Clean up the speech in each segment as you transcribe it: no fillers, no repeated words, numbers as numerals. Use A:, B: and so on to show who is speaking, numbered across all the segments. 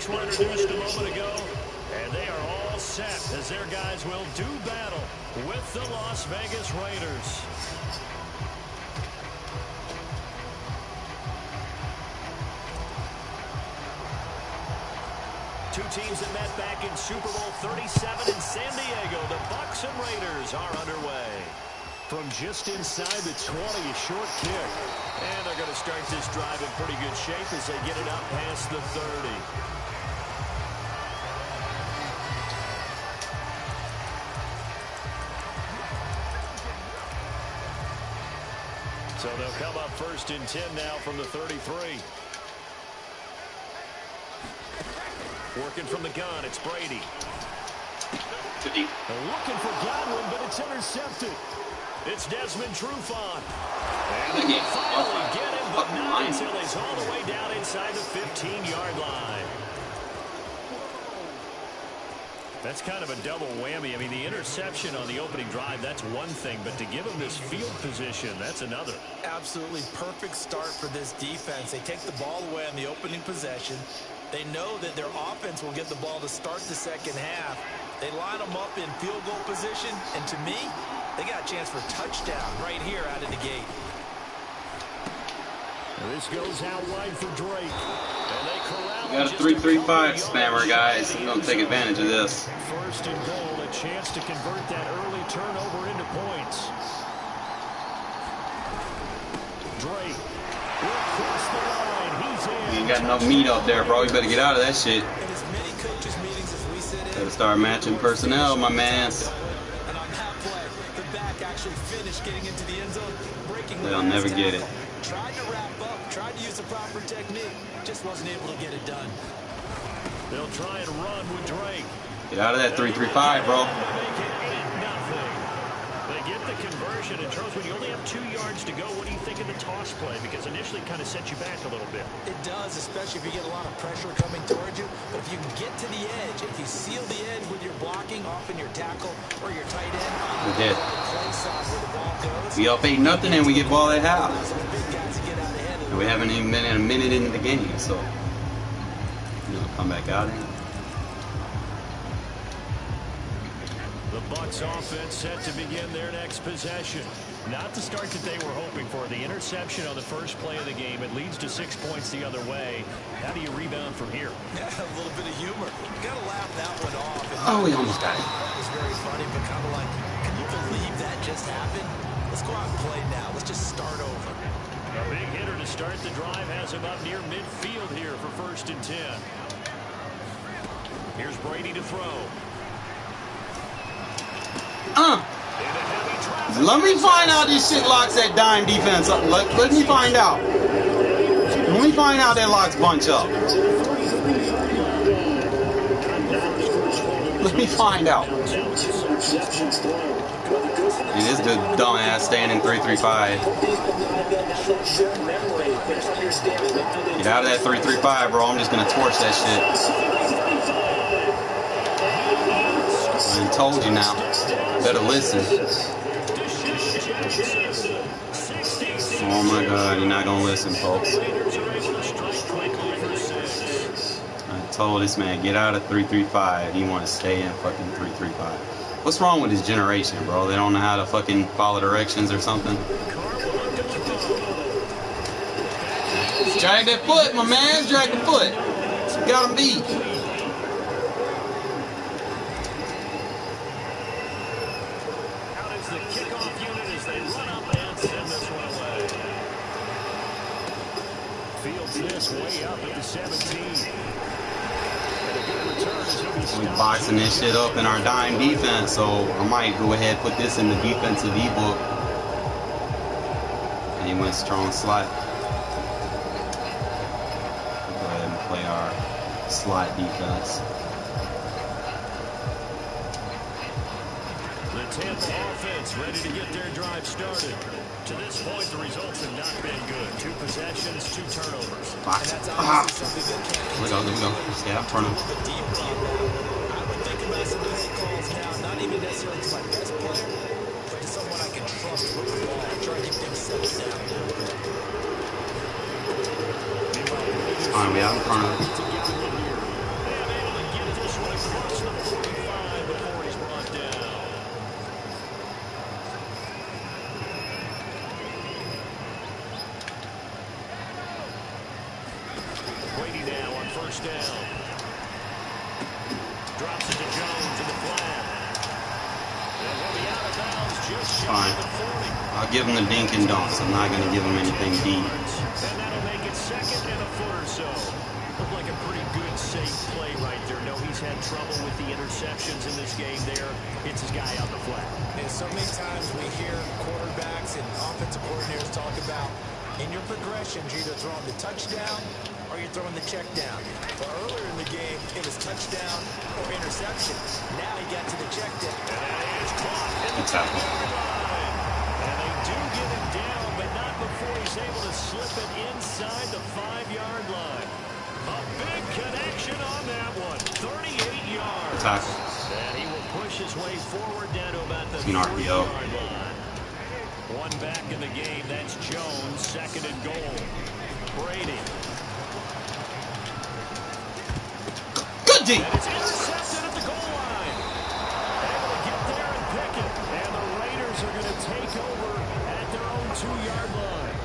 A: were introduced a moment ago, and they are all set as their guys will do battle with the Las Vegas Raiders. Two teams that met back in Super Bowl 37 in San Diego. The Bucs and Raiders are underway. From just inside the 20, a short kick. And they're going to start this drive in pretty good shape as they get it up past the 30. So they'll come up first and 10 now from the 33. Working from the gun, it's Brady. Looking for Godwin, but it's intercepted. It's Desmond Trufant. And they can finally get him, but not until he's all the way down inside the 15-yard line. That's kind of a double whammy. I mean, the interception on the opening drive, that's one thing, but to give him this field position, that's another.
B: Absolutely perfect start for this defense. They take the ball away on the opening possession. They know that their offense will get the ball to start the second half. They line them up in field goal position, and to me, they got a chance for a touchdown right here out of the gate.
A: This goes out wide for Drake. And they corral.
C: We got a 3-3-5 spammer, guys. We're going to take advantage of this.
A: First and goal, a chance to convert that early turnover into points. Drake will cross the line. He's in.
C: You ain't got enough meat up there, bro. You better get out of that shit. Better start matching personnel, my mans. They'll never get it.
B: Tried to wrap up, tried to use the proper technique, just wasn't able to get it done.
A: They'll try and run with Drake.
C: Get out of that 3-3-5, bro.
A: They get the conversion, and Charles, when you only have 2 yards to go, what do you think of the toss play? Because initially it kind of sets you back a little bit.
B: It does, especially if you get a lot of pressure coming towards you. But if you can get to the edge, if you seal the edge with your blocking, often your tackle or your tight end,
C: we did. We up 8-0 and we get ball at half. And we haven't even been in a minute into the game, so come back out here.
A: The Bucs offense set to begin their next possession. Not the start that they were hoping for. The interception on the first play of the game. It leads to 6 points the other way. How do you rebound from here?
B: Yeah, a little bit of humor. You got to laugh that one off.
C: Oh, we almost got it.
B: That was very funny, but kind of like, can you believe that just happened? Let's go out and play now. Let's just start over.
A: A big hitter to start the drive has him up near midfield here for first and 10. Here's Brady to throw.
C: Let me find out this shit locks that dime defense up. Let me find out. Let me find out that locks bunch up. Let me find out. It is the dumbass staying in 3-3-5. Get out of that 3-3-5, bro. I'm just gonna torch that shit. I done told you now. Better listen. Oh my God, you're not gonna listen, folks. I told this man, get out of 3-3-5. He want to stay in fucking 3-3-5. What's wrong with this generation, bro? They don't know how to fucking follow directions or something. Drag that foot, my man. Drag the foot. You got him beat.
A: Way up at the 17.
C: We boxing this shit up in our dime defense, so I might go ahead and put this in the defensive ebook. And he went strong slot. Go ahead and play our slot defense.
A: The Tampa offense ready to get their drive started. To this point, the results have not been good. 2 possessions, 2 turnovers.
C: Box. There we go. Stay out front of him.
B: I would think about some play calls now, not even necessarily to my best player, but to someone I can trust with the ball, try to keep things settled down.
C: It's fine, we out in front of him. Fine. I'll give him the dink and dunks. I'm not going to give him anything deep.
A: And that'll make it second and a foot or so. Looked like a pretty good, safe play right there. No, he's had trouble with the interceptions in this game there. Hits his guy out the flat.
B: And so many times we hear quarterbacks and offensive coordinators talk about in your progressions, you're either throwing the touchdown or you're throwing the check down. But earlier in the game, it was touchdown or interception. Now he got to the check down.
A: And that is caught in the
C: Good tackle.
A: And they do get him down, but not before he's able to slip it inside the 5-yard line. A big connection on that one. 38 yards.
C: Good tackle.
A: And he will push his way forward down to about the
C: 3-yard
A: 3-yard line. One back in the game. That's Jones. Second and goal. Brady.
C: Good D.
A: And it's intercepted at the goal line. Able to get there and pick it. And the Raiders are going to take over at their own 2-yard line.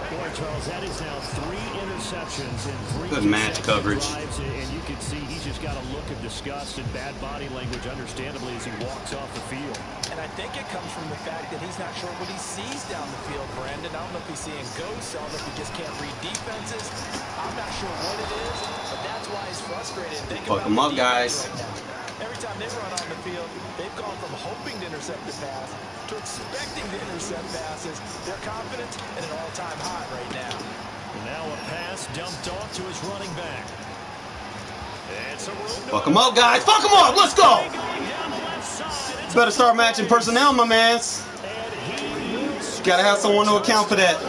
A: Boy, Charles, that is now 3 interceptions in 3
C: Good match coverage.
A: drives. And you can see he's just got a look of disgust and bad body language, understandably, as he walks off the field.
B: And I think it comes from the fact that he's not sure what he sees down the field, Brandon. I don't know if he's seeing ghosts. I don't know if he just can't read defenses. I'm not sure what it is, but that's why he's frustrated.
C: Fuck him up, guys.
B: Right every time they run on the field, they've gone from hoping to intercept the pass to expecting to intercept passes. Their confidence at an all-time high right now.
A: And now a pass dumped off to his running back.
C: Fuck him up, guys. Fuck him up. Let's go. Better start matching personnel, my mans. Gotta have someone to account for that.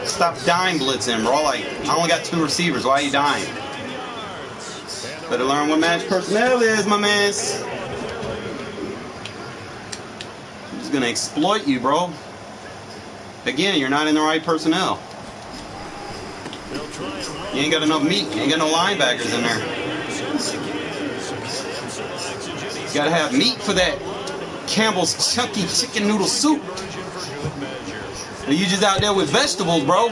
C: Stop dime blitzing, bro. Like, I only got 2 receivers. Why are you dying? Better learn what match personnel is, my mans. I'm just gonna exploit you, bro. Again, you're not in the right personnel. You ain't got enough meat. You ain't got no linebackers in there. You gotta have meat for that Campbell's chunky chicken noodle soup. You just out there with vegetables, bro.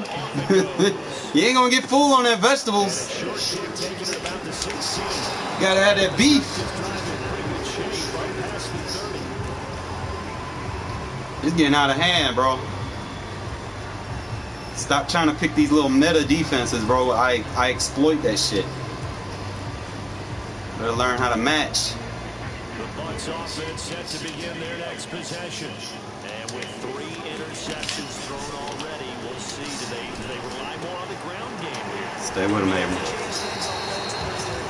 C: You ain't gonna get full on that vegetables. You gotta have that beef. It's getting out of hand, bro. Stop trying to pick these little meta defenses, bro. I exploit that shit. Better learn how to match.
A: The Bucs offense set to begin their next possession. And with 3 interceptions thrown already, we'll see. Do they rely more on the ground game here?
C: Stay with him, Abel.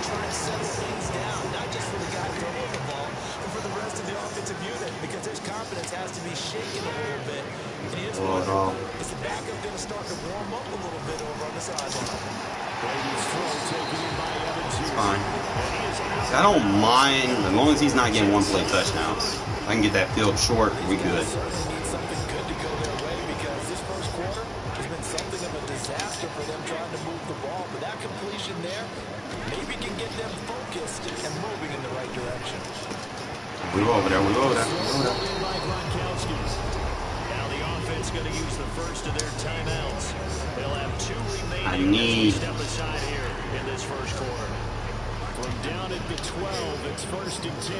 B: Trying to settle things down, not just for the guy throwing the ball, but for the rest of the offensive unit, because his confidence has to be shaken a little bit. And here's one. Is the backup going to start to warm up a little bit over on the sideline?
A: Brady's throw taken in by Evans here.
C: Fine. I don't mind as long as he's not getting 1-play touchdowns. I can get that field short. We good.
B: Something good to go their way because this first quarter has been something of a disaster for them trying to move the ball. But that completion there maybe can get them focused and moving in the right direction.
C: We go over there. We go over there.
A: Now the offense going to use the first of their timeouts. They'll have 2 remaining. Step aside here in this first quarter. From down at the 12, it's 1st and 10.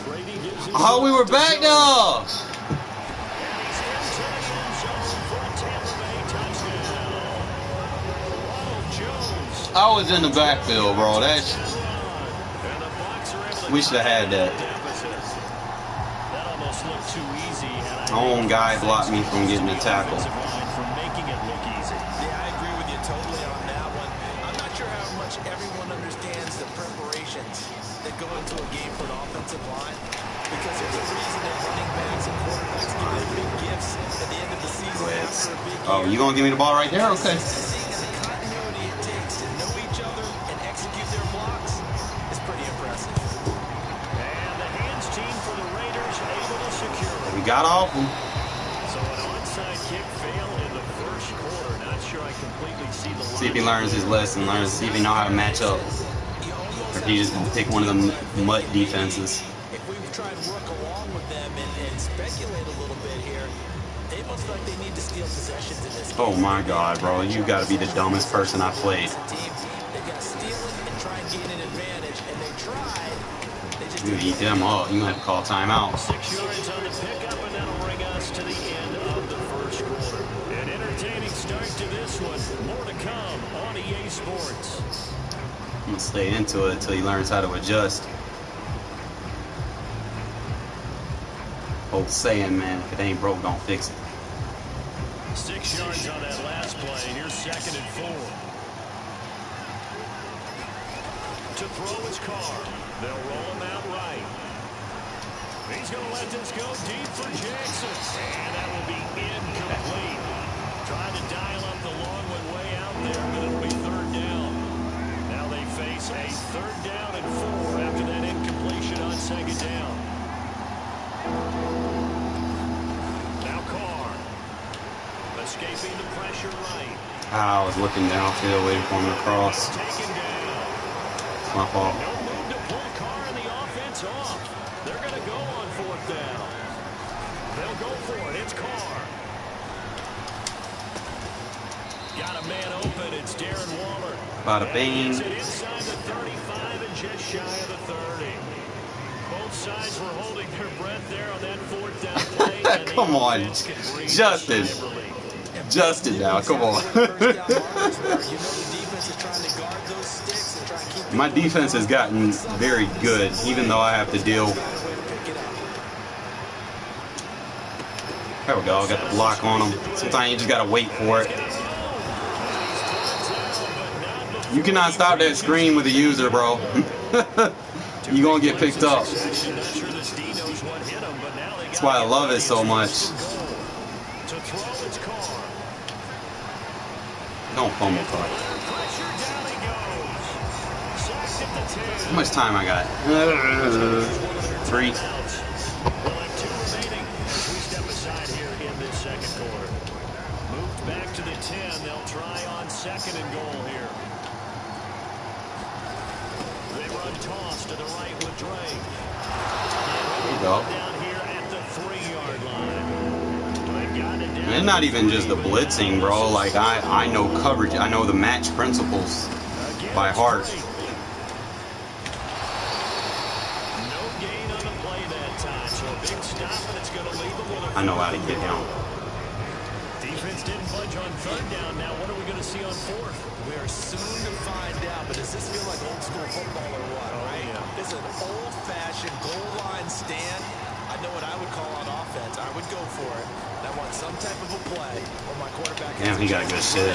A: Brady gives it.
C: Oh, we were back though. I was in the backfield, bro. We should have had that.
A: That almost looked too easy.
C: My own guy blocked me from getting a tackle.
A: From making it look easy.
B: Yeah, I agree with you totally on that one. I'm not sure how much everyone understands the preparations that go into a game for an offensive line, because there's a reason that running backs and quarterbacks get their big gifts at the end of the season after a big year.
C: Oh, you gonna give me the ball right there? Okay. Got off him.
A: So an onside kick fail in the first quarter. Not sure I completely see the line.
C: See if he learns his lesson. See if he know how to match up. Or if he just gonna pick one of the mutt defenses.
B: If we try to work along with them and speculate a little bit here, they most likely need to steal possessions in this game.
C: Oh my God, bro! You got to be the dumbest person I played.
B: They've got to steal it and try and gain an advantage, and they tried. They just
C: gonna eat them up. You might have to call timeout.
A: 6 yards on the pickup, and that'll bring us to the end of the first quarter. An entertaining start to this one. More to come on EA Sports.
C: I'm gonna stay into it until he learns how to adjust. Old saying, man, if it ain't broke, don't fix it.
A: 6 yards on that last play. Here's 2nd and 4. To throw is Carr. They'll roll him out right. He's going to let this go deep for Jackson. And that will be incomplete. Trying to dial up the long one way out there, but it'll be 3rd down. Now they face a 3rd down and 4 after that incompletion on 2nd down. Now Carr. Escaping the pressure right.
C: I was looking downfield, waiting for him to cross.
A: Taken down.
C: My fault.
A: No move to pull Carr and the offense off. They're going to go on 4th down. They'll go for it. It's Carr. Got a man open. It's Darren Waller.
C: Bada bing.
A: It's inside the 35 and just shy of the 30. Both sides were holding their breath there on that 4th down play. And
C: Come on, Justin. Justin now, come on. My defense has gotten very good, even though I have to deal. There we go, got the block on him. Sometimes you just gotta wait for it. You cannot stop that screen with a user, bro. You're gonna get picked up. That's why I love it so much. Don't fumble, Carr. How much time I got? 3.
A: We'll have 2 remaining as we step aside here in this 2nd quarter. Moved back to the 10. They'll try on 2nd and goal here. They run toss to the right with Drake.
C: There you go.
A: Down here at the 3-yard line.
C: And not even just the blitzing, bro. Like, I know coverage. I know the match principles by heart.
A: No gain on the play that time, so a big stop, and it's going to leave them with a
C: I know how to get down.
A: Defense didn't budge on 3rd down. Now what are we going to see on 4th?
B: We are soon to find out, but does this feel like old school football or what, right?
A: Yeah.
B: This is an old-fashioned goal line stand. I know what I would call on offense. I would go for it. I want some type of a play where my quarterback.
C: Damn, he got a good shit.
B: I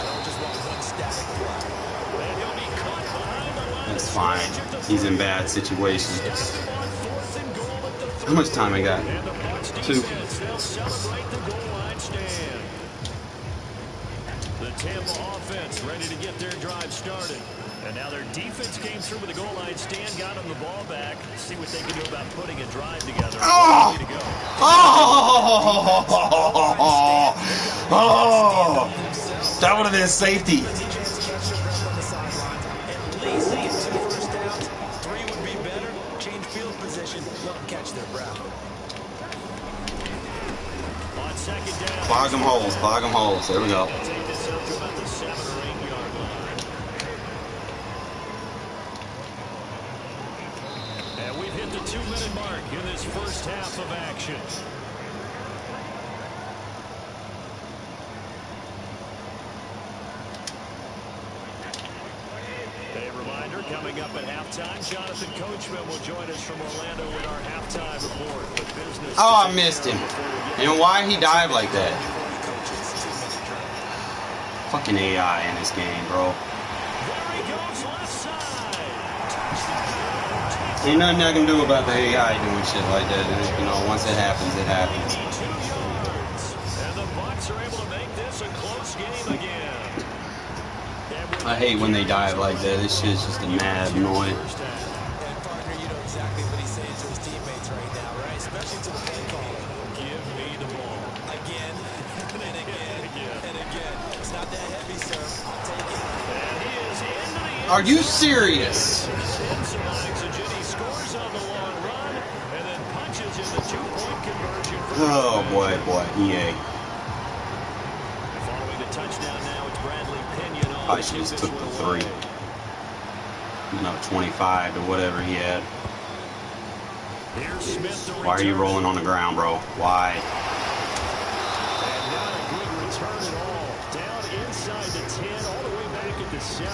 B: don't just want one static play.
A: And he'll be caught behind the line.
C: That's fine. He's in bad situations. How much time I got? 2.
A: They'll celebrate the goal line stand. The Tampa offense ready to get their drive started. And now their defense came through with the goal line stand, got them the ball back. See what they can do about putting a drive together.
C: Oh!
A: Ready to go.
C: Oh! That would have been safety.
B: At least they get 2 first downs. 3 would be better. Change field position. Let them catch their breath.
A: On 2nd down.
C: Clog them holes, clog them holes. There we go.
A: Take this up to about the 7 or 8 yard line. And we've hit the 2-minute mark in this first half of action. A reminder, coming up at halftime, Jonathan Coachman will join us from Orlando with our halftime report. But business.
C: Oh, I missed him. And why he dive like that? Fucking AI in this game, bro.
A: There he goes, left side.
C: Ain't nothing I can do about the AI doing shit like that. You know, once it happens, it happens.
A: 82 yards. And the Bucs are able to make this a close game again.
C: I hate when they dive like that. This shit's just a mad noise.
B: And partner, you know exactly what he's saying to his teammates right now, right? Especially to the play caller.
A: Give me the ball.
B: Again, and again, and again. It's not that heavy, sir. I'll take it.
A: And he is into the end
C: Are you serious?
A: Scores on the long run, and then punches in the 2-point conversion.
C: Oh, boy, EA.
A: Following the touchdown now, it's Bradley Pinion on.
C: I should have took the 3. You know, 25 to whatever he had.
A: Here's Smith to
C: Why are you rolling on the ground, bro? Why?
A: And not a good return at all. Down inside the 10, all the way back at the 7.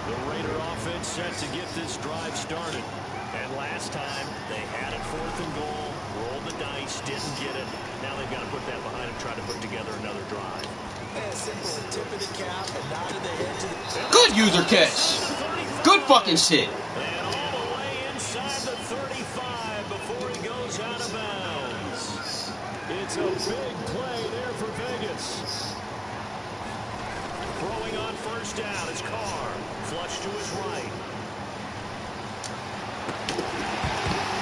A: The Raider offense set to get this drive started. And last time, they had it 4th and goal, rolled the dice, didn't get it. Now they've got to put that behind and try to put together another drive.
B: Simple, a tip of the cap, and nod of the head to the...
C: Good user catch. Good fucking shit.
A: And all the way inside the 35 before he goes out of bounds. It's a big play there for Vegas. Throwing on first down is Carr. Flush to his right.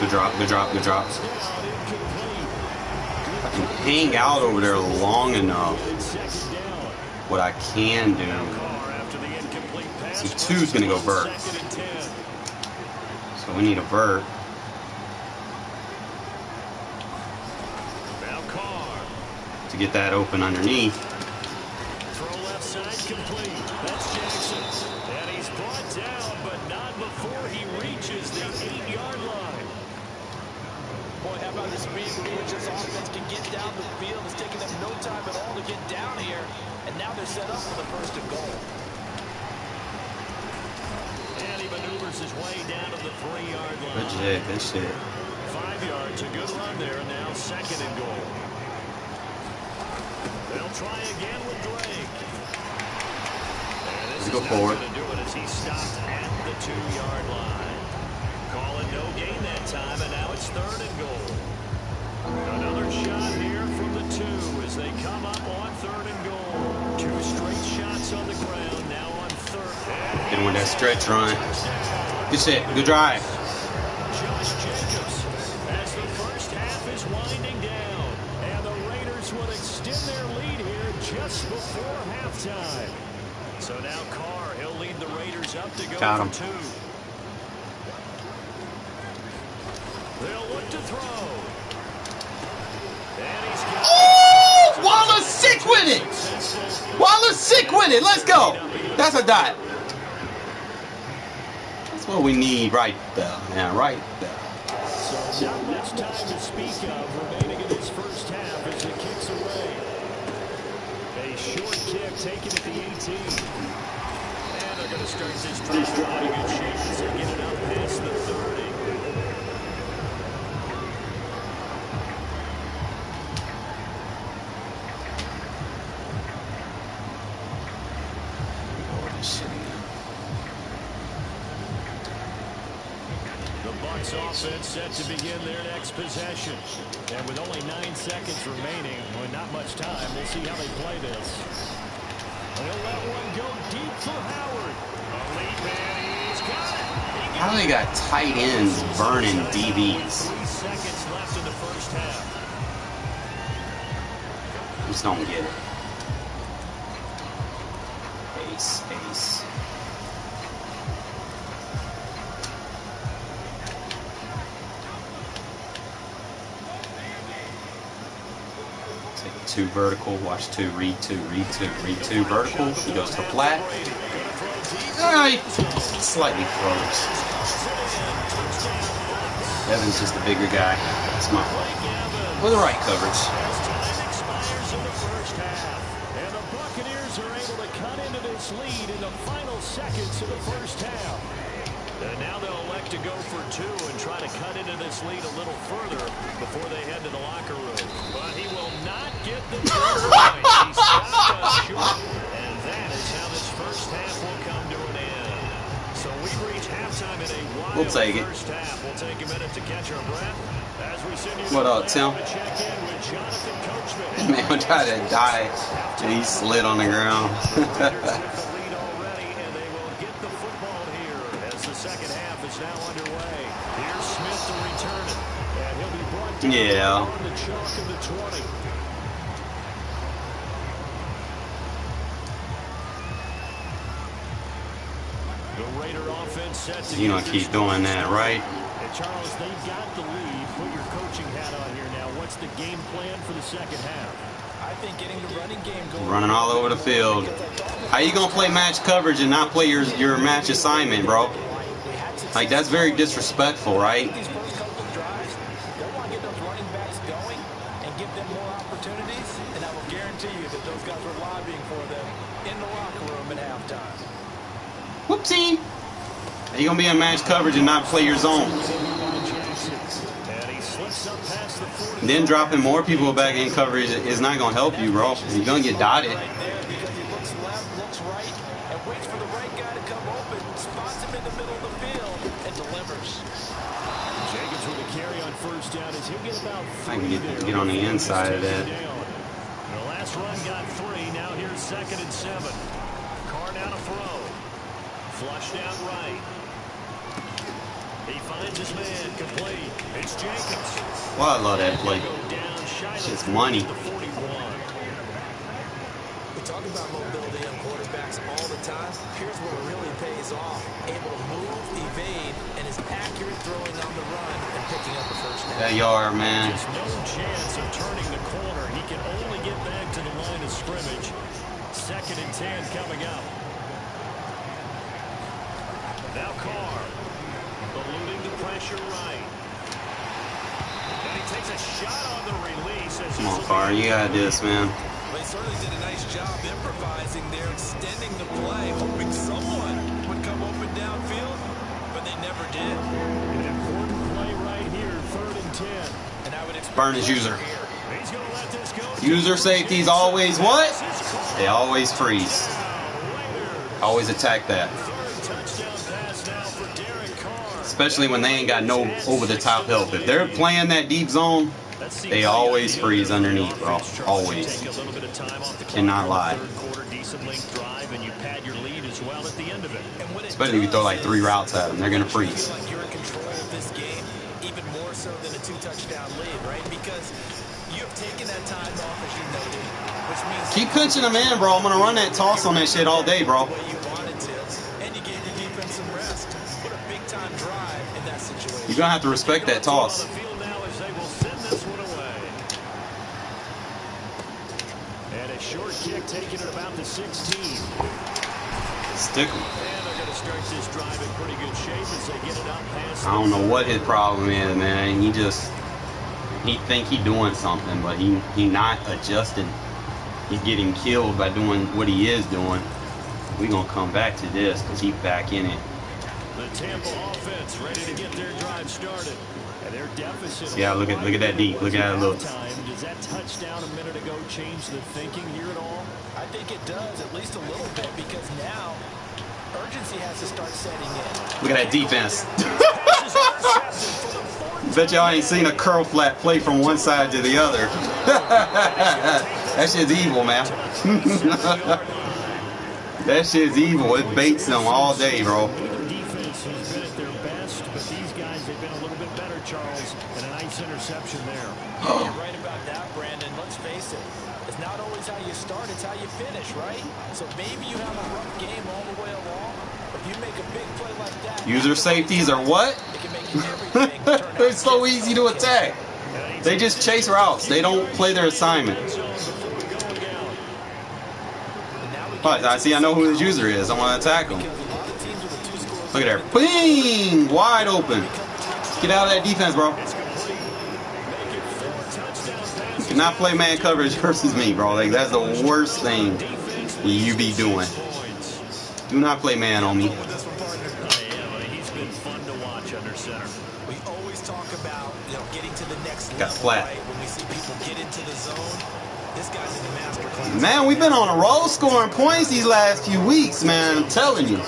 C: Good drop, good drop, good drop. I can hang out over there long enough. What I can do. See, 2's going to go vert. So we need a vert.
A: Now Carr.
C: To get that open underneath.
A: Throw left side complete. That's Jackson. And he's brought down, but not before he reaches the 8-yard line.
B: Boy, how about the speed with which this offense can get down the field? It's taking them no time at all to get down here. And now they're set up for the 1st and goal.
A: And he maneuvers his way down to the 3-yard line.
C: Good shit, good shit.
A: 5 yards, a good run there. Now 2nd and goal. They'll try again with Drake. And this
C: Let's go
A: is
C: forward.
A: going to do it as he stopped at the 2-yard line. Calling no gain that time, and now it's 3rd and goal. Another shot here from the 2 as they come up on 3rd and goal. 2 straight shots on the ground, now on 3rd.
C: Getting with that stretch run. Good shit, good drive.
A: Josh Jacobs as the first half is winding down. And the Raiders will extend their lead here just before halftime. So now Carr, he'll lead the Raiders up to go
C: Got him.
A: for 2. They'll look to throw. And he's got
C: Oh! Wallace sick with it! Wallace sick with it! Let's go! That's a dot. That's what we need right there, man, right there.
A: So not much time to speak of remaining in this first half as it kicks away. A short kick taken at the 18. And they're going to start this drive in pretty good shape as they get it up past the 30. Offense set to begin their next possession. And with only 9 seconds remaining, well, not much time, we'll see how they play this. They'll let one go deep for Howard. A leap, and he's got it.
C: How do they got tight ends burning DBs?
A: 3 seconds left in the first half.
C: Just don't get it. Ace, ace. Take 2 vertical, watch 2, read 2, read 2, read 2 vertical. He goes to flat. Alright, slightly froze. Evan's just a bigger guy. That's my fault. With the right coverage.
A: And the Buccaneers are able to cut into this lead in the final seconds of the first half. And now they'll elect to go for 2 and try to cut into this lead a little further before they head to the locker room. But he will not get the 2 points. He stopped us short. And that is how this first half will come to an end. So we've reached halftime in a wild first half. We'll take a minute to catch our breath. As we send you
C: what up, Tim?
A: check in with Jonathan Coachman.
C: Man, I tried to die and he slid on the ground.
A: Second half is now underway. Here's Smith to return it. And he'll be brought down on the chalk of the 20. The Raider offense set to
C: You're going to keep doing that, right?
A: And Charles, they've got the lead. Put your coaching hat on here now. What's the game plan for the second half?
B: I think getting the running game going.
C: Running all over the field. How you gonna play match coverage and not play your match assignment, bro? Like, that's very disrespectful, right?
B: These first couple of drives, they want to get those running backs going and give them more opportunities, and I will guarantee you that those guys were lobbying for them in the locker room at halftime.
C: Whoopsie! How you gonna be in match coverage and not play your zone? And then dropping more people back in coverage is not gonna help you, bro. You're gonna get dotted.
B: Right there, because he looks left, looks right, and waits for the right guy to come open, spots him in the middle of the field, and delivers.
A: Jenkins with a carry on first down as he'll get about 3
C: I can
A: there.
C: get on the inside of that.
A: The last run got 3. Now here's 2nd and 7. Carr now to throw. Flush down right. He finds his man complete. It's Jenkins.
C: Well, I love that play. It's money.
B: We talk about mobility on quarterbacks all the time. Here's where it really pays off. Able to move, evade, and is accurate throwing on the run and picking up the first down.
C: That yard, man.
A: There's no chance of turning the corner. He can only get back to the line of scrimmage. 2nd and 10 coming up. Now Carr. Eluding the pressure right. And he takes a shot on the release.
C: Come on, Carr. You got this, man.
B: They certainly did a nice job improvising there, extending the play, hoping someone would come open downfield, but they never did.
A: An important play right here, 3rd and 10.
B: And I would expect
C: Burn his user.
A: He's going to let this go.
C: User safeties always what? They always freeze. Always attack that.
A: Touchdown pass now for Darren Carr.
C: Especially when they ain't got no over-the-top help. If they're playing that deep zone, they always freeze underneath, bro. Always. Cannot lie. Especially if you throw like 3 routes at them, they're gonna freeze.
B: like you're in control of this game, even more so than a 2-touchdown lead, right? Because you have taken that time off, as you noted, which means
C: Keep pinching them in, bro. I'm gonna run that toss on that shit all day, bro.
B: the way you wanted to, and you gave your defense some rest. What a big-time drive in that situation.
C: You're gonna have to respect that toss.
A: And a short kick taken at about the 16.
C: Stick him.
A: And they're going to start this drive in pretty good shape as they get it up past.
C: I don't know what his problem is, man. He think he doing something, but he not adjusting. He's getting killed by doing what he is doing. We gonna come back to this because he's back in it.
A: The Tampa offense ready to get their drive started. And their deficit.
C: Yeah, look at that deep. Look at that look.
A: Does that touchdown a minute ago change the thinking here at all?
B: I think it does, at least a little bit, because now urgency has to start setting in.
C: Look at that defense. Bet y'all ain't seen a curl flat play from one side to the other. That shit's evil, man. That shit's evil. It baits them all day, bro.
A: Neither defense has been at their best, but these guys, they've been a little bit better, Charles. And a nice interception there.
B: You're right about that, Brandon. Let's face it. It's not always how you start, it's how you finish, right? So maybe you have a rough game all the way along, but if you make a big play like that...
C: User safeties are what?
B: It can make everything turn out.
C: They're so easy to attack. They just chase routes. They don't play their assignment. But I see, I know who his user is. I want to attack him. Look at there. Bing! Wide open. Get out of that defense, bro. You cannot play man coverage versus me, bro. Like, that's the worst thing you be doing. Do not play man on me.
A: He's been fun to watch under center.
B: We always talk about, getting to the next
C: Got
B: level,
C: flat.
B: right? When we see people get into the zone, this guy's in the master class.
C: Man, we've been on a roll scoring points these last few weeks, man. I'm telling you.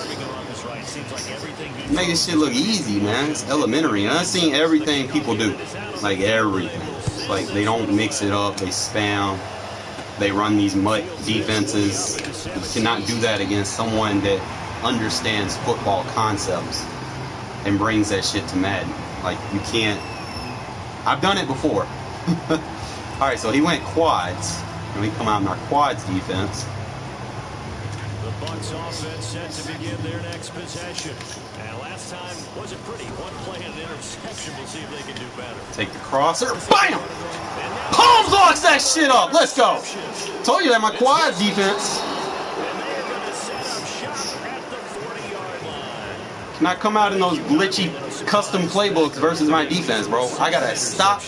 C: Making shit look easy, man. It's elementary. And I've seen everything people do. Like, everything. Like, they don't mix it up. They spam. They run these mutt defenses. You cannot do that against someone that understands football concepts and brings that shit to Madden. Like, you can't. I've done it before. All right, so he went quads. And we come out in our quads defense.
A: The Bucs offense set to begin their next possession. And last time wasn't pretty. One play and an interception. We'll see if they can do better.
C: Take the crosser. Bam! Palms locks that shit up. Let's go. Told you that my quad defense. Not come out in those glitchy custom playbooks versus my defense, bro. I got a stock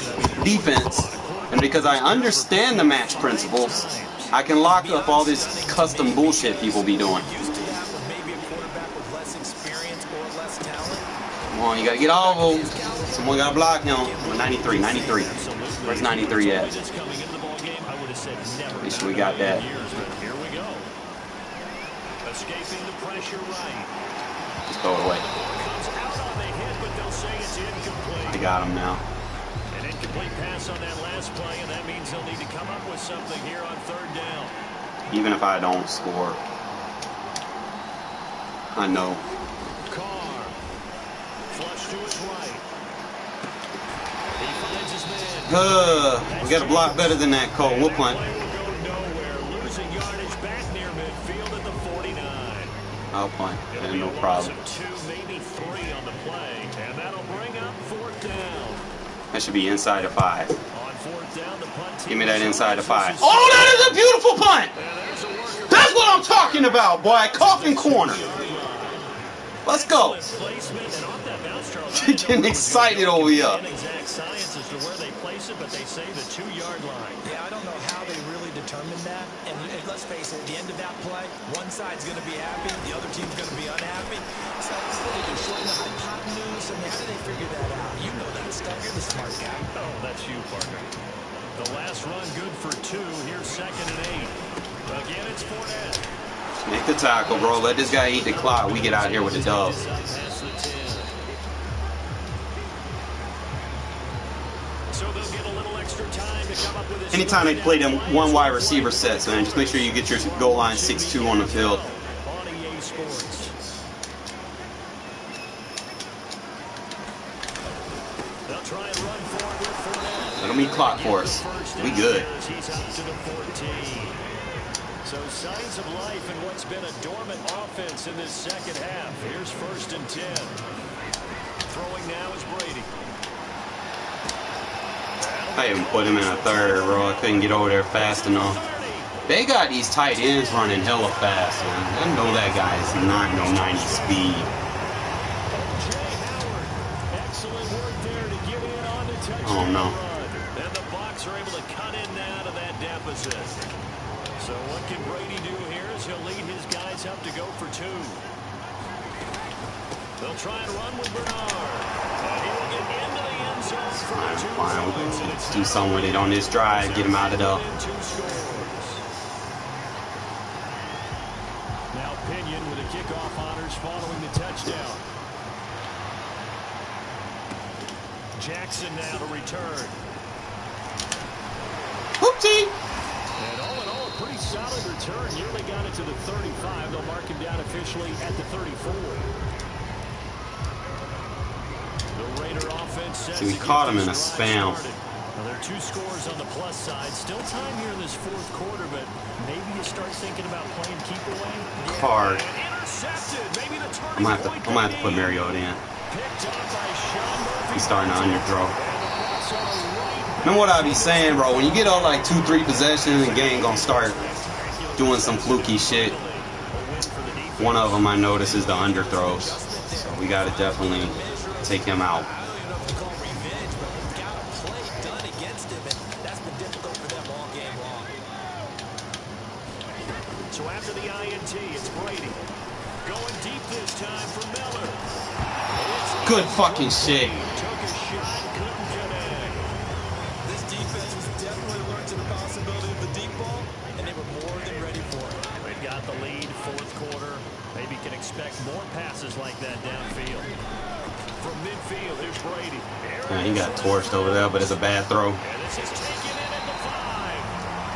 C: defense, and because I understand the match principles, I can lock up all this custom bullshit people be doing. Come on, you gotta get all of them. Someone gotta block him. 93, 93. Where's 93 at? Make sure we got that.
A: Escaping the pressure right.
C: Just throw it away.
A: Comes out on the hit, but they'll say it's incomplete.
C: I got him now.
A: An incomplete pass on that last play, and that means they'll need to come up with something here on third down.
C: Even if I don't score, I know.
A: Carr. Flush to his right. He finds his man.
C: We got a block better than that, Cole. We'll punt.
A: Losing yardage back near midfield at the 49.
C: I'll punt. No problem.
A: 2, maybe 3 on the play, and that'll bring up fourth down.
C: That should be inside of 5.
A: On fourth down, the punt team.
C: Give me that inside of 5. Oh, that is a beautiful punt! That's what I'm talking about, boy. Coffin corner. Let's go. Getting excited over here.
A: Exact science as to where they place it, but they say the 2-yard line.
B: Yeah, I don't know how they really determined that. And let's face it, at the end of that play, one side's going to be happy, the other team's going to be unhappy. So what do they do? Shorten the hypotenuse? I mean, how do they figure that out? You know that stuff. You're the smart guy.
A: Oh, that's you, partner. The last run good for 2. Here's 2nd and 8. Again, it's Fournette.
C: Make the tackle, bro. Let this guy eat the clock. We get out here with the dub.
A: So they'll get a little extra time to come up with this.
C: Anytime they play them one wide receiver sets, man, just make sure you get your goal line 6-2 on the field.
A: They'll try and run forward with Fournette.
C: Let them eat clock for us. We good.
A: He's up to the 14. So signs of life in what's been a dormant offense in this second half. Here's 1st and 10. Throwing now is Brady.
C: I even put him in a 3rd, bro. I couldn't get over there fast enough. They got these tight ends running hella fast, man. I know that guy is not no 90 speed.
A: Excellent work there to get in on the touchdown.
C: Oh no.
A: And the Bucs are able to cut in now to that deficit. So what can Brady do here is he'll lead his guys up to go for 2. They'll try and run with Bernard. And he will get into the end zone for the 2.
C: Fine, we're going to do something with it on this drive. Get him out of there.
A: Now Pinion with the kickoff honors following the touchdown. Jackson now to return.
C: Whoopsie!
A: And all in all, a pretty solid return. Nearly got it to the 35. They'll mark him down officially at the 34. The Raider offense sets.
C: See, we caught him in a spam.
A: Well, there are 2 scores on the plus side. Still time here in this 4th quarter, but maybe you start thinking about playing keep away.
C: Carr.
A: Intercepted. Maybe the
C: I'm gonna have to put Mariota in. He's starting to underthrow. Remember what I be saying, bro? When you get up like 2-3 possessions, the game gonna start doing some fluky shit. One of them I notice is the underthrows. So we gotta definitely take him out.
A: So after the INT, it's Brady. Going deep this time for Miller.
C: Good fucking shit.
A: Took a shot, couldn't connect.
B: This defense was definitely alert to the possibility of the deep ball, and they were more than ready for it.
A: They've got the lead, 4th quarter. Maybe can expect more passes like that downfield. From midfield, here's Brady.
C: Yeah, he got torched over there, but it's a bad throw.
A: And this is taken in at the 5.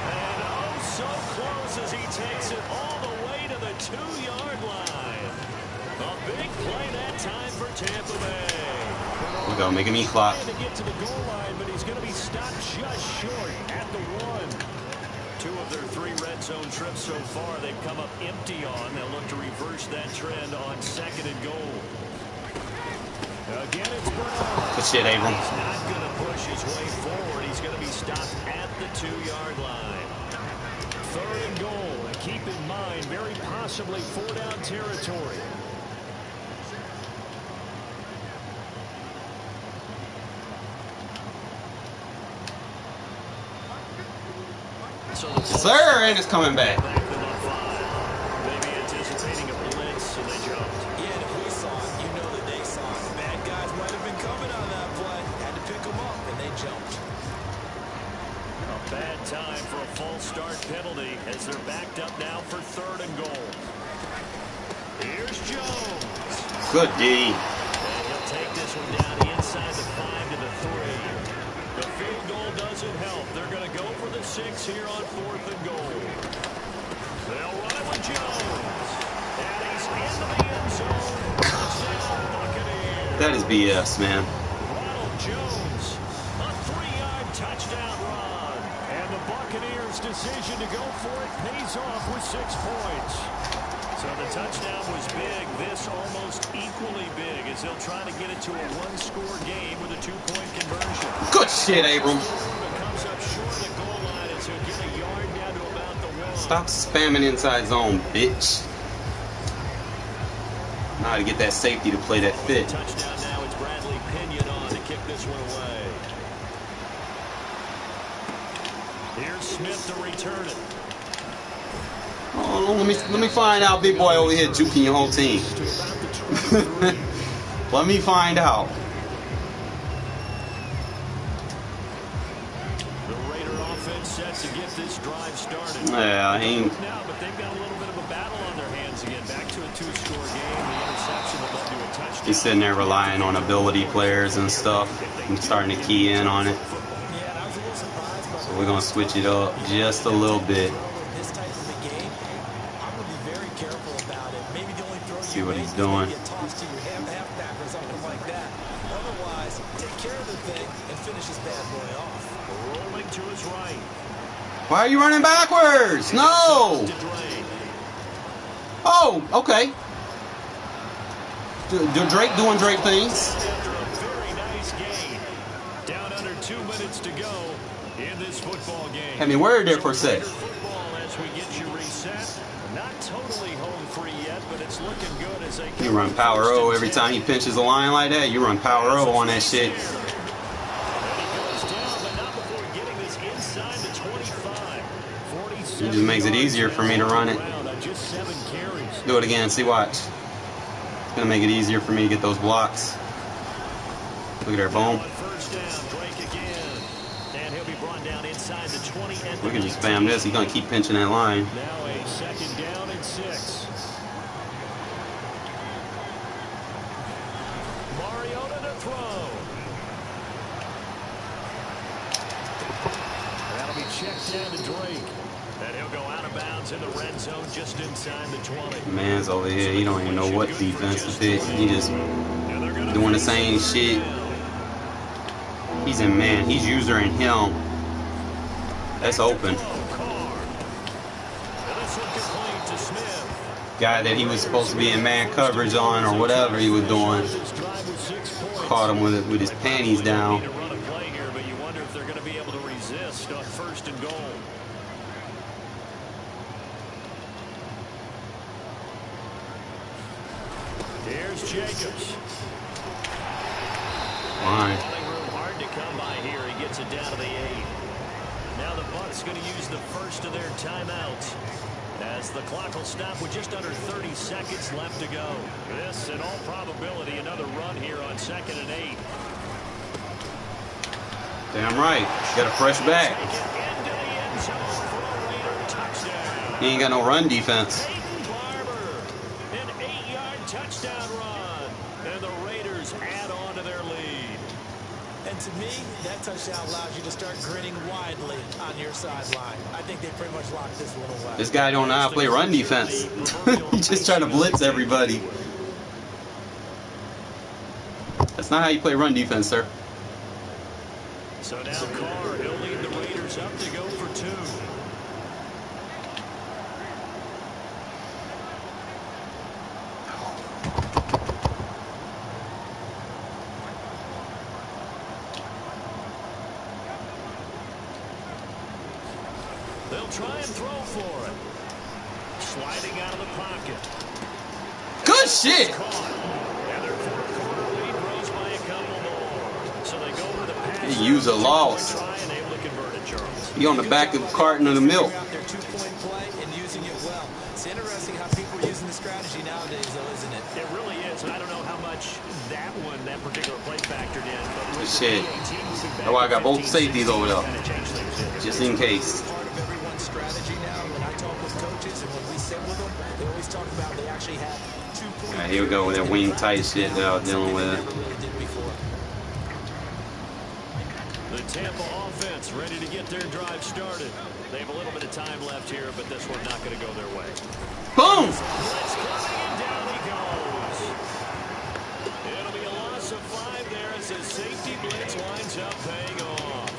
A: And oh, so close as he takes it all the way to the 2-yard line. A big play that time for Tampa Bay.
C: We go, making me clock.
A: To get to the goal line, but he's going to be stopped just short at the 1. 2 of their 3 red zone trips so far, they've come up empty on. They'll look to reverse that trend on 2nd and goal. Again, it's Bernard.
C: Good shit, Abram.
A: He's not going to push his way forward. He's going to be stopped at the 2-yard line. 3rd and goal. And keep in mind, very possibly 4-down territory. So the
C: Sir, and it's coming back.
A: back them up 5. Maybe anticipating a blitz, and they jumped.
B: Yeah, and if we saw it, you know that they saw it. Bad guys might have been coming on that play. Had to pick them up, and they jumped.
A: A bad time for a false start penalty as they're backed up now for 3rd and goal. Here's Jones.
C: Good D.
A: And he'll take this one down inside the 5 to the 3. The field goal doesn't help. They're going to go for the 6 here on 4th and goal. They'll run it with Jones. And he's into the end zone. Touchdown, Buccaneers.
C: That is BS, man.
A: Ronald Jones, a 3-yard touchdown run. And the Buccaneers' decision to go for it pays off with 6 points. So the touchdown was big. This almost equally big as they'll try to get it to a 1-score game with a 2-point conversion.
C: Good shit, Abram.
A: Comes up short of the goal line as he'll get a yard down to about the 1.
C: Stop spamming inside zone, bitch. Know how to get that safety to play that fit.
A: Touchdown now. It's Bradley Pinion on to kick this one away. Here's Smith to return it.
C: Oh, let me find out, big boy over here juking your whole team. Let me find out.
A: The Raider offense set to get this drive started.
C: Yeah, he ain't.
A: Now, but they've got a little bit of a battle on their hands again. Back to a 2-score game. The interception that led to a touchdown.
C: He's sitting there relying on ability players and stuff. I'm starting to key in on it. So we're gonna switch it up just a little bit. See what he's doing.
B: Otherwise, take care of the thing and finish this bad boy off.
A: Rolling to his right.
C: Why are you running backwards? No! Oh, okay. Drake doing Drake things.
A: Very nice game. Down under 2 minutes to go in this football game.
C: Had me worried there for a sec.
A: Football as we get you reset. Not totally home free yet, but it's looking good as they
C: You run power O every time he pinches a line like that. You run power O on that shit.
A: And he goes down, but not before getting this inside the 25.
C: It just makes it easier for me to run it.
A: Just 7 carries.
C: Do it again. See, watch. It's gonna make it easier for me to get those blocks. Look at there, boom.
A: First down, Drake again. And he'll be brought down inside the 20.
C: We can just spam this. He's gonna keep pinching that line.
A: Now a 2nd down and 6. Mariota to throw. That'll be checked down to Drake. And he'll go out of bounds in the red zone just inside the 20.
C: Man's over here. He don't even know what defense to pick. He just doing the same shit. He's in man. He's user in him. That's open. Guy that he was supposed to be in man coverage on or whatever he was doing. Caught him with his panties down.
A: But you wonder if they're going to be able to resist on 1st and goal. Here's Jacobs.
C: Fine.
A: Hard to come by here. He gets it down to the 8. Now the Bucs going to use the first of their timeouts as the clock will stop with just under 30 seconds left to go. This, in all probability, another run here on 2nd and 8.
C: Damn right. Got a fresh back. He ain't got no run defense.
A: An 8-yard touchdown run. And the Raiders add on to their lead.
B: And to me, that touchdown allows you to start grinning widely on your sideline. I think they pretty much locked this one away.
C: This guy don't know how to play run defense. He's just trying to blitz everybody. That's not how you play run defense, sir.
A: So now Carr, he'll lead the Raiders up to go for 2. They'll try and throw for it. Sliding out of the pocket.
C: Good shit.
A: And their 4th-quarter lead grows by a couple more. So they go with a pass.
C: He used a loss.
A: Try and able to convert it, Charles.
C: He on the back of the carton of the milk.
B: Two-point play and using it well. It's interesting how people are using the strategy nowadays, though, isn't it?
A: It really is, and I don't know how much that particular play factored in. But
C: shit. That's why I got both safeties over there, just in case.
B: Part of everyone's strategy now. When I talk with coaches and when we sit with them, they always talk about they actually have 2 points.
C: Alright, here we go with that wing tight shit that I was dealing with.
A: The Tampa offense ready to get their drive started. They have a little bit of time left here, but this one not going to go their way.
C: Boom!
A: Blitz coming, and down he goes. It'll be a loss of 5 there as the safety blitz winds up paying off.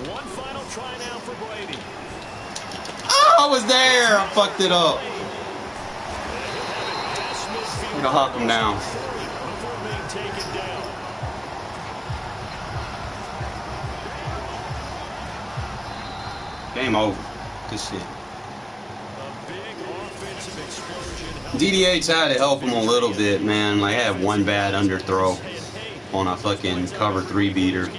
A: One final try now for Brady.
C: Oh, I was there. I fucked it up. Gonna hawk him down.
A: Before being taken down.
C: Game over. Good shit.
A: A big offensive explosion.
C: DDH had to help him a little bit, man. Like, I had one bad underthrow on a fucking cover 3 beater.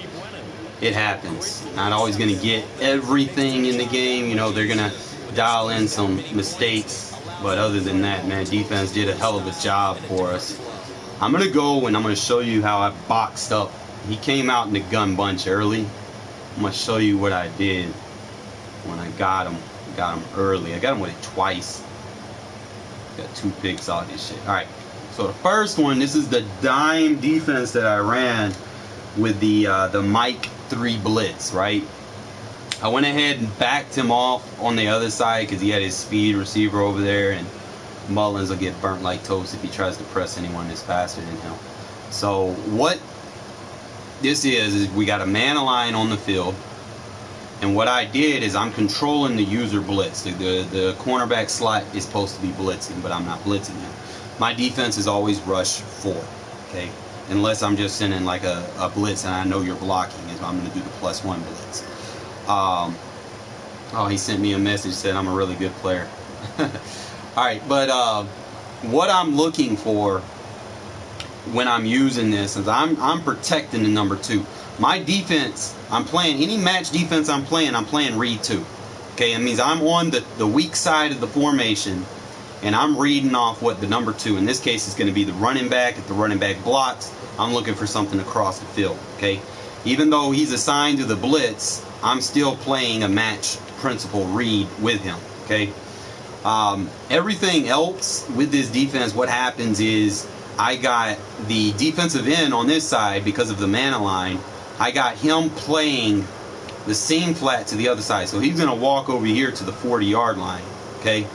C: It happens. Not always going to get everything in the game. You know, they're going to dial in some mistakes. But other than that, man, defense did a hell of a job for us. I'm going to go and I'm going to show you how I boxed up. He came out in the gun bunch early. I'm going to show you what I did when I got him. Got him early. I got him with it twice. Got 2 picks out of this shit. Alright, so the first one, this is the dime defense that I ran with the Mike 3 blitz, right? I went ahead and backed him off on the other side because he had his speed receiver over there, and Mullins will get burnt like toast if he tries to press anyone that's faster than him. So what this is we got a man line on the field, and what I did is I'm controlling the user blitz. The cornerback slot is supposed to be blitzing, but I'm not blitzing him. My defense is always rush 4, okay? Unless I'm just sending like a blitz and I know you're blocking, is I'm going to do the +1 blitz. Oh, he sent me a message, said I'm a really good player. Alright, but what I'm looking for when I'm using this is I'm protecting the number 2. My defense, I'm playing any match defense I'm playing read 2. Okay, it means I'm on the weak side of the formation, and I'm reading off what the number 2, in this case, is going to be the running back. If the running back blocks, I'm looking for something across the field. Okay, even though he's assigned to the blitz, I'm still playing a match principle read with him. Okay, everything else with this defense, what happens is I got the defensive end on this side because of the man line. I got him playing the seam flat to the other side. So he's going to walk over here to the 40-yard line, okay?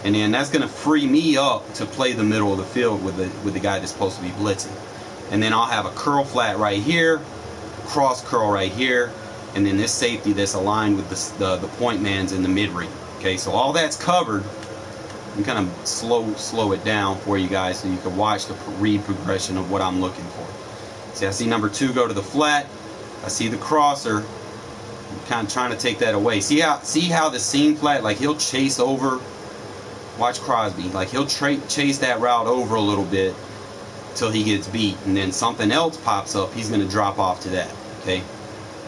C: And then that's going to free me up to play the middle of the field with the guy that's supposed to be blitzing. And then I'll have a curl flat right here, cross curl right here, and then this safety that's aligned with the point man's in the mid-read. Okay, so all that's covered. I'm kind of slow it down for you guys so you can watch the read progression of what I'm looking for. See, I see number 2 go to the flat. I see the crosser. I'm kind of trying to take that away. See how the seam flat, like he'll chase over. Watch Crosby. Like he'll chase that route over a little bit till he gets beat, and then something else pops up. He's going to drop off to that. Okay,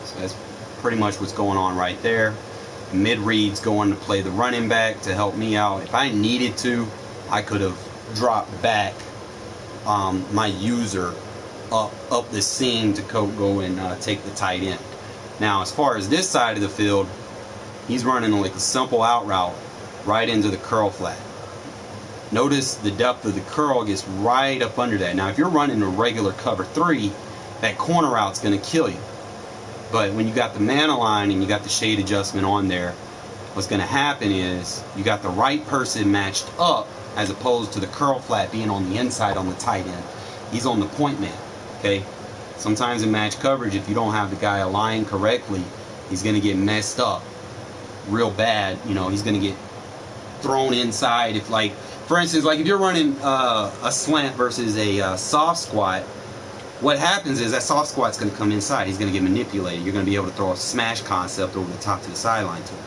C: so that's pretty much what's going on right there. Mid-read's going to play the running back to help me out. If I needed to, I could have dropped back my user up the seam to go and take the tight end. Now, as far as this side of the field, he's running like a simple out route right into the curl flat. Notice the depth of the curl gets right up under that. Now, if you're running a regular cover 3, that corner route's going to kill you. But when you got the man line and you got the shade adjustment on there, what's going to happen is you got the right person matched up as opposed to the curl flat being on the inside on the tight end. He's on the point man. Okay. Sometimes in match coverage, if you don't have the guy aligned correctly, he's going to get messed up real bad. You know, he's going to get thrown inside. If, like, for instance, like if you're running a slant versus a soft squat, what happens is that soft squat's going to come inside. He's going to get manipulated. You're going to be able to throw a smash concept over the top to the sideline to him.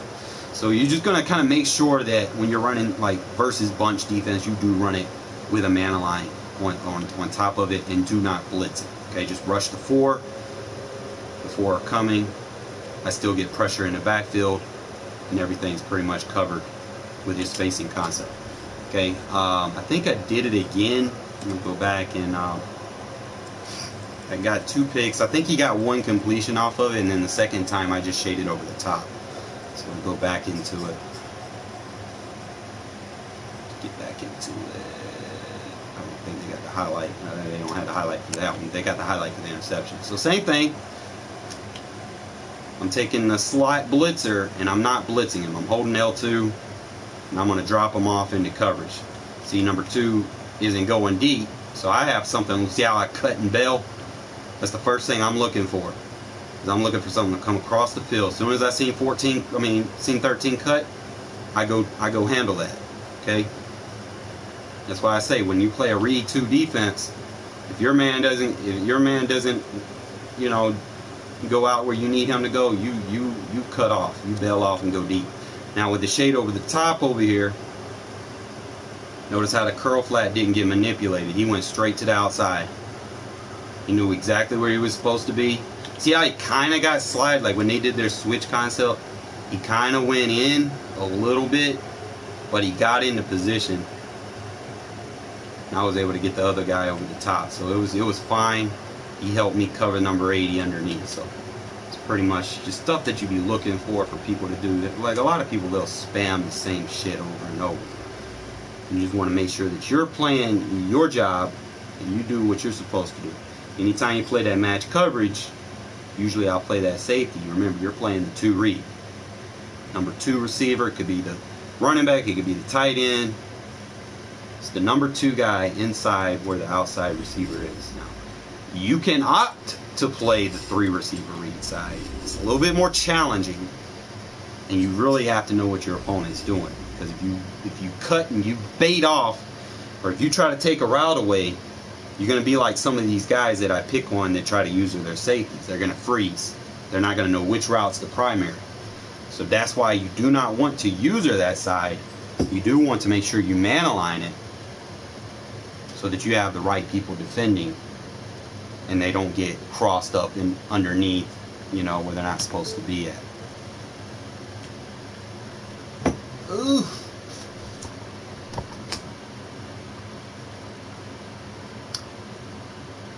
C: So you're just going to kind of make sure that when you're running like versus bunch defense, you do run it with a man line on top of it, and do not blitz it. Okay, just rush the 4. The 4 are coming. I still get pressure in the backfield, and everything's pretty much covered with his spacing concept. Okay, I think I did it again. I'm gonna go back and I got 2 picks. I think he got 1 completion off of it, and then the second time I just shaded over the top. So I'm gonna go back into it. Get back into it. I don't think they got the highlight. They don't have the highlight for that one. They got the highlight for the interception. So same thing. I'm taking the slot blitzer, and I'm not blitzing him. I'm holding L2, and I'm going to drop him off into coverage. See, number 2 isn't going deep, so I have something. See how I cut and bail? That's the first thing I'm looking for. Is I'm looking for something to come across the field. As soon as I see 13 cut, I go handle that. Okay. That's why I say when you play a read 2 defense, if your man doesn't, you know, go out where you need him to go, you cut off, you bail off and go deep. Now with the shade over the top over here, notice how the curl flat didn't get manipulated. He went straight to the outside. He knew exactly where he was supposed to be. See how he kind of got slide, like when they did their switch concept, he kind of went in a little bit, but he got into position. And I was able to get the other guy over the top, so it was fine. He helped me cover number 80 underneath, so it's pretty much just stuff that you be looking for people to do. Like a lot of people, they'll spam the same shit over and over. You just want to make sure that you're playing your job and you do what you're supposed to do. Anytime you play that match coverage, usually I'll play that safety. Remember, you're playing the 2 read. Number 2 receiver, it could be the running back, it could be the tight end. It's the number 2 guy inside where the outside receiver is. Now, you can opt to play the 3 receiver read side. It's a little bit more challenging, and you really have to know what your opponent's doing. Because if you cut and you bait off, or if you try to take a route away, you're going to be like some of these guys that I pick on that try to use their safeties. They're going to freeze. They're not going to know which route's the primary. So that's why you do not want to user that side. You do want to make sure you man align it so that you have the right people defending and they don't get crossed up and underneath, you know, where they're not supposed to be at. Ooh.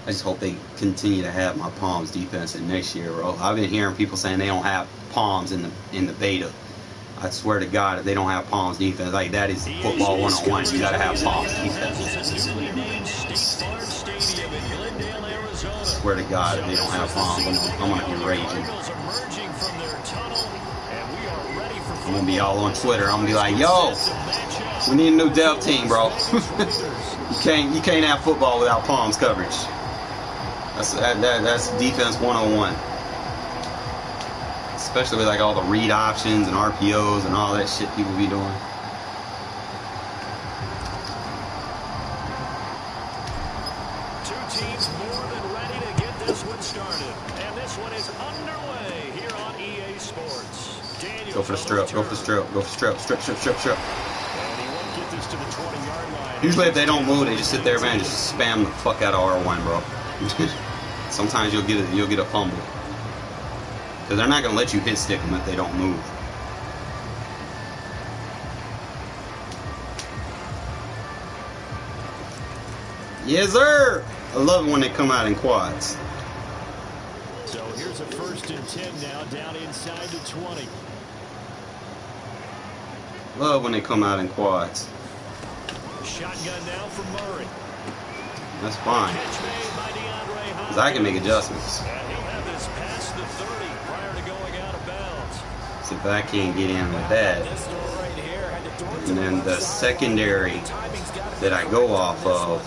C: I just hope they continue to have my Palms defense in next year, bro. I've been hearing people saying they don't have Palms in the beta. I swear to God, if they don't have Palms defense, like that is football 101. You gotta have Palms defense. I swear to God, if they don't have Palms, I'm gonna be raging. I'm gonna be all on Twitter. I'm gonna be like, yo, we need a new dev team, bro. you can't have football without Palms coverage. That's defense 101. Especially with like all the read options and RPOs and all that shit people be doing.
A: Two teams more than ready to get this one started. And this one is underway here on EA Sports.
C: Go for the strip, go for the strip, go for the strip, strip.
A: And he won't get this to the 20-yard line.
C: Usually if they don't move, they just sit there, man, just spam the fuck out of R1, bro. Sometimes you'll get a fumble. Because they're not going to let you hit stick them if they don't move. Yes, sir! I love it when they come out in quads.
A: So here's a 1st and 10 now, down inside the 20.
C: Love when they come out in quads.
A: Shotgun now from Murray.
C: That's fine. Because I can make adjustments.
A: And he'll have this past the 30 prior to going out of bounds.
C: See if I can't get in with that. And then the secondary that I go off of.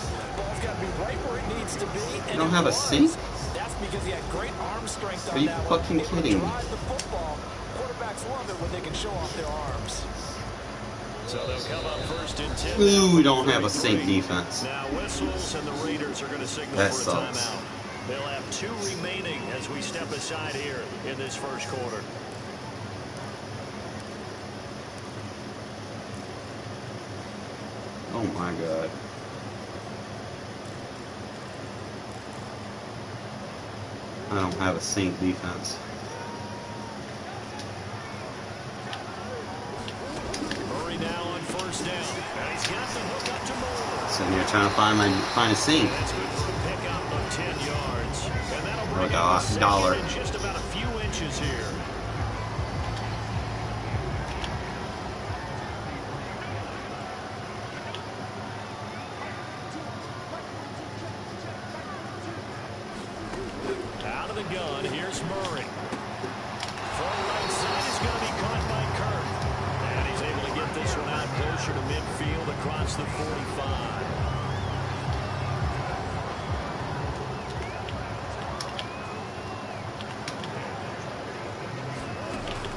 C: You don't have a sink? Are you fucking kidding me?
A: So they'll come up 1st and 10.
C: Ooh, we don't have a sink defense.
A: Now whistles and the Raiders are going to signal
C: That
A: for a
C: sucks.
A: timeout. They'll have 2 remaining as we step aside here in this 1st quarter.
C: Oh my God. I don't have a sink defense.
A: got the hook up to Moore.
C: Sitting here trying to find a sink.
A: That's good for a pickup of 10 yards. And that'll
C: Or
A: bring up the
C: $1.
A: second in just about a few inches here. Out of the gun, here's Murray. From right side is going to be caught by Carr. And he's able to get this one out closer to midfield across the 45.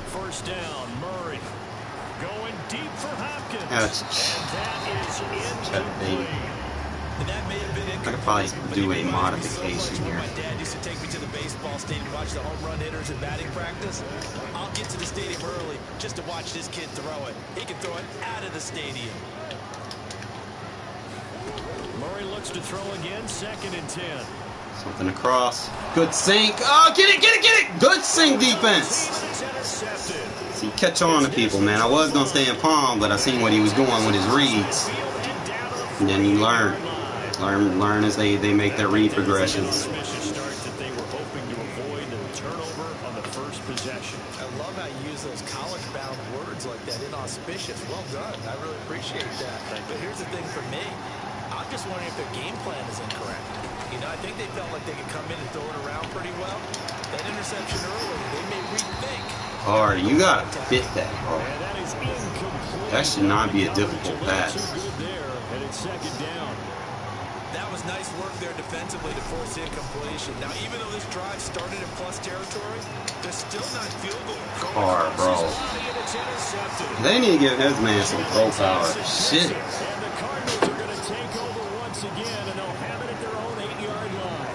A: First down, Murray. Going deep for Hopkins.
C: That's
A: And that is incomplete.
B: And that may have been
C: I could probably do a modification here.
B: My dad used to take me to the baseball stadium to watch the home run hitters at batting practice. I'll get to the stadium early just to watch this kid throw it. He can throw it out of the stadium.
A: Murray looks to throw again, 2nd and 10.
C: Something across. Good sink. Oh, get it, get it, get it. Good sink defense.
A: It's intercepted.
C: See, catch on to people, man. I was going to stay in palm, but I seen what he was doing with his reads. And then you learn as they make their read progressions.
A: Suspicious start that they were hoping to avoid the turnover on the first possession.
B: I love how you use those college-bound words like that, inauspicious. Well done. I really appreciate that. But here's the thing for me. I'm just wondering if their game plan is incorrect. You know, I think they felt like they could come in and throw it around pretty well. That interception early, they may rethink.
C: Carr, you got to fit that, bro.
A: And that is incomplete.
C: That should not be a difficult pass.
A: Too good there, and it's 2nd down.
B: That was nice work there defensively to force incompletion. Now, even though this drive started in plus territory, they're still not field goal.
C: Carr, bro. They need to give his man some throw power. Shit.
A: And the Cardinals are going to take over once again, and they'll have it at their own 8-yard line.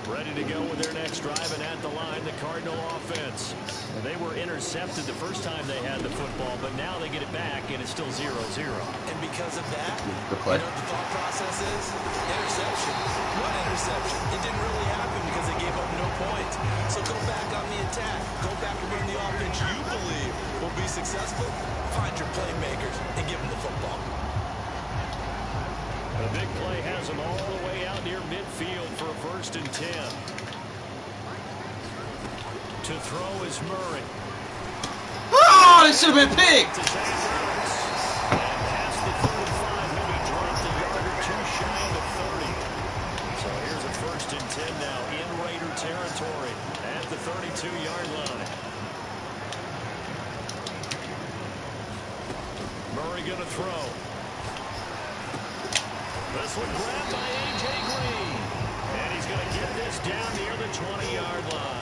A: Ready to go with their next drive, and at the line, the Cardinal offense. They were intercepted the first time they had the football, but now they get it back, and it's still 0-0.
B: And because of that,
C: Good play.
B: you know what the thought process is? Interception. What interception? It didn't really happen because they gave up no points. So go back on the attack. Go back and run the offense you believe will be successful. Find your playmakers and give them the football.
A: The big play has them all the way out near midfield for a 1st and 10. To throw is Murray.
C: Oh, it should have been picked.
A: And past the 35, he'll be dropped a yard or two shy of the 30. So here's a 1st and 10 now in Raider territory at the 32-yard line. Murray going to throw. This one grabbed by A.J. Green. And he's going to get this down near the 20-yard line.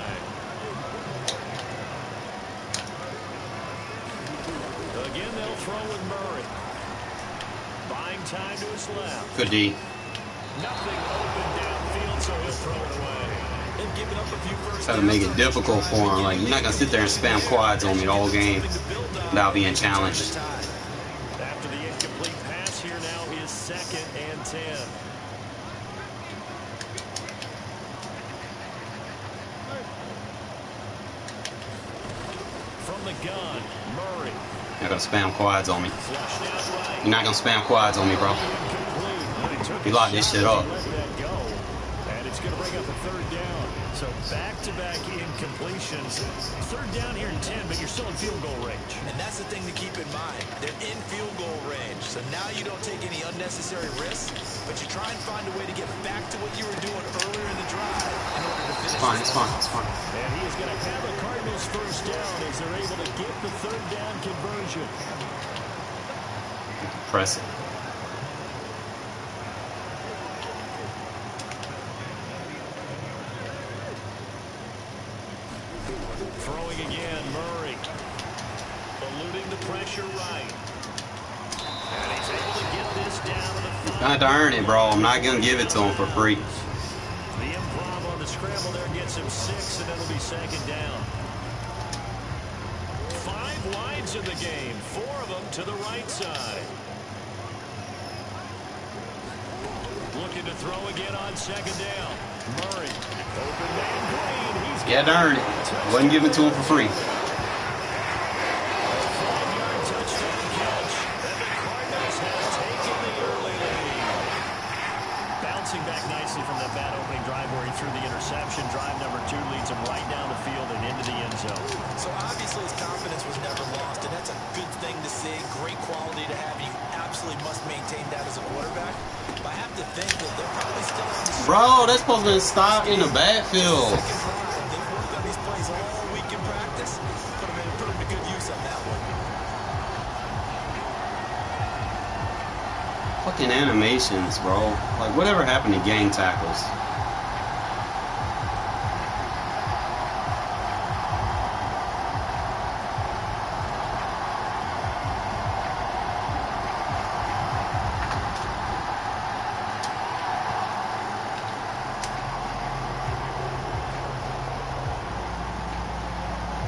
A: Again, they'll throw with Murray. Buying time to his left.
C: Good D.
A: Nothing open downfield, so he'll throw it away.
B: They've given up a few first
C: Try to make it difficult for him. Like, you're not going to sit there and spam quads on me the whole game without being challenged.
A: After the incomplete pass, here now is 2nd and 10. From the gun, Murray.
C: You're not going to spam quads on me.
A: Flushed out right.
C: You're not going to spam quads on me, bro. You lock this shit up.
A: Let that go. And it's going to bring up a 3rd down. So back-to-back incompletions. 3rd down here in 10, but you're still in field goal range.
B: And that's the thing to keep in mind. They're in field goal range. So now you don't take any unnecessary risks, but you try and find a way to get back to what you were doing earlier in the drive in order to finish.
C: It's fine, it's fine, it's fine.
A: And he is going to have the Cardinals 1st down as they're able to get the 3rd down conversion.
C: Press it.
A: Throwing again, Murray. Eluding the pressure right. And he's able to get this down to the 5.
C: Got to earn it, bro. I'm not going to give it to him for free.
A: The improv on the scramble there gets him 6, and it'll be 2nd down. 5 wides in the game, 4 of them to the right side. to throw again on second down. Murray. Open man Green. He's
C: Yeah, darn it. Wasn't given to him for free.
A: a 5-yard touchdown catch. And the Cardinals have taken the early lead. Bouncing back nicely from that bad opening drive where he threw the interception. Drive number 2 leads him right down the field and into the end zone.
B: So obviously his confidence was never lost, and that's a good thing to see. Great quality to have. You absolutely must maintain that as a quarterback. But I have to think that they're probably still on the
C: Bro, that's supposed to be stopped in the backfield.
B: second drive. They've worked on these plays all week in practice. Put them to good use on that one.
C: Fucking animations, bro. Like, whatever happened to gang tackles?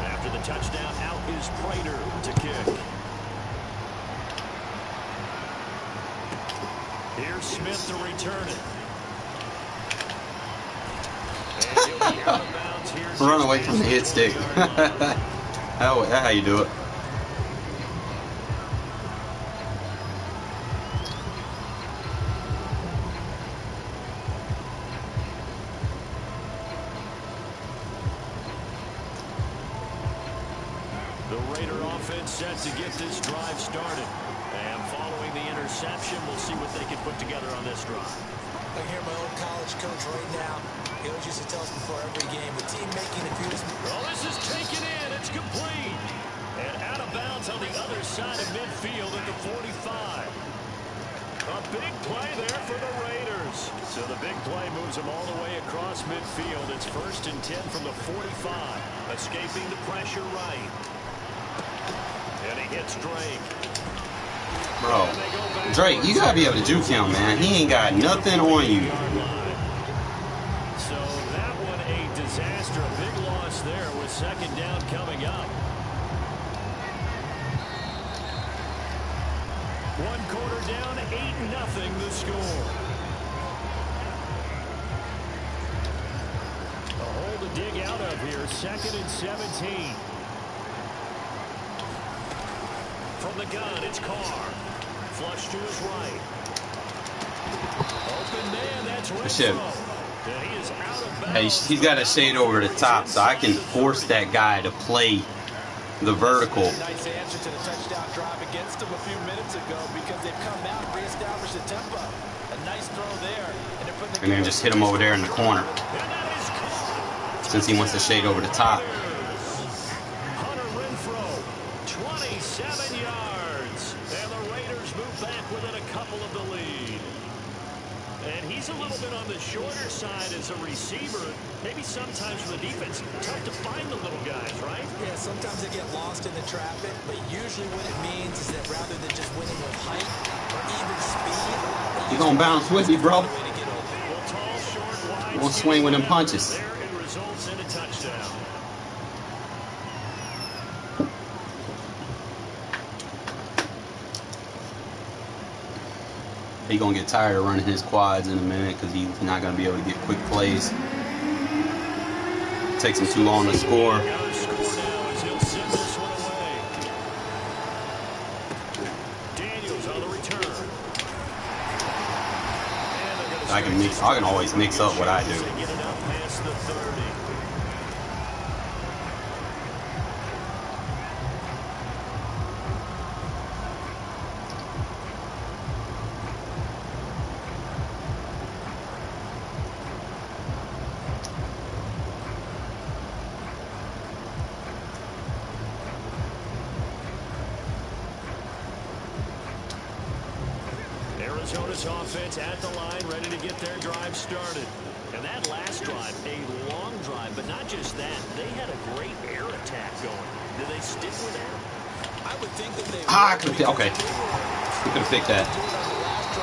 A: After the touchdown, out is Prater to kick. Here's Smith to return it. And he'll be out of bounds. Here's
C: Run away from the hit stick. That's how you do it.
A: The Raider offense set to get this drive started. And following the interception, we'll see what they can put together on this drive.
B: I hear my old college coach right now. He always used to tell us before every game, the team making the fewest.
A: Well, this is taken in. It's complete. And out of bounds on the other side of midfield at the 45. A big play there for the Raiders. So the big play moves them all the way across midfield. It's 1st and 10 from the 45. Escaping the pressure right. And he hits Drake.
C: Bro, Drake, you gotta be able to juke him, man. He ain't got nothing on you.
A: So that one a disaster. A big loss there with second down coming up. 1 quarter down, 8-0 the score. A hole to dig out of here. 2nd and 17. From the gun, it's Carr. Flush to his right. Open man, that's Renfrow. And he is out of bounds.
C: Hey, he's got a shade over the top, so I can force that guy to play the vertical.
B: Nice answer to the touchdown drive against them a few minutes ago because they've come out and reestablished the tempo. A nice throw there.
C: And then just hit him over there in the corner.
A: And that is caught.
C: Since he wants to shade over the top.
A: Hunter Renfrow, 27 yards. And the Raiders move back within a couple of the lead. And he's a little bit on the shorter side as a receiver. Maybe sometimes for the defense, tough to find the little guys, right?
B: Yeah, sometimes they get lost in the traffic, but usually what it means is that rather than just winning with height or even speed,
C: He's gonna bounce with you, bro.
A: Well, tall, short, wide,
C: Won't swing with them punches.
A: there it results in a touchdown.
C: He's gonna get tired of running his quads in a minute because he's not gonna be able to get quick plays. Takes him too long to score.
A: Got to score now as he'll send this one away. Daniels on the return. And they're gonna
C: I can always mix up what I do.
A: They get it up past the 30. Arizona's offense at the line, ready to get their drive started. And that last drive, a long drive, but not just that. They had a great air attack going. Did they stick with that?
B: I would think that they
C: Okay. We could have picked that.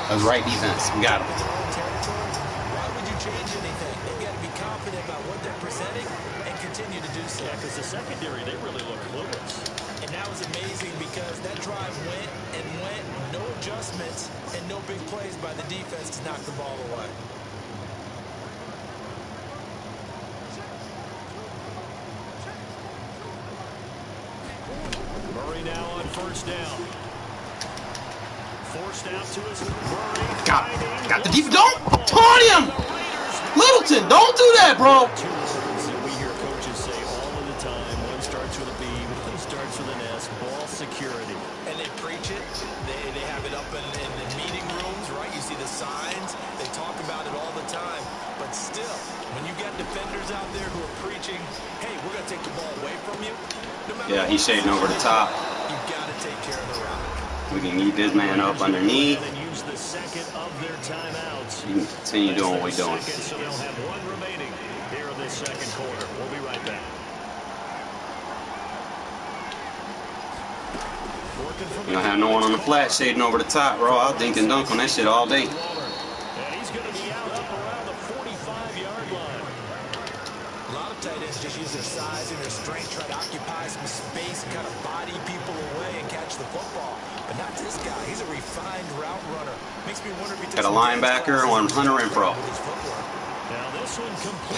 C: That was right defense. We got him.
B: Why would you change anything? They've got to be confident about what they're presenting and continue to do so.
A: Yeah, because the secondary, they really look clueless.
B: And that was amazing because that drive went and went, no adjustments, and no big plays by the defense to knock the ball away.
A: Murray now on first down. Forced out to his Murray.
C: Got the defense. Don't taunt him! Littleton, don't do that, bro.
A: Two words that we hear coaches say all of the time. One starts with a B, one starts with an S. Ball security.
B: And they preach it. They have it up in the meeting rooms, right? You see the signs. They talk about it all the time. But still, when you got defenders out there who are preaching, hey, we're going to take the ball away from you. No matter
C: Yeah, he's shading over the top.
B: You got to take care of the rock.
C: We can eat this man up underneath.
A: And use the second of their timeouts.
C: You can continue doing what we're doing.
A: So they'll have one remaining here in this second quarter. We'll be right back.
C: You don't have no one on the flat shading over the top, bro. I'll dink and dunk on that shit all day.
A: And he's going to be out up around the 45-yard line.
B: A lot of tight ends just use their size and their strength, try to occupy some space, kind of body people away and catch the football. But not this guy. He's a refined route runner. Makes me wonder if he
C: Got a linebacker on Hunter Renfrow.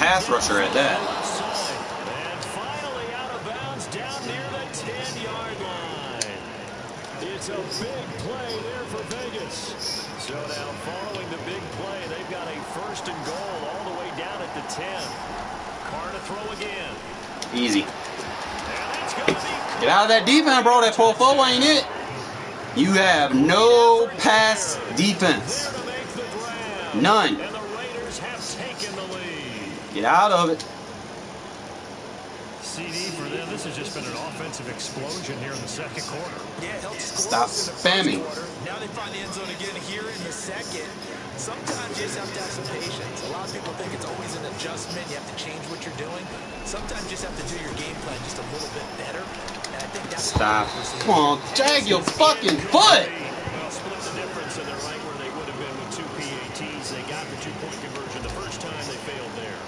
C: Pass rusher at that.
A: And finally out of bounds down near the 10-yard line. It's a big play there for Vegas. So now following the big play, they've got a first and goal all the way down at the 10. Carr to throw again.
C: Easy. Get out of that defense, bro. That 4-4 ain't it. You have no pass defense. None.
A: And the Raiders have taken the lead.
C: Get out of it.
A: CD for them. This has just been an offensive explosion here in the second quarter.
B: Yeah, helped
C: Stop spamming.
B: Now they find the end zone again here in the second. Sometimes you just have to have some patience. A lot of people think it's always an adjustment. You have to change what you're doing. Sometimes you just have to do your game plan just a little bit better. And I think that's
C: Stop. Come on, jag your fucking foot.
A: Well, split the difference, and they're right where they would have been with two PATs. They got the two-point conversion the first time. They failed there.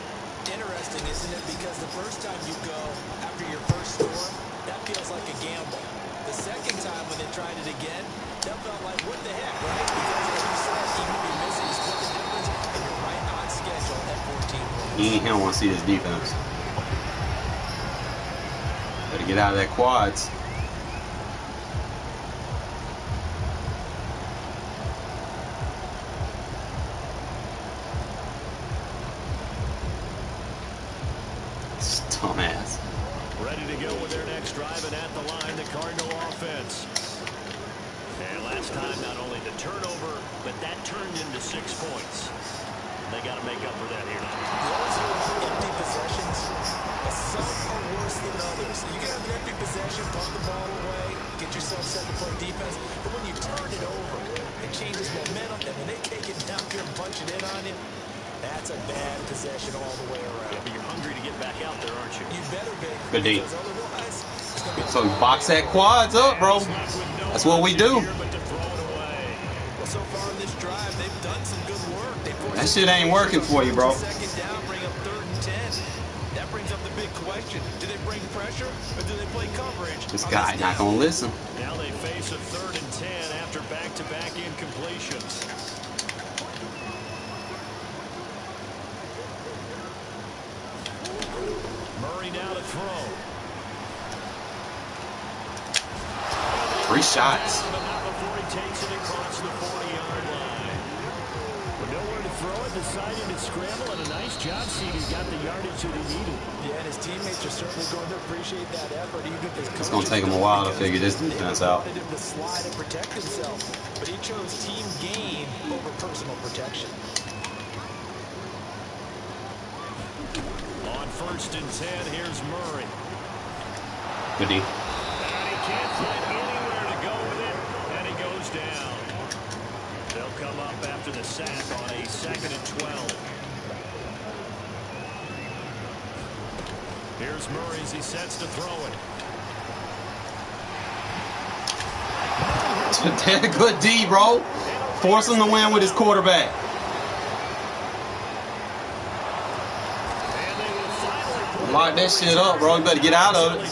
B: interesting, isn't it? Because the first time you go after your first score, that feels like a gamble. The second time when they tried it again, that felt like, what the heck, right? Because like you said, even if you miss it, you split the difference, and you're right on schedule at 14 points.
C: He don't want to see this defense. Better get out of that quads. Dumbass.
A: Ready to go with their next drive, and at the line, the Cardinal offense. And last time, not only the turnover, but that turned into 6 points. They got to make up for that here tonight.
B: Those are empty possessions. Some are worse than others. You can have an empty possession, pump the ball away, get yourself set to play defense. But when you turn it over, it changes momentum. And when they take it down here and punch it in on you, that's a bad possession all the way around.
A: Yeah, but you're hungry to get back out there, aren't you?
B: You better be.
C: Good D.
B: Because otherwise, it's gonna be
C: So box that quads up, bro. That's what we do.
A: But to throw it away.
B: Well, so far in this drive, they've done some good work.
C: That shit ain't working for you, bro.
B: Second down, bring up 3rd and 10. That brings up the big question. Do they bring pressure or do they play coverage?
C: This guy not gonna listen.
A: Now they face a 3rd and 10 after back-to-back incompletions. Murray now to throw.
C: 3 shots.
A: But not before he takes it across the 40-yard line. With nowhere to throw it, decided to scramble, and a nice job, CD. Got the yardage that he needed.
B: Yeah, and his teammates are certainly going to appreciate that effort. Even if his
C: It's gonna take him a while to figure this defense out.
B: They wanted him to slide and protect himself, but he chose team gain over personal protection.
A: On 1st and 10, here's Murray.
C: Good D.
A: And he can't find anywhere to go with it, and he goes down. They'll come up after the sack on a 2nd and 12. Here's Murray as he sets to throw it.
C: Good D, bro. Force him to win with his quarterback. Lock that shit up, bro. You better get out of it.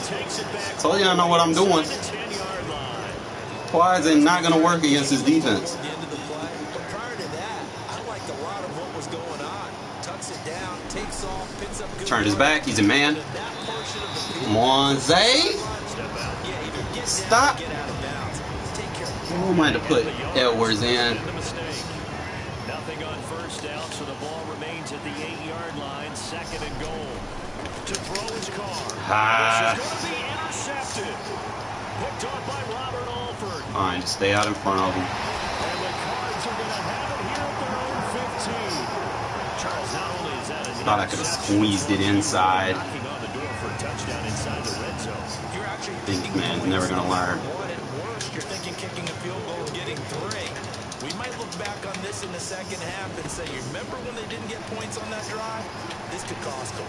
C: Told you I know what I'm doing. Quads ain't not gonna work against his defense. Turned his back. He's a man. Come on, Zay. Stop. Oh, might have put Edwards in.
A: Nothing on first down, so the ball remains at the 8-yard line. 2nd and goal. To throw his Carr. This is going to be intercepted. Picked off by Robert Alford.
C: Fine, just stay out in front of him.
A: And the Cards are going to have it here at their own 15. Charles, not only is that an
C: Thought I could have squeezed it inside.
A: knocking on the door for a touchdown inside the red zone.
B: You're actually
C: Think man's never gonna learn.
B: You're thinking kicking a field goal and getting 3. We might look back on this in the second half and say, you remember when they didn't get points on that drive? This could cost them.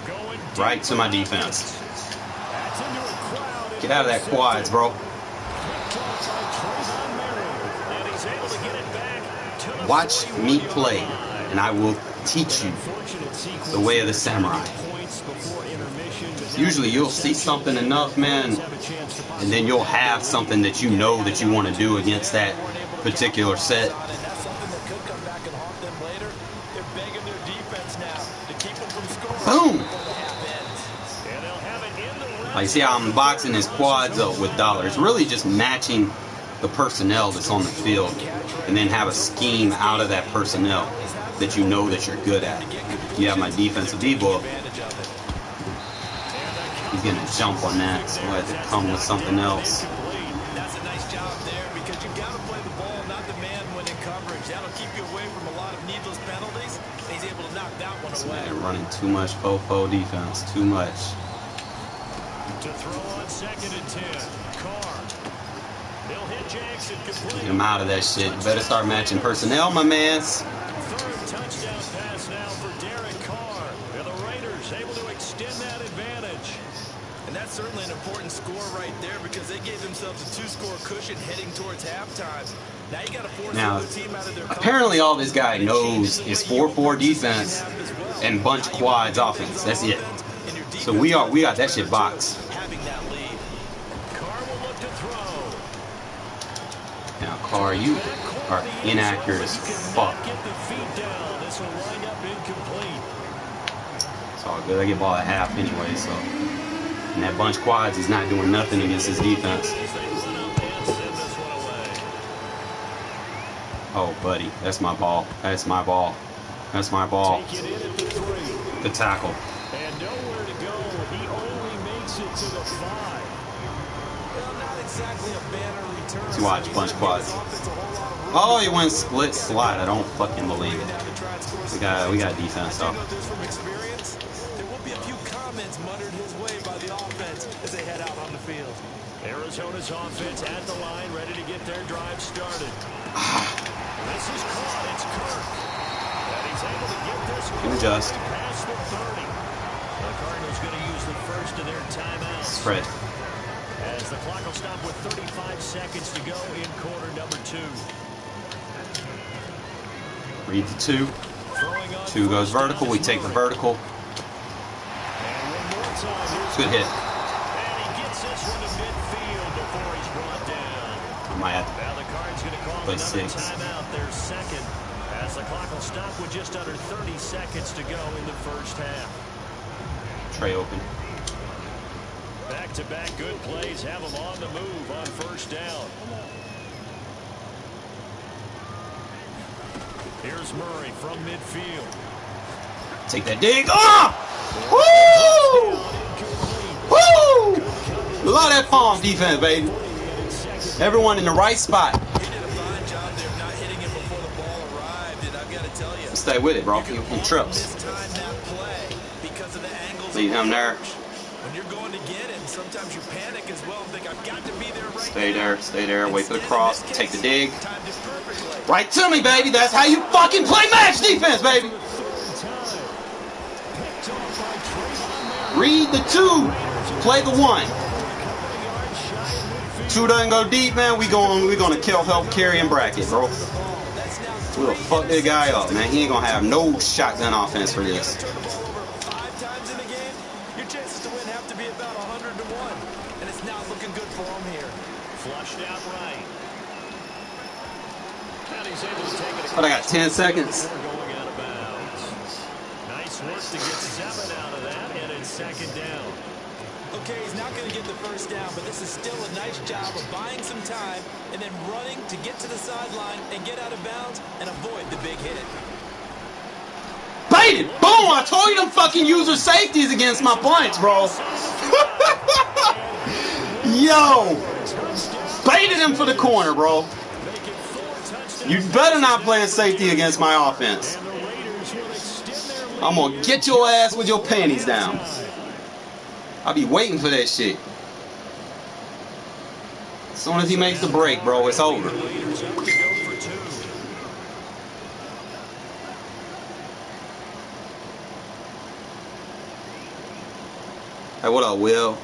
A: Going
C: Right to my defense.
A: That's into a crowd.
C: Get out of that quads, bro.
A: And he's able to get it back to the
C: Watch me
A: 41-yard
C: play,
A: line.
C: and I will teach you the way of the samurai. Usually you'll see something enough, man, and then you'll have something that you know that you want to do against that particular set. Boom! Like, see how I'm boxing his quads up with dollars. Really just matching the personnel that's on the field, and then have a scheme out of that personnel that you know that you're good at. You have my defensive D-book. He's going to jump on that, so I have to come with something else.
B: That's a nice job there because you got to play the ball, not the man when in coverage. That'll keep you away from a lot of needless penalties. And he's able to knock that one away.
C: Man, running too much fofo defense, too much.
A: To throw on 2nd and 10. Carr. He'll hit Jackson complete.
C: Get him out of that shit. You better start matching personnel, my mans.
A: 3rd touchdown pass now for Darren Carr. And the Raiders able to extend that advantage.
B: And that's certainly an important score right there because they gave themselves a 2-score cushion heading towards halftime. Now you got to force the other team out of their
C: apparently all this guy knows is 4-4 defense and bunch quads offense. That's it. So we got that shit boxed.
B: having that lead.
A: Carr will look to throw.
C: Now, Carr, you are inaccurate as fuck.
A: Get the feet down. This will wind up incomplete.
C: It's all good. I get ball at half anyway, so. And that bunch quads, he's not doing nothing against his defense. Oh, buddy, that's my ball. That's my ball. That's my ball. The tackle.
A: And nowhere to go. He only makes it to the 5.
B: Well, not exactly a banner return.
C: Let's watch bunch quads. Oh, he went split slide. I don't fucking believe it. We got defense though.
B: From experience, there will be a few comments muttered his way by the offense as they head out on the field.
A: Arizona's offense at the line, ready to get their drive started. This is caught. It's Kirk. And he's able to get this one
C: Adjust.
A: past the 30. The Cardinals going to use the first of their timeouts.
C: Spread.
A: As the clock will stop with 35 seconds to go in quarter number 2.
C: Read the 2. 2 goes vertical. We take the vertical. Good hit.
A: And he gets this one to midfield before he's brought down.
C: I might have to
A: Now the Cards going to call
C: play
A: another
C: 6.
A: timeout, their second, as the clock will stop with just under 30 seconds to go in the first half.
C: Tray open.
A: Back-to-back good plays have them on the move on first down. Here's Murray from midfield.
C: Take that dig. Oh! Woo! Woo! Love that palm defense, baby. Everyone in the right spot.
B: He did a fine job there of not hitting it before the ball arrived, and I've got to tell you,
C: Stay with it, bro. He trips.
B: time that play because of the angles.
C: Leave him there.
B: When you're going to get it, sometimes you panic as well and think, I've got to be there right
C: Stay
B: now.
C: there. Stay there. Wait for the cross. Take the dig.
B: Timed it perfectly.
C: Right to me, baby. That's how you fucking play match defense, baby. Read the 2. Play the 1. 2 doesn't go deep, man. We're gonna kill, help, carry, and bracket, bro. We'll fuck that guy up, man. He ain't gonna have no shotgun offense for this.
B: Turn the ball over 5 times in the game. You're
C: But I got 10 seconds.
A: Going out of bounds. Nice work to get 7 out of that, and it's second down.
B: Okay, he's not going to get the first down, but this is still a nice job of buying some time and then running to get to the sideline and get out of bounds and avoid the big hit.
C: Baited! Boom! I told you them fucking user safeties against my points, bro. Yo! Baited him for the corner, bro. You better not play a safety against my offense. I'm gonna get your ass with your panties down. I'll be waiting for that shit. As soon as he makes the break, bro, it's over. Hey, what up, Will?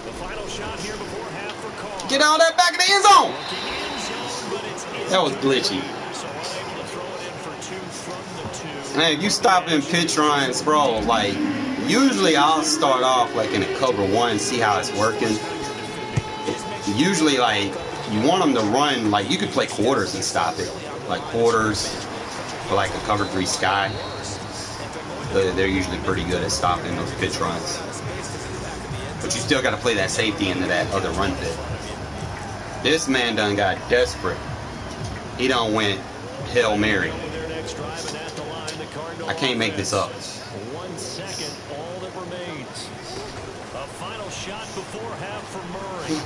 A: The final shot here before half for Carr.
C: Get out of that back of the end zone. That was glitchy. Man, you stop in pitch runs, bro. Like, usually I'll start off like in a cover one, see how it's working. Usually, like, you want them to run, like, you could play quarters and stop it. Like quarters for like a cover 3 sky. They're usually pretty good at stopping those pitch runs. But you still got to play that safety into that other run bit. This man done got desperate. He done went Hail Mary. I can't make this up.
A: 1 second, all that remains. A final shot before half for Murray.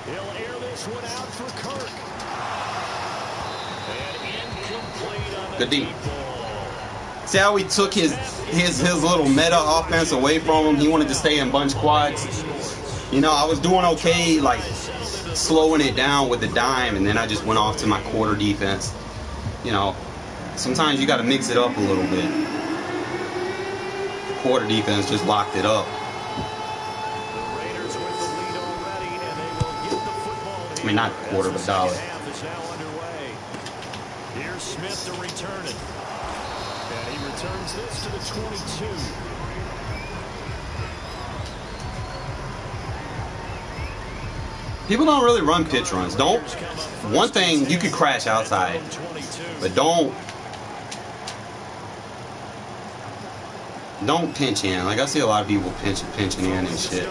A: He'll air this one out for Kirk. And incomplete on the
C: Good D.
A: deep ball.
C: See how we took his little meta offense away from him? He wanted to stay in bunch quads. You know, I was doing okay, like slowing it down with the dime, and then I just went off to my quarter defense. You know, sometimes you got to mix it up a little bit. The quarter defense just locked it up. I mean, not quarter, but dollar.
A: Here's Smith to return it. And he returns this to the 22.
C: People don't really run pitch runs. Don't. One thing, you could crash outside, but don't pinch in. Like, I see a lot of people pinching in and shit.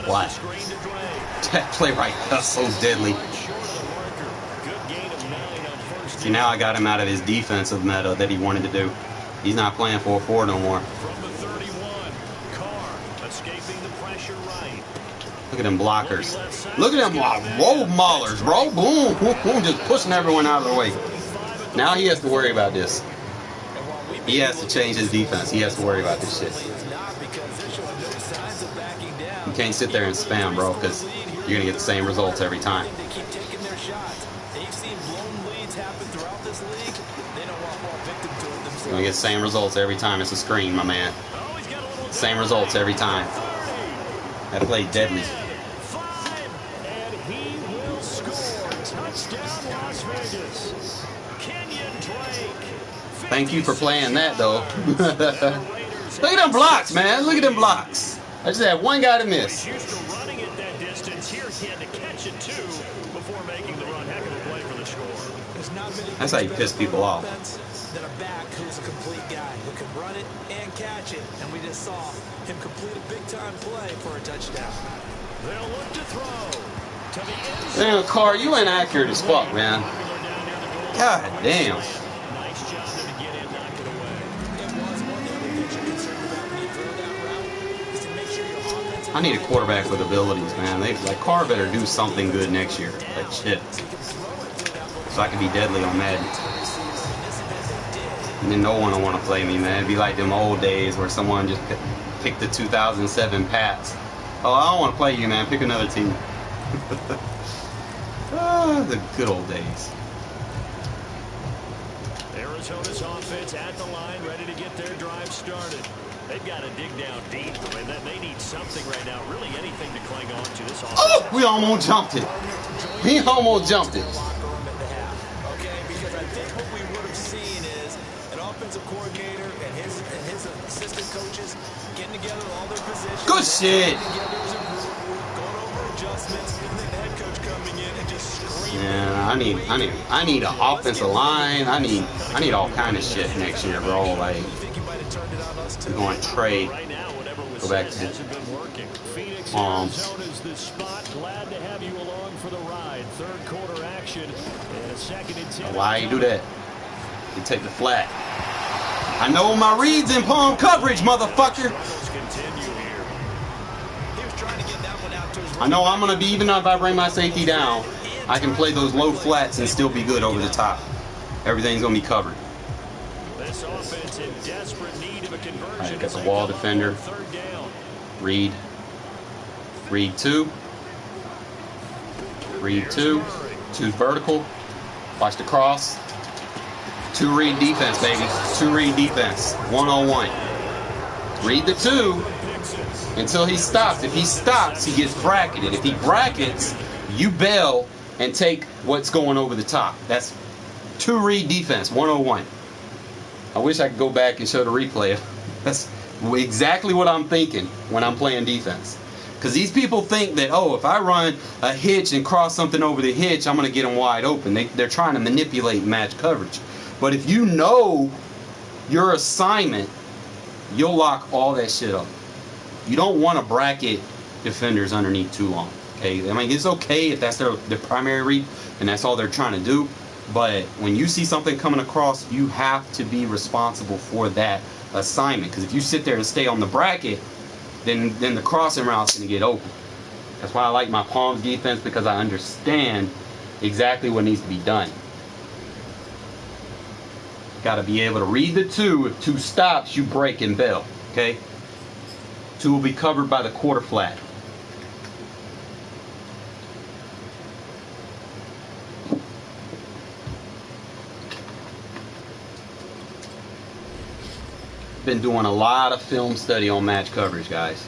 C: Why? That play right, that's so deadly. See, now I got him out of his defensive meta that he wanted to do. He's not playing 4-4 no more. Look at them blockers. Look at them roll maulers, bro. Boom, boom, boom, just pushing everyone out of the way. Now he has to worry about this. He has to change his defense. He has to worry about this shit. You can't sit there and spam, bro, because you're going to get the same results every time. You're going to get the same results every time. It's a screen, my man. Same results every time. That play deadly.
A: And he will score. Touchdown, Las Vegas.
C: Thank you for playing that, though. Look at them blocks, man. Look at them blocks. I just had one guy to miss.
A: Running at that distance here, he had to catch it too before making the run. Heck of a play for the score.
C: That's how you piss people off.
B: Than a back who's a complete guy who can run it and catch it, and we just saw him complete a big-time play for a touchdown.
A: They'll look to throw to the end zone.
C: Damn, Carr, you inaccurate as fuck, man. God damn.
A: Nice job to get in, knock it away.
C: I need a quarterback with abilities, man. Like Carr better do something good next year. Like shit. So I can be deadly on Madden. And then no one will want to play me, man. It'd be like them old days where someone just picked the 2007 Pats. Oh, I don't want to play you, man. Pick another team. Ah, the good old days.
A: Arizona's offense at the line, ready to get their drive started. They've got to dig down deep. I mean, they need something right now. Really anything to cling on to this offense.
C: Oh, we almost jumped it. We almost jumped it.
B: Coordinator and his assistant coaches getting together all their positions.
C: Good shit.
B: Going over adjustments. The head coach
C: Man, I need an offensive line. I need all kind of shit next year, bro. Like, we're going to trade. Go back to why you do that? You take the flat. I know my reads in palm coverage, motherfucker. I know I'm gonna be, even if I bring my safety down, I can play those low flats and still be good over the top. Everything's gonna be covered. Alright, got the wall defender. Read 2. Read 2. 2's vertical. Watch the cross. 2 read defense, baby. 2 read defense. 1-on-1. Read the 2 until he stops. If he stops, he gets bracketed. If he brackets, you bail and take what's going over the top. That's 2 read defense. 1-on-1. I wish I could go back and show the replay. That's exactly what I'm thinking when I'm playing defense. Because these people think that, oh, if I run a hitch and cross something over the hitch, I'm going to get them wide open. They're trying to manipulate match coverage. But if you know your assignment, you'll lock all that shit up. You don't want to bracket defenders underneath too long. Okay, I mean, it's okay if that's their primary read and that's all they're trying to do. But when you see something coming across, you have to be responsible for that assignment. Because if you sit there and stay on the bracket, then the crossing route's going to get open. That's why I like my palms defense, because I understand exactly what needs to be done. Got to be able to read the 2. If 2 stops, you break and bail. Okay? 2 will be covered by the quarter flat. Been doing a lot of film study on match coverage, guys,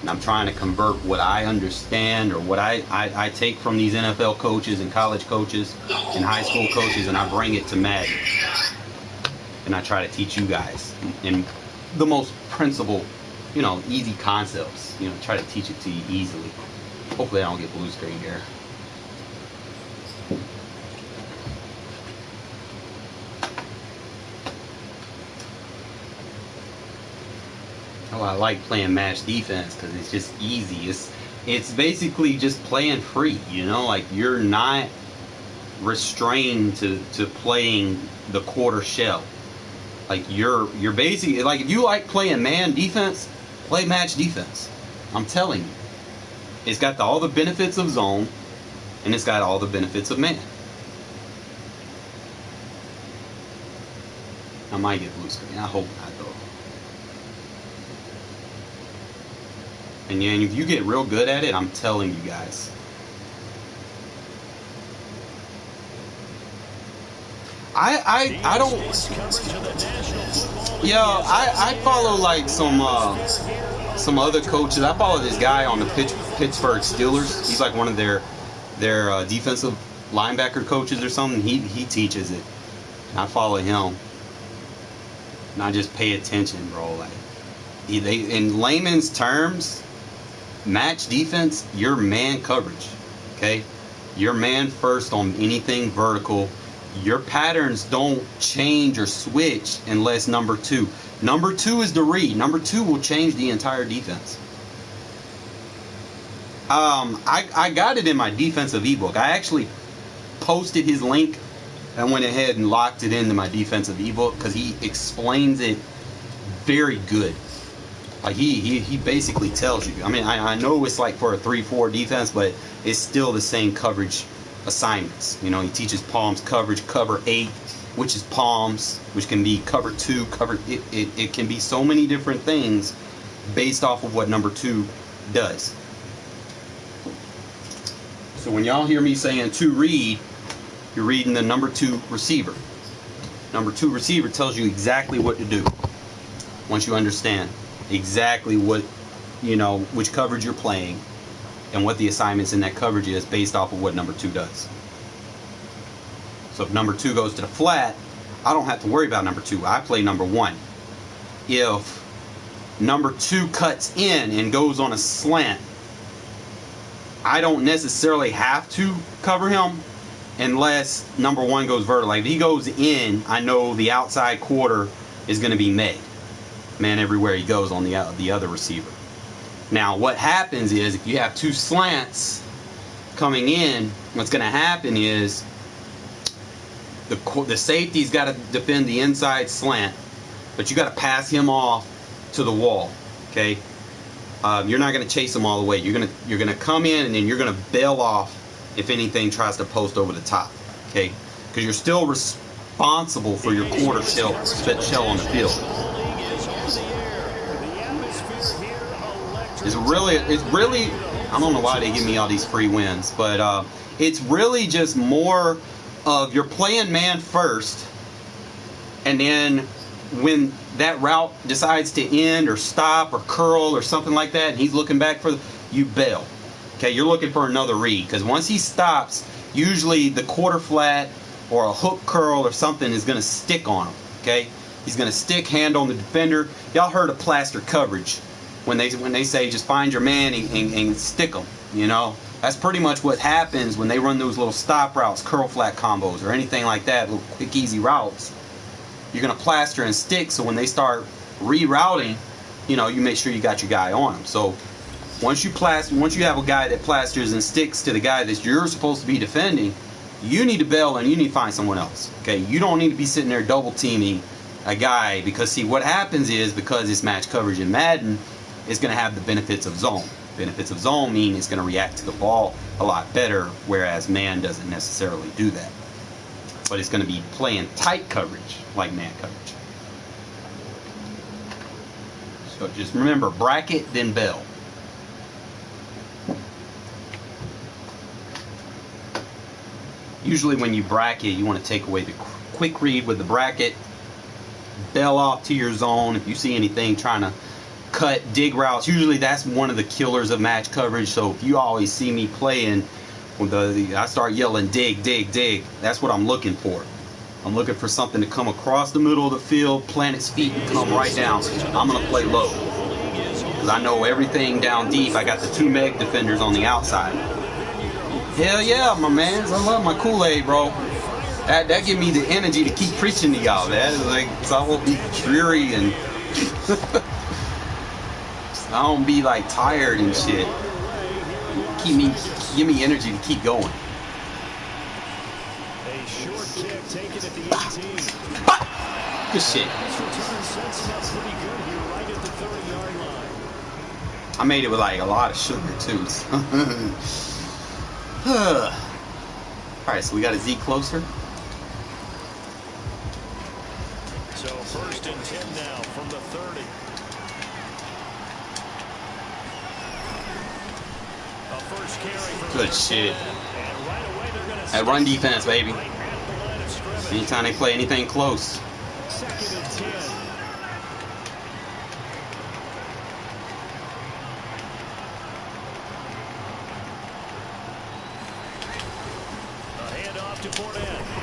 C: and I'm trying to convert what I understand or what I take from these NFL coaches and college coaches and high school coaches, and I bring it to Madden, and I try to teach you guys in the most principle, easy concepts, try to teach it to you easily. Hopefully I don't get blue screen here. Oh, I like playing match defense because it's just easy. It's basically just playing free, like you're not restrained to playing the quarter shell. Like you're basically, like, if you like playing man defense, play match defense. I'm telling you, it's got all the benefits of zone, and it's got all the benefits of man. I might get blue screen. I hope not, though. And yeah, if you get real good at it, I'm telling you guys. I don't. Yeah, I follow like some other coaches. I follow this guy on the Pittsburgh Steelers. He's like one of their defensive linebacker coaches or something. He teaches it. And I follow him. And I just pay attention, bro. Like in layman's terms, match defense, you're man coverage. Okay? You're man first on anything vertical. Your patterns don't change or switch unless number 2. Number 2 is the read. Number 2 will change the entire defense. I got it in my defensive ebook. I actually posted his link. I went ahead and locked it into my defensive ebook because he explains it very good. Like he basically tells you. I mean, I know it's like for a 3-4 defense, but it's still the same coverage assignments. He teaches palms coverage, cover 8, which is palms, which can be cover 2, cover. It can be so many different things based off of what number 2 does. So when y'all hear me saying 2 read, you're reading the number 2 receiver. Number 2 receiver tells you exactly what to do once you understand exactly what, which coverage you're playing and what the assignments in that coverage is based off of what number 2 does. So if number 2 goes to the flat, I don't have to worry about number 2. I play number 1. If number 2 cuts in and goes on a slant, I don't necessarily have to cover him, unless number one goes vertical. Like if he goes in, I know the outside quarter is going to be made. Man everywhere he goes on the other receiver. Now what happens is if you have two slants coming in, what's going to happen is the safety's got to defend the inside slant, but you got to pass him off to the wall. Okay, you're not going to chase him all the way. You're gonna come in and then you're going to bail off if anything tries to post over the top. Okay, because you're still responsible for your quarter shell on the field. It's really, I don't know why they give me all these free wins, but it's really just more of you're playing man first, and then when that route decides to end or stop or curl or something like that, and he's looking back you bail. Okay, you're looking for another read, because once he stops, usually the quarter flat or a hook curl or something is going to stick on him. Okay, he's going to stick, hand on the defender. Y'all heard of plaster coverage when they say just find your man and stick them. You know, that's pretty much what happens when they run those little stop routes, curl flat combos, or anything like that, little quick easy routes. You're going to plaster and stick, so when they start rerouting, you know, you make sure you got your guy on him. So once you have a guy that plasters and sticks to the guy that you're supposed to be defending, you need to bail and you need to find someone else. Okay, you don't need to be sitting there double teaming a guy, because see what happens is, because it's match coverage in Madden, it's going to have the benefits of zone. Benefits of zone mean it's going to react to the ball a lot better, whereas man doesn't necessarily do that. But it's going to be playing tight coverage like man coverage. So just remember, bracket, then bail. Usually when you bracket, you want to take away the quick read with the bracket, bail off to your zone. If you see anything trying to cut, dig routes, usually that's one of the killers of match coverage. So if you always see me playing, I start yelling dig, dig, dig, that's what I'm looking for. I'm looking for something to come across the middle of the field, plant its feet, and come right down. I'm going to play low, because I know everything down deep. I got the 2 meg defenders on the outside. Hell yeah, my mans. I love my Kool-Aid, bro. That give me the energy to keep preaching to y'all, man. Like, so I won't be dreary and I don't be like tired and shit. Give me energy to keep going.
A: A short kick taken at the 18.
C: Good shit. I made it with like a lot of sugar too. Alright, so we got a Z closer.
A: So 1st and 10 now from the 30. A first carry for
C: good shit.
A: And right away they're going to
C: that run defense, baby. Anytime they play anything close.
A: 2nd and 10.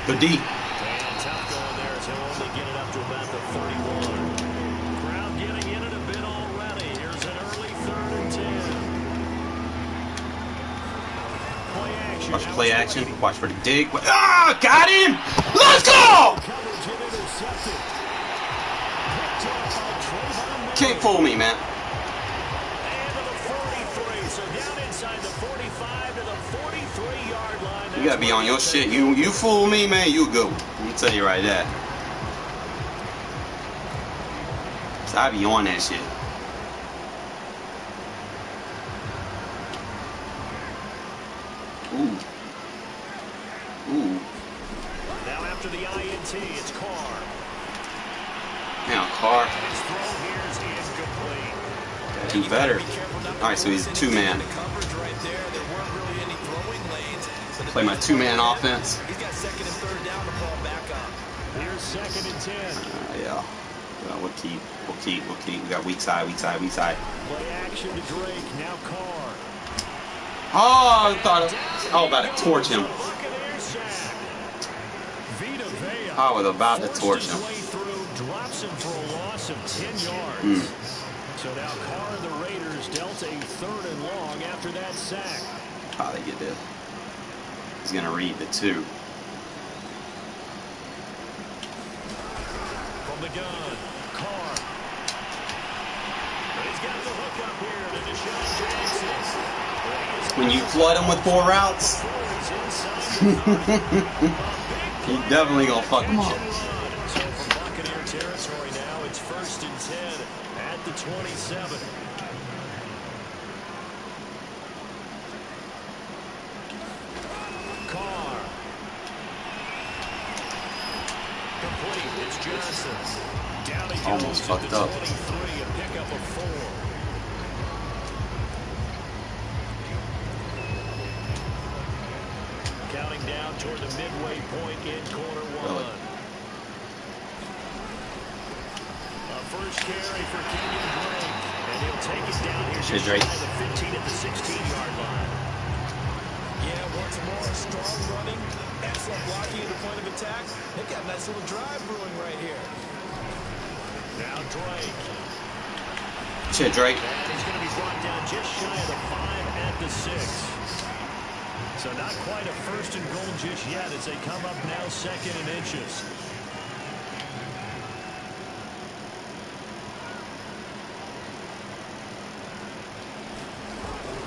C: Good D.
A: And tough going there as he'll only get it up to about the 41. Crowd getting in it a bit already. Here's an early 3rd and 10. Play action.
C: Watch play action. Watch for the dig. Ah, got him! Let's go! Can't fool me, man.
A: And to the 43. So down inside the 45 to the 43-yard line.
C: You gotta be on your shit. You fool me, man, you go. Let me tell you right there. So I be on that shit. Ooh. Ooh.
A: Now after the INT, it's Carr.
C: Now Carr.
A: His throw here is incomplete.
C: Do better. Alright, so he's a 2-man. Play my 2-man offense.
B: He's got 2nd and 3rd down to fall back up.
A: Here's 2nd and 10.
C: Yeah. We'll keep. We got weak side.
A: Play action to Drake. Now Carr.
C: Oh, I thought I was about to torch him. I was about to torch him.
A: Drops him for a loss of 10 yards. So now Carr and the Raiders dealt a 3rd and long after that sack.
C: Oh, they get this. He's gonna read the 2.
A: the gun. Carr. He's got the hook up here to Deshaun Jackson.
C: When you flood him with 4 routes, he definitely gonna fuck him up.
A: So from Buccaneer territory now, it's 1st and 10 at the 27. Carr. Complete. It's Johnson. Down he goes.
C: Almost fucked up.
A: 23, a pickup of 4. Counting down toward the midway point in quarter 1.
C: Really?
A: A first carry for Kenyon Drake, and he'll take it down here
C: Shit,
A: just
C: Drake.
A: shy of the 15 at the 16-yard line.
B: Yeah, once more, strong running, excellent blocking at the point of attack. They've got a nice little drive brewing right here.
A: Now Drake.
C: Shit, Drake.
A: And he's going to be brought down just shy of the 5 at the 6. So not quite a 1st and goal just yet as they come up now 2nd and inches.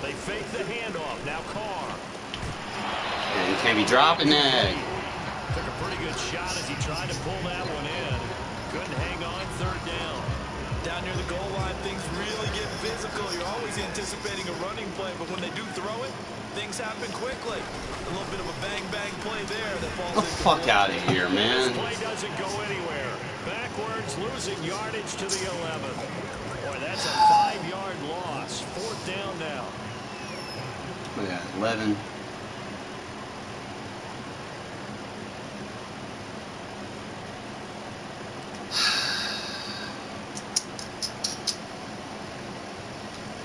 A: They fake the handoff. Now Carr.
C: And you can't be dropping that.
A: Took a pretty good shot as he tried to pull that one in. Couldn't hang on 3rd down.
B: Down near the goal line, things really get physical. You're always anticipating a running play, but when they do throw it, things happen quickly. A little bit of a bang-bang play there that falls
C: Get the fuck out of here, man.
A: This play doesn't go anywhere. Backwards, losing yardage to the 11. Boy, that's a 5-yard loss. 4th down now.
C: Look at that, 11.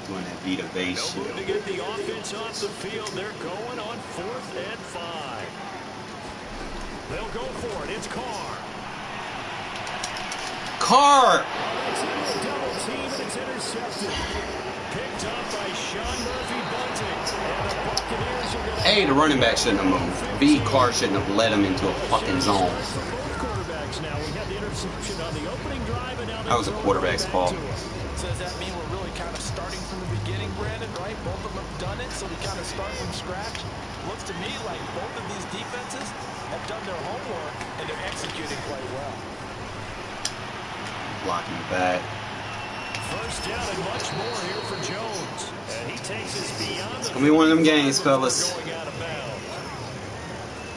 C: Doing that Vita base
A: No
C: shit.
A: move to get the offense off the field. They're going on 4th and 5. They'll go for it. It's Carr.
C: Carr!
A: Double team, and it's intercepted. Picked up by Sean Murphy-Bunting. And the Buccaneers are going to...
C: A, the running back shouldn't have moved. B, Carr shouldn't have led him into a fucking zone.
A: For both quarterbacks now. We had the interception on the opening drive, and now
C: That was a quarterback's fault.
B: So does that mean we're really kind of starting from the beginning, Brandon, right? Both of them have done it, so we kind of start from scratch. Looks to me like both of these defenses have done their homework, and they're executing quite well.
C: Blocking back.
A: First down and much more here for Jones. And he takes us beyond the...
C: It's gonna be one of them games, fellas.
A: Going out of bounds.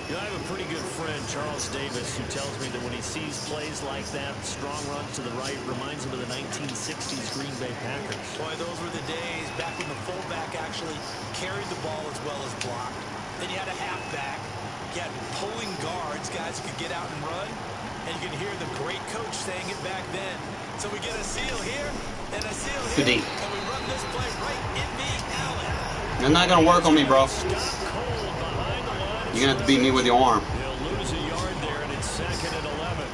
A: You know, I have a pretty good friend, Charles Davis, who tells me that when he sees plays like that, strong runs to the right, reminds him of the 1960s Green Bay Packers.
B: Boy, those were the days back when the fullback actually carried the ball as well as blocked. Then you had a halfback. You had pulling guards, guys who could get out and run. And you can hear the great coach saying it back then. So we get a seal here and a seal here.
C: Good D.
B: And we run this play right in the alley.
C: They're not gonna work on me, bro.
A: Scott Cole behind the line.
C: You're gonna have to beat me with your arm.
A: He'll lose a yard there, and it's 2nd and 11.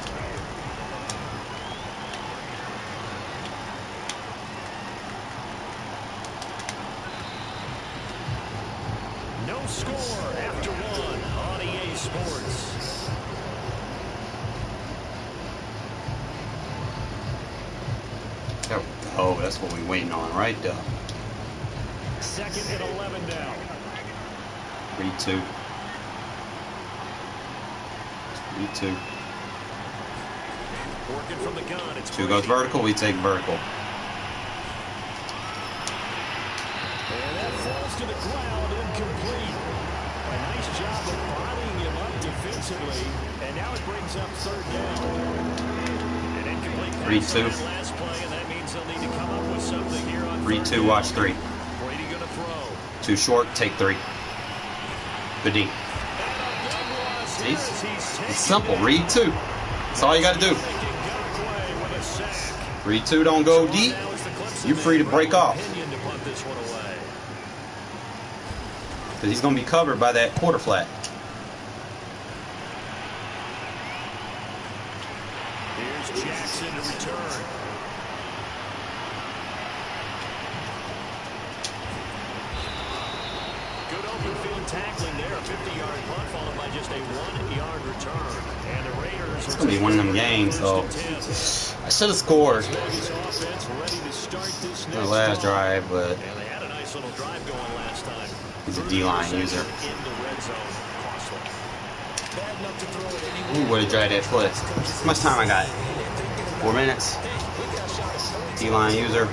A: No score after 1 on EA Sports.
C: There we go. That's what we're waiting on right there.
A: 2nd and 11 now.
C: 3-2. 3-2.
A: Working from the gun. It's
C: 2 goes vertical, we take vertical.
A: And that falls to the ground, incomplete. A nice job of bodying him up defensively. And now it brings up 3rd down. An incomplete pass
C: 3-2.
A: on that last play, and that means they'll need to come up with something here on
C: 3-2, watch 3.
A: Brady going to throw.
C: 2 short, take 3. Good D.
A: And a big loss here as he's taken
C: It's simple.
A: down.
C: Read 2. That's all you got to do.
A: Making Galloway with a sack.
C: Read 2, don't go deep.
A: Now is the Clemson
C: You're free to break off.
A: opinion to punt this one away.
C: Because he's going to be covered by that quarter flat.
A: Here's Jackson to return. open field tackling there. A 50-yard punt followed by just a 1-yard return. And the Raiders
C: It's gonna be one of them games, so I should have scored in the last drive, but he's a D-line user. Ooh, would have dried that foot. How much time I got? 4 minutes. D-line user.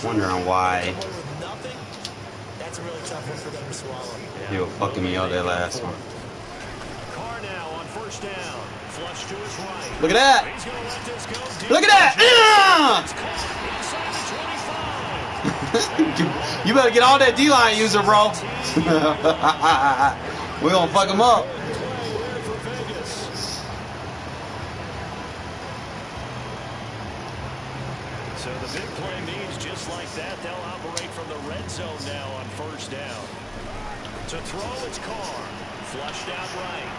C: Wondering why they were fucking me out that last one.
A: Carr now on first down. Flush to his right.
C: Look at that! Look at that! You better get all that D-line user, bro. We're gonna fuck him up.
A: So the big play means just like that, they'll operate from the red zone now on first down. To throw, it's Carr. Flushed out right.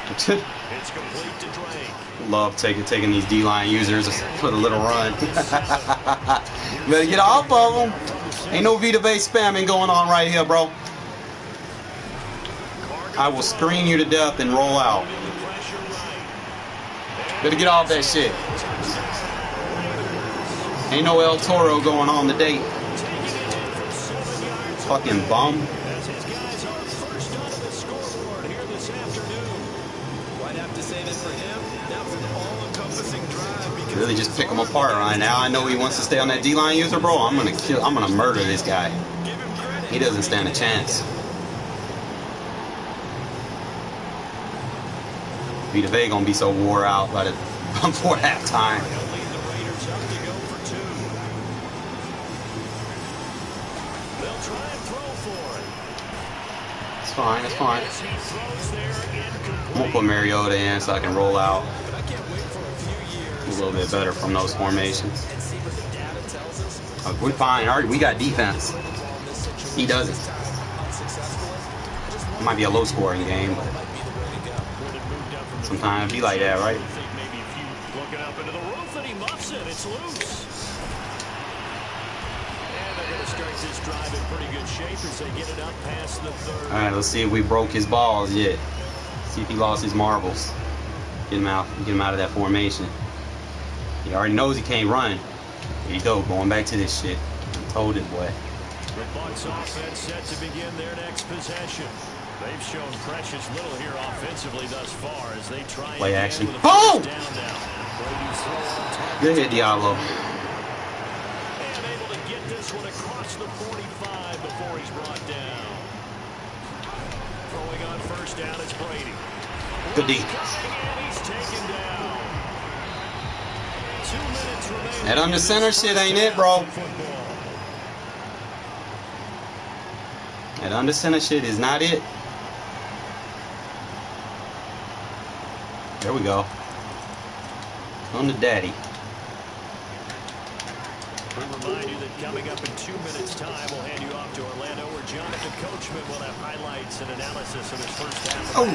A: It's complete to Drake.
C: Love taking these D-line users for the little run. You better get off of them. Ain't no Vita base spamming going on right here, bro. I will screen you to death and roll out. Better get off that shit. Ain't no El Toro going on today. Fucking bum. Really just pick him apart right now. I know he wants to stay on that D-line user, bro. I'm gonna murder this guy. He doesn't stand a chance. Vita Vea gonna be so wore out by the before halftime. It's fine, it's fine. I'm gonna put Mariota in so I can roll out a little bit better from those formations. We're fine. Already, we got defense. He doesn't. It might be a low-scoring game, but sometimes it be like that, right?
A: Looking up into the roof and he muffs it. It's loose. And they're going to start this drive in pretty good shape as they get it up past the third.
C: All right, let's see if we broke his balls yet. See if he lost his marbles. Get him out of that formation. He already knows he can't run. Here you go, going back to this shit. I told it, boy.
A: The Bucs offense set to begin their next possession. They've shown precious little here offensively thus far as they try
C: play action.
A: Boom!
C: Good hit, Diablo.
A: And able to get this one across the 45 before he's brought down. Throwing on first down is Brady.
C: Good D.
A: And he's taken down. 2 minutes remaining.
C: That under center shit ain't it, bro. That under center shit is not it. There we go. On to daddy.
A: We remind you that coming up in 2 minutes' time, we'll hand you off to Orlando, where Jonathan Coachman will have highlights and analysis of his first half.
C: Oh,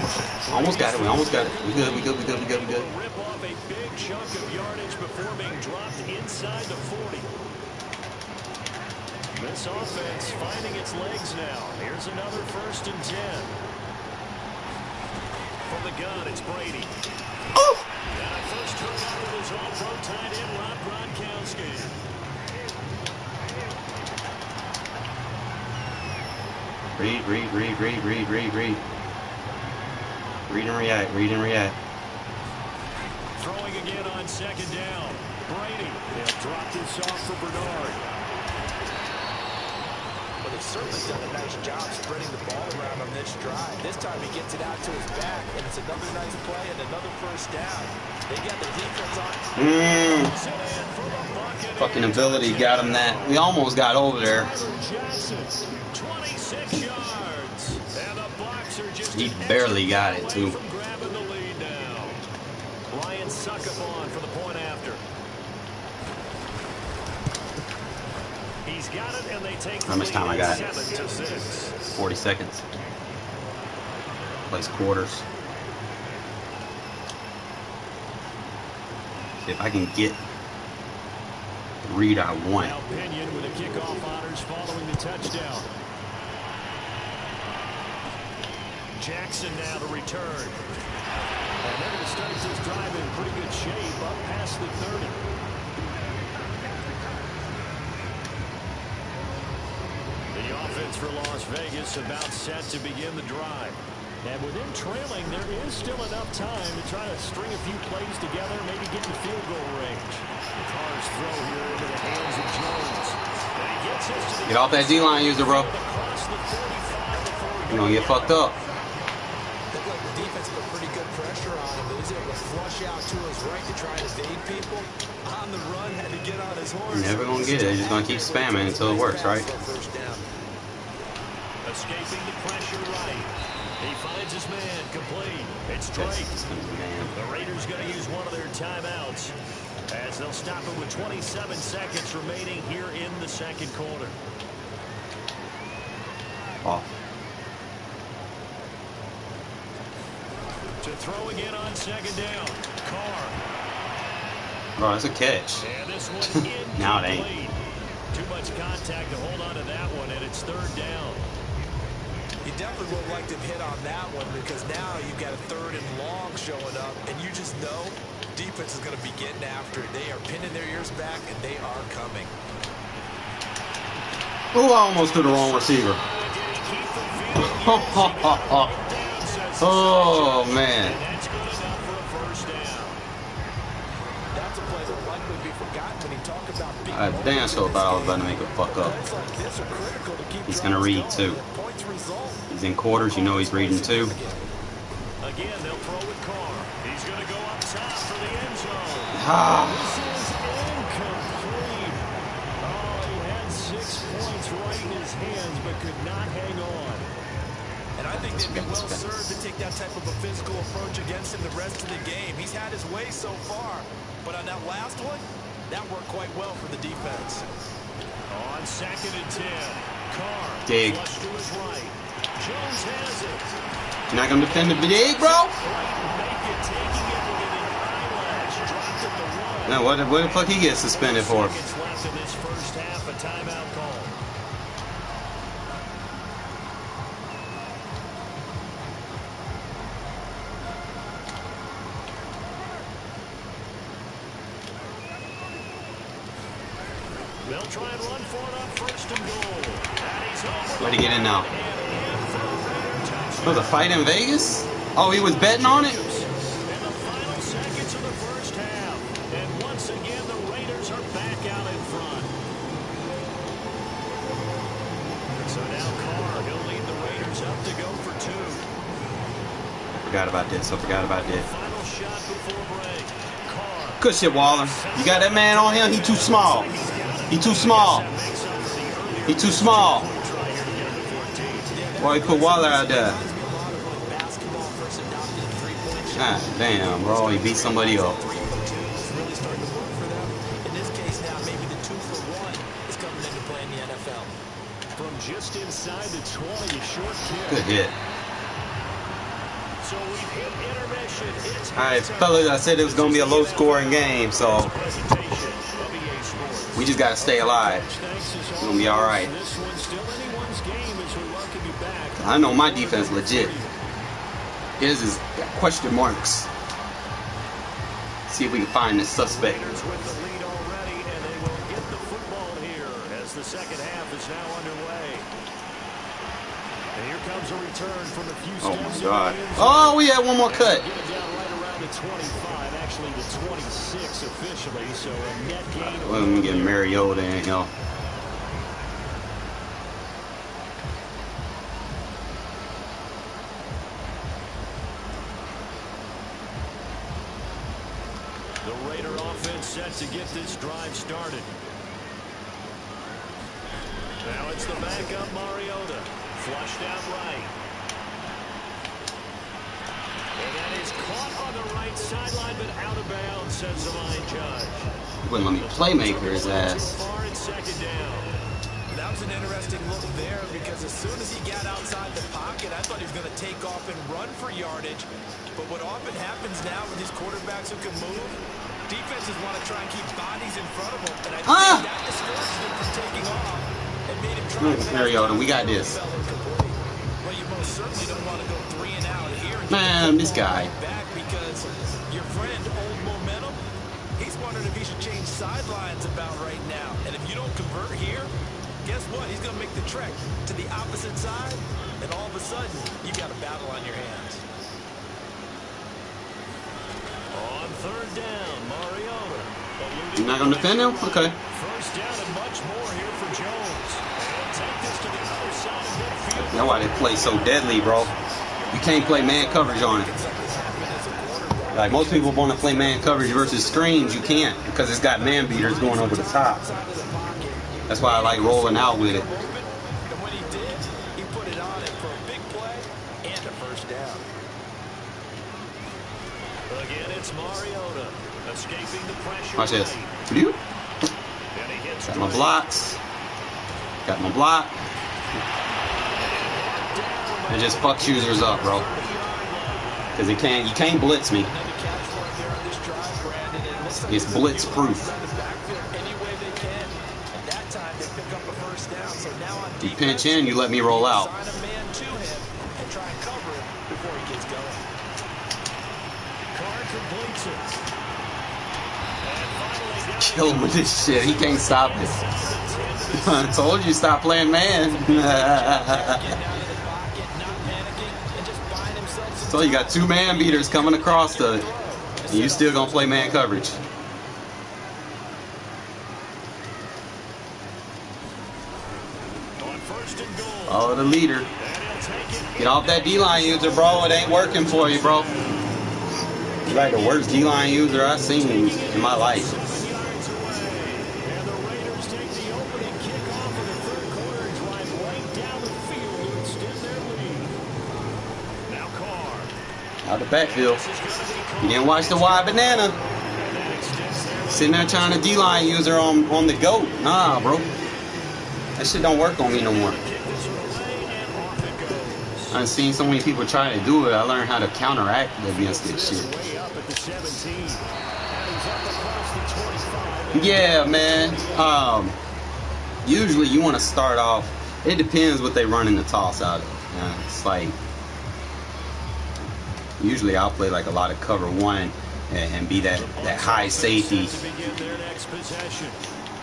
C: almost got it. We almost got it. We good. We good. We good. We good. We good.
A: Rip off a big chunk of yardage before being dropped inside the 40. This offense finding its legs now. Here's another 1st and 10. From the gun, it's Brady.
C: Oh!
A: And a first turnout with his all-pro tight end, Rob Gronkowski.
C: Read. Read and react. Read and react.
A: Throwing again on 2nd down. Brady. They'll drop this off for Bernard.
B: Well, they've certainly done a nice job spreading the ball around on this drive. This time he gets it out to his back, and it's another nice play and another first down. They got the defense on.
C: Fucking ability got him that. We almost got over there.
A: 26 yards. And the Bucs are just
C: He barely got it, too.
A: from grabbing the lead now. Ryan Succabon for the point after. He's got it, and they take
C: How much time I got?
A: 7-6.
C: 40 seconds. Place quarters. See if I can get the read I want.
A: Now Pinion with a kickoff honors following the touchdown. Jackson now to return. And they're going to start this drive in pretty good shape up past the 30. The offense for Las Vegas about set to begin the drive. And with them trailing, there is still enough time to try to string a few plays together, maybe get in field goal range. Carr's throw here into the hands of Jones. And he gets this to the
C: Get off that D-line user, bro. You're going to get fucked up.
B: Looked like the defense put pretty good pressure on him, but he's able to flush out to his right to try and evade people. On the run, had to get on his horse.
C: You're never going to get it. You're just going to keep spamming until it works, right?
A: Escaping the pressure right. He finds his man complete. It's Drake. The Raiders going to use one of their timeouts as they'll stop it with 27 seconds remaining here in the second quarter.
C: Off.
A: To throw again on second down. Carr.
C: Oh, that's a catch.
A: And this one
C: Now it ain't.
A: Too much contact to hold on to that one, and it's third down.
B: You definitely would have liked to hit on that one because now you've got a 3rd and long showing up, and you just know defense is going to be getting after it. They are pinning their ears back, and they are coming.
C: Oh, I almost threw the wrong receiver. Oh, man.
A: That's good enough for a first down.
B: That's a play that will likely be forgotten when you talk about big
C: I damn sure thought I was about to make a fuck up. He's going to read, too. He's in quarters. You know he's reading, too.
A: Again, they'll throw with Carr. He's going to go up top for the end zone.
C: Ah.
A: This is incomplete. Oh, he had 6 points right in his hands, but could not hang on.
B: And I think they'd be well served to take that type of a physical approach against him the rest of the game. He's had his way so far, but on that last one, that worked quite well for the defense.
A: On 2nd and 10, Carr
C: Dig.
A: flush to his right. Jones has it.
C: You're not going to defend the dig, bro? Now, what the fuck he gets suspended for?
A: Seconds left in this first half, a timeout call. They'll try and run for it on 1st and goal. And he's over.
C: Where'd he get in now? There was a fight in Vegas? Oh, he was betting on it?
A: In the final seconds of the first half. And once again, the Raiders are back out in front. So now Carr, he'll lead the Raiders up to go for 2.
C: I forgot about this.
A: Final shot before break. Carr.
C: Good shit, Waller. You got that man on him? He too small. He too small. He too small. Boy, he put Waller out there. God damn, bro. He beat somebody up.
B: Really starting to work for them. In this case now, maybe the 2-for-1 is coming into play in the NFL.
A: From just inside the 20, a short kick.
C: Good hit.
A: So we've hit intermission. It's
C: Alright, fellas, I said it was going to be a low-scoring game, so we just got to stay alive. It's going to be alright.
A: This one's still anyone's game as we welcome you back.
C: I know my defense legit. His is question marks. See if we can find this suspect.
A: Raiders with the lead already, and they will get the football here as the second half is now underway. And here comes a return from a few
C: Oh
A: steps.
C: my God. Oh, we had one more cut.
A: Get it down right around the 25, actually the 26 officially, so a net gain.
C: Let me get Mariota in here.
A: The Raider offense set to get this drive started. Now it's the backup Mariota. Flushed out right. And that is caught on the right sideline, but out of bounds, says the line judge.
C: He wouldn't let me playmaker his ass.
A: Too far in 2nd down.
B: That was an interesting look there because as soon as he got outside the pocket, I thought he was going to take off and run for yardage. But what often happens now with these quarterbacks who can move, defenses want to try and keep bodies in front of them. And I think that discouraged him from taking off and made him try to
C: Mariota, we got this.
B: Well, you most certainly don't want to go 3 here.
C: Man, this guy.
B: Back because your friend, Old Momentum, he's wondering if he should change sidelines about right now. And if you don't convert here, guess what? He's going to make the trek to the opposite side, and all of a sudden, you got a battle on your hands.
A: On third down, Mariota.
C: You're not going to defend him? Okay.
A: First down and much more here for Jones. And take this to the other side of midfield.
C: That's why they play so deadly, bro. You can't play man coverage on it. Like most people want to play man coverage versus screens, you can't because it's got man beaters going over the top. That's why I like rolling out with it.
B: And when he did, he put it on it for a big play and a first down.
A: Again, it's Mariota escaping the pressure.
C: Watch this.
A: right.
C: Got my blocks. Got my block. And just fuck users up, bro. Because you can't blitz me. It's blitz proof. You pinch in, you let me roll out. Kill him with this shit. He can't stop it. I told you stop playing man. So you got two man beaters coming across the, and you still gonna play man coverage. Oh, the leader. Get off that D-line user, bro. It ain't working for you, bro. You're like the worst D-line user I've seen in my life.
A: And the Raiders take the opening kickoff of the third quarter and drive right down the field to extend their lead. Now Carr.
C: Out the backfield. You didn't watch the wide banana. Sitting there trying to D-line user on the goat. Nah, bro. That shit don't work on me no more. I've seen so many people try to do it. I learned how to counteract against this shit. Yeah, man. Usually you want to start off. It depends what they running the toss out of. It's like usually I'll play like a lot of cover one and be that high safety.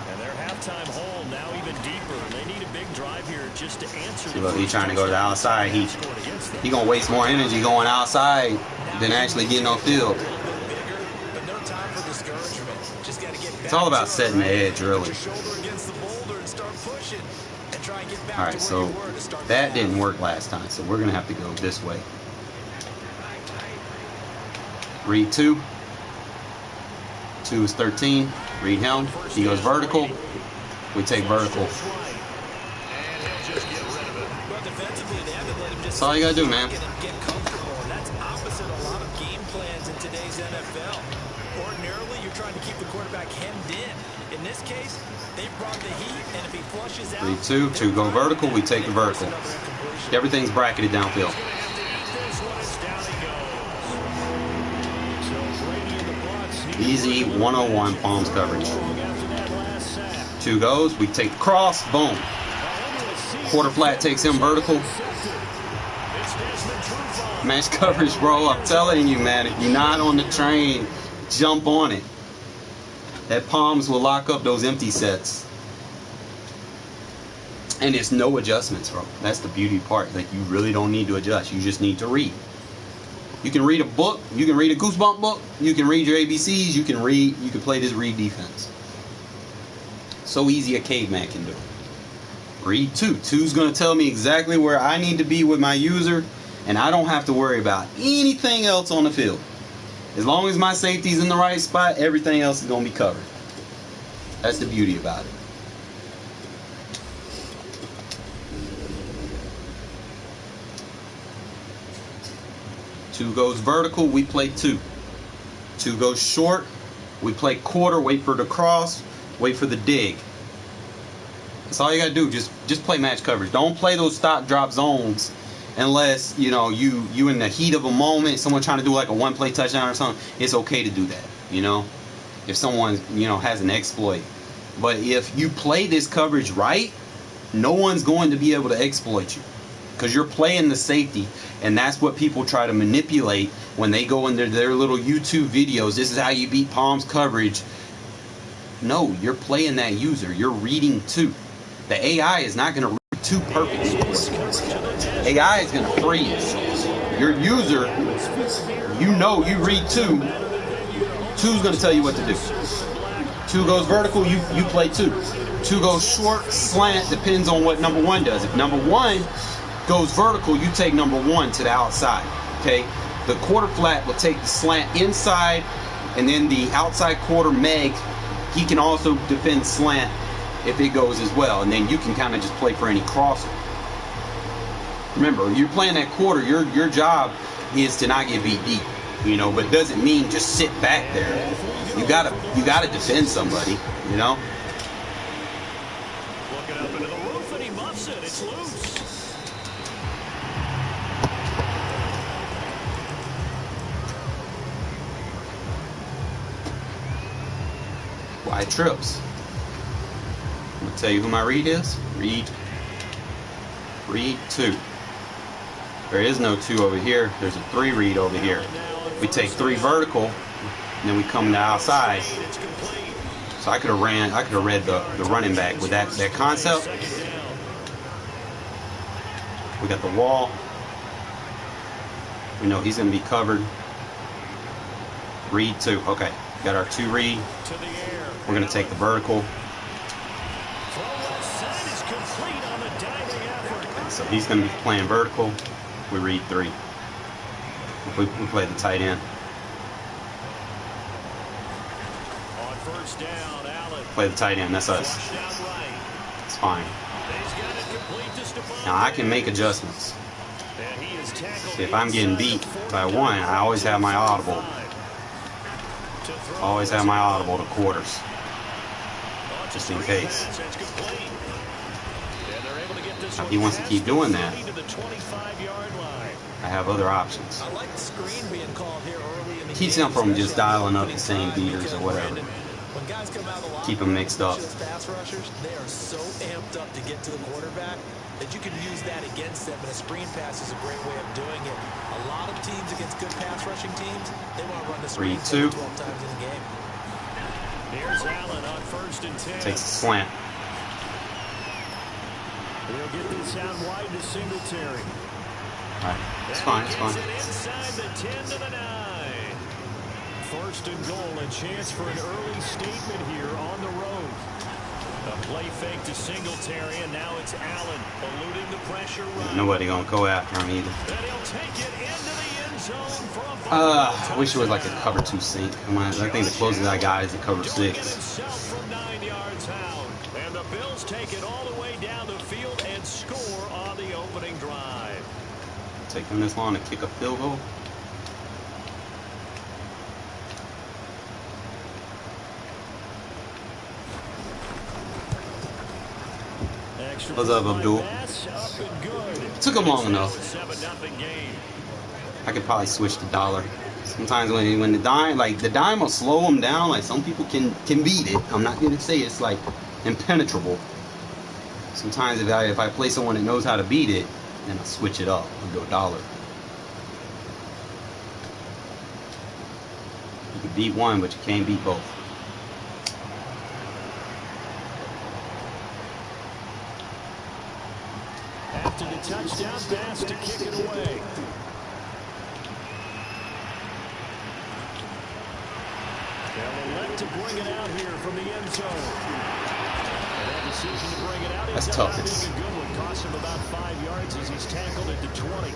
A: And their halftime hole now even deeper. They need a big drive here just to answer.
C: See, look, he's trying to go to the outside. He gonna waste more energy going outside than actually getting on field. It's all about setting the edge, really. All right, so that didn't work last time, so we're gonna have to go this way. Read 2. 2 is 13. Read him. He goes vertical. We take vertical. That's all you gotta do, man.
B: That's opposite a lot of game plans in today's NFL. Ordinarily, you're trying to keep the quarterback hemmed in. In this case, they brought the heat, and if he flushes out,
C: Read 2. 2 go vertical. We take the vertical. Everything's bracketed downfield. Easy 101 palms coverage. 2 goes, we take the cross, boom. Quarter flat takes him vertical. Match coverage, bro. I'm telling you, man. If you're not on the train, jump on it. That palms will lock up those empty sets. And it's no adjustments, bro. That's the beauty part. Like, you really don't need to adjust. You just need to read. You can read a book. You can read a Goosebump book. You can read your ABCs. You can play this read defense. So easy a caveman can do it. Read 2. 2's going to tell me exactly where I need to be with my user, and I don't have to worry about anything else on the field. As long as my safety's in the right spot, everything else is going to be covered. That's the beauty about it. Two goes vertical, we play 2. 2 goes short, we play quarter, wait for the cross, wait for the dig. That's all you gotta do. Just play match coverage. Don't play those stop drop zones unless you in the heat of a moment, someone trying to do like a one play touchdown or something. It's okay to do that, if someone has an exploit. But if you play this coverage right, no one's going to be able to exploit you. because you're playing the safety, and that's what people try to manipulate when they go into their little YouTube videos. This is how you beat Palms coverage. No, you're playing that user. You're reading 2. The AI is not going to read 2 perfect scores. AI is going to freeze. Your user, you know you read 2. 2's going to tell you what to do. 2 goes vertical, you play 2. 2 goes short, slant, depends on what number 1 does. If number 1 goes vertical, you take number 1 to the outside. Okay? The quarter flat will take the slant inside, and then the outside quarter meg, he can also defend slant if it goes as well, and then you can kind of just play for any crosser. Remember, you're playing that quarter, your job is to not get beat deep, you know, but doesn't mean just sit back there. You gotta defend somebody, you know.
A: Looking up into the roof, and he muffs it. It's loose.
C: Wide trips. I'm gonna tell you who my read is. Read 2. There is no 2 over here. There's a 3 read over here. We take 3 vertical, and then we come to the outside. So I could have read the running back with that concept. We got the wall. We know he's gonna be covered. Read 2. Okay, got our 2 read. We're gonna take the vertical. So he's going to be playing vertical. We read 3. We play the tight end. Play the tight end. That's us. It's fine. Now I can make adjustments. See, if I'm getting beat by 1, I always have my audible. Always have my audible to quarters, just in case. Now, if he wants to keep doing that, I have other options. Keeps him from just dialing up the same beaters or whatever. Keep them mixed up.
B: Pass rushers, they are so amped up to get to the quarterback that you can use that against them, and a screen pass is a great way of doing it. A lot of teams against good pass rushing teams, they want to run the screen 12 times in a game.
A: Here's Allen on 1st and 10.
C: Takes a slant.
A: He'll get this out wide to Singletary.
C: All right, it's fine, it's fine.
A: Inside the 10 to the 9. 1st and goal, a chance for an early statement here on the road. A play fake to Singletary, and now it's Allen eluding the pressure run.
C: Nobody gonna go after him either.
A: And he'll take it into the end zone for a
C: I wish it was like a cover 2 sink. I think the closest I got is a cover 6.
A: himself from 9 yards out. And the Bills take it all the way down the field and score on the opening drive.
C: Taking this long to kick a field goal. What's up, Abdul? Took him long enough. I could probably switch to dollar. Sometimes when the dime will slow them down. Like some people can beat it. I'm not gonna say it's like impenetrable. Sometimes if I play someone that knows how to beat it, then I'll switch it up and go dollar. You can beat one, but you can't beat both.
A: After the touchdown pass to kick it away. They'll elect to bring it out here from the end zone. And that decision to bring it out is
C: tough.
A: a good one. Cost him about 5 yards as he's tackled at the 20.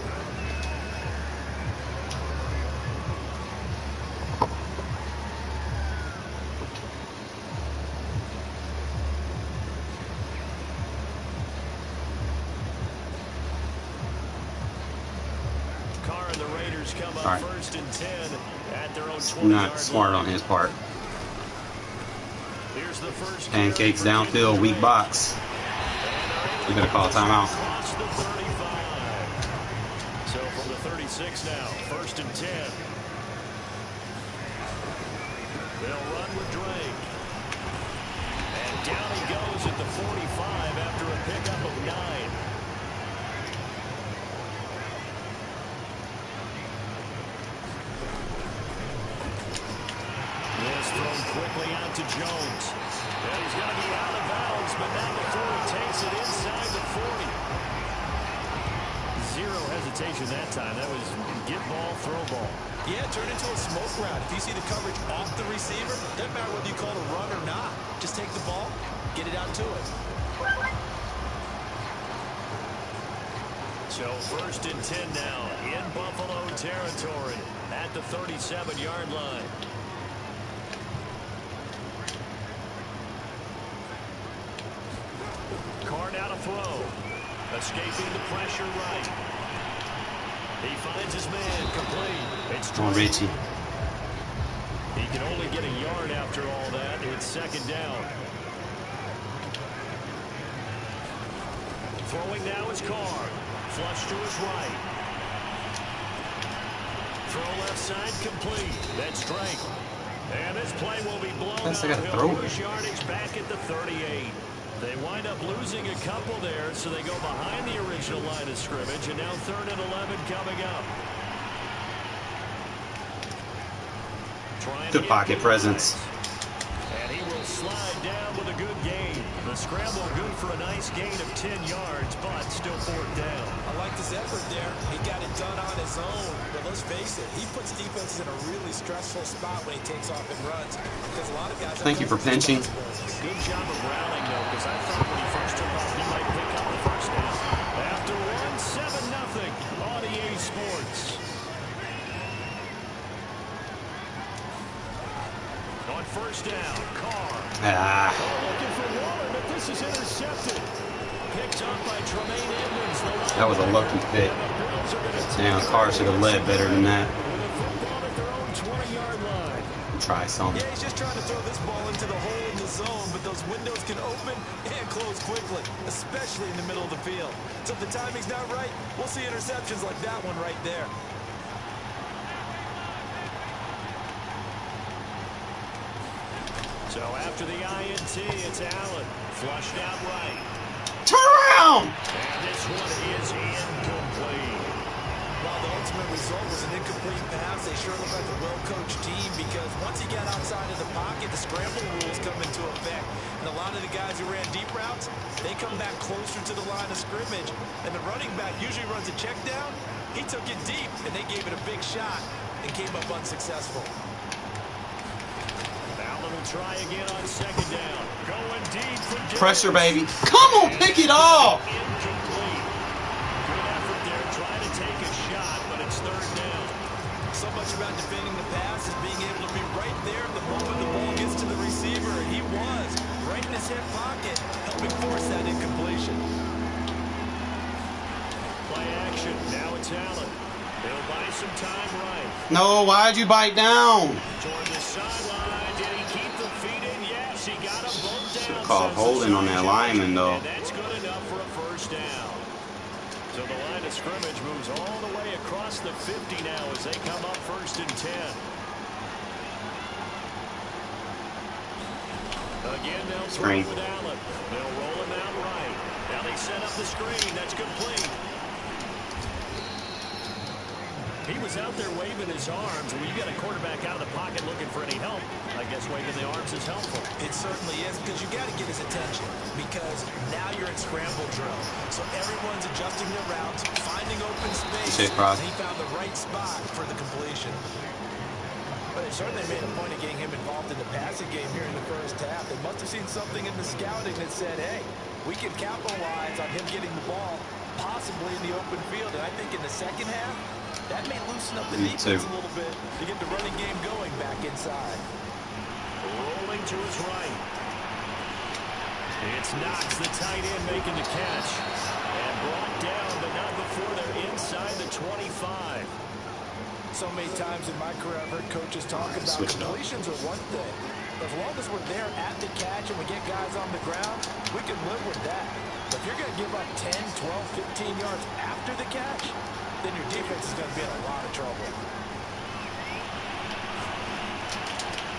A: Carr and the Raiders come up
C: Right.
A: 1st and 10 at their own 20-yard
C: Not smart on his part.
A: Here's the first
C: Pancakes downfield, weak box. You better call a timeout.
A: across the 35. So from the 36 now, 1st and 10. They'll run with Drake. And down he goes at the 45 after a pickup of 9. quickly out to Jones. And he's going to be out of bounds, but not before he takes it inside the 40. Zero hesitation that time. That was get ball, throw ball.
B: Yeah, turn into a smoke route. If you see the coverage off the receiver, doesn't matter whether you call it a run or not. Just take the ball, get it out to it.
A: So 1st and 10 now in Buffalo territory at the 37-yard line. Carr now to throw. Escaping the pressure right. He finds his man complete. It's
C: on Richie.
A: He can only get a yard after all that. It's 2nd down. Throwing now is Carr. Flush to his right. Throw left side complete. That's straight. And this play will be blown out. He'll lose yardage back at the 38. They wind up losing a couple there, so they go behind the original line of scrimmage, and now 3rd and 11 coming up.
C: Good pocket presence.
A: And he will slide down with a good gain. The scramble good for a nice gain of 10 yards, but still 4th down.
B: I like his effort there. He got it done on his own. But let's face it, he puts defenses in a really stressful spot when he takes off and runs. Because a lot of guys.
C: Thank you for pinching.
A: Good job of rallying, though, because I thought when he first took off, he might pick up the 1st down. After one, 7-0 on EA Sports. On 1st down, Carr. Looking for Waller, but this is intercepted. Picked up by Tremaine Edmonds.
C: That was a lucky pick. Damn, Carr should have led better than that. Try something.
B: Yeah, he's just trying to throw this ball into the hole in the zone, but those windows can open and close quickly, especially in the middle of the field. So if the timing's not right, we'll see interceptions like that one right there.
A: So after the INT, it's Allen. Flushed out right.
C: Turn around!
A: And this one is incomplete.
B: While the ultimate result was an incomplete pass, they sure look like a well-coached team because once you get outside of the pocket, the scramble rules come into effect. And a lot of the guys who ran deep routes, they come back closer to the line of scrimmage. And the running back usually runs a check down. He took it deep, and they gave it a big shot and came up unsuccessful.
A: Allen will try again on 2nd down. Going deep for Darren.
C: Pressure, baby. Come on, pick it off.
A: Incomplete. Good effort there, trying to take a shot, but it's 3rd down.
B: So much about defending the pass is being able to be right there the moment the ball gets to the receiver, and he was right in his hip pocket, helping force that incompletion.
A: Play action. Now it's Allen. He'll buy some time right.
C: No, why'd you bite down?
A: Toward the sideline. Did he keep the feet in? Yes, he got them both down.
C: Should have called holding on that lineman, though.
A: And that's good enough for a 1st down. So the line of scrimmage moves all the way across the 50 now as they come up 1st and 10. Again, they'll throw with Allen. They'll roll him out right. Now they set up the screen. That's complete. He was out there waving his arms. When you got a quarterback out of the pocket looking for any help, I guess waving the arms is helpful.
B: It certainly is because you got to get his attention because now you're in scramble drill. So everyone's adjusting their routes, finding open space. And he found the right spot for the completion. But it certainly made a point of getting him involved in the passing game here in the 1st half. They must have seen something in the scouting that said, hey, we can capitalize on him getting the ball possibly in the open field. And I think in the 2nd half, that may loosen up the defense a little bit to get the running game going back inside.
A: Rolling to his right. It's Knox, the tight end, making the catch. And brought down, but not before they're inside the 25.
B: So many times in my career, I've heard coaches talk about completions are one thing. But as long as we're there at the catch and we get guys on the ground, we can live with that. But if you're going to give up 10, 12, 15 yards after the catch, then your defense is going to be in a lot of trouble.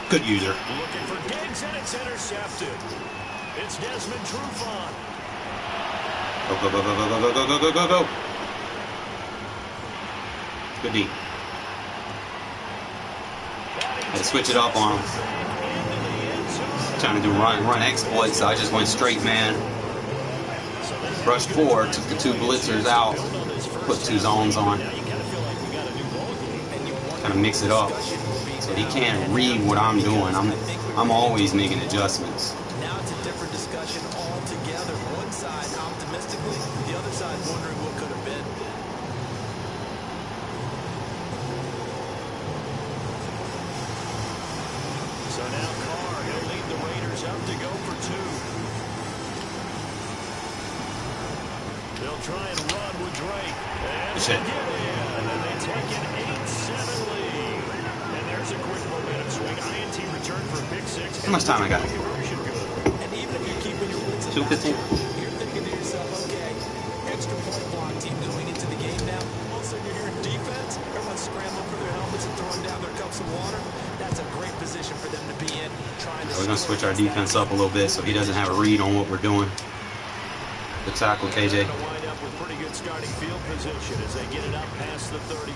C: Good user.
A: Looking for Diggs, and it's intercepted. It's Desmond Trufant.
C: Go, go, go, go, go, go, go, go, go, go, go. Good D. Had to switch it up on him. trying to do run exploits, so I just went straight man. Rushed 4, took the 2 blitzers out, put 2 zones on. Kind of mix it up so he can't read what I'm doing. I'm always making adjustments.
B: Now it's a different discussion altogether. One side optimistically, the other side wondering what could have been.
A: So now Carr, he'll lead the Raiders up to go for 2. They'll try and run with Drake. And
C: shit.
A: Get in, and they take an 8-7 lead. And there's a quick momentum swing. INT return for a pick 6.
C: How much time I got?
B: And even if you're keeping your wits about
C: 2:15.
B: you're thinking to yourself, okay, extra point block team going into the game now. Also, you're hearing defense. Everyone's scrambling for their helmets and throwing down their cups of water. That's a great position for them to be in. Trying to
C: We're going to switch our defense up a little bit so he doesn't have a read on what we're doing. Good tackle, KJ.
A: Wind up with pretty good starting field position as they get it up past the 35.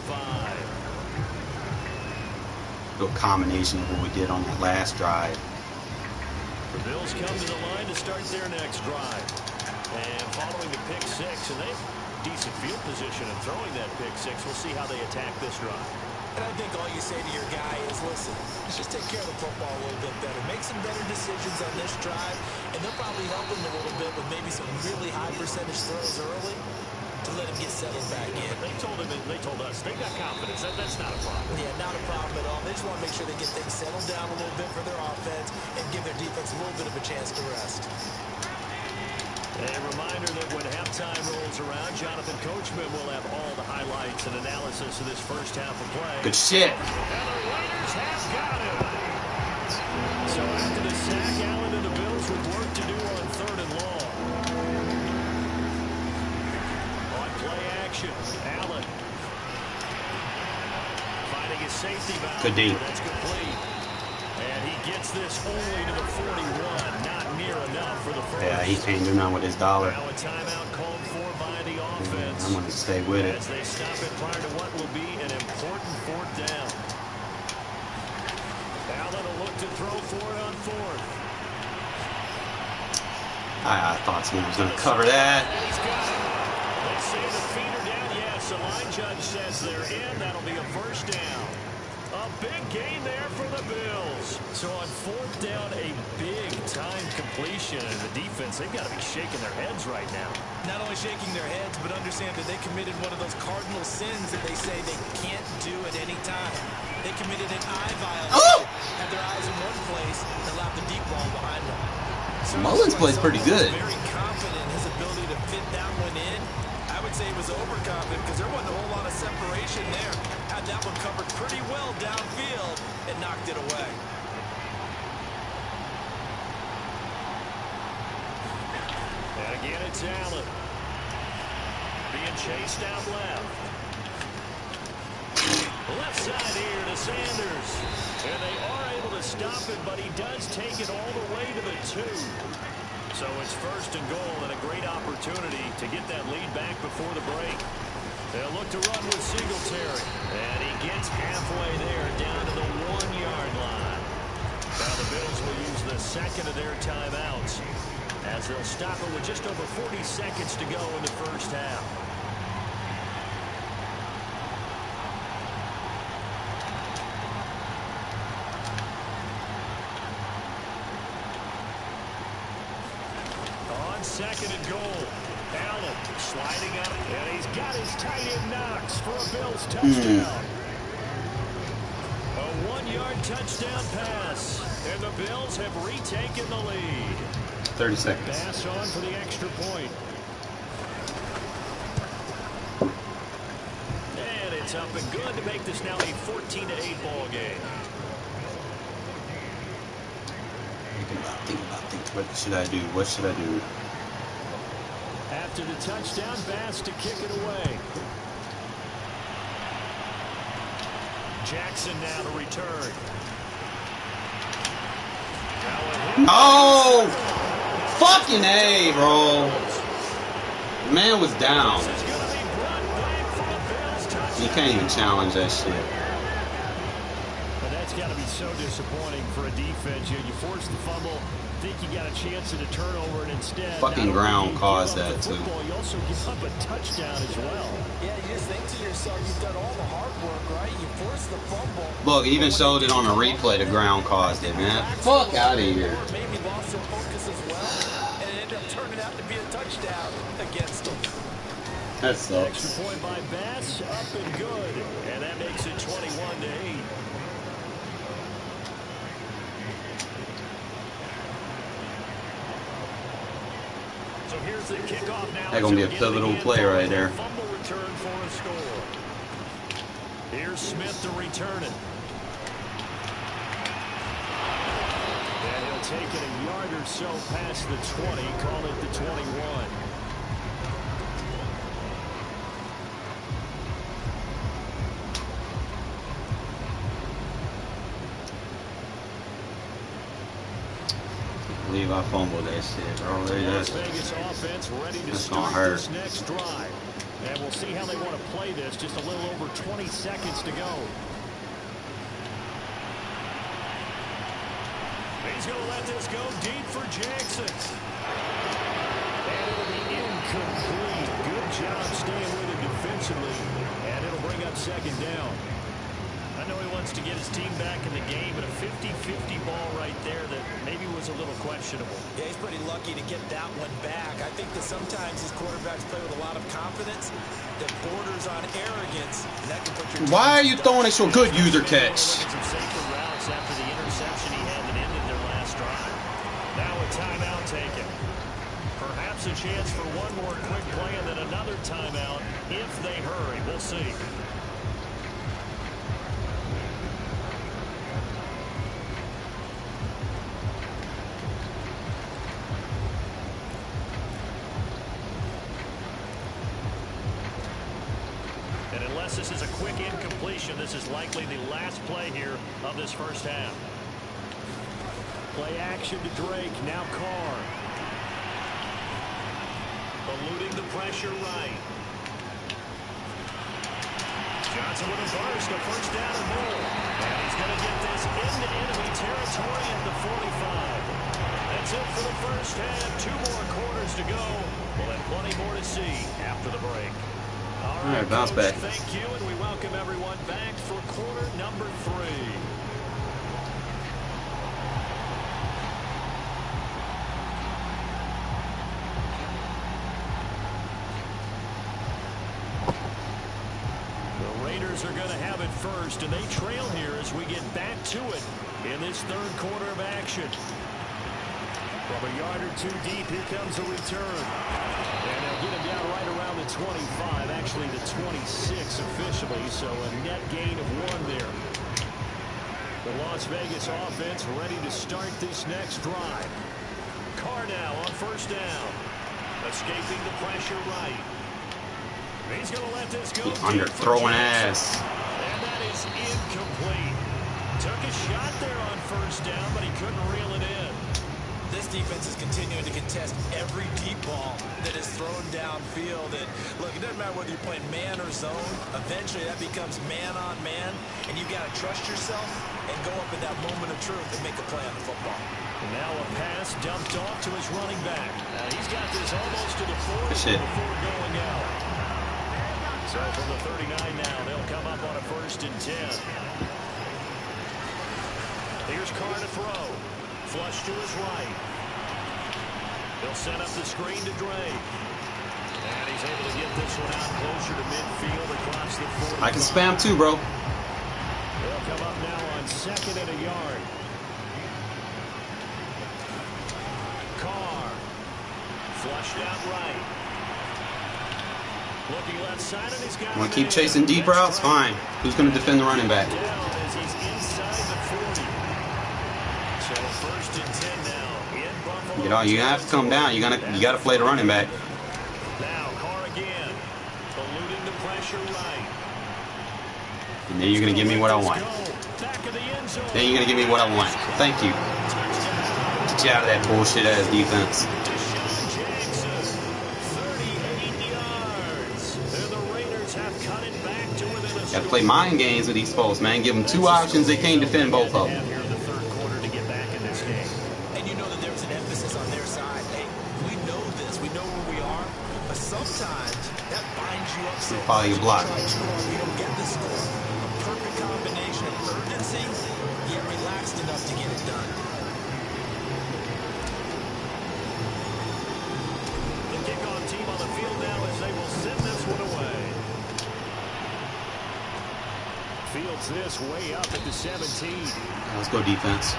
C: Good combination of what we did on that last drive.
A: The Bills come to the line to start their next drive. And following the pick 6, and they have decent field position and throwing that pick 6. We'll see how they attack this drive.
B: And I think all you say to your guy is, listen, let's just take care of the football a little bit better. Make some better decisions on this drive, and they'll probably help him a little bit with maybe some really high percentage throws early to let him get settled back in.
A: They told him, they told us, they got confidence. That's not a problem.
B: Yeah, not a problem at all. They just want to make sure they get things settled down a little bit for their offense and give their defense a little bit of a chance to rest.
A: A reminder that when halftime rolls around, Jonathan Coachman will have all the highlights and analysis of this first half of play.
C: Good shit.
A: And the Raiders have got him. So after the sack, Allen and the Bills with work to do on 3rd and long. On play action, Allen finding his safety valve.
C: Good D.
A: That's complete. And he gets this only to the 41. Not near enough for the first.
C: Yeah, he can't do nothing with his dollar.
A: Now a timeout called for by the offense.
C: I'm going to stay with it.
A: As they stop it prior to what will be an important 4th down. Allen will look to throw for it on 4th.
C: I thought someone was going to cover that.
A: He's got it. They say the feet are down. Yes, the line judge says they're in. That'll be a first down. A big gain there for the Bills. So on 4th down, a big-time completion. And the defense, they've got to be shaking their heads right now.
B: Not only shaking their heads, but understand that they committed one of those cardinal sins that they say they can't do at any time. They committed an eye violation, had their eyes in one place, and allowed the deep ball behind them. So
C: Mullins plays pretty good.
B: Very confident in his ability to fit that one in. I would say he was overconfident because there wasn't a whole lot of separation there. Had that one covered pretty well downfield and knocked it away.
A: And again, it's Allen. Being chased out left. Left side here to Sanders. And they are able to stop it, but he does take it all the way to the 2. So it's 1st and goal and a great opportunity to get that lead back before the break. They'll look to run with Singletary. And he gets halfway there down to the 1-yard line. Now the Bills will use the 2nd of their timeouts as they'll stop it with just over 40 seconds to go in the first half. On 2nd and goal, Allen sliding up, and he's got his tight end Knox for a Bills touchdown. A 1-yard touchdown pass, and the Bills have retaken the lead.
C: 30 seconds.
A: Pass on for the extra point. And it's up and good to make this now a 14-8 ball game.
C: Think about. What should I do? What should I do?
A: After the touchdown, Bass to kick it away. Jackson now to return.
C: Oh! Fucking A, bro. The man was down.
A: This is going to be brought back for the Bills touchdown.
C: You can't even challenge that shit.
A: But that That's got to be so disappointing for a defense. You force the fumble, think you got a chance at a turnover, and instead,
C: fucking ground caused that too.
A: You also give up a touchdown as well.
B: Yeah, you just think to yourself, you've done all the hard work, right? You force the fumble.
C: Look, even showed it on the replay. The ground caused it, man. Fuck out of here.
B: Maybe lost some focus as well, and it ended up turning out to be a touchdown against them.
C: That sucks.
A: Extra point by Bass, up and good, and that makes it 21-8. So here's the kickoff now.
C: That's gonna be a pivotal play right there.
A: Fumble return for a score. Here's Smith to return it. And he'll take it a yard or so past the 20, call it the 21.
C: I believe I fumbled that shit, bro.
A: Las Vegas offense ready to start this next drive. And we'll see how they want to play this. Just a little over 20 seconds to go. He's going to let this go deep for Jackson. And it'll be incomplete. Good job staying with it defensively. And it'll bring up second down. I know he wants to get his team back in the game, but a 50-50 ball right there that maybe was a little questionable.
B: Yeah, he's pretty lucky to get that one back. I think that sometimes these quarterbacks play with a lot of confidence that borders on arrogance. And that can put your
C: Why are you throwing it so good, user catch?
A: Some safer routes after the interception he had that ended their last drive. Now a timeout taken. Perhaps a chance for one more quick play and then another timeout if they hurry. We'll see. This is a quick incompletion. This is likely the last play here of this first half. Play action to Drake. Now Carr. Eluding the pressure right. Johnson with a burst. A first down and more. And he's going to get this into enemy territory at the 45. That's it for the first half. 2 more quarters to go. We'll have plenty more to see after the break.
C: All right, bounce back.
A: Thank you, and we welcome everyone back for quarter number 3. The Raiders are going to have it first, and they trail here as we get back to it in this third quarter of action. From a yard or 2 deep, here comes a return. And they'll get him down right around the 25, actually the 26 officially, so a net gain of 1 there. The Las Vegas offense ready to start this next drive. Carr now on first down. Escaping the pressure right. He's going to let this go.
C: Under throwing ass.
A: And that is incomplete. Took a shot there on first down, but he couldn't reel it in.
B: This defense is continuing to contest every deep ball that is thrown downfield. And look, it doesn't matter whether you're playing man or zone. Eventually, that becomes man on man, and you've got to trust yourself and go up in that moment of truth and make a play on the football.
A: Now a pass dumped off to his running back. He's got this almost to the 40 before going out. So from the 39 now, they'll come up on a 1st and 10. Here's Carr to throw. Flush to his right. They'll set up the screen to Drake. And he's able to get this one out closer to midfield across the 40.
C: I can spam too, bro.
A: They'll come up now on 2nd and a yard. Carr. Flushed out right. Looking left side, and he's got.
C: Want to keep chasing deep routes? Fine. Who's going to defend the running back?
A: Down as he's inside the 40. So 1st and 10 now in Buffalo.
C: You know, you have to come down. You got to play the running back.
A: Now Carr again, eluding the pressure right.
C: And then you're going to give me what I want. Then you're going to give me what I want. Thank you. Get you out of that bullshit ass defense. Got Gotta play mind games with these folks, man. Give them two options, they can't defend both of them.
A: Here in the third quarter to get back in this game.
B: And you know that there's an emphasis on their side. Hey, we know this. We know where we are. But sometimes that binds you up so
C: Probably a block.
B: you don't get the score. A perfect combination of urgency, yet relaxed enough to get it done.
A: The kickoff team on the field now as they will send this one away. Fields this way up at the 17.
C: Let's go defense.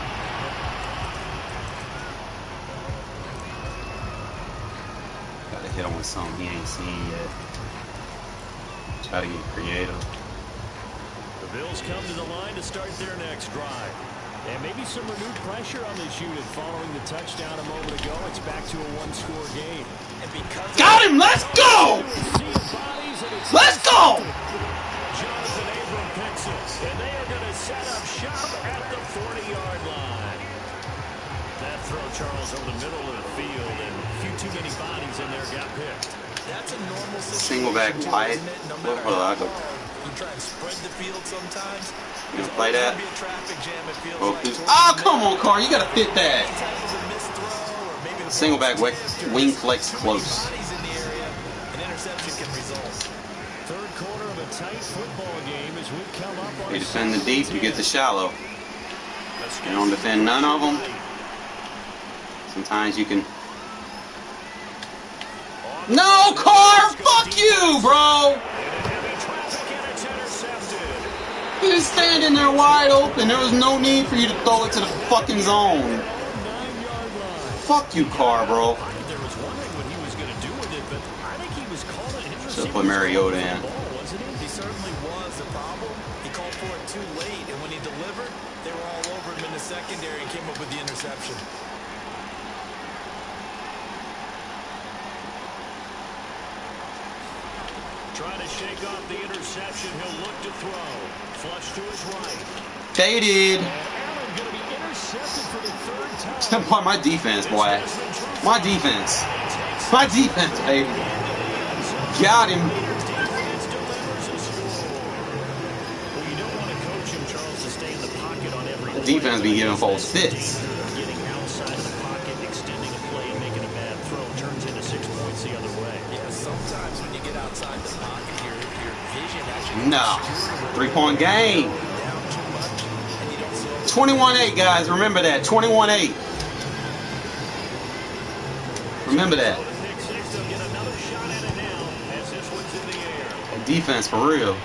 C: Gotta hit him with something he ain't seen yet. Try to get creative.
A: The Bills come to the line to start their next drive. And maybe some renewed pressure on this unit following the touchdown a moment ago. It's back to a one-score game.
B: And because
C: Got him! Let's go! Let's go!
A: Jonathan Abram picks it, and they are going to set up shop at the 40-yard line. That throw, Charles, over the middle of the field, and a few too many bodies in there got picked.
B: that's a normal
C: Single back wide. Hold on, I go.
B: You try and spread the field sometimes.
C: You gonna play that?
B: Be a traffic jam, it feels
C: Oh,
B: like.
C: oh, come on, Carr. You gotta fit that.
B: Tackles a missed throw, or maybe the
C: Single back
B: ball
C: wing flex close.
B: bodies in the area. An interception can result.
A: Third quarter of a tight football game as we come up on
C: You defend the deep, you get the shallow. You don't defend none of them. Sometimes you can. No, Carr! Fuck you, bro! He was standing there wide open. There was no need for you to throw it to the fucking zone.
A: 9-yard line.
C: Fuck you, Carr, bro.
A: There was wondering what he was going to do with it, but I think he was calling it.
C: Should've put Mariota in.
B: Wasn't he? He certainly was the problem. He called for it too late, and when he delivered, they were all over him in the secondary and came up with the interception.
A: Trying to shake off the interception. He'll look to throw. Flush to his right.
C: Faded.
A: And Allen going to be intercepted for the third time.
C: My defense, boy. My defense. My defense, baby. Got him.
A: Defense delivers a score. Well, you don't want to coach him, Charles, to stay in the pocket on every
C: The
A: play.
C: defense be giving folks fits.
A: Getting outside of the pocket, extending a play, and making a bad throw turns into 6 points the other way.
B: Yeah, sometimes when you get outside the pocket, your vision actually
C: No. 3-point game.
B: down too much, and you don't see
C: 21-8, guys. Remember that. 21-8. Remember that.
A: Pick six, they'll get another shot at it now as this one's in the air.
C: Defense for real.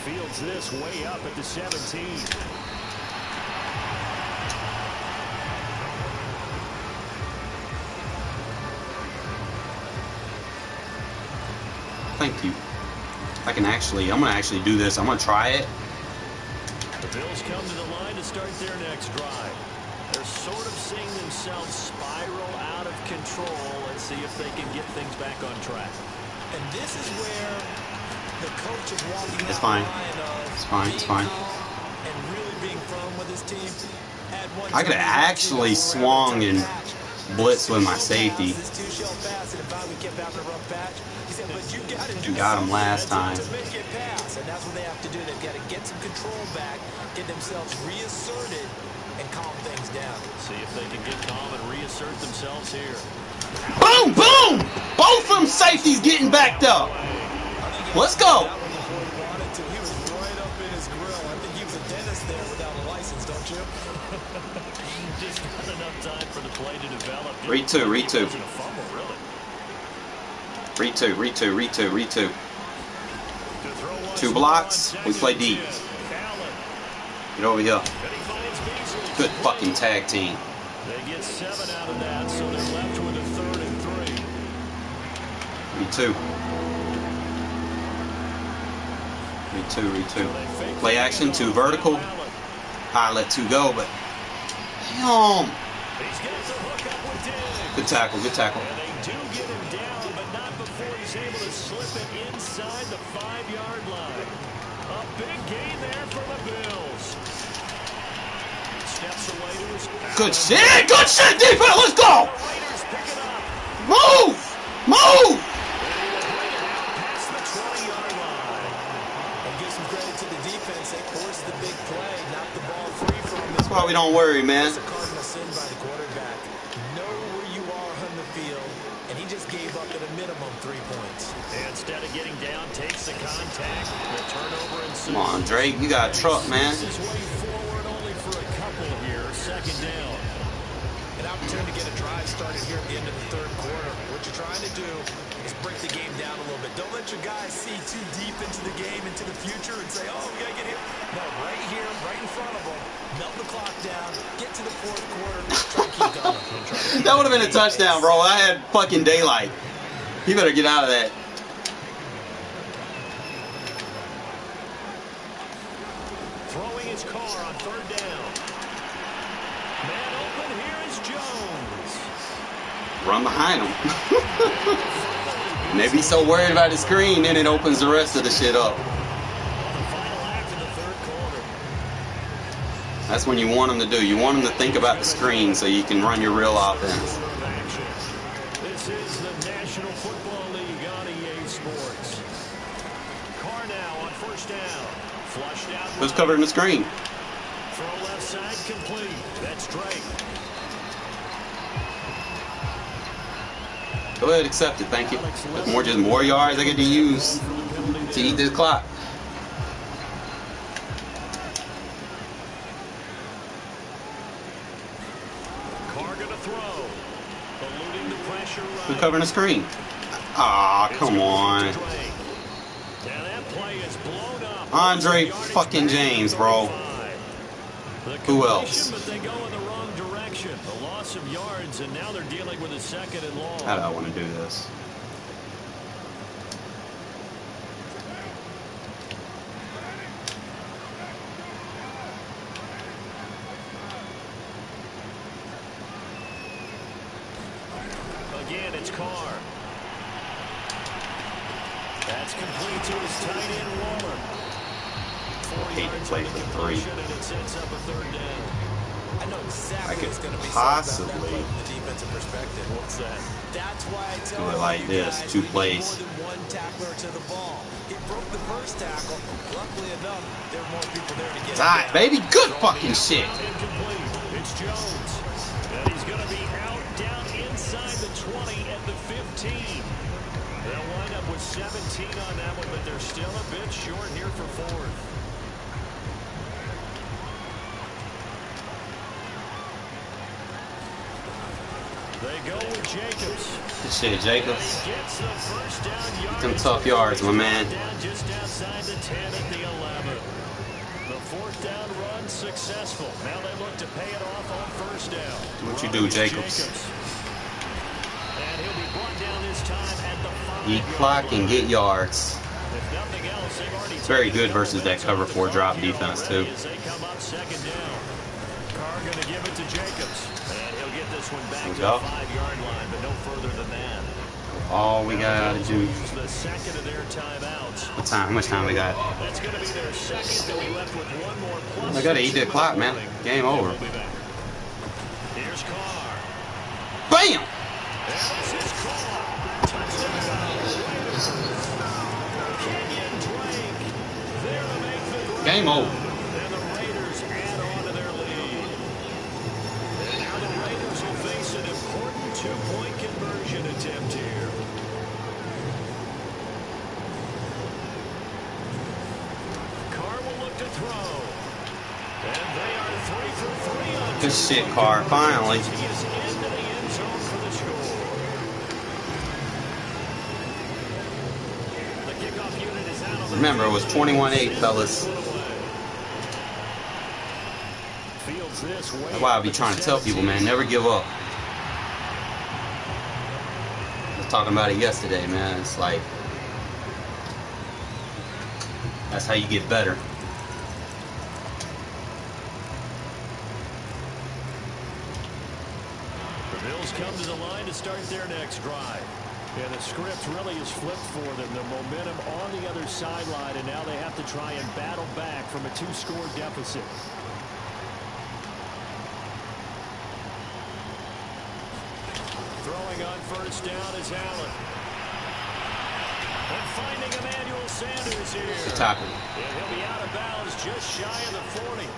A: Fields this way up at the 17.
C: Thank you. I'm gonna actually do this. I'm gonna try it.
A: The Bills come to the line to start their next drive. They're sort of seeing themselves spiral out of control. Let's see if they can get things back on track.
B: And this is where the coach is walking
C: It's
B: that
C: fine.
B: line of
C: It's fine. It's fine.
B: being calm and really being firm with his team. Had one
C: I could have
B: time
C: actually
B: where
C: swung and
B: patch.
C: blitzed with my safety.
B: This two-shell pass, and if we kept having a rough patch, he said, but you got to do
C: Got him last time.
B: to make it pass, and that's what they have to do. They've got to get some control back, get themselves reasserted, and calm things down.
A: See if they can get calm and reassert themselves here.
C: Boom! Boom! Both of them safeties getting backed up. Let's go.
B: That one the boy wanted to. He was right up in his grill. I think he was a dentist there without a license, don't you?
A: Just not enough time for the play to develop.
C: Read two.
A: It wasn't a fumble, really.
C: Read two.
A: To throw once
C: Two
A: more
C: blocks.
A: on
C: We play
A: second
C: deep.
A: and 10. Allen.
C: Get over here.
A: And he finds Beasley.
C: Good fucking tag team.
A: They get 7 out of that, so they're left with a 3rd and 3.
C: Read two. Play action, 2 vertical. I let 2 go, but damn.
A: He's got the hook up with Diggs.
C: Good tackle.
A: And they do get him down, but not before he's able to slip it inside the 5-yard line. A big gain there for the Bills. Steps away to his
C: Good shit, defense. Let's go.
A: Raiders pick it up.
C: Move.
A: Past the 20-yard line.
B: And give some credit to the
C: Probably don't worry, man.
B: It's a cardinal sin by the quarterback. Know where you are on the field, and he just gave up at a minimum 3 points.
A: And instead of getting down, takes the contact. The turnover ensues.
C: Come on, Drake. You got a truck, man.
A: His way forward only for a couple here. Second down.
B: An opportunity to get a drive started here at the end of the third quarter. What you're trying to do is break the game down a little bit. Don't let your guys see too deep into the game, into the future, and say, oh, we got to get here. No, right here, right in front of them. Melt the clock down. Get to the fourth quarter. Try to keep going.
C: That would have been a touchdown, bro. I had fucking daylight. You better get out of that.
A: Throwing his Carr on third down. Man open, here is Jones.
C: Run behind him. And they be so worried about the screen, then it opens the rest of the shit up.
A: The final act of the third quarter.
C: That's when you want them to do. You want them to think about the screen so you can run your real offense.
A: This is the National Football League on EA Sports. Carr now on first down. Flushed out.
C: Who's covering the screen?
A: Throw left side complete. That's Drake.
C: Go ahead, accept it. Thank you. Just more yards I get to use to eat this clock.
A: Carr gonna throw. Eluding the pressure.
C: Who's covering the screen? Ah, come on.
A: Now that play is blown up.
C: Andre fucking James, bro. Who else?
A: But they go in the wrong direction. A loss of yards, and now they're dealing with a second and long.
C: How do I want to do this?
A: Again, it's Carr. That's complete to his tight end, Waller.
C: I hate to play for 3.
A: And it sets up a third down.
B: I know exactly
C: I could
B: what's going to be
C: possibly
B: said about that play from the defensive perspective.
A: What's that?
B: That's why I tell
C: do it like
B: you
C: this,
B: guys,
C: 2
B: we need
C: plays.
B: more than one tackler to the ball. He broke the first tackle. Luckily enough, there were more people there to get it
C: Die,
B: down.
C: baby. Good fucking shit.
A: Incomplete. It's Jones. And he's going to be out down inside the 20 at the 15. They'll wind up with 17 on that one, but they're still a bit short here for fourth. They go with Jacobs.
C: Good shit, Jacobs.
A: Gets the first down yardage.
C: Them tough yards, my man.
A: Down just outside the 10 at the 11. The fourth down run successful. Now they look to pay it off on first down.
C: What you do, Jacobs?
A: And he'll be brought down this time at the 5.
C: Eat clock and get yards.
A: If nothing else, they've already
C: It's very good versus that cover 4 drop defense, too.
A: as they come up second down. Carr going to give it to Jacobs. And he'll get this one back to the 5-yard line, but no further than that.
C: All we gotta do.
A: The second of their timeouts.
C: What time? How much time we got?
A: That's going to be their second. They'll be left with one more plus.
C: I gotta eat that clock, man. Game over.
A: We'll be back. Here's Carr.
C: Bam!
A: This is Carr. Touchdown. Kenyon Drake. There to make the grab.
C: Game over.
A: And the Raiders add on to their lead. And now the Raiders will face an important 2-point conversion attempt here. Carr will look to throw. And they are 3 for 3 on
C: Good shit, Carr. Finally.
A: He is into the end zone for the score. The kickoff unit is out of the
C: Remember, it was 21-8, fellas.
A: Fields this way.
C: That's why I be trying to tell people, man, never give up. I was talking about it yesterday, man. It's like, that's how you get better.
A: The Bills come to the line to start their next drive. And the script really is flipped for them. The momentum on the other sideline, and now they have to try and battle back from a 2-score deficit. Throwing on first down is Allen. And finding Emmanuel Sanders here.
C: Good tackle.
A: And he'll be out of bounds just shy of the 40.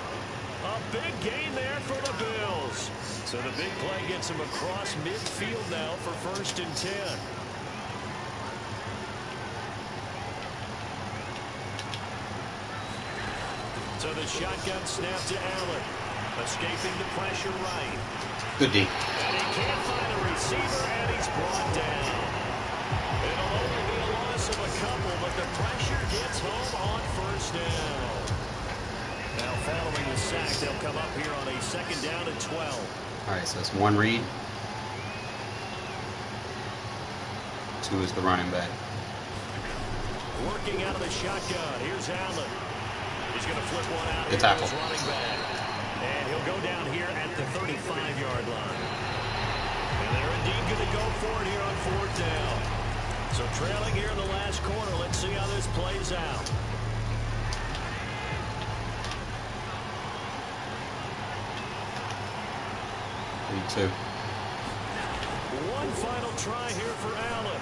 A: A big gain there for the Bills. So the big play gets him across midfield now for 1st and 10. So the shotgun snap to Allen. Escaping the pressure right.
C: Good D.
A: And he can't find a receiver, and he's brought down. It'll only be a loss of a couple, but the pressure gets home on 1st down. Now following the sack, they'll come up here on a 2nd down and 12.
C: All right, so it's 1 read. 2 is the running back.
A: Working out of the shotgun. Here's Allen. He's going to flip one out.
C: Good tackle.
A: Running back. And he'll go down here at the 35-yard line. And they're indeed going to go for it here on 4th down. So trailing here in the last quarter. Let's see how this plays out.
C: Two.
A: One final try here for Allen.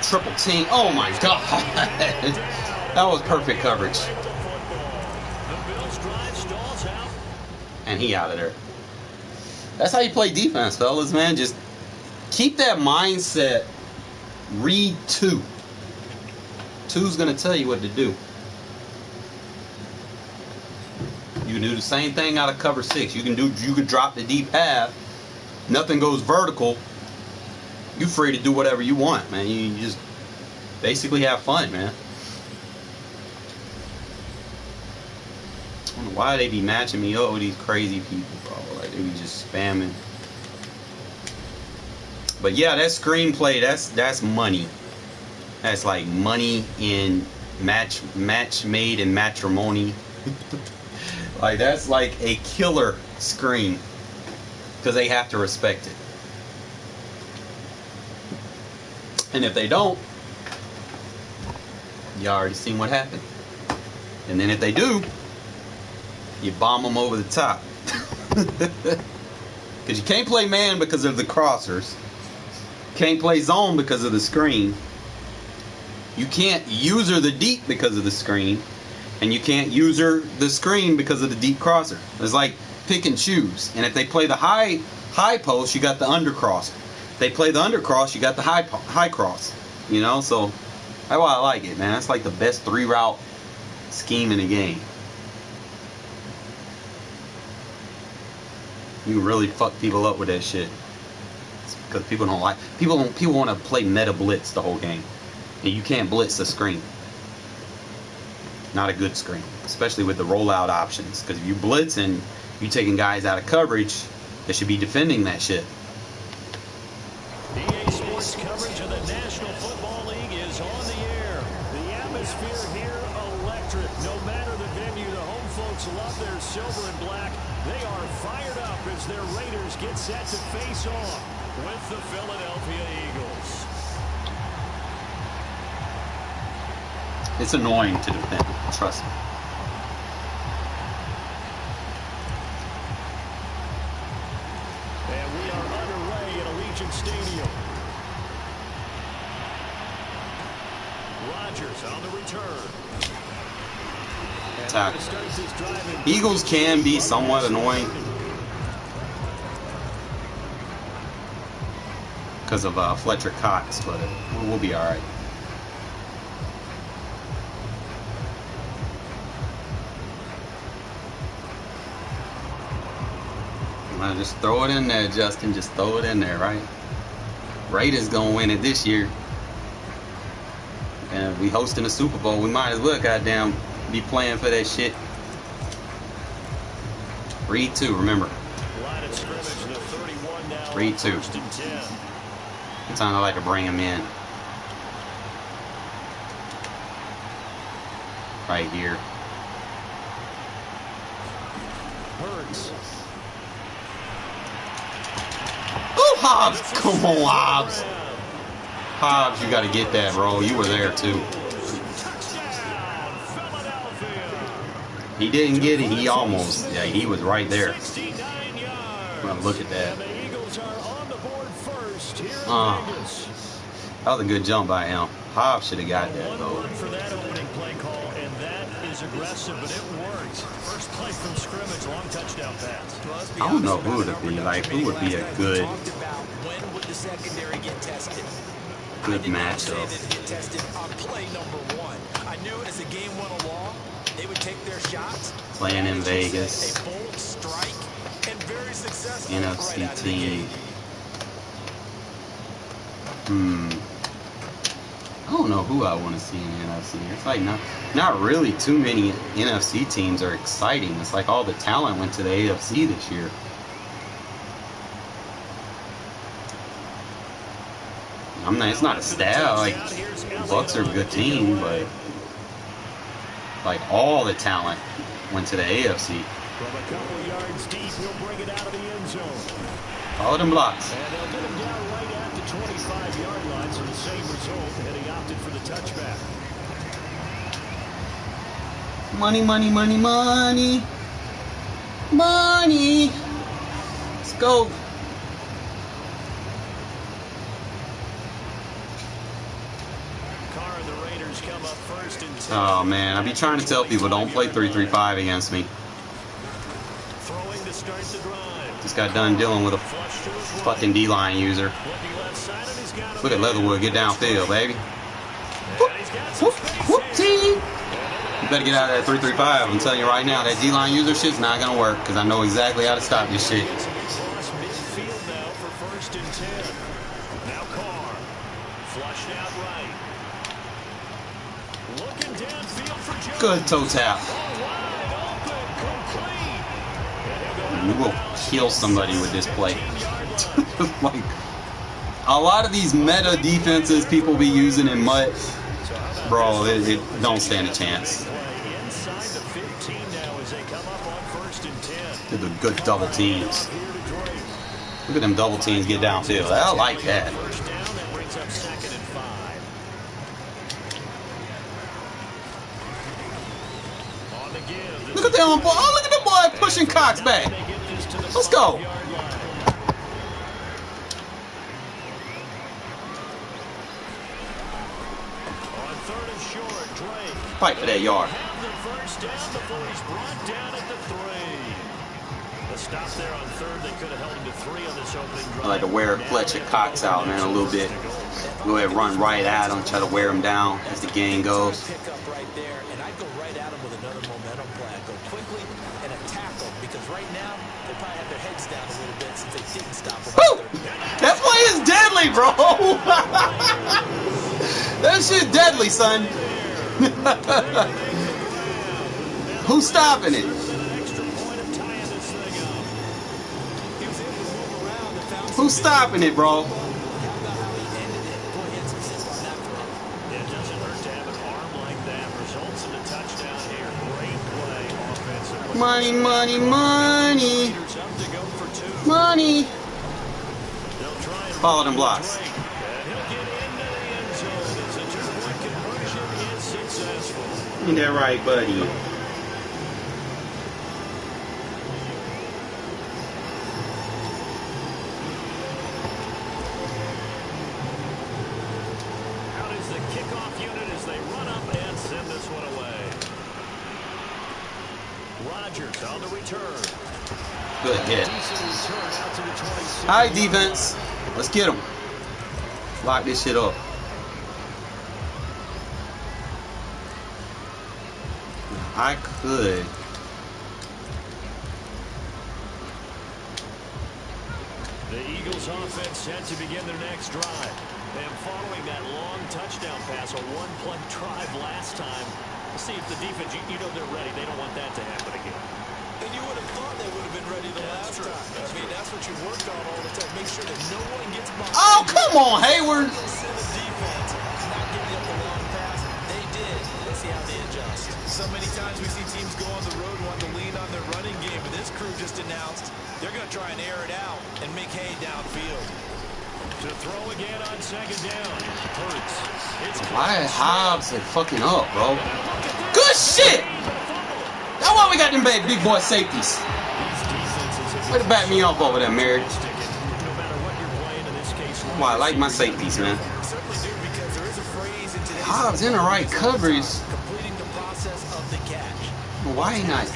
C: Triple team. Oh my God. That was perfect coverage.
A: The Bills drive stalls out.
C: And he out of there. That's how you play defense, fellas, man. Just keep that mindset. Read 2. 2's going to tell you what to do. You can do the same thing out of cover 6. You can drop the deep half. Nothing goes vertical. You're free to do whatever you want, man. You just basically have fun, man. I don't know why they be matching me up with these crazy people, bro. Like they be just spamming. But yeah, that screenplay, that's money. That's like money in match made in matrimony. Like that's like a killer screen because they have to respect it. And if they don't, you already seen what happened. And then if they do, you bomb them over the top. Because you can't play man because of the crossers. Can't play zone because of the screen. You can't user the deep because of the screen. And you can't user the screen because of the deep crosser. It's like pick and choose. And if they play the high post, you got the under cross. If they play the under cross, you got the high cross. You know, so that's why I like it, man. That's like the best 3-route scheme in the game. You can really fuck people up with that shit. Because people don't like people want to play meta blitz the whole game. And you can't blitz the screen. Not a good screen, especially with the rollout options. Because if you blitz and you taking guys out of coverage, they should be defending that shit.
A: EA Sports coverage of the National Football League is on the air. The atmosphere here electric. No matter the venue, the home folks love their silver and black. They are fired up as their Raiders get set to face off with the Philadelphia Eagles.
C: It's annoying to defend, trust me.
A: And we are underway at Allegiant Stadium. Rodgers on the return.
C: Tackle. Eagles can be somewhat annoying because of Fletcher Cox, but we'll be all right. Just throw it in there, Justin. Just throw it in there, right? Raiders gonna win it this year, and we hosting a Super Bowl. We might as well, goddamn, be playing for that shit. Read 2, remember.
A: Line of scrimmage, the 31 now.
C: Read 2. It's time I like to bring him in. Right here.
A: Hurts.
C: Oh, Hobbs! Come on, Hobbs. Hobbs, you got to get that, bro. You were there, too. He didn't get it. He almost. Yeah, he was right there. Well, look at that. That was a good jump by him. Hobbs should have got that, though.
A: For that opening play call, and that is aggressive, but it worked. First play from scrimmage touchdown pass.
C: I don't know who to be like. Who would be a good matchup?
B: Play number one. I knew as the game went along, they would take their shots.
C: Playing in Vegas.
B: A bold strike and very successful.
C: NFC team. I don't know who I want to see in the NFC. It's like not really too many NFC teams are exciting. It's like all the talent went to the AFC this year. It's not a stat. Like, Bucks are a good team, but like all the talent went to the AFC.
A: From a couple yards deep, he'll bring it out of the end zone.
C: All them blocks.
A: And they'll get him down right at the 25-yard line, so the same result, and he opted for the touchback.
C: Money, money, money, money. Money. Let's go.
A: Carr and the Raiders come up first and 10.
C: Oh, man. I be trying to tell people, don't play 3-3-5 against me.
A: Throwing to start the drive.
C: Just got done dealing with a fucking D-line user. Look at Leatherwood get downfield, baby. Whoop, whoop, whoop, team. You better get out of that 3-3-5. I'm telling you right now, that D-line user shit's not going to work because I know exactly how to stop this shit.
A: Midfield now for first and 10. Now Carr. Flushed out right. Looking downfield for Jones.
C: Good toe tap. We will kill somebody with this play. Like, a lot of these meta defenses people be using in MUT, bro, it don't stand a chance. They're the good double teams. Look at them double teams get downfield. I like that. Look at them boy. Oh, look at the boy pushing Cox back. Let's go. Fight for that yard. I like to wear Fletcher Cox out, man, a little bit. Go ahead, run right at him, try to wear him down as the game goes. Woo! That play is deadly, bro. That shit deadly, son. Who's stopping it? Who's stopping it, bro?
A: It doesn't hurt to have an arm like that. Results in a touchdown here. Great play offensively.
C: Money, money, money. Money. Follow them blocks. Ain't that right, buddy?
A: Out is the kickoff unit as they run up and send this one away. Rodgers on the return.
C: Good hit. All right, defense. Let's get them. Lock this shit up. I could.
A: The Eagles offense set to begin their next drive. And following that long touchdown pass, a one-play drive last time. Let's see if the defense, you know they're ready. They don't want that to happen again.
B: And you would have thought they would have been ready the last time. I mean, that's what you worked on all the time. Make sure that no one gets behind.
C: Oh, come on, Hayward.
B: The defense not giving up the long pass. They did. Let's see how they adjust. So many times we see teams go on the road and want to lean on their running game, but this crew just announced they're going to try and air it out and make hay downfield.
A: To throw again on second down. Hurts.
C: Why Hobbs are fucking up, bro? Good shit. That's why we got them big boy safeties. Way to back me up over there, Mary. Why I like my safeties, man. Hobbs in the right coverage. Why not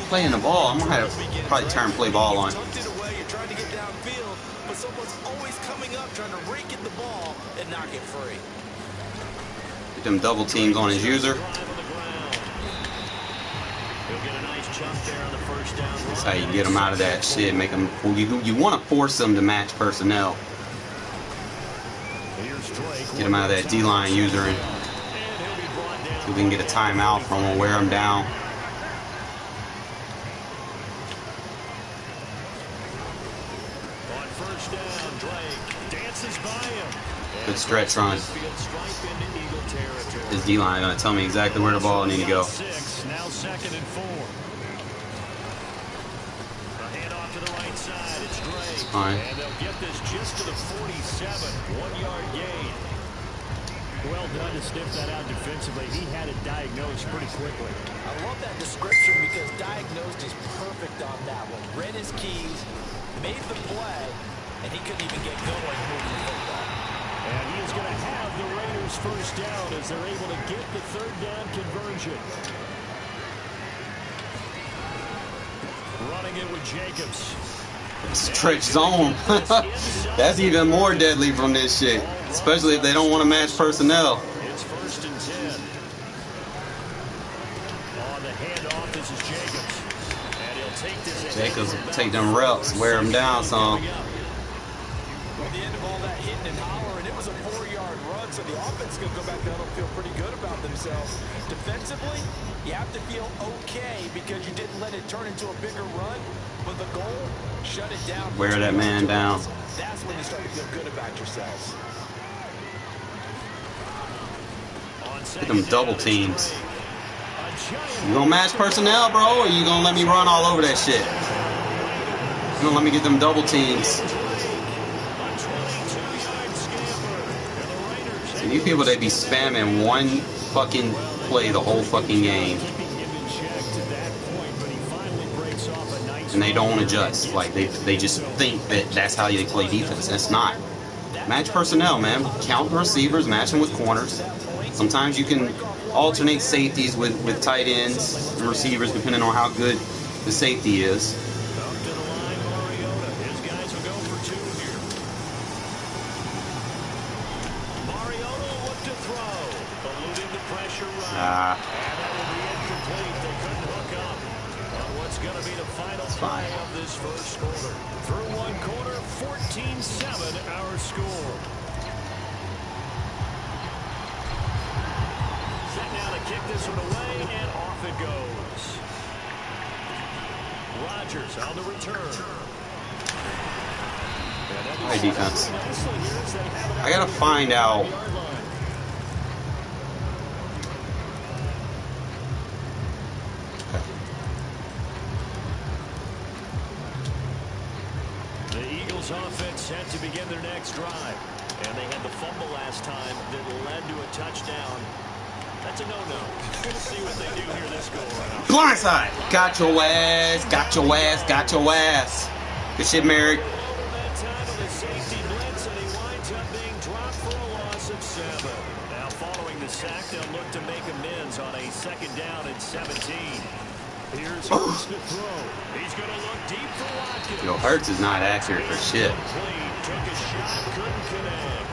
C: playing the ball. I'm gonna have to probably turn play ball on.
B: Tucked it away, you're trying to get downfield, but someone's always coming up trying to rake at the ball and knock it free.
C: Get them double teams on his user. That's how you get them out of that shit. Make them. You want to force them to match personnel. Get them out of that D-line user and see if we can get a timeout from him, wear him down. Good stretch run. This D-line gonna tell me exactly where the ball needs to go.
A: Now 2nd and 4. A handoff to the right side. It's Drake.
C: Fine.
A: And they'll get this just to the 47. 1-yard gain. Well done to sniff that out defensively. He had it diagnosed pretty quickly.
B: I love that description because diagnosed is perfect on that one. Read his keys, made the play, and he couldn't even get going moving the football.
A: And he is going to have the Raiders first down as they're able to get the 3rd down conversion. Running it with Jacobs.
C: Stretch zone. That's even more deadly from this shit. Especially if they don't want to match personnel.
A: It's 1st and 10. On the handoff, this is Jacobs. And he'll take this.
C: Jacobs will take them reps, wear them down some.
B: Well, the end of all that hitting and hollering, it was a 4-yard run, so the offense is going to go back down and feel pretty good about themselves. Defensively, you have to feel okay because you didn't let it turn into a bigger run, but the goal, shut it down.
C: Wear that man down.
B: That's when you start to feel good about yourselves.
C: Get them double teams. You gonna match personnel, bro, or you gonna let me run all over that shit? You gonna let me get them double teams? See, these people, they be spamming one fucking play the whole fucking game. And they don't adjust. Like, they just think that that's how they play defense. That's not. Match personnel, man. Count the receivers, match them with corners. Sometimes you can alternate safeties with tight ends and receivers depending on how good the safety is.
A: It's fine. Of this first quarter. Through one quarter, 14-7 our score. Set now to kick this one away, and off it goes. Rodgers on the return.
C: All right, defense. I gotta find out.
A: Offense set to begin their next drive. And they had the fumble last time that led to a touchdown. That's a no-no. We'll see what they do here this go-around.
C: Blindside! Got your ass, got your ass, got your ass. Good shit, Merrick.
A: That time of the safety blitz, and he winds up being dropped for a loss of 7. Now following the sack, they'll look to make amends on a 2nd down and 17. Here's Hurts to throw. He's going to look deep for Watkins.
C: Yo, Hurts is not accurate for shit.
A: Took a shot, couldn't connect.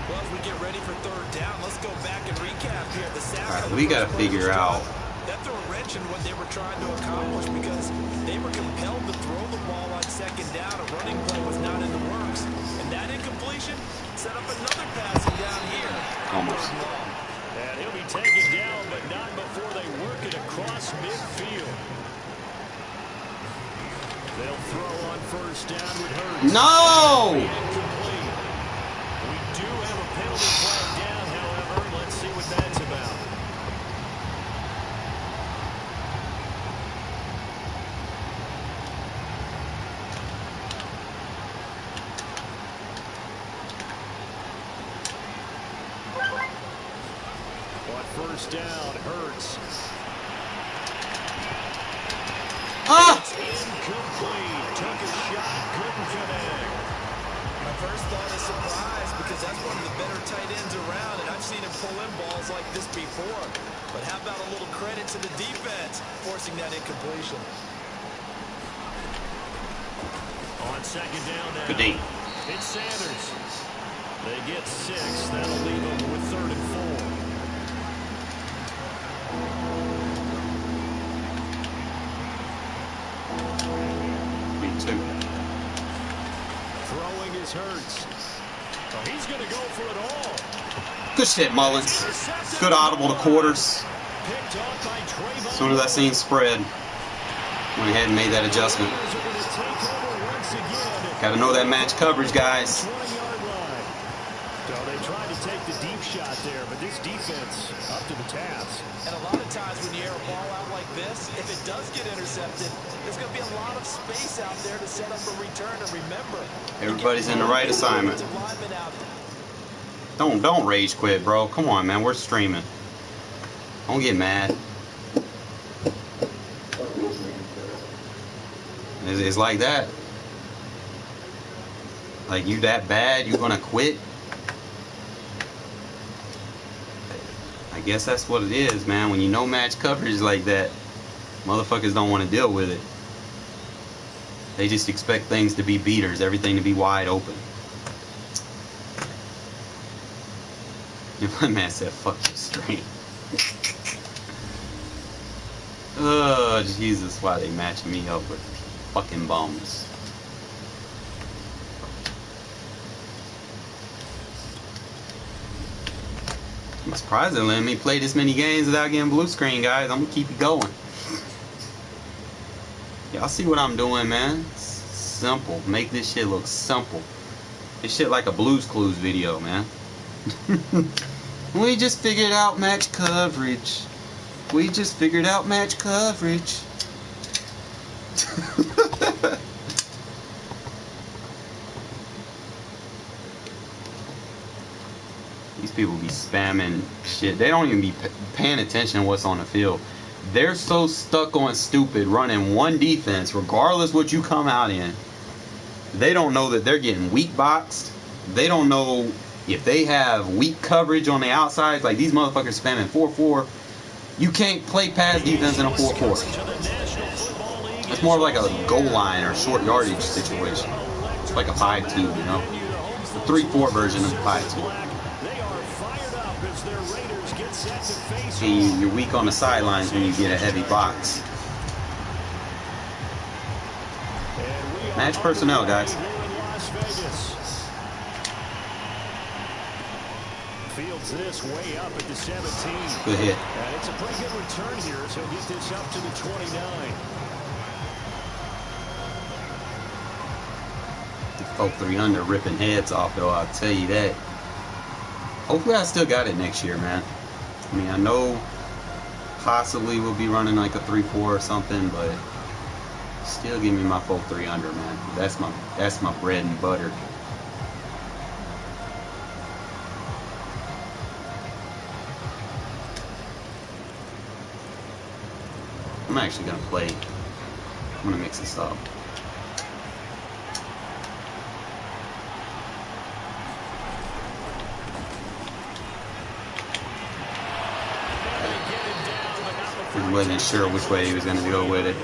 B: Well, as we get ready for 3rd down, let's go back and recap here. The sack.
C: All right, we got to figure out.
B: That threw a wrench in what they were trying to accomplish because they were compelled to throw the ball on 2nd down. A running play was not in the works. And that incompletion set up another passing down here.
C: Almost.
A: And he'll be taken down, but not before they work it across midfield. They'll throw on 1st down with Hurts.
C: No!
A: We do have a penalty flag down, however. Let's see what that's about. But 1st down, Hurts.
C: Ah!
A: Incomplete. Took a shot, couldn't connect.
B: I first thought is surprise because that's one of the better tight ends around, and I've seen him pull in balls like this before. But how about a little credit to the defense forcing that incompletion?
A: On second down now.
C: Good D.
A: It's Sanders. They get 6. That'll leave them with 3rd and 4. Throwing is Hurts. Oh, he's going to go for it all.
C: Good shit, Mullins. Good audible to quarters. As soon as I seen spread, went ahead and made that adjustment. Got to know that match coverage, guys.
A: So they tried to take the deep shot there, but this defense up to the task.
B: And a lot of times when you air a ball out like this, if it does get intercepted, there's going to be a lot of space out there to set up a return. And remember,
C: everybody's in the right assignment. Don't rage quit, bro. Come on, man. We're streaming. Don't get mad. It's like that. Like, you that bad, you gonna quit? I guess that's what it is, man. When you know match coverage like that, motherfuckers don't want to deal with it. They just expect things to be beaters, everything to be wide open. My man said, fuck you straight. Oh, Jesus, why they matching me up with fucking bums. I'm surprised they let me play this many games without getting blue screen, guys. I'm gonna keep it going. Y'all see what I'm doing, man? It's simple. Make this shit look simple. This shit like a Blue's Clues video, man. We just figured out match coverage. We just figured out match coverage. These people be spamming shit. They don't even be paying attention to what's on the field. They're so stuck on stupid running one defense, regardless what you come out in. They don't know that they're getting weak boxed. They don't know if they have weak coverage on the outsides. Like, these motherfuckers spamming 4-4. You can't play pass defense in a 4-4. It's more like a goal line or short yardage situation. It's like a 5-2, you know? The 3-4 version of 5-2. And you're weak on the sidelines when you get a heavy box. Match personnel, guys.
A: Fields this way up at the 17.
C: Good hit.
A: And it's a pretty good return here, so he'll get this up to the 29.
C: The folk 300 ripping heads off, though, I'll tell you that. Hopefully I still got it next year, man. I mean, I know possibly we'll be running like a 3-4 or something, but still give me my folk 300, man. That's my bread and butter. I'm actually gonna play. I'm gonna mix this up. I wasn't sure which way he was gonna go with it.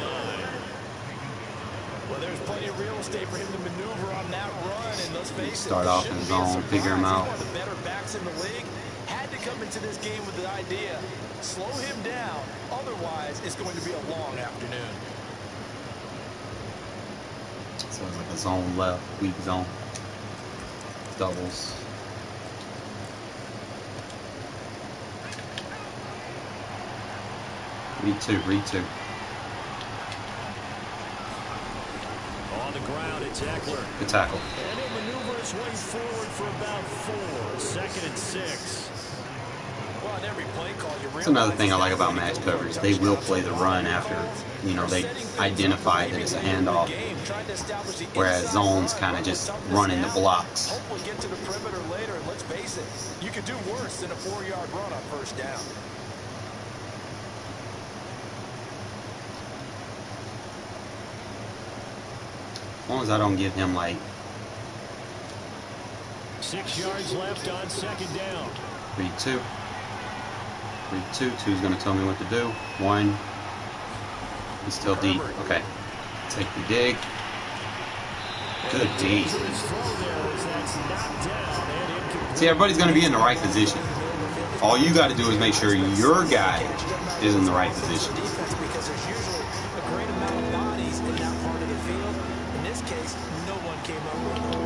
B: Well, there's plenty of real estate for him to maneuver on that run, and let's face it,
C: Start off in his own, figure him out.
B: One of the better backs in the league had to come into this game with the idea, slow him down, otherwise it's going to be a long afternoon.
C: So it's like a zone left, weak zone. Doubles. Read two.
A: On the ground, it's Eckler.
C: Good tackle.
A: And he'll maneuver his way forward for about 4. 2nd and 6.
B: Well, on every play call,
C: That's another thing I like about match coverage. They will play the run after, you know, they identify that it's a handoff. Whereas zones kind of just run into blocks.
B: Hopefully get to the perimeter later, and let's face it, you could do worse than a 4-yard run on first down.
C: As long as I don't give him like
A: 6 yards left on second down.
C: Read two. Read two. Two's going to tell me what to do. One. He's still deep. Okay. Take the dig. Good D. See, everybody's going to be in the right position. All you got to do is make sure your guy is in the right position.
B: Because there's usually a great amount of bodies in that part of the field. In this case, no one came up with it.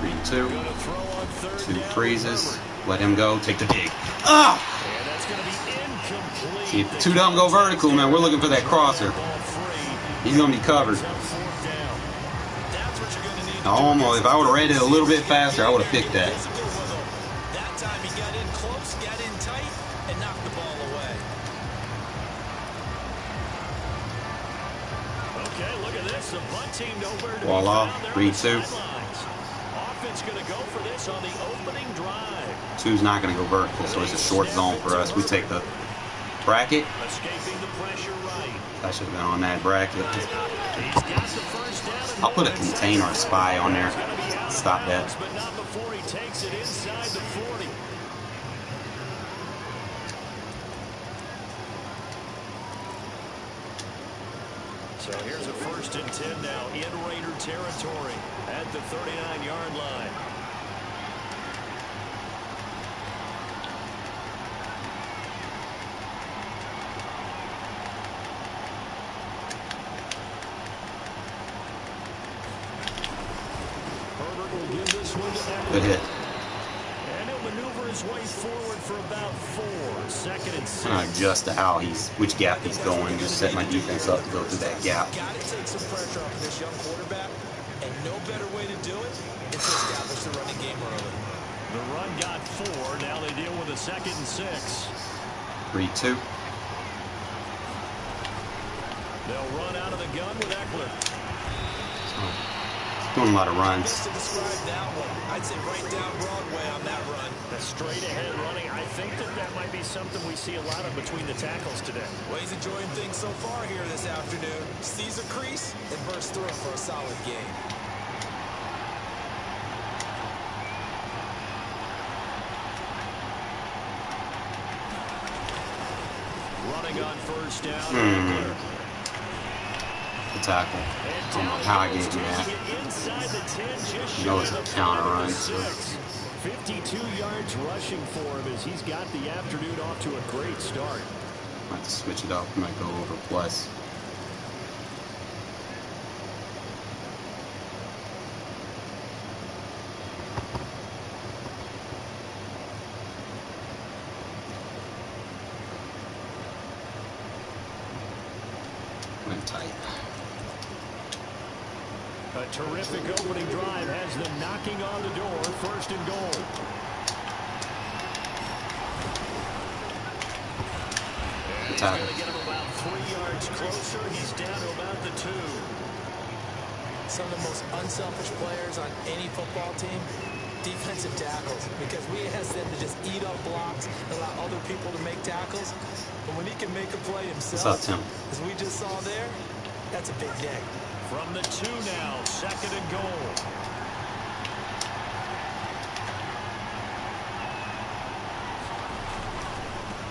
C: Read two. Two freezes. Let him go. Take the dig. Ah! See, if the two don't go vertical, man, we're looking for that crosser. He's going to be covered. Almost. If I would have read it a little bit faster, I would have picked that.
B: That time he got in close, got in tight, and knocked the ball away.
A: Okay, look at this. The punt team nowhere to be
C: Voila.
A: found there.
C: Read two.
A: Offense going to go for this on the opening drive.
C: Two's not going to go vertical, so it's a short zone for us. We take the bracket.
A: Escaping the pressure right.
C: I should have been on that bracket.
A: He's got the first down and
C: I'll put a
A: more.
C: container spy on there. Stop that.
A: But not before he takes it inside the 40. So here's a 1st and 10 now in Raider territory at the 39-yard line. Herbert will give this one to Eckler.
C: Good hit.
A: And he'll maneuver his way forward for about 4. 2nd and 6.
C: I'm going to adjust to how which gap he's going. Just set my defense up to go through that gap.
B: Got to take some pressure off of this young quarterback, and no better way to do it is to establish the running game early.
A: The run got 4. Now they deal with a 2nd and 6.
C: Read two.
A: They'll run out of the gun with Eckler.
C: Doing a lot of runs.
B: Just to describe that one, I'd say right down Broadway on that run.
A: The straight ahead running. I think that might be something we see a lot of between the tackles today.
B: Well, he's enjoying things so far here this afternoon. Sees a crease and bursts through it for a solid gain.
A: Running on 1st down.
C: The tackle. I don't know how I gave him that. You know it's a counter run. So.
A: 52 yards rushing for him as he's got the afternoon off to a great start.
C: I have to switch it up. I might go over plus. Went tight.
A: A terrific opening drive has them knocking on the door. 1st and goal. He's going to get him about 3 yards closer. He's down to about the 2.
B: Some of the most unselfish players on any football team, defensive tackles, because we ask them to just eat up blocks, allow other people to make tackles. But when he can make a play himself,
C: What's up, Tim?
B: as we just saw there, that's a big day.
A: From the 2 now, 2nd and goal.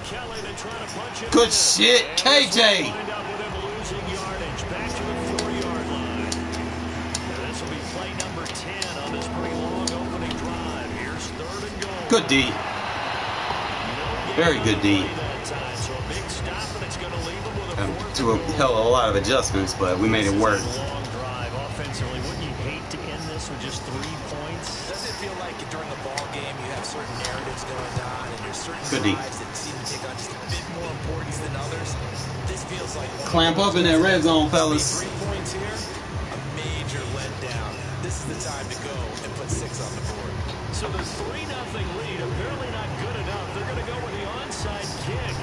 A: Kelly, they try to punch it.
C: Good shit, KJ.
A: Wind up with him losing yardage. Back to the 4-yard line. And this will be play number 10 on this pretty long opening drive. Here's 3rd and goal.
C: Good D. Very good D.
A: So a big stop, and it's going to leave him with a 4th
C: To a hell of a lot of adjustments, but we made it work.
A: long drive offensively. Wouldn't you hate to end this with just 3 points?
B: Does it feel like during a ball game you have certain narratives going on and there's certain
C: Good D.
B: drives that seem to take on just a bit more importance than others? This feels like
C: Clamp up in that red zone, fellas.
B: 3 points here, a major letdown. This is the time to go and put 6 on the board.
A: So the 3-0 lead, apparently not good enough. They're going to go with the onside kick.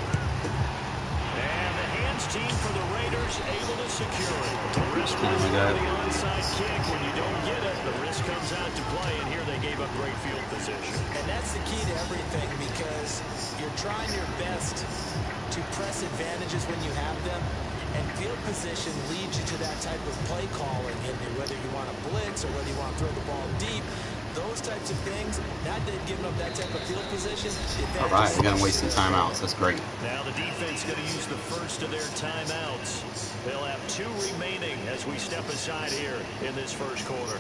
A: And the hands team for the Raiders able to secure it. The risk was the onside kick. When you don't get it, the risk comes out to play, and here they gave up great field position.
B: And that's the key to everything, because you're trying your best to press advantages when you have them, and field position leads you to that type of play calling, and whether you want to blitz or whether you want to throw the ball deep, those types of things, not giving up that type of field position.
C: All right, we're going to waste some timeouts. That's great.
A: Now the defense going to use the first of their timeouts. They'll have 2 remaining as we step aside here in this first quarter.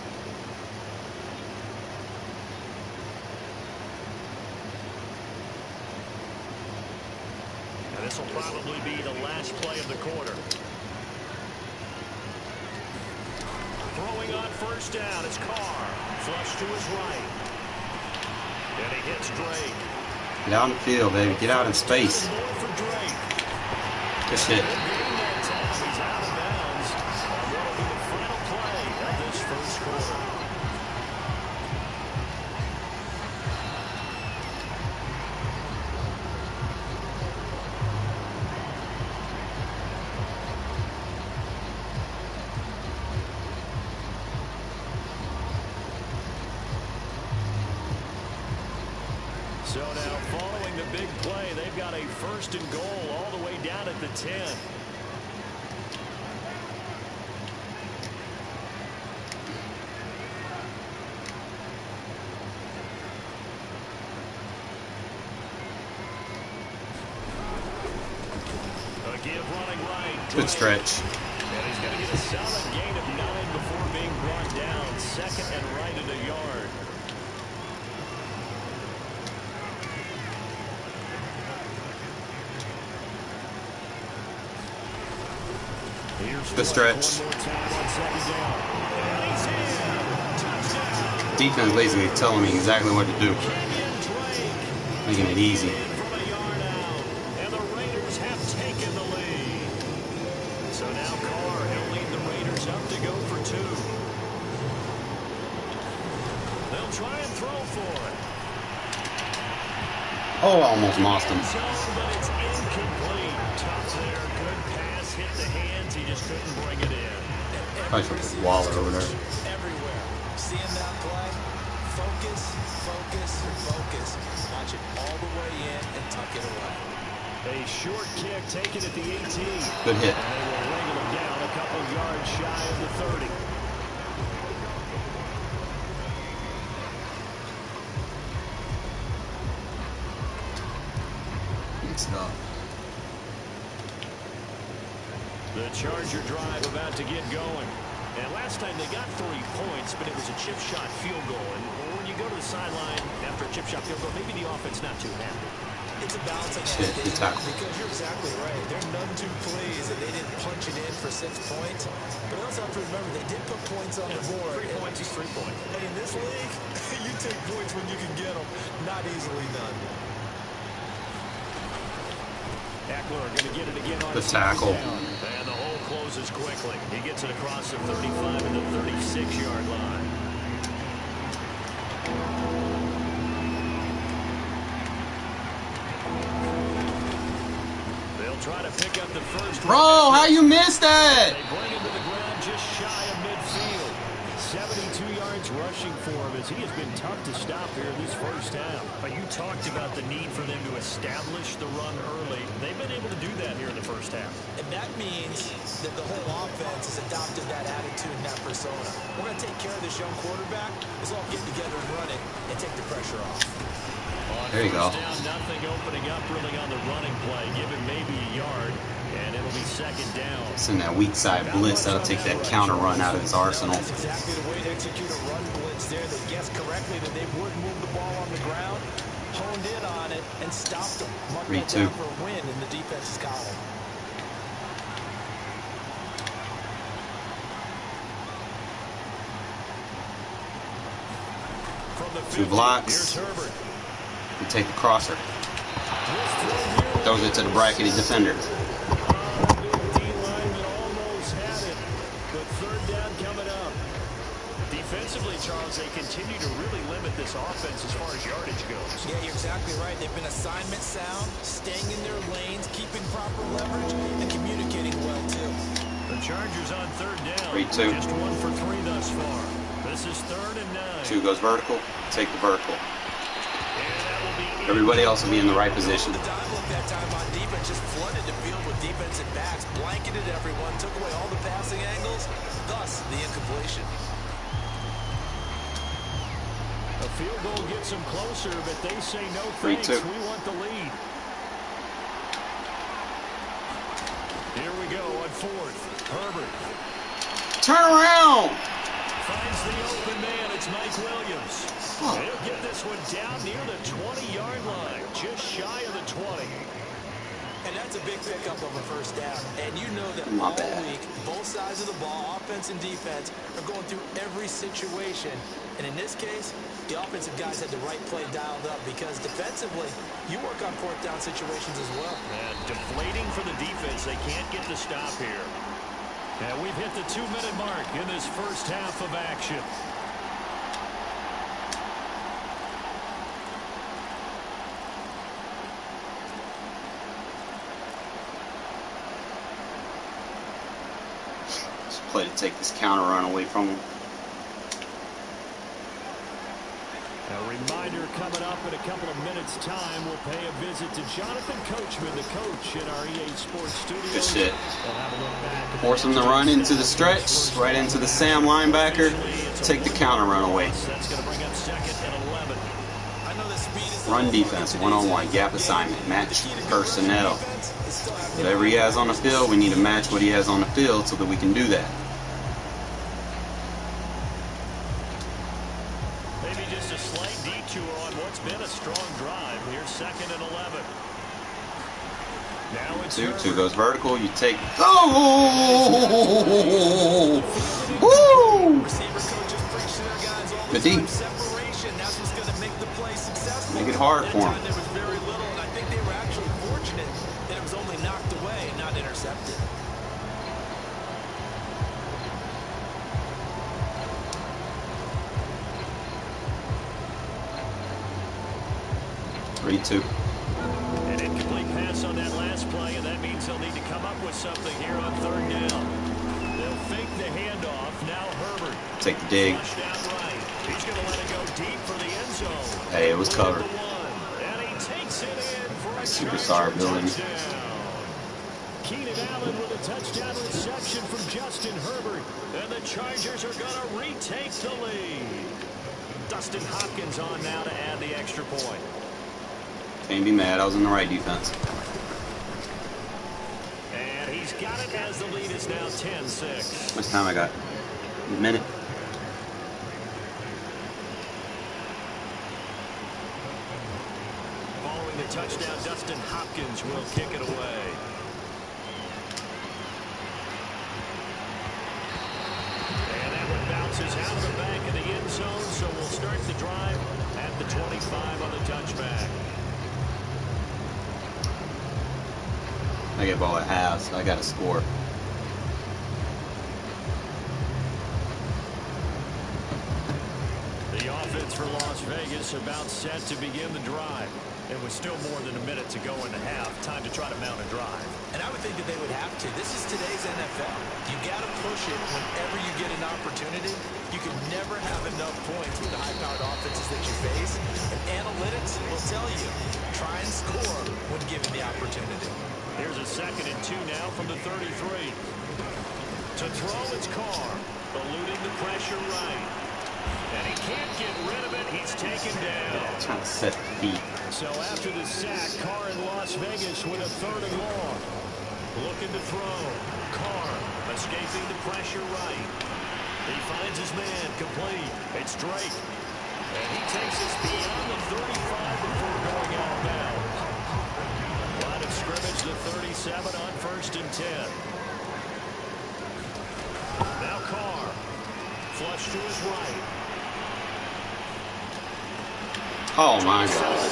A: And this will probably be the last play of the quarter. Throwing on first down, it's Carr. Flush to his right. And he hits Drake.
C: Get out in the field, baby. Get out in space. Good shit.
A: He's out of bounds. And that'll be the final play of this first quarter. So now, following the big play, they've got a first and goal all the way down at the 10. A give running right.
C: Good stretch.
A: And he's going to get a solid gain of 9 before being brought down. 2nd and right at a yard.
C: Good stretch. Defense basically telling me exactly what to do. Making it easy.
A: And the Raiders have taken the lead. So now Carr, he'll lead the Raiders up to go for 2. They'll try and throw for it.
C: Oh, almost lost him.
A: But it's incomplete. Tough there. Good pass. Hit the hands. He just couldn't bring it in.
C: Probably for Waller over there.
B: Everywhere. Seeing that play, focus, focus, focus. Watch it all the way in and tuck it away.
A: A short kick taken at the 18.
C: Good hit.
A: And they will wrangle him down a couple yards shy of the 30.
C: Good stuff.
A: The Charger drive about to get going. And last time they got 3 points, but it was a chip shot field goal. And when you go to the sideline after a chip shot field goal, maybe the offense not too happy.
B: It's a balancing
C: Shit, good tackle.
B: because you're exactly right. They're none too pleased that they didn't punch it in for 6 points. But also have to remember they did put points on the board.
A: 3 points is 3 points.
B: And in this league, you take points when you can get them. Not easily done.
A: Eckler going to get it again on
C: The tackle.
A: And the hole closes quickly. He gets it across the 35 and the 36-yard line. They'll try to pick up the first.
C: Bro, how you missed that?
A: They bring him to the ground just shy of midfield. 72 yards rushing for him as he has been tough to stop here this first half. But you talked about the need for them to establish the run early. They've been able to do that here in the first half.
B: And that means that the whole offense has adopted that attitude and that persona. We're going to take care of this young quarterback. Let's all get together and run it and take the pressure off.
C: There you go.
A: Down, nothing opening up really on the running play. Give him maybe a yard, and it'll be 2nd down.
C: It's in that weak side blitz. That'll take that counter run out of his arsenal.
B: That's exactly the way to execute a run blitz there. They guessed correctly that they would move the ball on the ground, honed in on it, and stopped them. Marked that down for a win in the defense's column.
C: 2 blocks. You take the crosser. Throws it to the brackety defender.
A: Defensively, Charles, they continue to really limit this offense as far as yardage goes.
B: Yeah, you're exactly right. They've been assignment sound, staying in their lanes, keeping proper leverage, and communicating well, too.
A: The Chargers on 3rd down.
C: 3-2.
A: Just 1 for 3 thus far. This is 3rd and 9.
C: 2 goes vertical. Take the vertical. Everybody else will be in the right position.
B: The dive look that time on defense just flooded the field with defensive backs, blanketed everyone, took away all the passing angles, thus the incompletion.
A: field goal gets them closer, but they say no thanks.
C: 3-2.
A: We want the lead. Here we go on fourth. Herbert.
C: Turn around.
A: Finds the open man. It's Mike Williams.
C: Oh.
A: He'll get this one down near the 20-yard line, just shy of the 20.
B: And that's a big pickup of a first down. And you know that all week, both sides of the ball, offense and defense, are going through every situation. And in this case, the offensive guys had the right play dialed up because defensively, you work on fourth down situations as well.
A: And deflating for the defense. They can't get the stop here. And we've hit the 2-minute mark in this first half of action.
C: Play to take this counter run away from him.
A: A reminder coming up in a couple of minutes' time. We'll pay a visit to Jonathan Coachman, the coach in our EA Sports studio.
C: Good shit. Force him to run into the stretch, right into the Sam linebacker. Take the counter run away.
A: That's going to bring up second and 11.
C: Run defense, one-on-one, gap assignment, match personnel. Whatever he has on the field, we need to match what he has on the field so that we can do that.
A: Maybe just a slight detour on what's been a strong drive. Here's second and 11. Now it's
C: 2 goes vertical. You take. Oh! Woo! Good D. Make it hard for him.
B: There was very little, and I think they were actually fortunate that it was only knocked away, not intercepted.
A: An incomplete pass on that last play, and that means they'll need to come up with something here on third down. They'll fake the handoff. Now Herbert.
C: Take the dig.
A: Flushed out right. He's going to let it go deep for the end zone.
C: Hey, it was covered.
A: And he takes it in for a
C: Superstar ability.
A: Keenan Allen with a touchdown reception from Justin Herbert. And the Chargers are going to retake the lead. Dustin Hopkins on now to add the extra point.
C: Can't be mad. I was in the right defense.
A: And he's got it as the lead is now 10-6.
C: How much time I got? A minute.
A: Following the touchdown, Dustin Hopkins will kick it away. And that one bounces out of the back of the end zone, so we'll start the drive at the 25 on the touchback.
C: I get ball at half, so I got to score.
A: The offense for Las Vegas about set to begin the drive. It was still more than a minute to go in the half. Time to try to mount a drive.
B: And I would think that they would have to. This is today's NFL. You got to push it whenever you get an opportunity. You can never have enough points with the high-powered offenses that you face. And analytics will tell you, try and score when given the opportunity.
A: Here's a second and 2 now from the 33. To throw, it's Carr, eluding the pressure right. And he can't get rid of it. He's taken down.
C: Trying to set the beat.
A: So after the sack, Carr in Las Vegas with a third and long. Looking to throw. Carr escaping the pressure right. He finds his man complete. It's Drake. And he takes us beyond the 35 before going out of bounds. Line of scrimmage, the 37 on 1st and 10. Now Carr. Flush to his right.
C: Oh my God.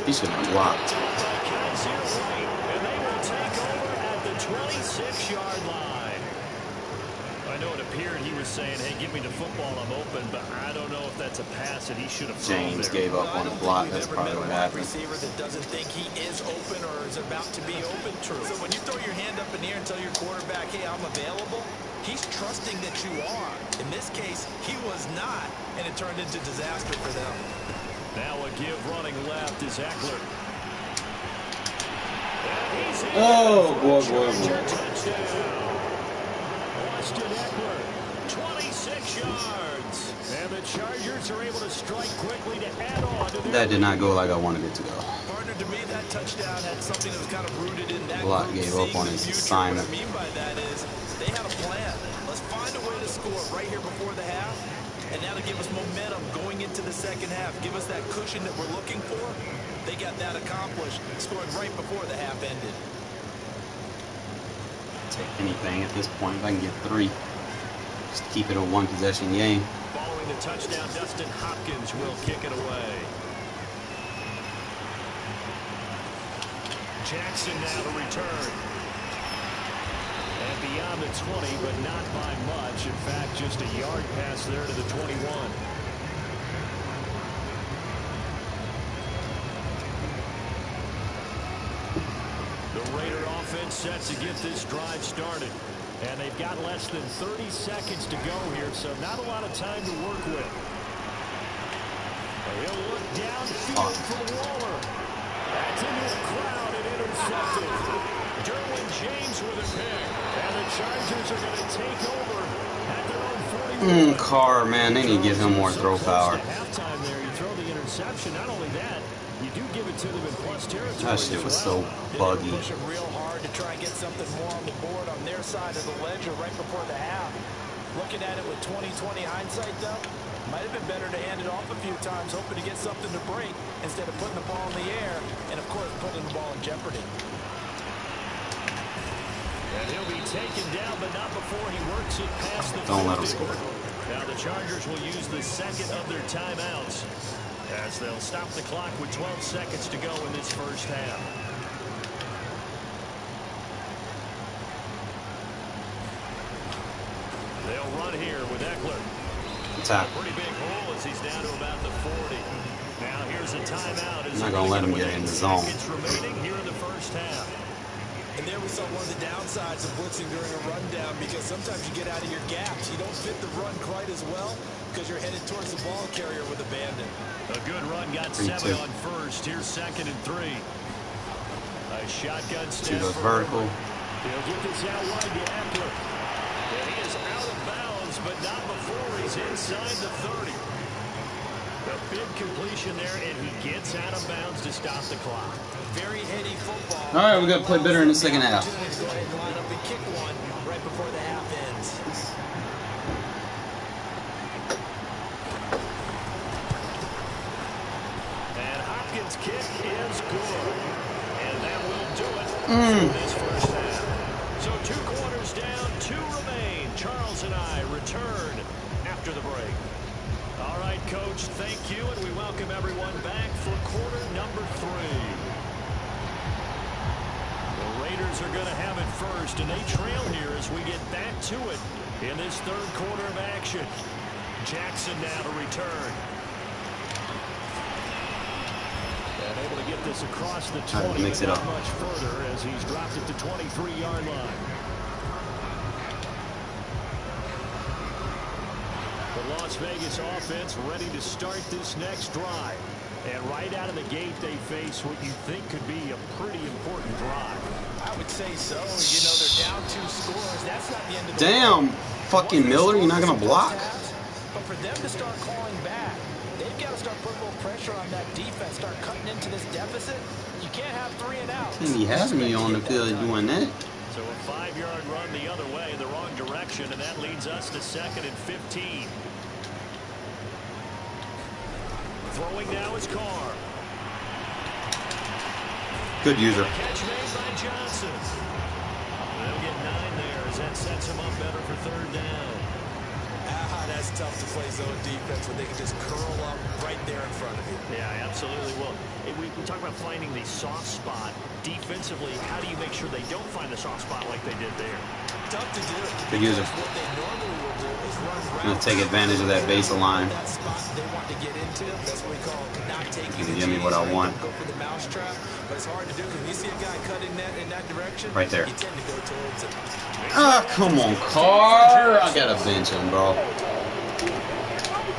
C: He should have blocked.
A: And they will take over at the 26-yard line. I know it appeared he was saying, hey, give me the football, I'm open, but I don't know if that's a pass that he should have thrown
C: James
A: there.
C: gave up on the block. That's probably what happened.
B: Receiver that doesn't think he is open or is about to be open. True. So when you throw your hand up in the air and tell your quarterback, hey, I'm available, he's trusting that you are. In this case, he was not, and it turned into disaster for them.
A: Now a give running left is Eckler.
C: Oh, boy.
A: Austin Eckler 26 yards. And the Chargers are able to strike quickly to add on to
C: That did not go like I wanted it to go.
B: Partner, to me, that touchdown had something that was kind of rooted in that
C: Block
B: group
C: gave up
B: seeing
C: on
B: the
C: his
B: future.
C: assignment.
B: What I mean by that is they had a plan. Let's find a way to score right here before the half. And now to give us momentum going into the second half. Give us that cushion that we're looking for. They got that accomplished, scoring right before the half ended.
C: Take anything at this point if I can get 3. Just keep it a one-possession game.
A: Following the touchdown, Dustin Hopkins will kick it away. Jackson now to return. And beyond the 20, but not by much. In fact, just a yard pass there to the 21. The Raider offense set to get this drive started. And they've got less than 30 seconds to go here, so not a lot of time to work with. He'll look downfield for Waller. That's into a crowd and intercepted. Derwin James with a pick. And the Chargers are going to take over at their own 41.
C: Carr, man, they need to give him more throw power.
A: At halftime there, you throw the interception. Not only that, you do give it to them in plus territory.
C: That shit was so buggy.
B: They were pushing real hard to try and get something more on the board on their side of the ledger right before the half. Looking at it with 20/20 hindsight, though, might have been better to hand it off a few times, hoping to get something to break instead of putting the ball in the air and, of course, putting the ball in jeopardy.
A: And he'll be taken down, but not before he works it past the 50.
C: Don't let him score.
A: Now the Chargers will use the second of their timeouts as they'll stop the clock with 12 seconds to go in this first half. They'll run here with Eckler.
C: Tap.
A: Pretty big hole as he's down to about the 40. Now here's a timeout.
C: I'm not going to let him get in the zone.
A: Seconds remaining here in the first half.
B: And there we saw one of the downsides of blitzing during a rundown, because sometimes you get out of your gaps. You don't fit the run quite as well because you're headed towards the ball carrier with abandon.
A: A good run, got 7 on first. Here's 2nd and 3. A shotgun step.
C: To the vertical.
A: He'll get this out wide to Eckler. And he is out of bounds, but not before he's inside the 30. A big completion there, and he gets out of bounds to stop the clock.
B: Very heady football.
C: All right, we got to play better in the second half.
B: Go ahead and line up and kick one right before the half ends.
A: And Hopkins' kick is good. And that will do it for this first half. So 2 quarters down, 2 remain. Charles and I return after the break. All right, Coach, thank you, and we welcome everyone back for quarter number 3. The Raiders are going to have it first, and they trail here as we get back to it in this 3rd quarter of action. Jackson now to return. And able to get this across the 20,
C: mix it
A: but
C: up.
A: not much further as he's dropped it to 23-yard line. The Las Vegas offense ready to start this next drive. And right out of the gate, they face what you think could be a pretty important drive.
B: I would say so. You know, they're down 2 scores. That's not the end of the
C: Damn,
B: ball.
C: fucking Miller, you're not going to block?
B: But for them to start calling back, they've got to start putting a little pressure on that defense, start cutting into this deficit. You can't have 3 and out.
C: He has me on the field doing that.
A: So a 5-yard run the other way in the wrong direction, and that leads us to 2nd and 15. Throwing now is Carr.
C: Good user.
A: Catch made by Johnson. They'll get 9 there as that sets him up better for 3rd down.
B: That's tough to play zone defense when they can just curl up right there in front of you.
A: Yeah, absolutely. Well, we talk about finding the soft spot. Defensively, how do you make sure they don't find the soft spot like they did there?
B: Tough to do.
C: Good user.
B: What they normally will do is run
C: I'm going to take advantage of that baseline.
B: that spot they want to get into. That's what we call not taking
C: You can
B: the
C: give me what I
B: chance,
C: want.
B: Go for the mousetrap, but it's hard to do because when you see a guy cutting that in that direction,
C: Right there.
B: you tend to go towards it.
C: Ah, come on, Carr. I got to bench him, bro.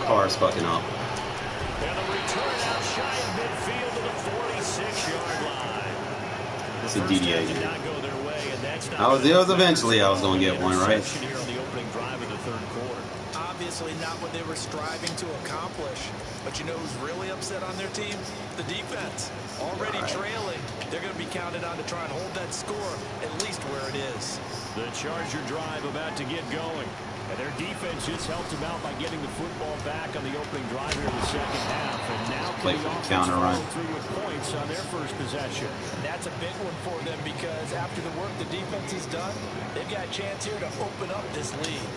C: Carr's fucking up.
A: And the return out shy of midfield to the 46-yard line.
C: It's a DDA
A: Did
C: game.
A: not go their way, and that's not
C: Eventually I was going to get one, right?
A: Here on the opening drive of the 3rd quarter.
B: obviously not what they were striving to accomplish. But you know who's really upset on their team? The defense. Already trailing. They're going to be counted on to try and hold that score at least where it is.
A: The Charger drive about to get going. And their defense just helped them out by getting the football back on the opening drive here in the second half. And now
C: play for the counter run
A: through with points on their first possession.
B: That's a big one for them because after the work the defense has done, they've got a chance here to open up this lead.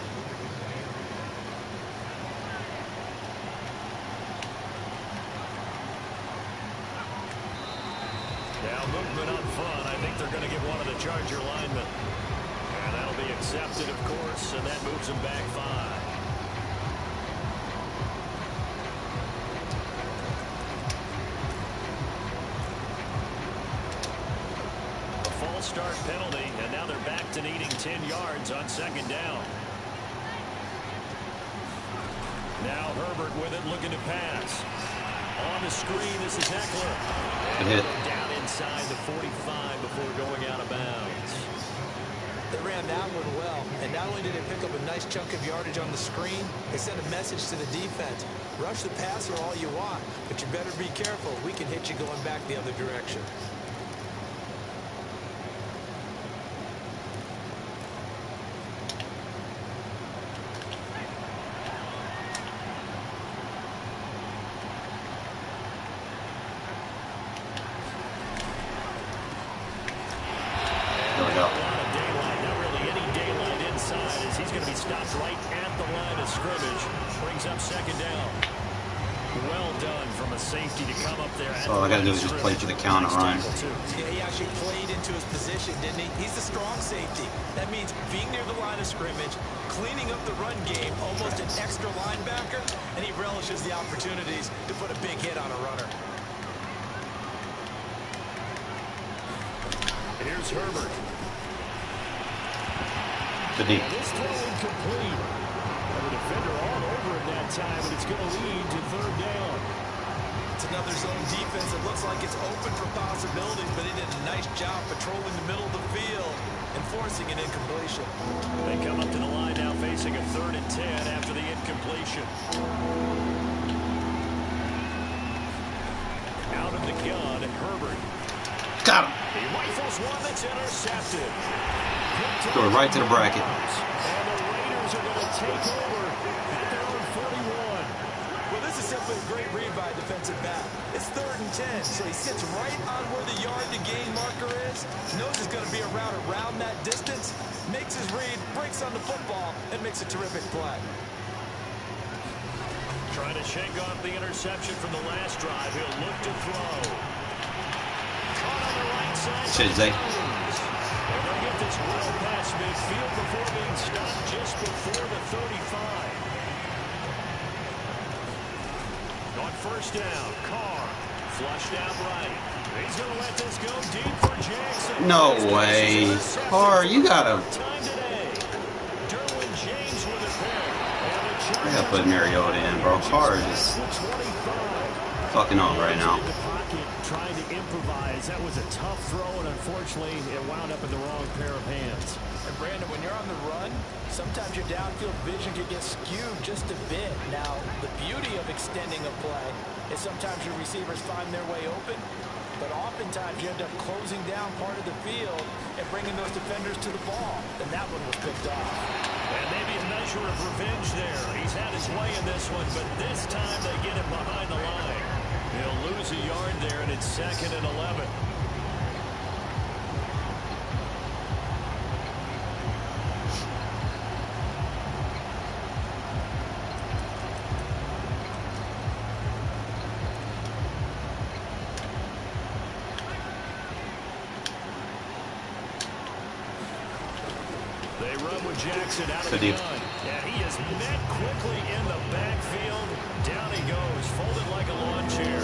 A: Now movement up front. I think they're going to get one of the Charger linemen. And that'll be accepted, of course, and that moves them back 5. A false start penalty, and now they're back to needing 10 yards on second down. Now Herbert with it, looking to pass. On the screen, this is Eckler. And down inside the 45 before going out of bounds.
B: They ran that one well, and not only did they pick up a nice chunk of yardage on the screen, they sent a message to the defense. Rush the passer all you want, but you better be careful. We can hit you going back the other direction.
C: All I got to do is just play for the counter run.
B: Yeah, he actually played into his position, didn't he? He's the strong safety. That means being near the line of scrimmage, cleaning up the run game, almost an extra linebacker, and he relishes the opportunities to put a big hit on a runner.
A: Here's Herbert.
C: The deep.
A: This throw incomplete. The defender all over it that time, and it's going to lead to third down.
B: It's another zone defense. It looks like it's open for possibilities, but he did a nice job patrolling the middle of the field and forcing an incompletion.
A: They come up to the line now facing a 3rd and 10 after the incompletion. Out of the gun, Herbert.
C: Got him.
A: He rifles one that's intercepted.
C: Throw it right to the bracket.
A: And the Raiders are going to take over at their own 41.
B: Well, this is simply a great read by a defensive back. It's 3rd and 10, so he sits right on where the yard-to-gain marker is, knows it's going to be a route around that distance, makes his read, breaks on the football, and makes a terrific play.
A: Trying to shake off the interception from the last drive. He'll look to throw. Caught on the right side.
C: Shit, Zay.
A: They're going to get this well past midfield before being stopped just before the 35. On first down, Carr flushed out right. He's going to let this go deep for Jackson.
C: No way. Carr, you gotta.
A: Time today. Derwin James with a pick.
C: I gotta put Mariota in, bro. Carr is just fucking up right now.
A: Trying to improvise. That was a tough throw, and unfortunately, it wound up in the wrong pair of hands.
B: And Brandon, when you're on the run, sometimes your downfield vision can get skewed just a bit. Now, the beauty of extending a play is sometimes your receivers find their way open, but oftentimes you end up closing down part of the field and bringing those defenders to the ball. And that one was picked off.
A: And maybe a measure of revenge there. He's had his way in this one, but this time they get him behind the line. He'll lose a yard there, and it's 2nd and 11. They run with Jackson out of the gun. Yeah, he is met quickly in the backfield. Down he goes, folded like a lawn chair.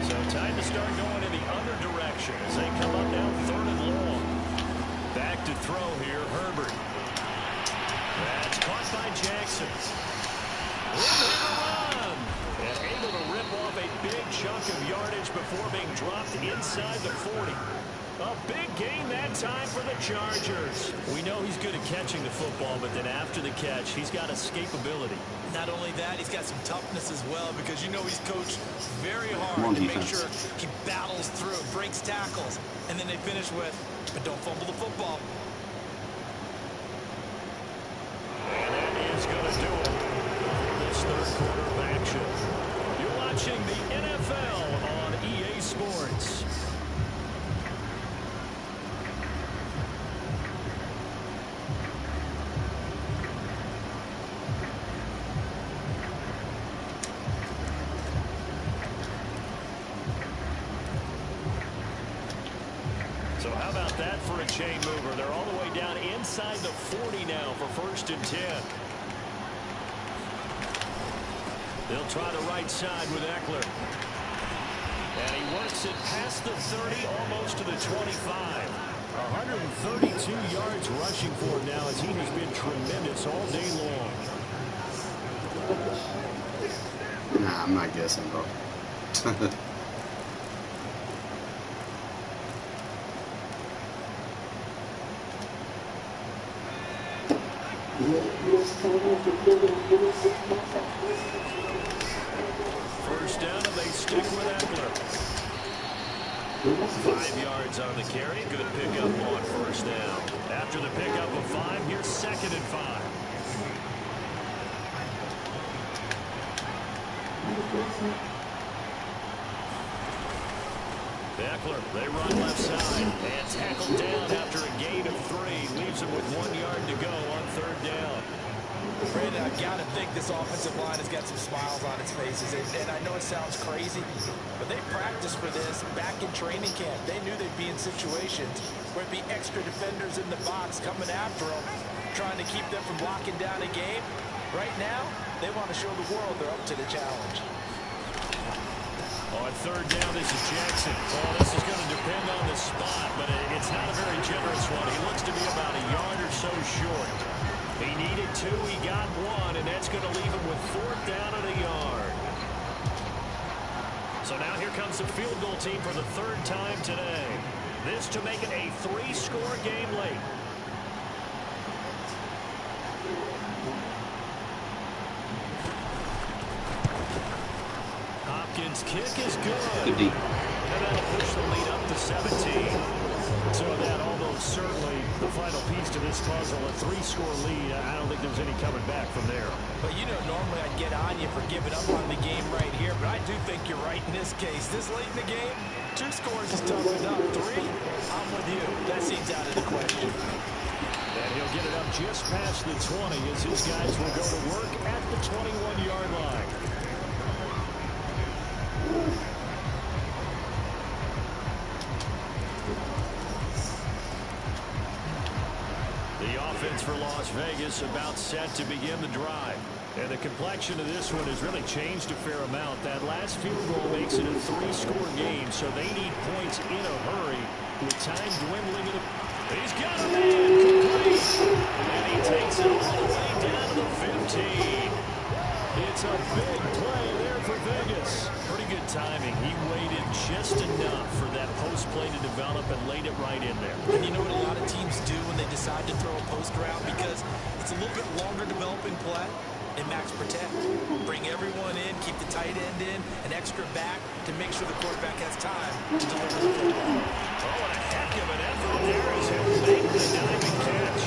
A: So time to start going in the other direction as they come up now 3rd and long. Back to throw here, Herbert. That's caught by Jackson. Run! And able to rip off a big chunk of yardage before being dropped inside the 40. A big gain that time for the Chargers. We know he's good at catching the football, but then after the catch, he's got escapability.
B: Not only that, he's got some toughness as well, because you know he's coached very hard to make sure he battles through, breaks tackles, and then they finish with, but don't fumble the football.
A: And that is going to do it for this third quarter of action. You're watching the NFL on EA Sports. So how about that for a chain mover? They're all the way down inside the 40 now for 1st and 10. They'll try the right side with Eckler. And he works it past the 30, almost to the 25. 132 yards rushing for him now. His team has been tremendous all day long.
C: Nah, I'm not guessing, bro.
A: First down, and they stick with Eckler. 5 yards on the carry. Good pickup on first down. After the pickup of 5, here's 2nd and 5. Eckler, they run left side and tackled down after a gain of 3. Leaves him with 1 yard to go on 3rd down.
B: Brandon, I've got to think this offensive line has got some smiles on its faces. And I know it sounds crazy, but they practiced for this back in training camp. They knew they'd be in situations where it'd be extra defenders in the box coming after them, trying to keep them from locking down a game. Right now, they want to show the world they're up to the challenge.
A: On 3rd down, this is Jackson. Oh, this is going to depend on the spot, but it's not a very generous one. He looks to be about a yard or so short. He needed 2, he got 1, and that's going to leave him with 4th down and a yard. So now here comes the field goal team for the 3rd time today. This to make it a 3-score game late. Hopkins' kick is good. And that'll push the lead up to 17. So that, although certainly the final piece to this puzzle, a 3-score lead, I don't think there's any coming back from there.
B: But you know, normally I'd get on you for giving up on the game right here, but I do think you're right in this case. This late in the game, 2 scores is tough enough. 3, I'm with you. That seems out of the question.
A: And he'll get it up just past the 20 as his guys will go to work at the 21-yard line. The offense for Las Vegas about set to begin the drive. And the complexion of this one has really changed a fair amount. That last field goal makes it a 3-score game, so they need points in a hurry with time dwindling. He's got a man complete. And he takes it all the way down to the 15. It's a big play there for Vegas. Pretty good timing. He waited just enough for that post play to develop and laid it right in there.
B: And you know what a lot of teams do when they decide to throw a post route? Because it's a little bit longer developing play. And max protect. Bring everyone in, keep the tight end in, an extra back to make sure the quarterback has time to deliver the football.
A: Oh, and a heck of an effort there as he'll make the diving catch.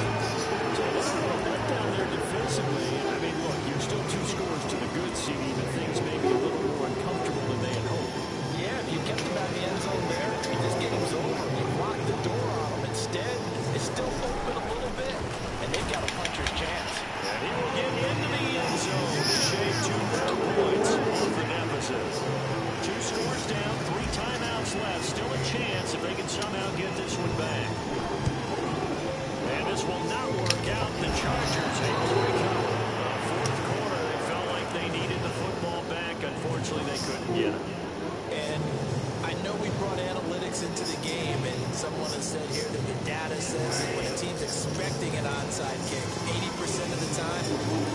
A: So a little bit of letdown there defensively. I mean, look, you're still 2 scores to the good, CD, but things may be a little more uncomfortable than they had hoped.
B: Yeah, if you kept him out of the end zone there, you just game's over. You locked the door on him. Instead, it's still open a little bit, and they've got a puncher's chance.
A: And he will get into the end zone to shave 2 more points off the deficit. 2 scores down, 3 timeouts left. Still a chance if they can somehow get this one back. And this will not work out. The Chargers able to recover. 4th quarter, they felt like they needed the football back. Unfortunately, they couldn't get it.
B: And I know we brought analytics into the game, and someone has said here that the data says that when a team's expecting an onside kick, 80% of the time,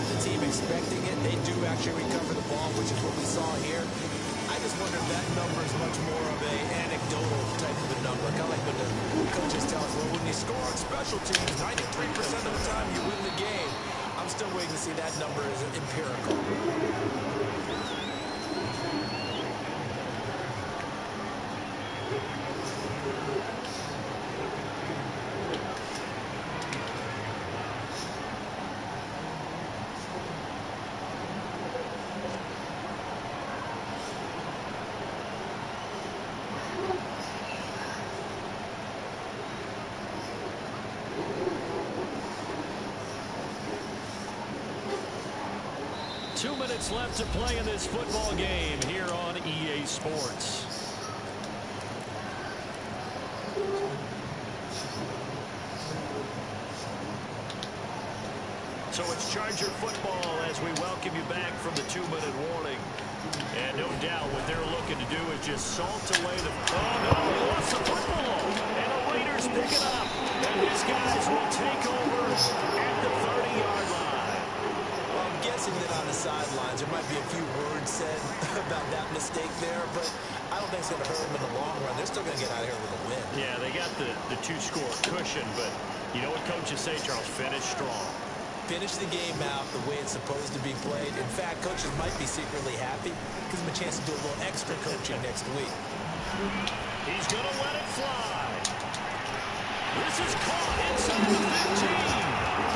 B: the team expecting it, they do actually recover the ball, which is what we saw here. I just wonder if that number is much more of a anecdotal type of a number. Kind of like when the coaches tell us, well, when you score on special teams, 93% of the time you win the game. I'm still waiting to see that number as empirical.
A: 2 minutes left to play in this football game here on EA Sports. So it's Charger football as we welcome you back from the 2-minute warning. And no doubt what they're looking to do is just salt away the... Oh, no, he lost the football. And the Raiders pick it up. And his guys will take over at the 30-yard line.
B: I'm guessing that on the sidelines there might be a few words said about that mistake there, but I don't think it's going to hurt them in the long run. They're still going to get out of here with a win.
A: Yeah, they got the two-score cushion, but you know what coaches say, Charles? Finish strong.
B: Finish the game out the way it's supposed to be played. In fact, coaches might be secretly happy. Gives them a chance to do a little extra coaching next week.
A: He's going to let it fly. This is caught inside the 15.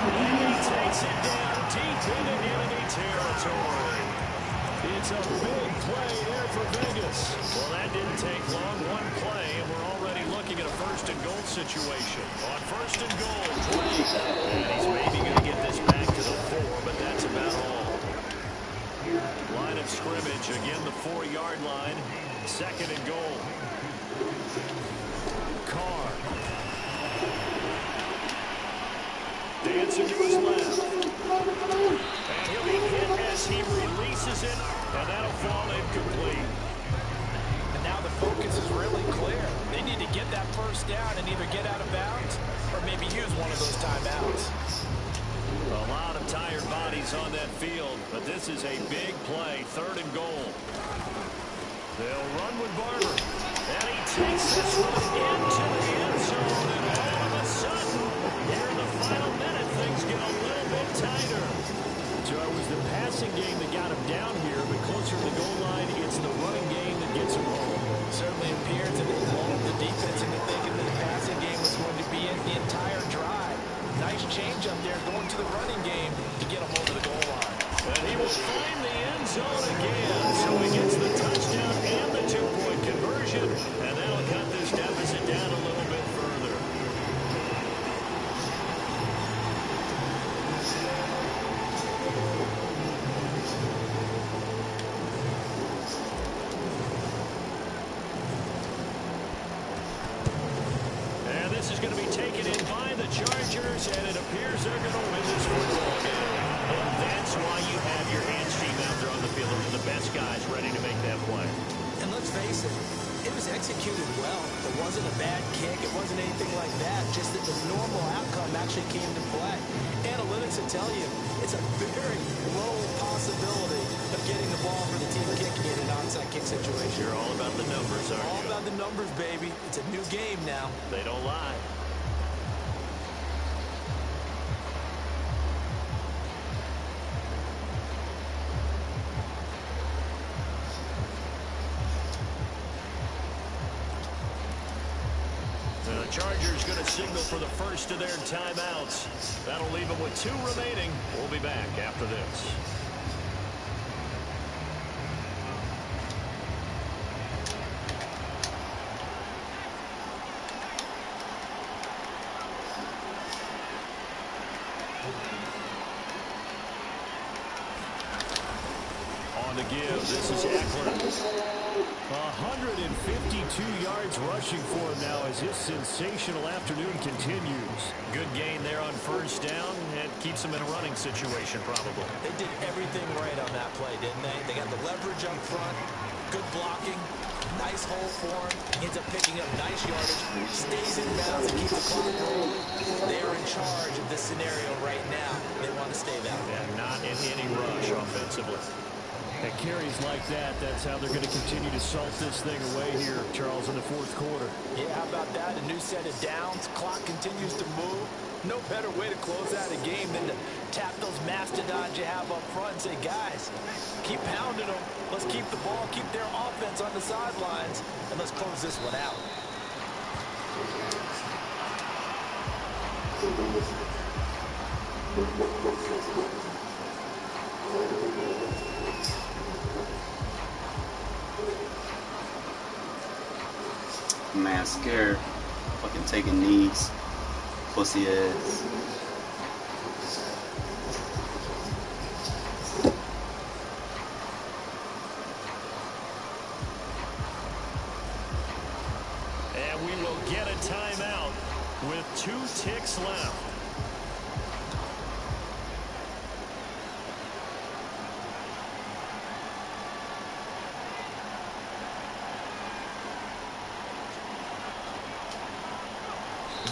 A: And he takes it down deep into enemy territory. It's a big play there for Vegas. Well, that didn't take long. One play, and we're already looking at a first-and-goal situation. On first and goal, play. And he's maybe going to get this back to the 4, but that's about all. Line of scrimmage, again the 4-yard line. Second and goal. Carr. Dancing to his left. And he'll be hit as he releases it, and that'll fall incomplete.
B: And now the focus is really clear. They need to get that first down and either get out of bounds or maybe use one of those timeouts.
A: A lot of tired bodies on that field, but this is a big play, third and goal. They'll run with Barber. And he takes this one into the end zone, and all of a sudden, here in the final minute, things get a little bit tighter. So it was the passing game that got him down here, but closer to the goal line, it's the running game that gets him home.
B: Certainly appeared to be all of the defense into thinking that the passing game was going to be in the entire drive. Nice change up there going to the running game to get him over the goal line.
A: And he will find the end zone again. So he gets the touchdown and the 2-point conversion, and that'll cut this deficit down a little bit further. And this is going to be taken in by the Chargers, and it appears they're going to win this football game. And that's why you have your hands team out there on the field. Those are the best guys ready to make that play.
B: And let's face it, it was executed well. It wasn't a bad kick. It wasn't anything like that. Just that the normal outcome actually came to play. Analytics will tell you it's a very low possibility of getting the ball for the team kicking in an onside kick situation.
A: You're all about the numbers, aren't you?
B: All about the numbers, baby. It's a new game now.
A: They don't lie. The Chargers going to signal for the first of their timeouts. That'll leave them with 2 remaining. We'll be back after this. On the give, this is Eckler. 152 yards rushing for him now as his sensational afternoon continues. Good gain there on first down, and keeps him in a running situation probably.
B: They did everything right on that play, didn't they? They got the leverage up front, good blocking, nice hole for him, ends up picking up nice yardage, stays in bounds and keeps the clock rolling. They are in charge of this scenario right now. They want to stay that way.
A: And not in any rush offensively. And carries like that, that's how they're going to continue to salt this thing away here, Charles, in the fourth quarter.
B: Yeah, how about that? A new set of downs. Clock continues to move. No better way to close out a game than to tap those mastodons you have up front and say, guys, keep pounding them. Let's keep the ball, keep their offense on the sidelines, and let's close this one out.
C: Man, scared. Fucking taking knees. Pussy ass.
A: And we will get a timeout with 2 ticks left.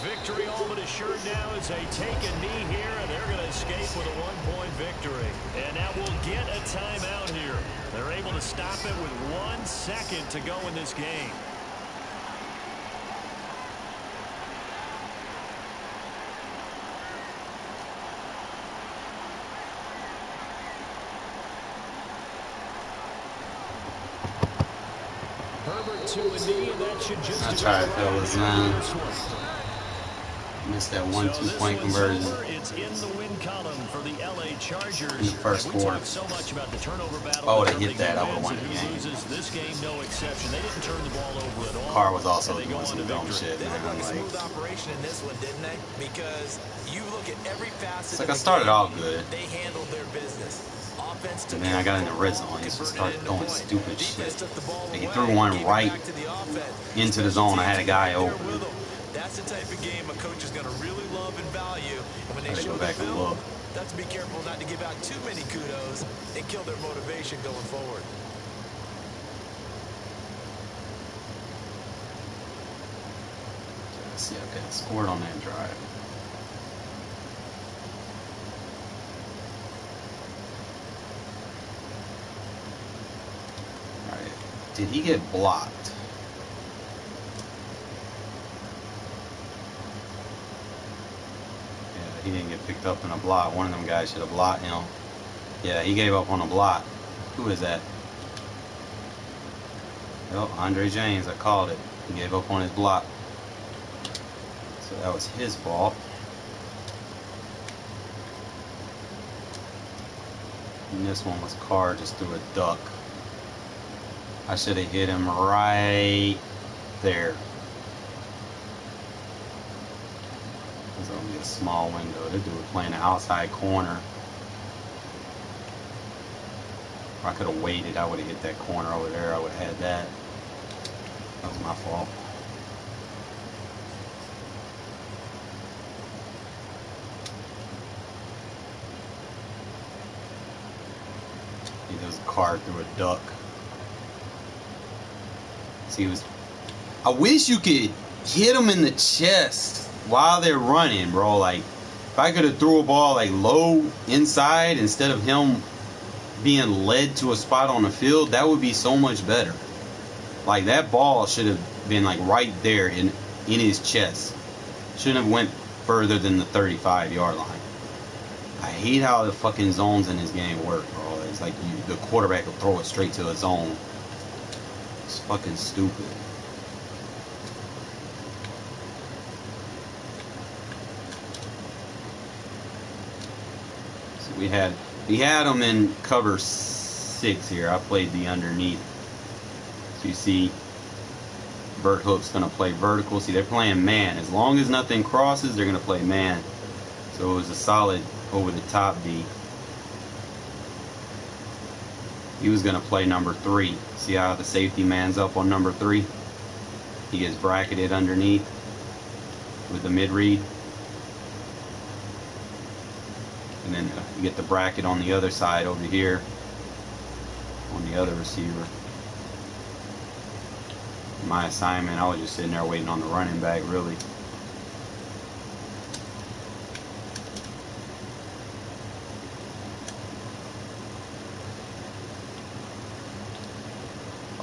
A: Victory all but assured now as they take a knee here, and they're going to escape with a 1-point victory. And that will get a timeout here. They're able to stop it with 1 second to go in this game. Herbert to a knee, and that should just
C: I tried, fellas, man. Missed that 1-2-point conversion.
A: It's in the win column for the LA Chargers.
C: In the first quarter.
A: So much about the turnover battle.
C: Oh, they hit that. I would have won the game.
A: This game, no exception. They didn't turn the ball over at all.
C: Carr was also doing some dumb shit,
B: They
C: man.
B: had a
C: Like,
B: smooth operation in this one, didn't they? Because you look at every facet.
C: it's like I started off good.
B: They handled their business. Offense took
C: And then I got in the red zone. He just started throwing stupid shit. He threw one right into the zone. I had a guy open.
B: That's the type of game a coach is going to really love and value. And when they show
C: Go back
B: the
C: and
B: film,
C: look.
B: that's to be careful not to give out too many kudos and kill their motivation going forward.
C: Let's see, okay, scored on that drive. Alright, did he get blocked? Yeah, he didn't get picked up in a block. One of them guys should have blocked him. Yeah, he gave up on a block. Who is that? Oh, Andre James, I called it. He gave up on his block. So that was his fault. And this one was Carr, just threw a duck. I should have hit him right there. There's only a small window. This dude was playing the outside corner. If I could have waited, I would have hit that corner over there. I would have had that. That was my fault. He does a Carr through a duck. See, I wish you could hit him in the chest while they're running, bro. Like, if I could have threw a ball like low inside instead of him being led to a spot on the field, that would be so much better. Like, that ball should have been like right there in his chest. Shouldn't have went further than the 35-yard line. I hate how the fucking zones in this game work, bro. It's like the quarterback will throw it straight to a zone. It's fucking stupid. So we had them in cover 6 here. I played the underneath. So you see, Vert Hook's gonna play vertical. See, they're playing man. As long as nothing crosses, they're gonna play man. So it was a solid over the top D. He was going to play number 3. See how the safety man's up on number 3? He gets bracketed underneath with the mid-read. And then you get the bracket on the other side over here on the other receiver. My assignment, I was just sitting there waiting on the running back, really.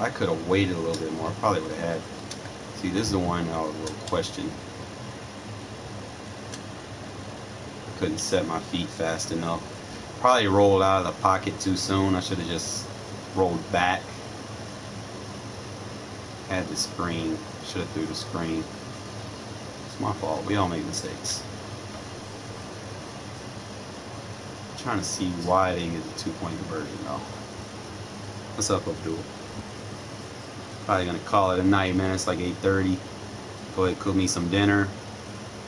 C: I could have waited a little bit more. I probably would have had. See, this is the one I was a little question. Couldn't set my feet fast enough. Probably rolled out of the pocket too soon. I should have just rolled back. Had the screen. Should have threw the screen. It's my fault. We all make mistakes. I'm trying to see why they didn't get the 2-point conversion though. What's up, Abdul? Probably gonna call it a night, man. It's like 8:30. Go ahead, cook me some dinner.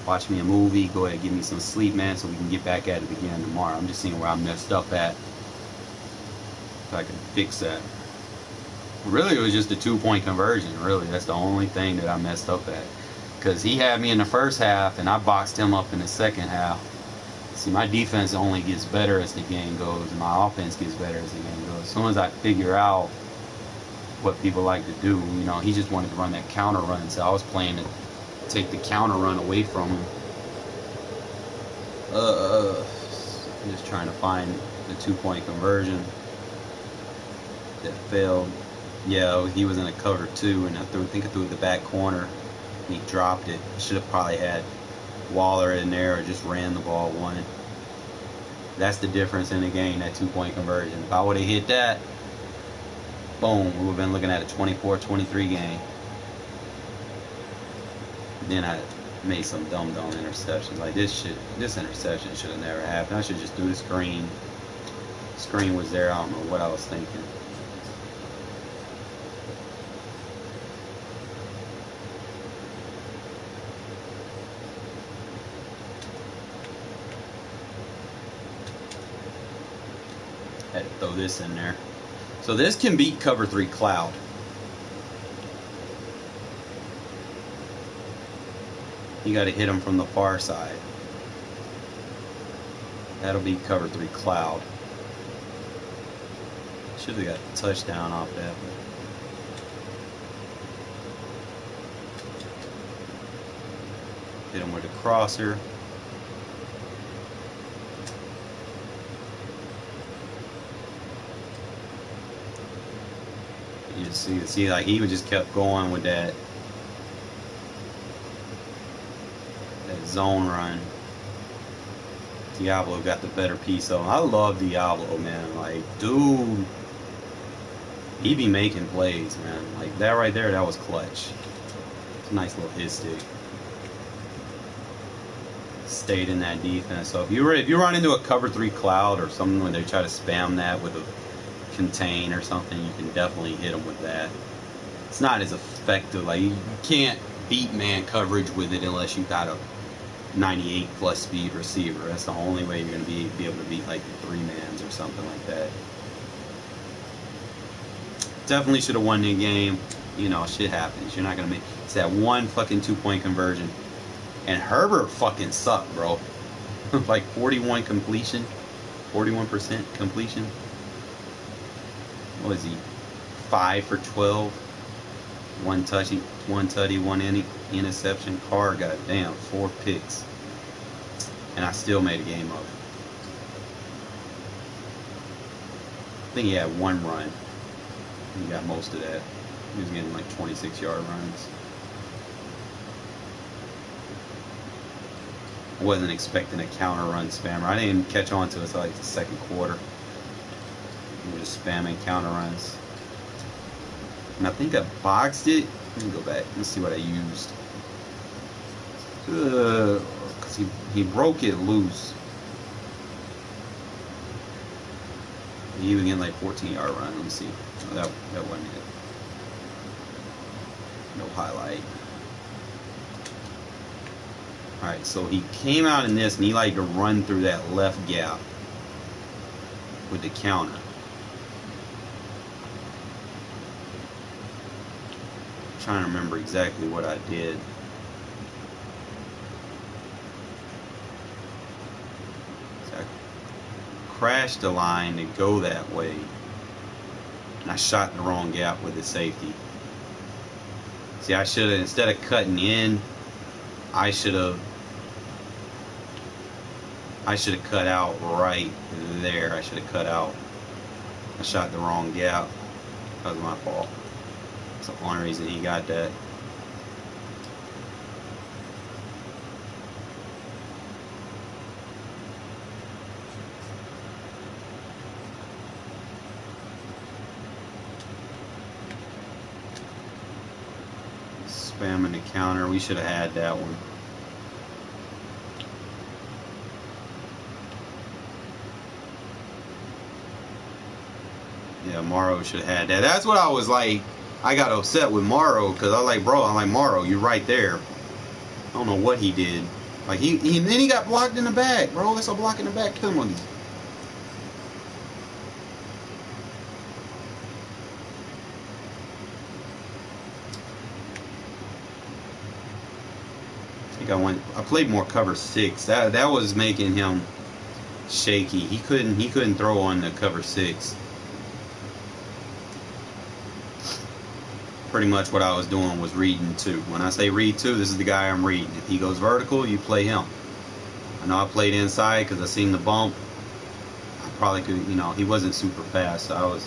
C: Watch me a movie. Go ahead, give me some sleep, man, so we can get back at it again tomorrow. I'm just seeing where I messed up at. If I can fix that. Really, it was just a 2-point conversion. Really, that's the only thing that I messed up at. Because he had me in the first half, and I boxed him up in the second half. See, my defense only gets better as the game goes, and my offense gets better as the game goes. As soon as I figure out what people like to do, you know, he just wanted to run that counter run, so I was playing to take the counter run away from him. I'm just trying to find the 2-point conversion that failed. Yeah, he was in a cover 2, and I think I threw it the back corner. And he dropped it. Should have probably had Waller in there or just ran the ball one. That's the difference in the game, that 2-point conversion. If I would have hit that, boom, we would have been looking at a 24-23 game. Then I made some dumb interceptions. Like this interception should have never happened. I should just do the screen. Screen was there. I don't know what I was thinking. Had to throw this in there. So this can beat cover 3 cloud. You got to hit them from the far side. That'll be cover 3 cloud. Should have got the touchdown off that. Hit him with a crosser. You just see, like he just kept going with that zone run. Diablo got the better piece of him. I love Diablo, man. Like, dude, he be making plays, man. Like that right there, that was clutch. It's a nice little hit stick. Stayed in that defense. So if you run into a cover 3 cloud or something when they try to spam that with a contain or something, you can definitely hit them with that. It's not as effective. Like you can't beat man coverage with it unless you got a 98 plus speed receiver. That's the only way you're going to be able to beat like the 3-mans or something like that. Definitely should have won the game. You know, shit happens. You're not going to make. It's that one fucking 2-point conversion. And Herbert fucking sucked, bro. Like 41% completion. What is he? 5 for 12. One tutty, one interception. Carr got damn 4 picks. And I still made a game of it. I think he had 1 run. He got most of that. He was getting like 26-yard runs. I wasn't expecting a counter run spammer. I didn't even catch on to it until like the second quarter. We were just spamming counter runs. And I think I boxed it. Let me go back. Let's see what I used. Because he broke it loose. He was getting like 14-yard run. Let me see. Oh, that wasn't it. No highlight. Alright, so he came out in this and he liked to run through that left gap with the counter. I'm trying to remember exactly what I did. So I crashed the line to go that way. And I shot the wrong gap with the safety. See, I should have, instead of cutting in, I should have cut out right there. I should have cut out. I shot the wrong gap. That was my fault. That's the only reason he got that. Spamming the counter. We should have had that one. Yeah, Morrow should have had that. That's what I was like. I got upset with Morrow because I was like, bro, I'm like, Morrow, you're right there. I don't know what he did. Like, and then he got blocked in the back, bro. That's a block in the back penalty. I played more cover 6. That was making him shaky. He couldn't throw on the cover 6. Pretty much what I was doing was reading 2. When I say read 2, this is the guy I'm reading. If he goes vertical, you play him. I know I played inside because I seen the bump. I probably could, he wasn't super fast, so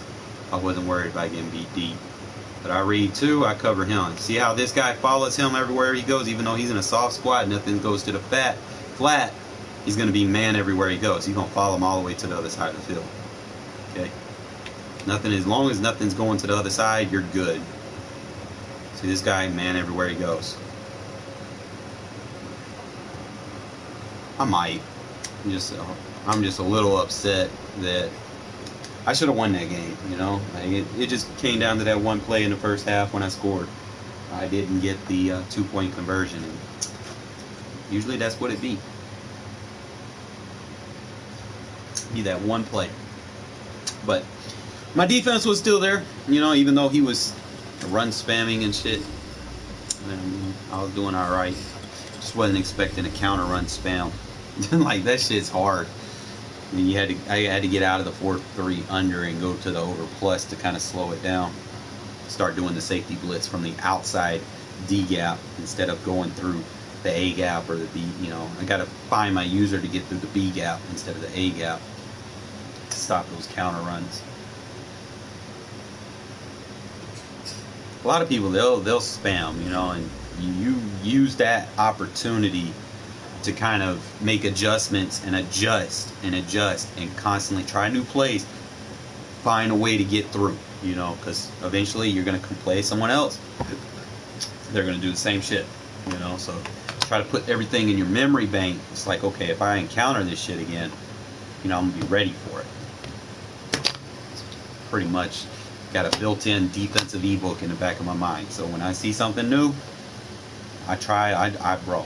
C: I wasn't worried about getting beat deep. But I read 2, I cover him. See how this guy follows him everywhere he goes, even though he's in a soft squat, nothing goes to the flat. He's going to be man everywhere he goes. He's going to follow him all the way to the other side of the field. Okay? As long as nothing's going to the other side, you're good. See this guy, man, everywhere he goes. I might. I'm just a little upset that I should have won that game, Like it just came down to that one play in the first half when I scored. I didn't get the 2-point conversion. And usually that's what it be. Be that one play. But my defense was still there, even though he was run spamming and shit. And I was doing all right. Just wasn't expecting a counter run spam. Like that shit's hard. I mean, I had to get out of the 4-3 under and go to the over plus to kind of slow it down. Start doing the safety blitz from the outside D gap instead of going through the A gap or the B. I got to find my user to get through the B gap instead of the A gap to stop those counter runs. A lot of people they'll spam, and you use that opportunity to kind of make adjustments and adjust and constantly try new plays, find a way to get through, because eventually you're going to play someone else. They're going to do the same shit, so try to put everything in your memory bank. It's like, okay, if I encounter this shit again, I'm going to be ready for it. It's pretty much got a built-in defensive ebook in the back of my mind. So when I see something new, I bro,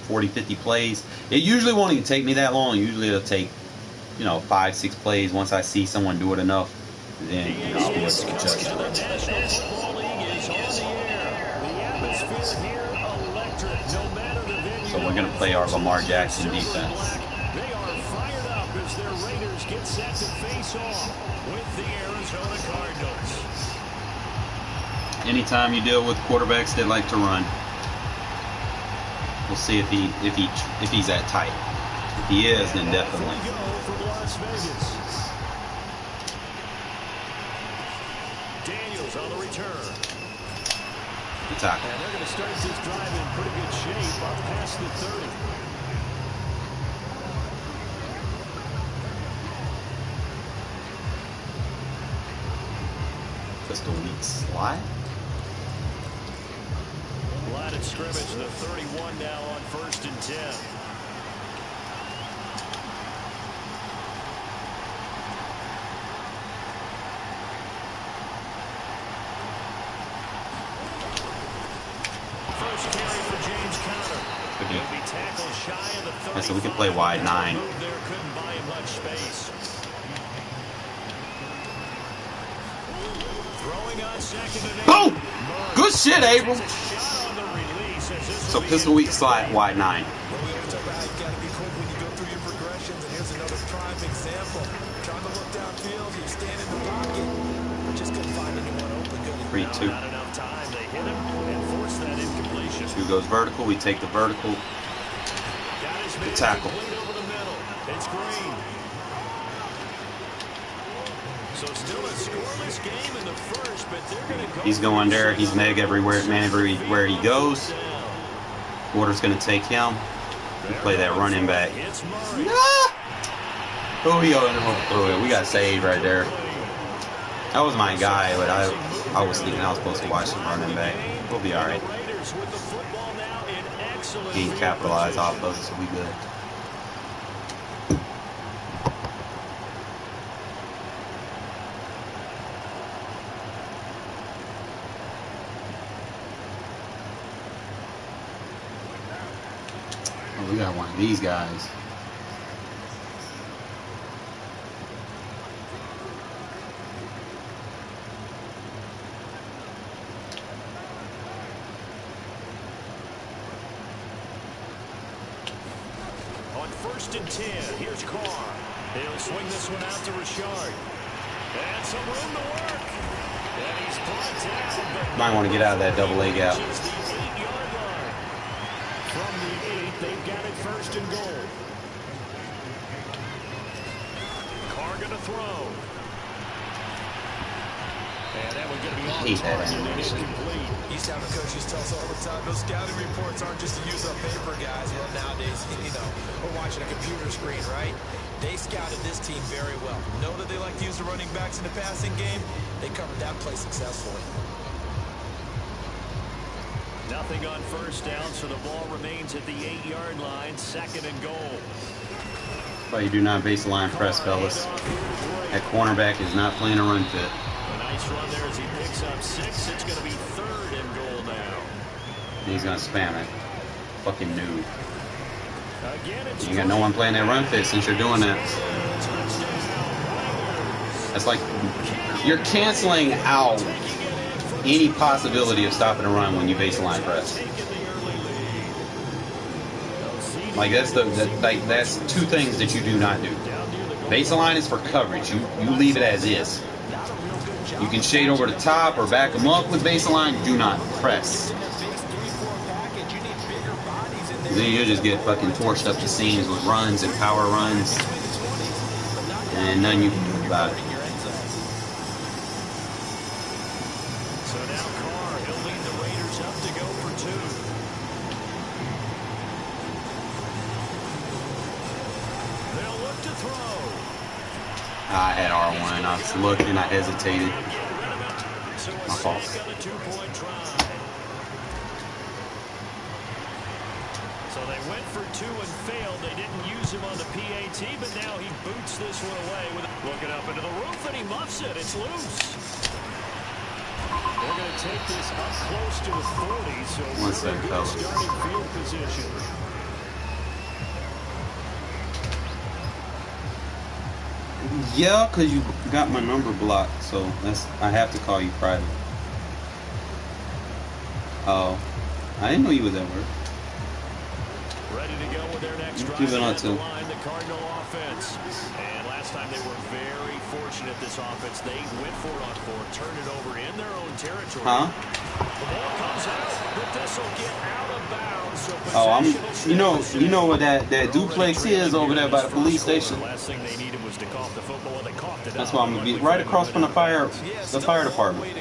C: 40, 50 plays. It usually won't even take me that long. Usually it'll take, 5-6 plays. Once I see someone do it enough, then I'll be able to adjust to it. So we're going to play our Lamar Jackson defense.
A: They are fired up as their Raiders get set to face off with the Arizona Cardinals.
C: Anytime you deal with quarterbacks that like to run, we'll see if he's that tight. If he is, then definitely.
A: Daniels on the return.
C: Good tackle.
A: And they're going to start this drive in pretty good shape up past the 30.
C: Just a weak slide.
A: Line of scrimmage, the 31 now on 1st and 10. First carry for James Conner. He'll be tackled shy of the 30.
C: So we can play wide 9.
A: There couldn't buy him much space. Throwing on 2nd and 8.
C: Boom! Good shit, Abram. So pistol weak slide, wide 9.
B: Well, we always talk about how you got to be quick when you go through your progressions, and here's another prime example. Trying to look downfield, you stand in the pocket, just couldn't find anyone open. Good.
C: 3-2.
A: Not enough time. They hit him and forced that incompletion.
C: 2 goes vertical. We take the vertical. The tackle.
A: Over the middle. It's Green. So still a scoreless game in the first, but they're going to go.
C: He's going there. He's Meg everywhere, man, everywhere he goes. Water's going to take him. We play that running back. Oh, we got saved right there. That was my guy, but I was thinking I was supposed to watch him running back. We'll be all right. He ain't capitalized off of us, so we good. Oh, we got one of these guys.
A: On 1st and 10, here's Carr. He'll swing this one out to Richard. And some room to work. And he's brought down.
C: Might want to get out of that double leg out.
A: From the 8, they've got it 1st and goal. Carr going to throw. And that one's going to be off target and incomplete.
B: East Hampton coaches tell us all the time, those scouting reports aren't just to use up paper, guys. Well, nowadays, we're watching a computer screen, right? They scouted this team very well. Know that they like to use the running backs in the passing game. They covered that play successfully.
A: Nothing on 1st down, so the ball remains at the 8-yard line, 2nd and goal.
C: But you do not baseline press, fellas. That cornerback is not playing a run fit.
A: A nice run there as he picks up 6. It's going to be 3rd and goal now.
C: He's going to spam it. Fucking noob.
A: Again,
C: You got no one playing that run fit since you're doing that. That's like you're canceling out any possibility of stopping a run when you baseline press. Like that's two things that you do not do. Baseline is for coverage. You leave it as is. You can shade over the top or back them up with baseline. Do not press. Then you just get fucking torched up the seams with runs and power runs, and nothing you can do about it.
A: So now Carr, he'll lead the Raiders up to go for 2. They'll look to throw.
C: I had R1. I was looking. I hesitated. My fault.
A: So they went for 2 and failed. They didn't use him on the PAT, but now he boots this one away. Looking up into the roof, and he muffs it. It's loose. They're going to take this up close to the 40, so
C: One second,
A: good
C: fellas.
A: starting field position.
C: Yeah, because you got my number blocked, so I have to call you private. Oh, I didn't know you was at work.
A: Ready to go with their next drive
C: Keep it on
A: at the line, the Cardinal offense. And last time they were very fortunate, this offense. They went for it on 4, turned it over in their own territory.
C: Huh?
A: The ball comes out, but this will get out of bounds. So
C: You know what that duplex is over there by the police station?
A: The last thing they needed was to cough the football. They coughed it
C: That's
A: up.
C: why I'm gonna be right across from the fire department.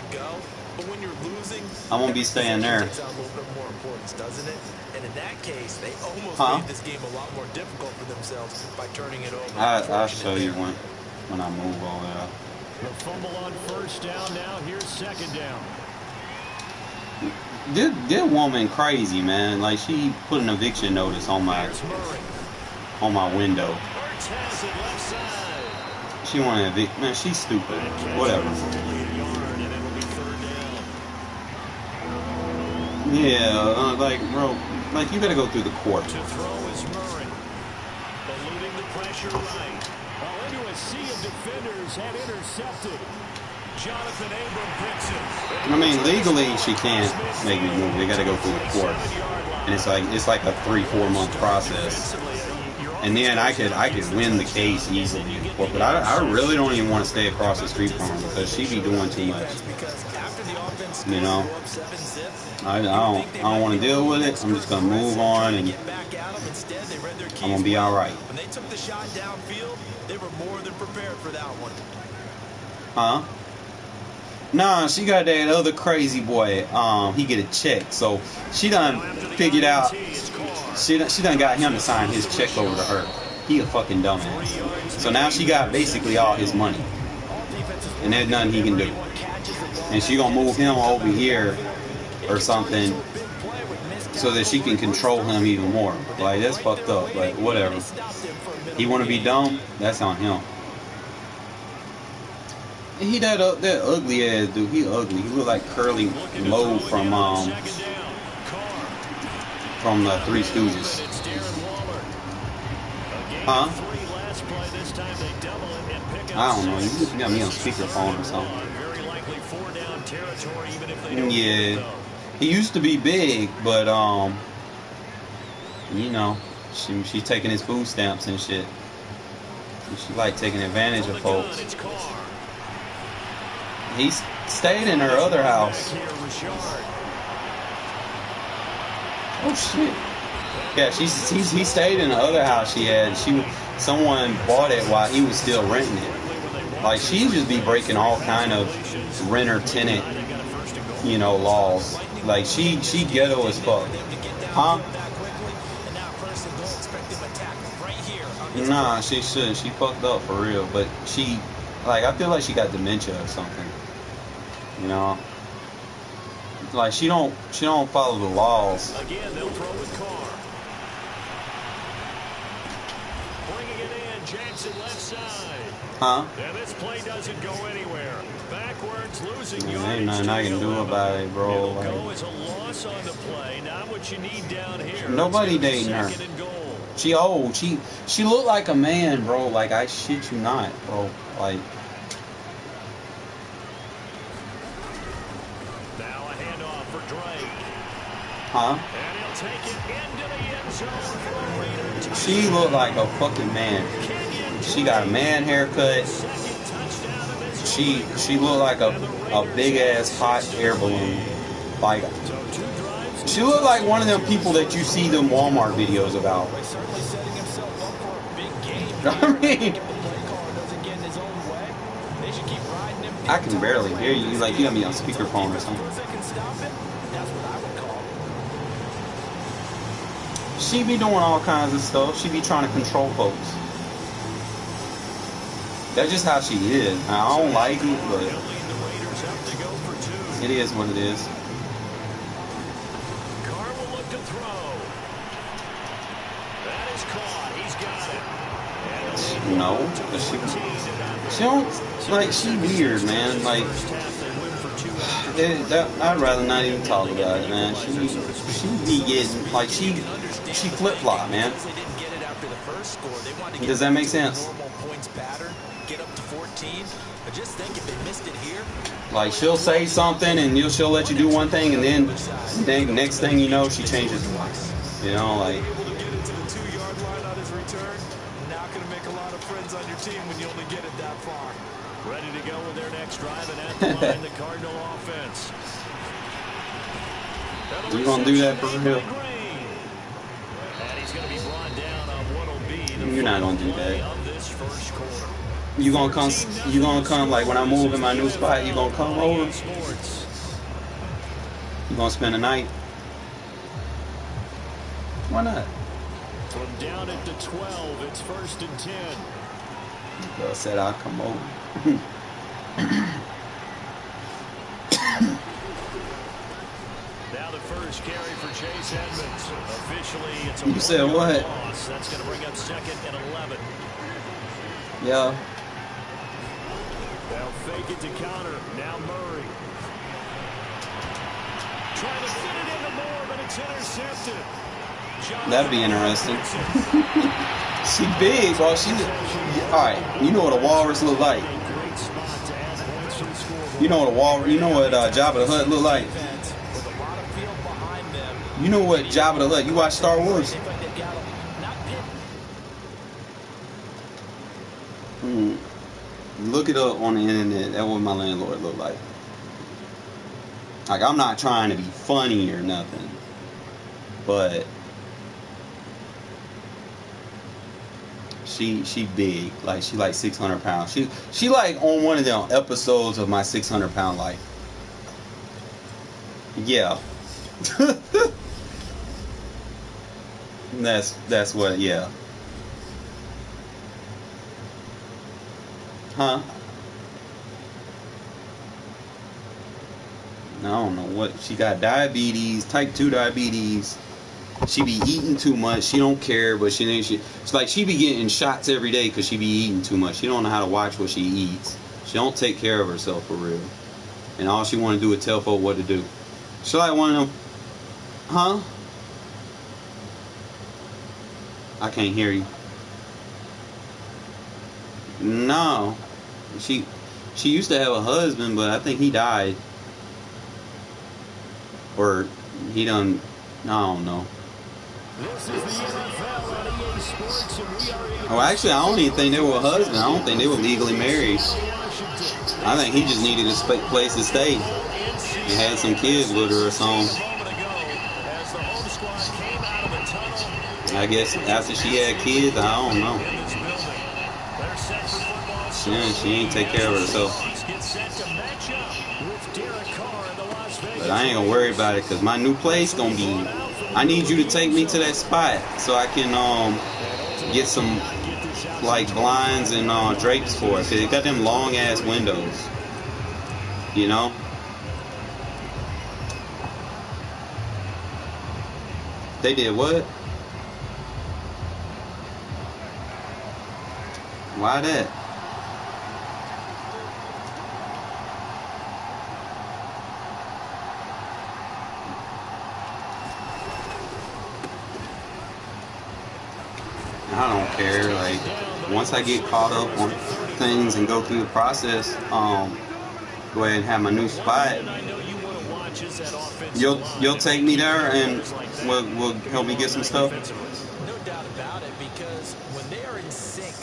B: But when you're losing,
C: I won't be staying there.
B: takes on a little bit more importance, doesn't it? And in that case, they almost made this game a lot more difficult for themselves by turning it over.
C: I'll show you when I move over there.
A: The fumble on 1st down. Now here's 2nd down.
C: That woman crazy, man. Like, she put an eviction notice on my window. She want to evict. Man, she's stupid. Whatever. Yeah, like, bro, like, you gotta go through the court.
A: To throw is Murray. Eluding the pressure right. While into a sea of defenders had intercepted. Jonathan Abram picks it.
C: I mean, legally, she can't make me move. They gotta go through the court. And it's like a 3-4 month process. And then I could win the case easily in court. But I really don't even want to stay across the street from her because she be doing too much. You know? I don't want to deal with it. I'm just gonna move on, and I'm gonna be all right.
B: When they took the shot downfield, they were more than prepared for that one.
C: Huh? Nah, she got that other crazy boy. He get a check, so she done figured out. She done got him to sign his check over to her. He a fucking dumbass. So now she got basically all his money, and there's nothing he can do. And she gonna move him over here or something, so that she can control him even more. Like, that's fucked up. Like, whatever. He wanna be dumb? That's on him. He that ugly ass dude. He ugly. He look like Curly Moe from the Three Stooges. Huh? I don't know. You got me on speakerphone or something. Yeah. He used to be big, but you know, she's taking his food stamps and shit. She like taking advantage of folks. He stayed in her other house. Oh shit! Yeah, he stayed in the other house she had. Someone bought it while he was still renting it. Like, she just be breaking all kind of renter tenant, you know, laws. Like, she ghetto as fuck. Huh? Nah, she shouldn't. She fucked up for real. But she, like, I feel like she got dementia or something. You know? Like, she don't follow the laws.
A: Again, they'll throw with Carr. Bringing it in, Jackson left side.
C: Huh?
A: And this play doesn't go anywhere. Backwards, losing
C: yardage. Ain't nothing I can do about it, bro.
A: Like, go as a loss on the play. Not what you need down here.
C: Nobody dating her. She old. She look like a man, bro. Like, I shit you not, bro. Like.
A: Now a handoff for Drake.
C: Huh?
A: And he'll take it into the end zone for a Raiders.
C: She look like a fucking man. She got a man haircut. She look like a big ass hot air balloon. Like, she look like one of them people that you see them Walmart videos about. I mean, I can barely hear you. Like, you got me on speakerphone or something. She be doing all kinds of stuff. She be trying to control folks. That's just how she is. I don't like it, but it is what it is.
A: Carr will look to throw. That is caught. He's got it.
C: No, she don't, like, she weird, man. Like, I'd rather not even talk about it, man. She be getting, like, she flip-flop, man. Does that make sense? Like, she'll say something and she'll let you do one thing, and then next thing you know, she changes. You know, like.
A: Ready to go with their next drive, and at the line, the Cardinal offense.
C: You gonna do that for real?
A: And he's going to be brought down on what'll be the
C: You're not gonna do that.
A: of this first quarter.
C: You gonna come like when I move in my new spot, you gonna come over? You gonna spend the night? Why not?
A: From down at the 12, it's 1st and 10.
C: Girl said I'll come over.
A: Now the first carry for Chase Edmonds. Officially, it's a
C: You said what?
A: loss. That's going to bring up 2nd and 11.
C: Yeah.
A: They'll fake it to counter. Now Murray. Trying to fit it into Moore, but it's intercepted.
C: That'd be interesting. She big, bro. Alright, you know what a walrus look like. You know what Jabba the Hutt look like. You know what Jabba the Hutt, you watch Star Wars? Look it up on the internet. That's what my landlord look like. Like, I'm not trying to be funny or nothing, but she big. Like she like 600 pounds. She like on one of them episodes of My 600 Pound Life. Yeah. That's what. Yeah. Huh? I don't know what she got. Diabetes, type 2 diabetes. She be eating too much. She don't care, but it's like she be getting shots every day because she be eating too much. She don't know how to watch what she eats. She don't take care of herself for real. And all she want to do is tell folk what to do. She like one of them. Huh? I can't hear you. No. She used to have a husband, but I think he died. Or he done. I don't know.
A: This is the NFL on EA Sports, and we are in.
C: Oh, actually, I don't even think they were a husband. I don't think they were legally married. I think he just needed a place to stay. He had some kids with her or something. I guess after she had kids, I don't know. Yeah, she ain't take care of herself. But I ain't gonna worry about it because my new place gonna be. I need you to take me to that spot so I can get some like blinds and drapes for it. Cause it got them long ass windows. You know. They did what? Why that? I don't care. Like, once I get caught up on things and go through the process, go ahead and have my new spot. You'll take me there and will help me get some stuff.
B: No doubt about it, because when they are in sync,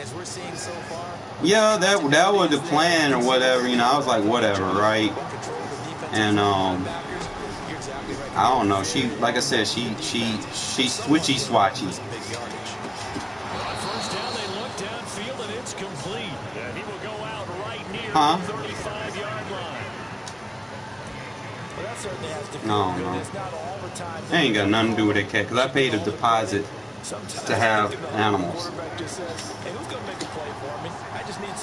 B: as we're seeing so far.
C: Yeah, that was the plan or whatever. You know, I was like, whatever, right? And I don't know. She, like I said, she switchy swatchy.
A: First down, they look downfield and it's complete. And he will go out right near the 35-yard line.
B: Well, that certainly has to feel
C: No,
B: good.
C: no.
B: It's not all the time.
C: That ain't got nothing to do with that cat, because I paid a deposit to have animals.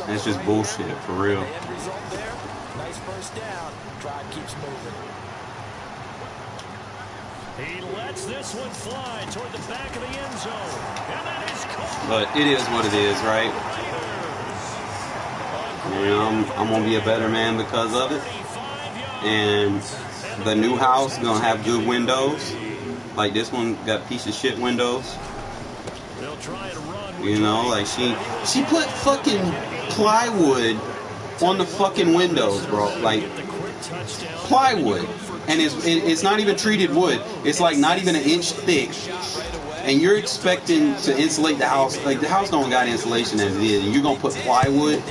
C: That's just bullshit, for real.
B: End result there, nice first down. Drive keeps moving.
A: He lets this one fly toward the back of the end zone. And that is caught.
C: But it is what it is, right? And I'm going to be a better man because of it. And the new house going to have good windows. Like this one got piece of shit windows.
A: They'll try and run.
C: You know, like she put fucking plywood on the fucking windows, bro. Like plywood. And it's not even treated wood. It's like not even an inch thick. And you're expecting to insulate the house. Like the house don't got insulation as it is. And you're going to put plywood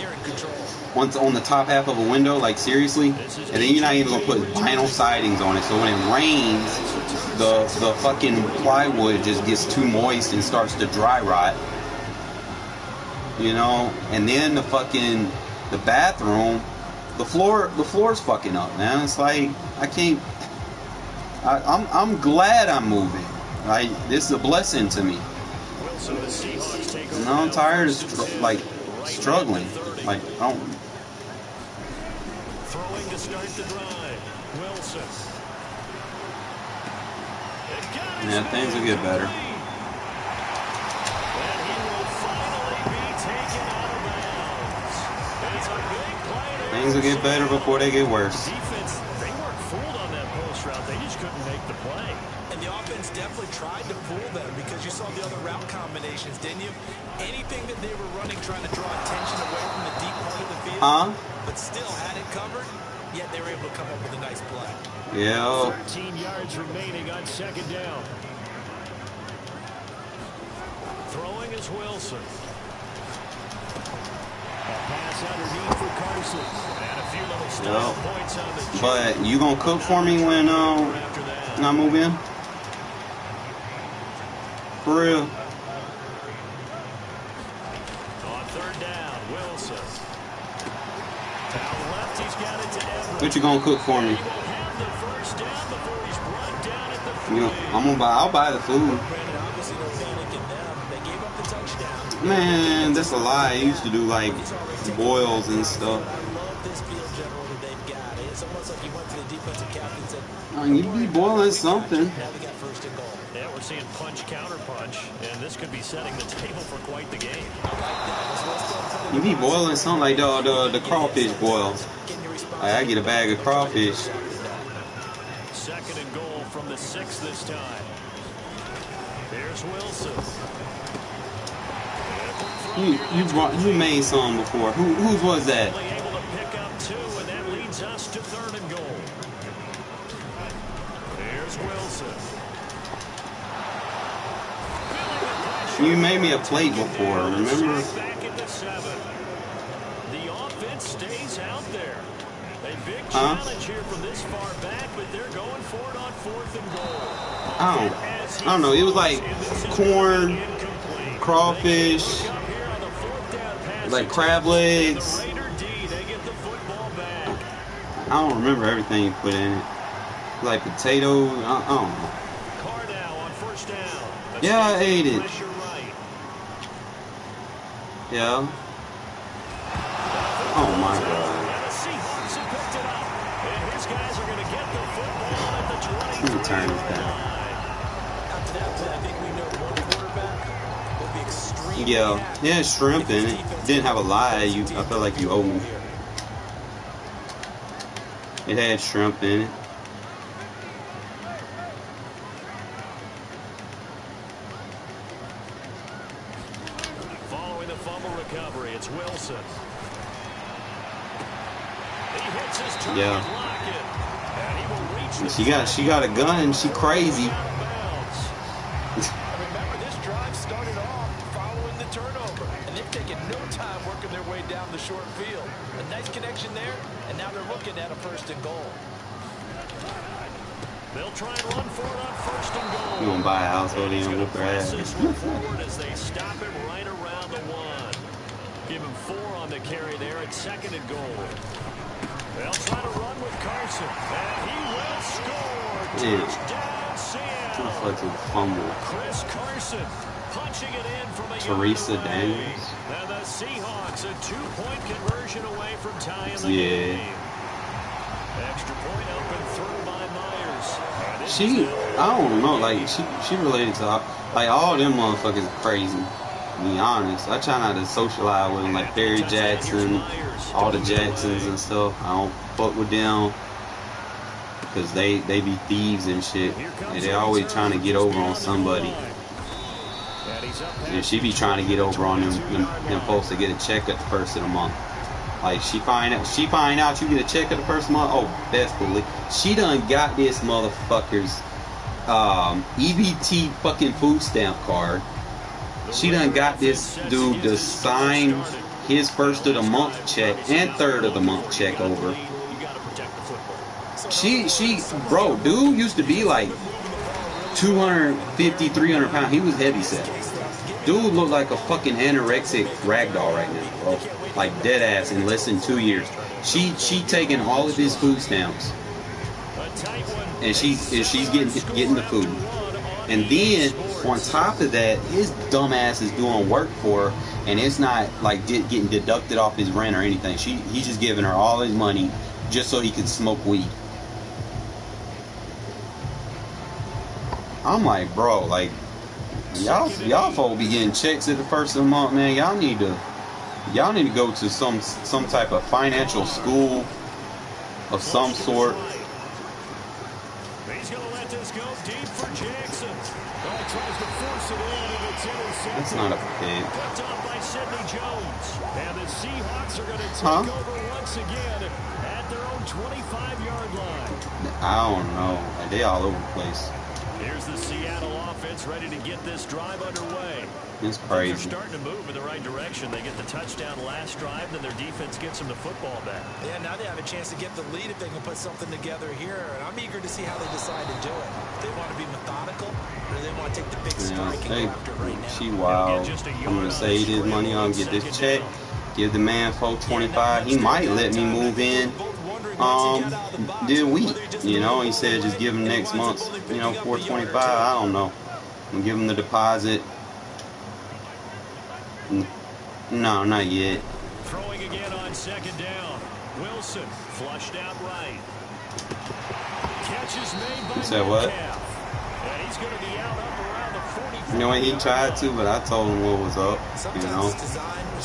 C: on the top half of a window, like seriously? And then you're not even going to put vinyl sidings on it. So when it rains, the fucking plywood just gets too moist and starts to dry rot. You know? And then the bathroom, the floor's fucking up, man. It's like I can't. I'm glad I'm moving. Like this is a blessing to me. No, I'm tired of struggling. Like I don't.
A: Throwing to start the drive. Wilson.
C: Yeah, things will get better.
A: And he will finally be taken out of bounds. It's a big play.
C: Things will get better before they get worse.
A: Defense, they weren't fooled on that post route. They just couldn't make the play.
B: And the offense definitely tried to fool them because you saw the other route combinations, didn't you? Anything that they were running, trying to draw attention away from the deep part of the field, but still had it covered, yet they were able to come up with a nice play.
C: Yeah.
A: 13 yards remaining on second down. Throwing is Wilson. A pass underneath for Carson. And a few little style points on the
C: But you gonna cook for me when I move in? For real? What you gonna cook for me? I'll buy the food. Man, that's a lie. I used to do like boils and stuff. You be boiling something.
A: Yeah, we're seeing punch, counter punch, and this could be setting the table for quite the game.
C: You be boiling something like the crawfish boil. I get a bag of crawfish.
A: 2nd and goal from the 6 this time. Here's Wilson.
C: You made some before. Whose was that?
A: Able to pick up 2, and that leads us to 3rd and goal. Here's Wilson.
C: You made me a plate before, remember?
A: Back at the 7. The offense stays out there. A big challenge here from this far back, but they're going for it on 4th and goal.
C: I don't know. It was like corn, crawfish, like crab legs. I don't remember everything you put in it. Like potatoes. I don't know.
A: Carr now on 1st down.
C: Yeah, I ate it. Yeah. Oh my God. Let me turn this down. Yeah, shrimp in it. Didn't have a lie. I felt like you owe me. It had shrimp in it.
A: Following the fumble recovery, it's Wilson. He hits his turn and block it. And he will reach
C: She got a gun. She crazy.
B: Remember, this drive started off following the turnover, and they've taken no time working their way down the short field. A nice connection there, and now they're looking at a 1st and goal.
A: They'll try and run for it on 1st and goal.
C: You gonna buy a house or you gonna whoop her ass?
A: Forward as they stop him right around the 1. Give him 4 on the carry there at 2nd and goal. They'll try to run with Carson, and he will score. Touchdown, Seattle.
C: Fumble.
A: Chris Carson punching it in from a
C: Teresa
A: yard away.
C: Daniels.
A: And the Seahawks a 2-point conversion away from tying the
C: Yeah.
A: game. Extra point open through by Myers.
C: I don't know, like she related to like all them motherfuckers are crazy. To be honest, I try not to socialize with them, like Perry Jackson, all the Jacksons and stuff. I don't fuck with them because they be thieves and shit. And they always trying to get over on somebody. And she be trying to get over on them folks that get a check at the 1st of the month. Like she find out you get a check at the 1st of the month. Oh, best believe she done got this motherfucker's EBT fucking food stamp card. She done got this dude to sign his 1st of the month check and 3rd of the month check over. Bro, dude used to be like 250, 300 pounds. He was heavy set. Dude looked like a fucking anorexic ragdoll right now, bro. Like dead ass in less than 2 years. She taking all of his food stamps, and she's getting the food. And then on top of that, his dumb ass is doing work for her, and it's not like getting deducted off his rent or anything. He's just giving her all his money just so he can smoke weed. I'm like, bro, like y'all folk be getting checks at the 1st of the month, man. Y'all need to go to some type of financial school of some sort.
A: He's going to let this go deep for Jackson. Tries to force it in, and it's intercepted.
C: That's not a pick.
A: Picked up by Sidney Jones. And the Seahawks are going to take over once again at their own 25-yard line.
C: I don't know. Like, they all over the place.
A: Here's the Seattle offense ready to get this drive underway.
C: It's crazy.
A: They're starting to move in the right direction. They get the touchdown last drive, then their defense gets them the football back.
B: Yeah, now they have a chance to get the lead if they can put something together here. And I'm eager to see how they decide to do it. They want to be methodical, or they want to take the big strike and go after it right now.
C: She wild. I'm going to save his money on, get this check, give the man $425. He might let me move in did week. You know, he said just give him next month's, you know, $425. I don't know. And give him the deposit. No, not yet.
A: Throwing again on second down. Wilson flushed out right. Catch is made by
C: said what?
A: And he's going to be out up around the 40.
C: You know, he tried to, but I told him what was up. You know,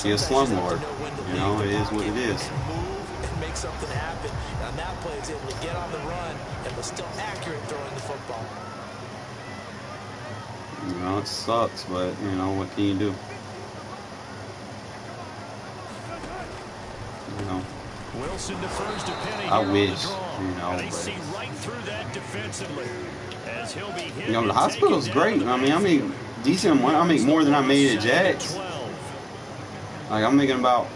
C: he a slumlord. You know, it is what it is.
B: And make something happen. On that play, he's able to get on the run and was still accurate throwing the football.
C: You know, it sucks, but you know, what can you do? You know,
A: Wilson defers to Penny.
C: I wish, you know,
A: they
C: but
A: see right through that defensively. As he'll be hit,
C: you know, the hospital's great. I mean, I make decent money. I make more than I made at Jags. Like, I'm making about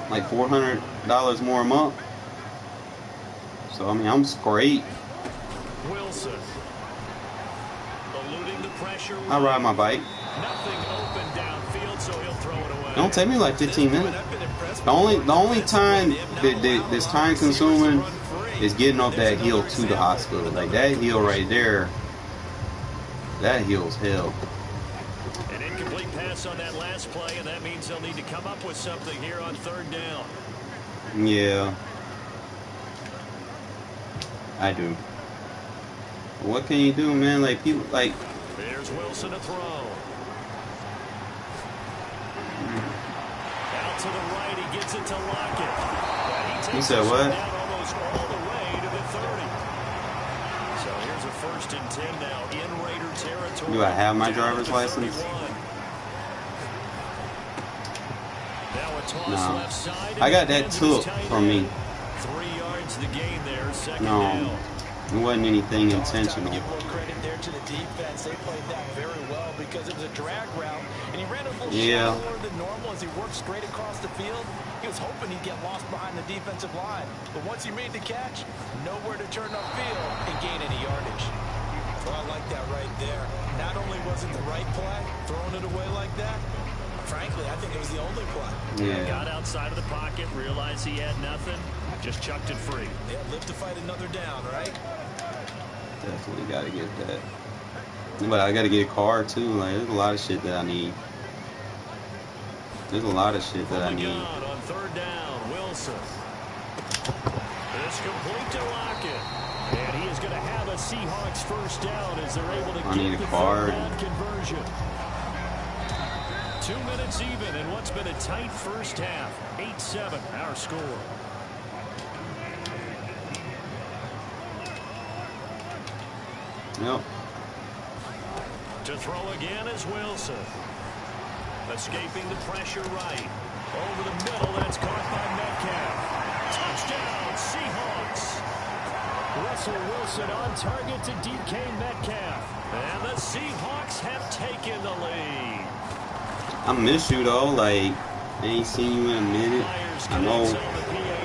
C: like $400 more a month. So I mean, I'm great.
A: Wilson eluding the pressure.
C: I ride my bike.
A: Nothing open downfield, so he'll throw it away.
C: It don't take me like 15 minutes. The only time that's time consuming is getting up that hill to the hospital. Like that hill right there, that hill's hell.
A: An incomplete pass on that last play, and that means they'll need to come up with something here on third down.
C: Yeah, I do. What can you do, man? Like people, like.
A: There's Wilson to throw. Out to the right, he gets it to Lockett.
C: You said what?
A: Almost all the way to the 30. So here's a 1st and 10 now in Raider territory.
C: Do I have my driver's license?
A: Now a toss left side.
C: I got that took from me.
A: 3 yards the gain there, second
C: No.
A: down.
C: It wasn't anything intentional.
B: Give more credit there to the defense. They played that very well because it was a drag route, and he ran a little shallower than normal as he worked straight across the field. He was hoping he'd get lost behind the defensive line, but once he made the catch, nowhere to turn upfield and gain any yardage. Well, I like that right there. Not only was it the right play, throwing it away like that, frankly, I think it was the only play.
C: Yeah.
A: Got outside of the pocket, realized he had nothing, just chucked it free.
B: Yeah, live to fight another down, right?
C: Definitely got to get that. But I got to get a car too. Like, there's a lot of shit that I need. There's a lot of shit that I need.
A: On third down, Wilson. It's complete to Lockett. And he is going to have a Seahawks first down as they're able to get the third down conversion. 2 minutes even in what's been a tight first half. 8-7 our score.
C: Yep.
A: To throw again is Wilson. Escaping the pressure right. Over the middle, that's caught by Metcalf. Touchdown, Seahawks. Russell Wilson on target to DK Metcalf. And the Seahawks have taken the lead.
C: I miss you though. Like, I ain't seen you in a minute. I know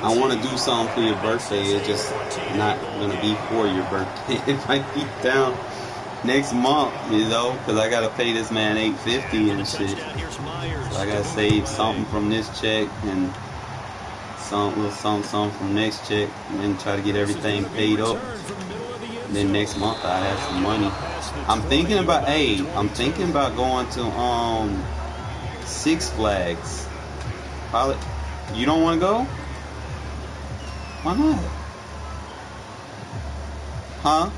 C: I want to do something for your birthday. It's just not going to be for your birthday. It might be down next month, you know, because I got to pay this man $850 and shit. So I got to save something from this check and something from next check, and then try to get everything paid up. And then next month I have some money. I'm thinking about going to Six Flags. You don't want to go? Why not? Huh?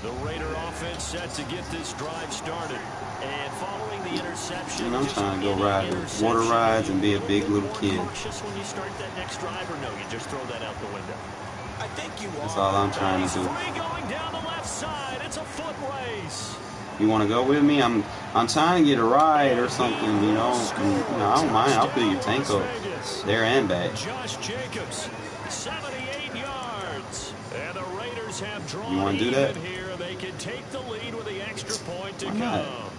A: The Raider offense set to get this drive started. And following the interception,
C: And I'm trying to go ride water rides and be a big little kid.
A: Cautious when you start that next drive, or no, you just throw that out the window.
B: I think you are.
C: That's all I'm trying to do.
A: Three going down the left side. It's a foot race.
C: You want to go with me? I'm trying to get a ride or something, you know. And, I don't mind. I'll fill your tank up there and back.
A: Josh Jacobs, 78 yards. And the Raiders have drawn
C: You want to do that?
A: here. They can take the lead with the extra point to
C: Why not?
A: come.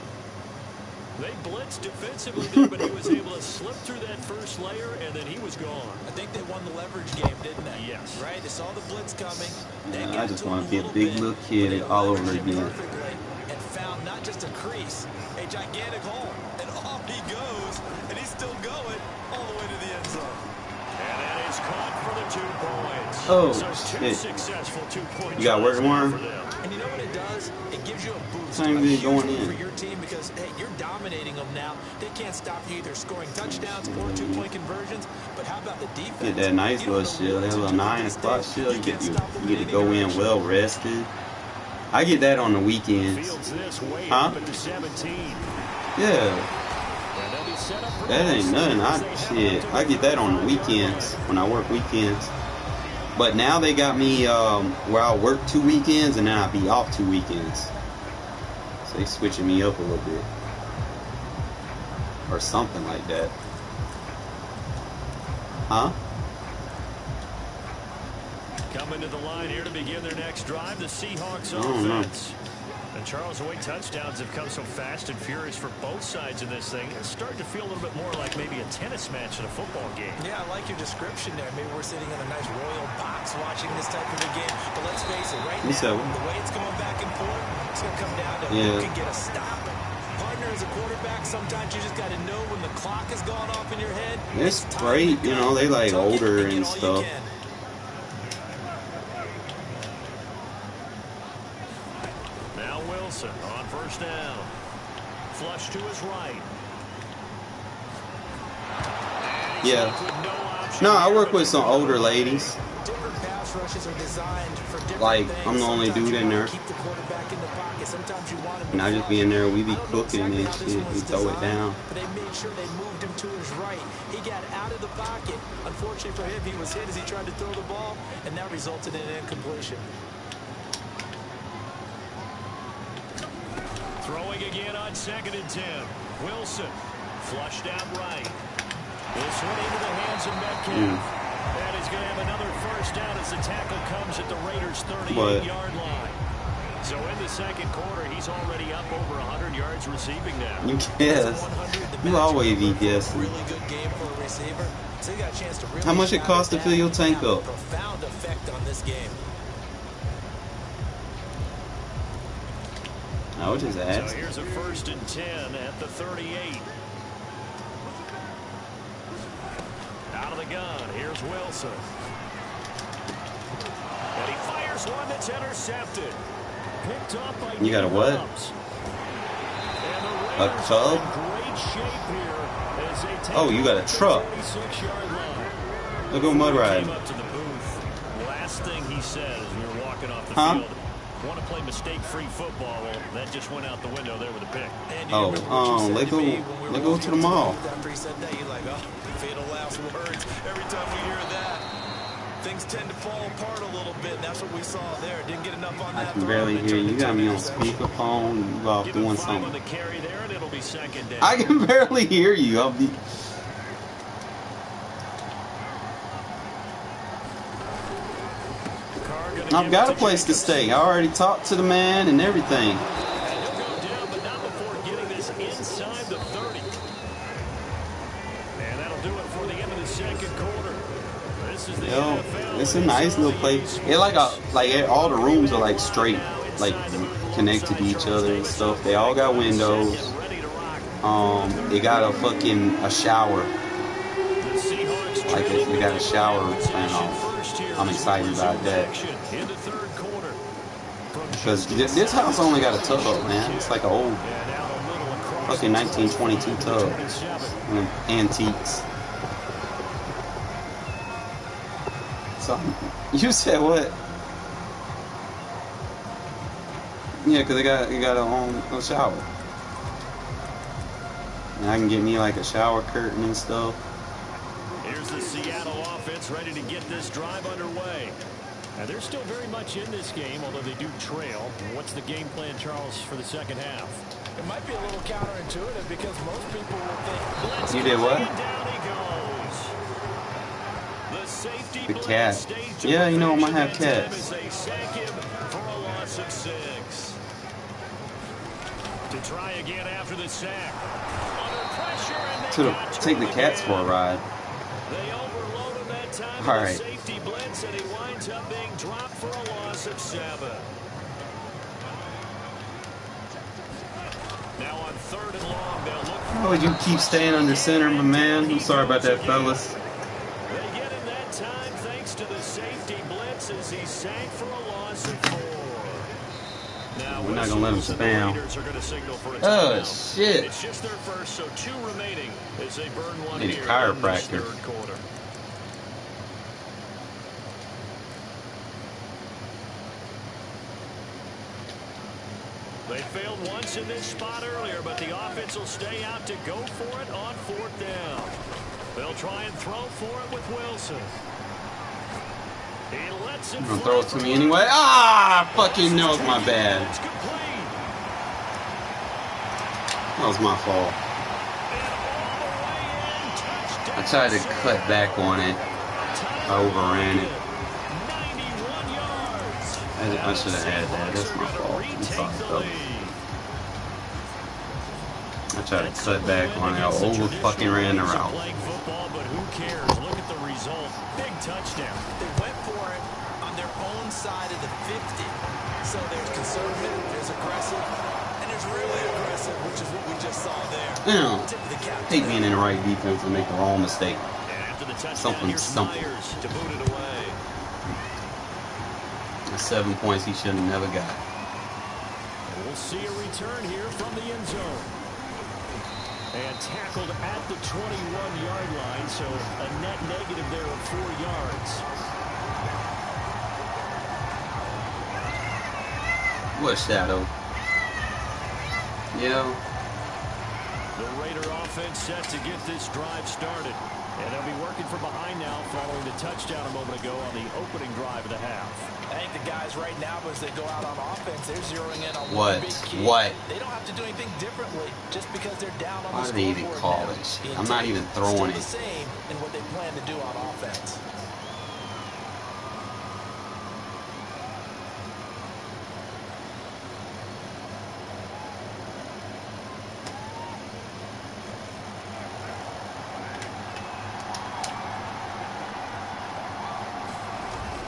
A: They blitzed defensively there, but he was able to slip through that first layer, and then he was gone.
B: I think they won the leverage game, didn't they?
A: Yes.
B: Right? They saw the blitz coming.
C: Yeah, I just want to be a big little kid all over again.
B: And found not just a crease, a gigantic hole. And off he goes, and he's still going all the way to the end zone.
A: And that is caught for the 2 point points.
C: Oh,
A: so
C: shit.
A: Successful 2-point
C: You got work tomorrow?
B: And you know what it does? It gives you a boost.
C: Same
B: A
C: thing
B: huge
C: going
B: one
C: in.
B: for your team because, hey, you're dominating them now. They can't stop you either scoring touchdowns or 2-point conversions. But how about the defense?
C: Get that nice little shield, that little 9 o'clock shield. You get to go in well rested. I get that on the weekends. Huh? Yeah. That ain't nothing. I get that on the weekends when I work weekends. But now they got me where I'll work 2 weekends and then I'll be off 2 weekends. So they switching me up a little bit. Or something like that. Huh?
A: Coming to the line here to begin their next drive, the Seahawks offense. And Charles, the way touchdowns have come so fast and furious for both sides in this thing, it's starting to feel a little bit more like maybe a tennis match in a football game. Yeah, I like your description there. Maybe we're sitting in a nice royal box watching this type of a game. But let's face it, right now, the way it's going back and forth, it's going to come down to who can get a stop. Partner as a quarterback, sometimes you just got to know when the clock has gone off in your head.
C: It's great, you know, they like older and stuff.
A: On first down. Flush to his right.
C: Yeah. No, I work with some older ladies. Like, I'm the only dude in there. And I just be in there, we be cooking and shit. We throw it down.
B: But they made sure they moved him to his right. He got out of the pocket. Unfortunately for him, he was hit as he tried to throw the ball, and that resulted in an incompletion.
A: Throwing again on 2nd and 10. Wilson flushed out right. This one into the hands of Metcalf. And he's going to have another first down as the tackle comes at the Raiders' 38-yard line. So in the second quarter, he's already up over 100 yards receiving now.
C: You guess. You always be guessing.
B: Really good game for a receiver. So you got a chance to really
C: how much it cost to fill your tank up?
B: Profound effect on this game.
C: I was just asking.
A: So here's a 1st and 10 at the 38. Out of the gun, here's Wilson. And he fires one that's intercepted. Picked up by
C: you got a what? A tub? Oh, you got a truck. Look at mud ride.
A: Last thing he said as we were walking off the field. Want to play mistake-free football? Well, that just went out the window there with a pick.
C: Oh, let's go to the mall.
B: After he said that, you're like, oh, fatal last words. Every time we hear that, things tend to fall apart a little bit. And that's what we saw there. Didn't get enough on that.
C: I can barely hear you. You got me on speakerphone. You off doing something.
A: The carry there, and it'll be 2nd down.
C: I can barely hear you. I've got a place to stay. I already talked to the man and everything.
A: And he'll go down, but not before getting this inside the 30. And that'll do it for the end of the second quarter. This is the NFL.
C: It's a nice little place. It like all the rooms are like straight, like connected to each other and stuff. They all got windows. They got a shower. Like they got a shower plan off. I'm excited about that. Because this house only got a tub, man. It's like an old fucking 1922 tub. Antiques. So, you said what? Yeah, because they got a shower. And I can get me like a shower curtain and stuff.
A: Here's the Seattle offense ready to get this drive underway. And they're still very much in this game, although they do trail. What's the game plan, Charles, for the second half?
B: It might be a little counterintuitive because most people will think...
C: You did what?
A: Down he goes. The safety
C: the cat. Yeah, you know, I might have cats.
A: They sack him for a loss of 6. To try again after the sack. Under pressure, and they
C: take the cats for a ride.
A: They overload him that time.
C: All right.
A: Safety blitz, and he winds up being dropped for a loss of 7. Now on 3rd and long, they'll look.
C: How would you keep staying under center, my man? I'm sorry about that, fellas.
A: They get him that time thanks to the safety blitz as he sank for a loss of 4. Now,
C: we're not going to let him spam.
A: Oh,
C: shit.
A: It's just their first, so 2 remaining as they burn one
C: Need a
A: here
C: chiropractor.
A: in this third quarter. They failed once in this spot earlier, but the offense will stay out to go for it on 4th down. They'll try and throw for it with Wilson. He lets it
C: Gonna throw it to me anyway. Ah, fucking no, it's my bad. That was my fault. I tried to cut back on it. I overran it. I should have had that. That's my fault. I'm sorry, though. I tried to cut back on it. I over fucking ran the route.
A: Football, but who cares? Look at the result. Big touchdown.
B: They went for it on their own side of the 50. So there's conservative, there's aggressive, and there's really aggressive, which is what we just saw there.
C: Damn. Hate being in the right defense and make the wrong mistake. Something.
A: To boot it away.
C: 7 points he should have never got.
A: We'll see a return here from the end zone. And tackled at the 21-yard line, so a net negative there of 4 yards.
C: What shadow? Yeah.
A: The Raider offense set to get this drive started. And they'll be working from behind now following the touchdown a moment ago on the opening drive of the half.
B: I think the guys right now, as they go out on offense, they're zeroing in on
C: What?
B: one big key.
C: What?
B: They don't have to do anything differently just because they're down on
C: Why
B: the
C: do they even
B: scoreboard
C: call
B: now.
C: it shit?
B: The
C: I'm not even throwing
B: still
C: it.
B: the same in what they plan to do on offense.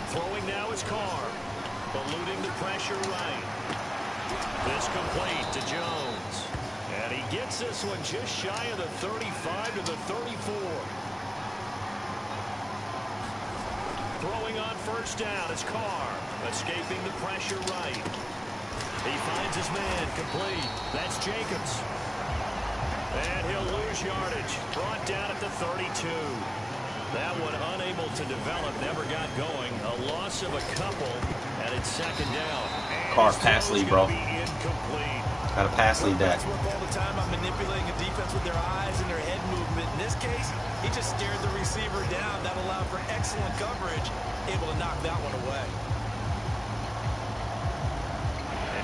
A: Throwing now is Carr. Eluding the pressure right. This complete to Jones. And he gets this one just shy of the 35 to the 34. Throwing on first down is Carr. Escaping the pressure right. He finds his man complete. That's Jacobs. And he'll lose yardage. Brought down at the 32. That one unable to develop, never got going. A loss of a couple, and it's second down.
C: Carr pass lead, bro. Got a pass lead that.
B: Work all the time on manipulating a defense with their eyes and their head movement. In this case, he just stared the receiver down. That allowed for excellent coverage, able to knock that one away.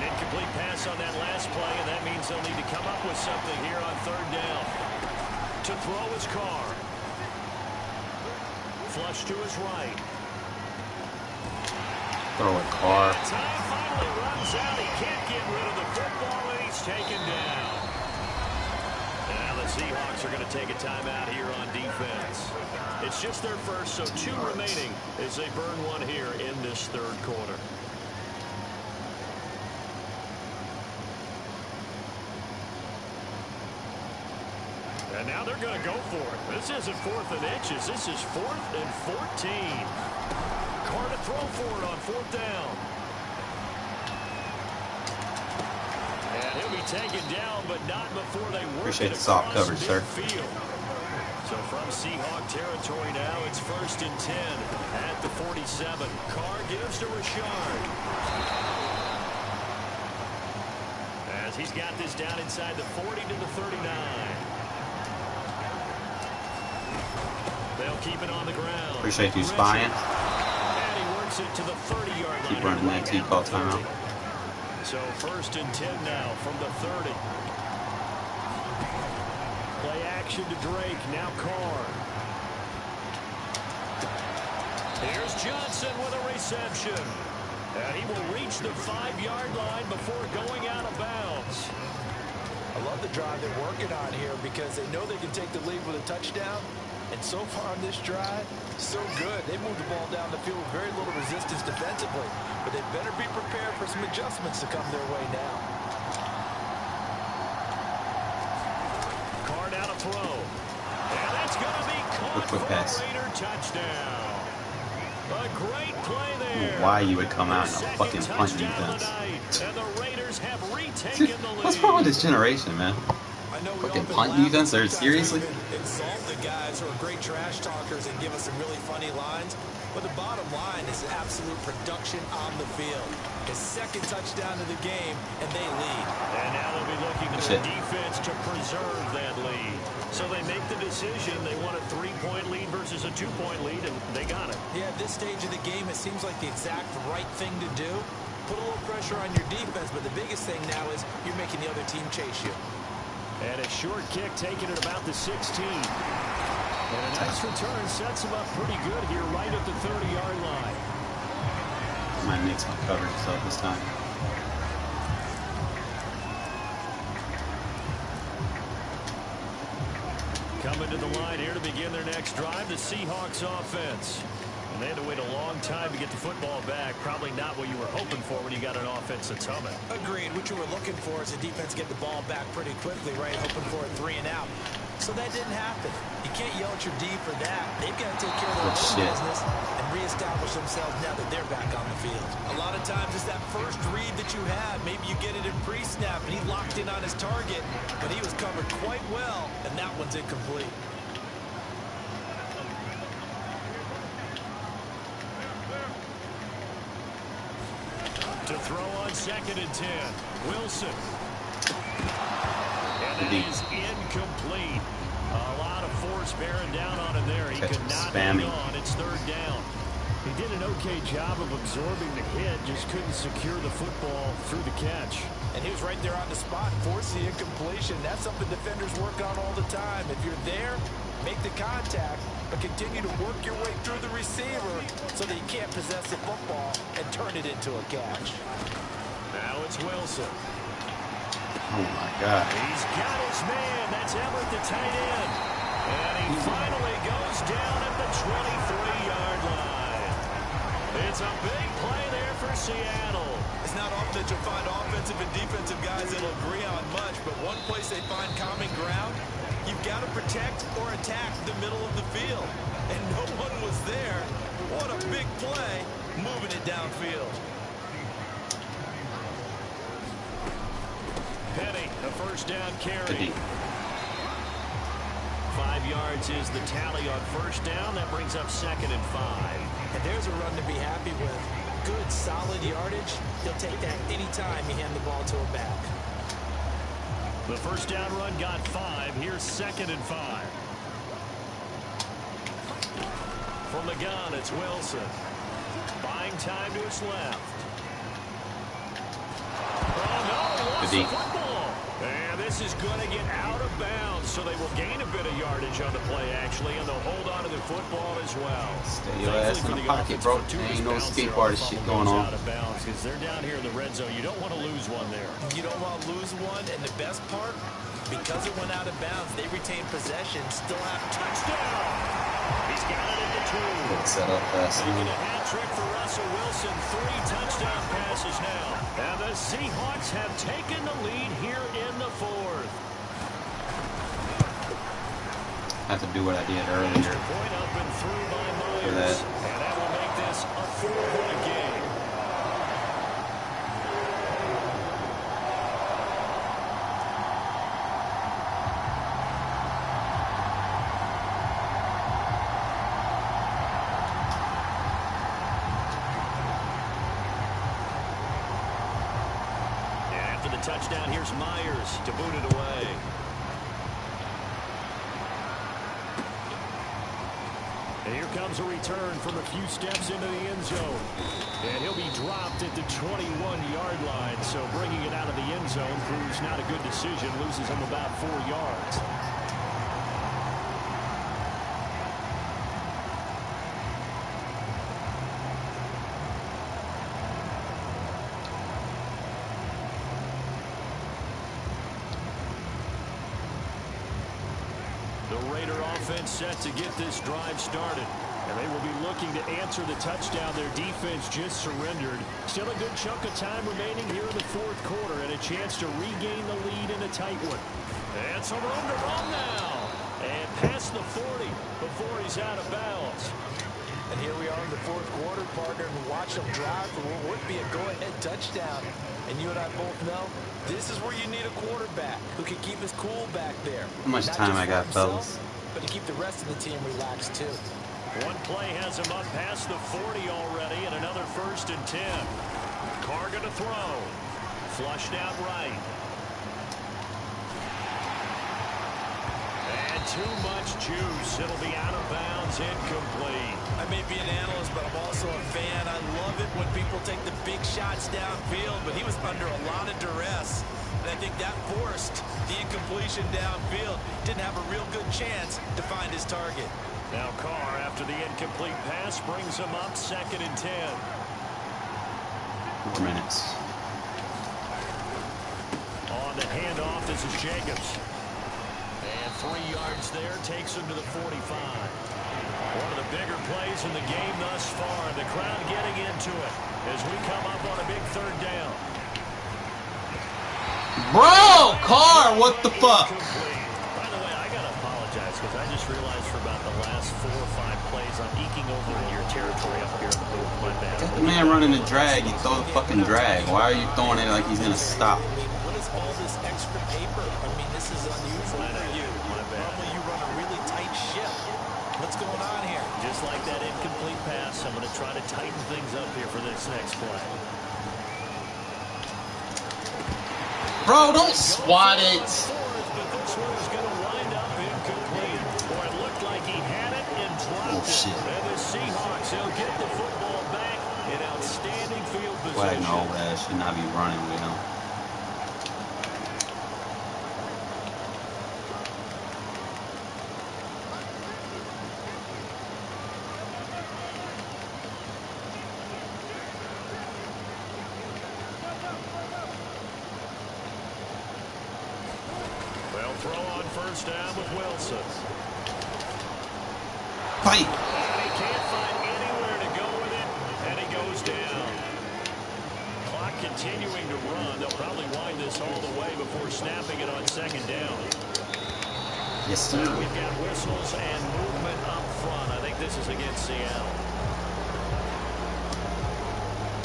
A: An incomplete pass on that last play, and that means they'll need to come up with something here on third down. To throw is Carr. Flush to his right.
C: Throw a Carr.
A: Time finally runs out. He can't get rid of the football, and he's taken down. And the Seahawks are going to take a timeout here on defense. It's just their first, so 2 remaining as they burn one here in this third quarter. And now they're going to go for it. This isn't 4th and inches. This is 4th and 14. Carr to throw for it on 4th down. And he'll be taken down, but not before they work
C: Appreciate
A: it
C: the soft
A: across
C: coverage, sir.
A: midfield. So from Seahawk territory now, it's 1st and 10 at the 47. Carr gives to Richard. As he's got this down inside the 40 to the 39. They'll keep it on the ground.
C: Appreciate you spying.
A: And he works it to the 30-yard line.
C: Keep running that T call timeout.
A: So 1st and 10 now from the 30. Play action to Drake. Now Carr. Here's Johnson with a reception. And he will reach the 5-yard line before going out of bounds.
B: I love the drive they're working on here because they know they can take the lead with a touchdown. And so far on this drive, so good. They moved the ball down the field with very little resistance defensively. But they better be prepared for some adjustments to come their way now.
A: Carr down to throw. And that's going to be caught for a Raider touchdown. A great play there.
C: Why you would come out in a fucking punt defense?
A: And the Raiders have retaken the lead.
C: What's wrong with this generation, man?
B: I know we
C: Fucking
B: often
C: punt
B: laugh,
C: defense? Or
B: sometimes
C: seriously?
B: even insult the guys who are great trash talkers and give us some really funny lines. But the bottom line is absolute production on the field. His second touchdown of the game, and they lead.
A: And now they'll be looking to
C: Shit.
A: the defense to preserve that lead. So they make the decision. They want a 3-point lead versus a 2-point lead, and they got it.
B: Yeah, at this stage of the game, it seems like the exact right thing to do. Put a little pressure on your defense, but the biggest thing now is you're making the other team chase you.
A: And a short kick taken at about the 16. And a nice return sets him up pretty good here right at the 30-yard line.
C: Might mix my coverage up this time.
A: Coming to the line here to begin their next drive, the Seahawks offense. And they had to wait a long time to get the football back. Probably not what you were hoping for when you got an offense that's humming.
B: Agreed. What you were looking for is the defense get the ball back pretty quickly, right? Hoping for a 3 and out. So that didn't happen. You can't yell at your D for that. They've got to take care of their own business and reestablish themselves now that they're back on the field. A lot of times it's that first read that you have. Maybe you get it in pre-snap and he locked in on his target, but he was covered quite well, and that one's incomplete.
A: To throw on 2nd and 10. Wilson. And that is incomplete. A lot of force bearing down on him there. He could not hang on. It's 3rd down. He did an okay job of absorbing the hit, just couldn't secure the football through the catch.
B: And he was right there on the spot, forcing the incompletion. That's something defenders work on all the time. If you're there, make the contact, but continue to work your way through the receiver so that you can't possess the football and turn it into a catch.
A: Now it's Wilson.
C: Oh my God.
A: He's got his man. That's Everett, the tight end. And he finally goes down at the 23-yard line. It's a big play there for Seattle.
B: It's not often that you'll find offensive and defensive guys that'll agree on much, but one place they find common ground, you've got to protect or attack the middle of the field. And no one was there. What a big play, moving it downfield.
A: Penny, a 1st down carry. 5 yards is the tally on 1st down. That brings up 2nd and 5.
B: And there's a run to be happy with. Good, solid yardage. He'll take that anytime you hand the ball to a back.
A: The 1st down run got 5. Here's 2nd and 5. From the gun, it's Wilson. Buying time to his left. Oh, no, lost the football. And this is going to get out of bounds, so they will gain a bit of yardage on the play, actually, and they'll hold on to the football as well.
C: Stay your ass in the pocket, bro. There ain't no skateboard shit going on.
A: Out of bounds because they're down here in the red zone. You don't want to lose one there.
B: You don't want to lose one, and the best part, because it went out of bounds, they retain possession, still have touchdown.
A: He's got it at the 2.
C: Good setup pass.
A: Making a hat trick for Russell Wilson. 3 touchdown passes now. And the Seahawks have taken the lead here in the 4th.
C: Have to do what I did earlier.
A: Point up and through by Myers.
C: For that.
A: And that will make this a 4-point game. Touchdown, here's Myers to boot it away. And here comes a return from a few steps into the end zone. And he'll be dropped at the 21-yard line. So bringing it out of the end zone proves not a good decision. Loses him about 4 yards. Set to get this drive started, and they will be looking to answer the touchdown their defense just surrendered. Still a good chunk of time remaining here in the 4th quarter, and a chance to regain the lead in a tight one. And some room to run now, and past the 40 before he's out of bounds.
B: And here we are in the fourth quarter, partner, and watch them drive for what would be a go-ahead touchdown. And you and I both know this is where you need a quarterback who can keep his cool back there.
C: How much time I got, fellas?
B: But to keep the rest of the team relaxed, too.
A: One play has him up past the 40 already, and another 1st and 10. Carr going to throw. Flushed out right. And too much juice. It'll be out of bounds, incomplete.
B: I may be an analyst, but I'm also a fan. I love it when people take the big shots downfield, but he was under a lot of duress. And I think that forced the incompletion downfield. Didn't have a real good chance to find his target.
A: Now Carr, after the incomplete pass, brings him up 2nd and 10.
C: 4 minutes.
A: On the handoff, this is Jacobs. And 3 yards there, takes him to the 45. One of the bigger plays in the game thus far. The crowd getting into it as we come up on a big 3rd down.
C: Bro, Carr, what the fuck?
A: By the way, I gotta apologize because I just realized for about the last 4 or 5 plays I'm eking over into your territory up here in the booth. My bad.
C: Got the man running the drag. You throw the fucking drag. Why are you throwing it like he's gonna stop?
B: What is all this extra paper? I mean, this is unusual for you.
A: My bad.
B: Normally you run a really tight ship. What's going on here?
A: Just like that incomplete pass, I'm going to try to tighten things up here for this next play.
C: Bro, don't swat it.
A: But this one is going to wind up incomplete. Or it looked like he had it and dropped it. And the Seahawks, they'll get the football back in outstanding field position.
C: Flag no, that should not be running with him.
A: Throw on 1st down with Wilson.
C: Fight.
A: And he can't find anywhere to go with it, and he goes down. Clock continuing to run. They'll probably wind this all the way before snapping it on 2nd down.
C: Yes, sir.
A: We've got whistles and movement up front. I think this is against Seattle.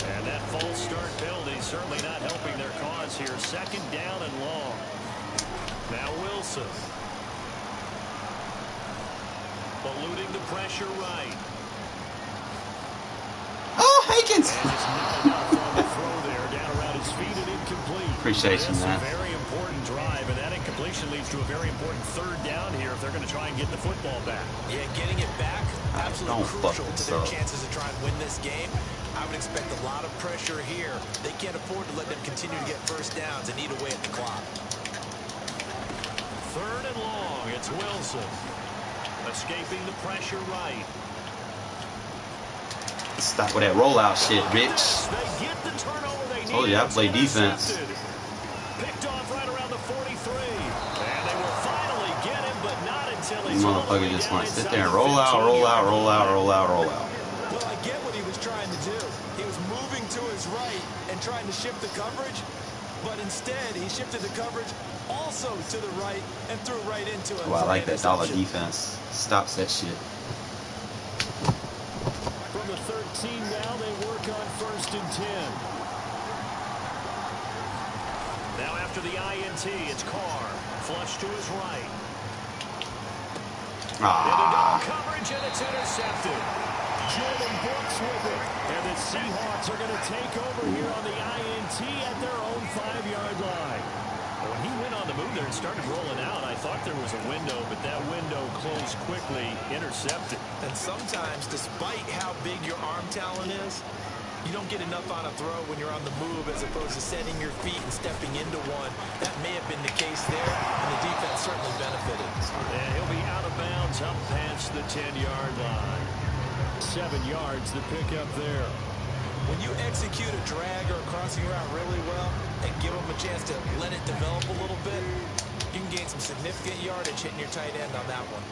A: And that false start penalty certainly not helping their cause here. 2nd down and long. Now Wilson. Eluding the pressure right.
C: Oh, Hankins.
A: And it's not on the throw there, down around his feet and incomplete.
C: Appreciation, man.
A: That's a very important drive, and that incompletion leads to a very important 3rd down here if they're going to try and get the football back.
B: Yeah, getting it back, absolutely crucial to their
C: up.
B: chances to try and win this game. I would expect a lot of pressure here. They can't afford to let them continue to get 1st downs and eat away at the clock.
A: 3rd and long. It's Wilson. Escaping the pressure right.
C: Stop with that rollout shit, bitch.
A: They get the turnover they need.
C: Oh yeah, I play defense.
A: Picked off right around the 43. And they will finally get him, but not until he's
C: Motherfucker just want to sit there and roll out, roll out, roll out, roll out, roll out.
B: Well, I get what he was trying to do. He was moving to his right and trying to shift the coverage, but instead he shifted the coverage also to the right and threw right into it.
C: Oh, I like that dollar defense. Stops that shit.
A: From the 13 now, they work on 1st and 10. Now after the INT, it's Carr. Flush to his right. Coverage, and it's intercepted. Jordan Brooks with it. And the Seahawks are going to take over here on the INT at their own 5-yard line. When he went on the move there and started rolling out, I thought there was a window, but that window closed quickly, intercepted.
B: And sometimes, despite how big your arm talent is, you don't get enough on a throw when you're on the move as opposed to setting your feet and stepping into one. That may have been the case there, and the defense certainly benefited.
A: And he'll be out of bounds up past the 10-yard line. 7 yards to pick up there.
B: When you execute a drag or a crossing route really well and give them a chance to let it develop a little bit, you can gain some significant yardage hitting your tight end on that one.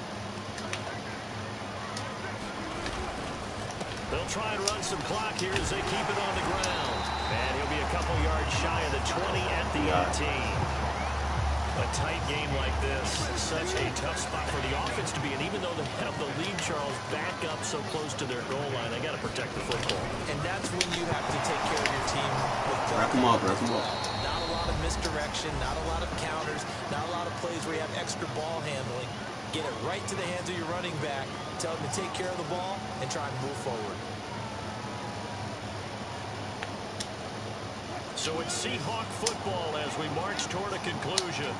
A: They'll try and run some clock here as they keep it on the ground. And he'll be a couple yards shy of the 20 at the 18. A tight game like this, such a tough spot for the offense to be in. Even though they have the lead, Charles, back up so close to their goal line, they got to to protect the football.
B: And that's when you have to take care of your team.
C: Wrap them up, wrap them up.
B: Not a lot of misdirection, not a lot of counters, not a lot of plays where you have extra ball handling. Get it right to the hands of your running back. Tell him to take care of the ball and try and move forward.
A: So it's Seahawk football as we march toward a conclusion.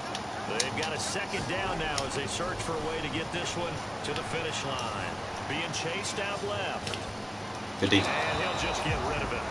A: They've got a second down now as they search for a way to get this one to the finish line. Being chased out left.
C: 50.
A: And he'll just get rid of it.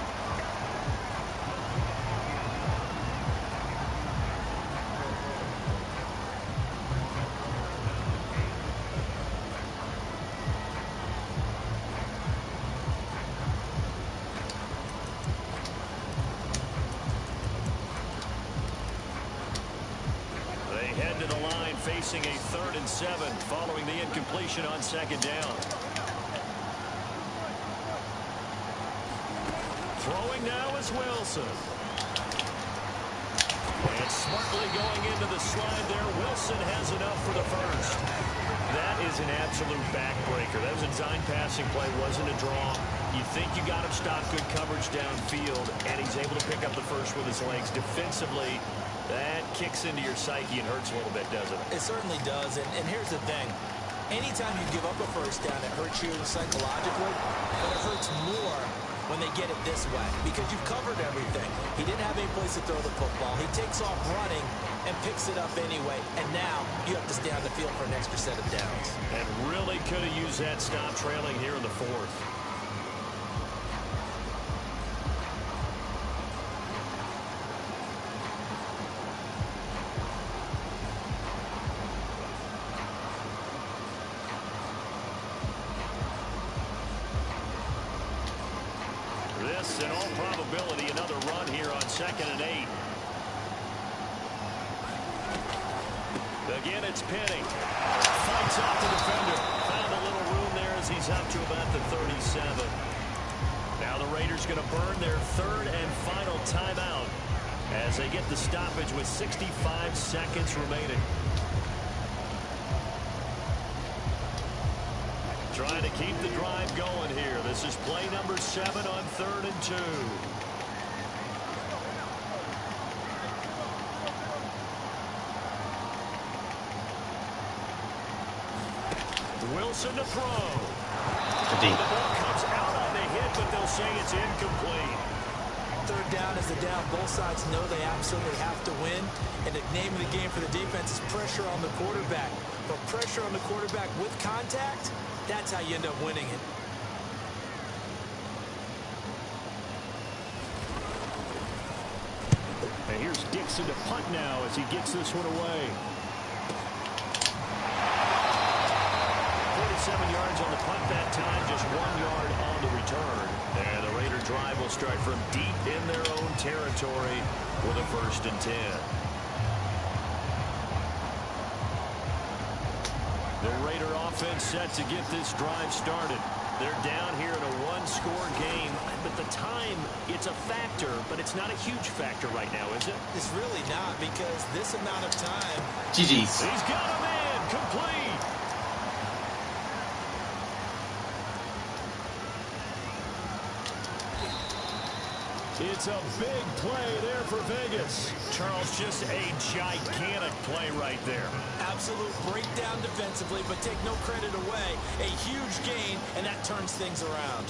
A: Facing a 3rd and 7 following the incompletion on second down. Throwing now is Wilson. And smartly going into the slide there. Wilson has enough for the first. That is an absolute backbreaker. That was a design passing play, wasn't a draw. You think you got him stopped, good coverage downfield, and he's able to pick up the first with his legs. Defensively, that kicks into your psyche and hurts a little bit, doesn't it?
B: It certainly does, and here's the thing. Anytime you give up a first down, it hurts you psychologically, but it hurts more when they get it this way because you've covered everything. He didn't have any place to throw the football. He takes off running and picks it up anyway, and now you have to stay on the field for an extra set of downs.
A: And really could have used that stop trailing here in the 4th. In all probability, another run here on 2nd and 8. Again, it's Penny. Fights off the defender. Found a little room there as he's up to about the 37. Now the Raiders going to burn their 3rd and final timeout as they get the stoppage with 65 seconds remaining. Trying to keep the drive going here. This is play number 7 on 3rd and 2. Wilson to throw. The ball comes out on the hit, but they'll say it's incomplete.
B: 3rd down is the down. Both sides know they absolutely have to win. And the name of the game for the defense is pressure on the quarterback. But pressure on the quarterback with contact, that's how you end up winning it.
A: And here's Dixon to punt now as he gets this one away. 47 yards on the punt that time, just 1 yard on the return. And the Raider drive will start from deep in their own territory with a 1st and 10. The Raider offense set to get this drive started. They're down here in a 1-score game, but the time, it's a factor, but it's not a huge factor right now, is it?
B: It's really not, because this amount of time...
C: GG's.
A: He's got him in, complete. It's a big play there for Vegas. Charles, just a gigantic play right there.
B: Absolute breakdown defensively, but take no credit away. A huge gain, and that turns things around.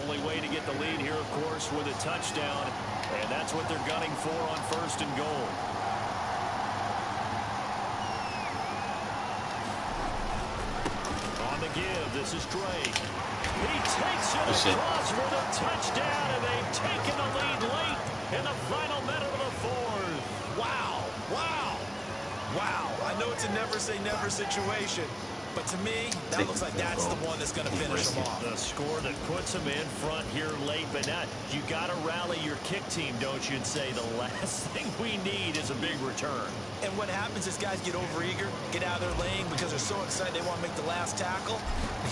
A: Only way to get the lead here, of course, with a touchdown, and that's what they're gunning for on 1st and goal. Give. This is Drake. He takes it across for the touchdown, and they've taken the lead late in the final minute of the 4th.
B: Wow. Wow. Wow. I know it's a never-say-never situation, but to me, that looks like that's the one that's going to finish them off.
A: The score that puts them in front here late, but now you got to rally your kick team, don't you, and say the last thing we need is a big return.
B: And what happens is guys get overeager, get out of their lane because they're so excited they want to make the last tackle.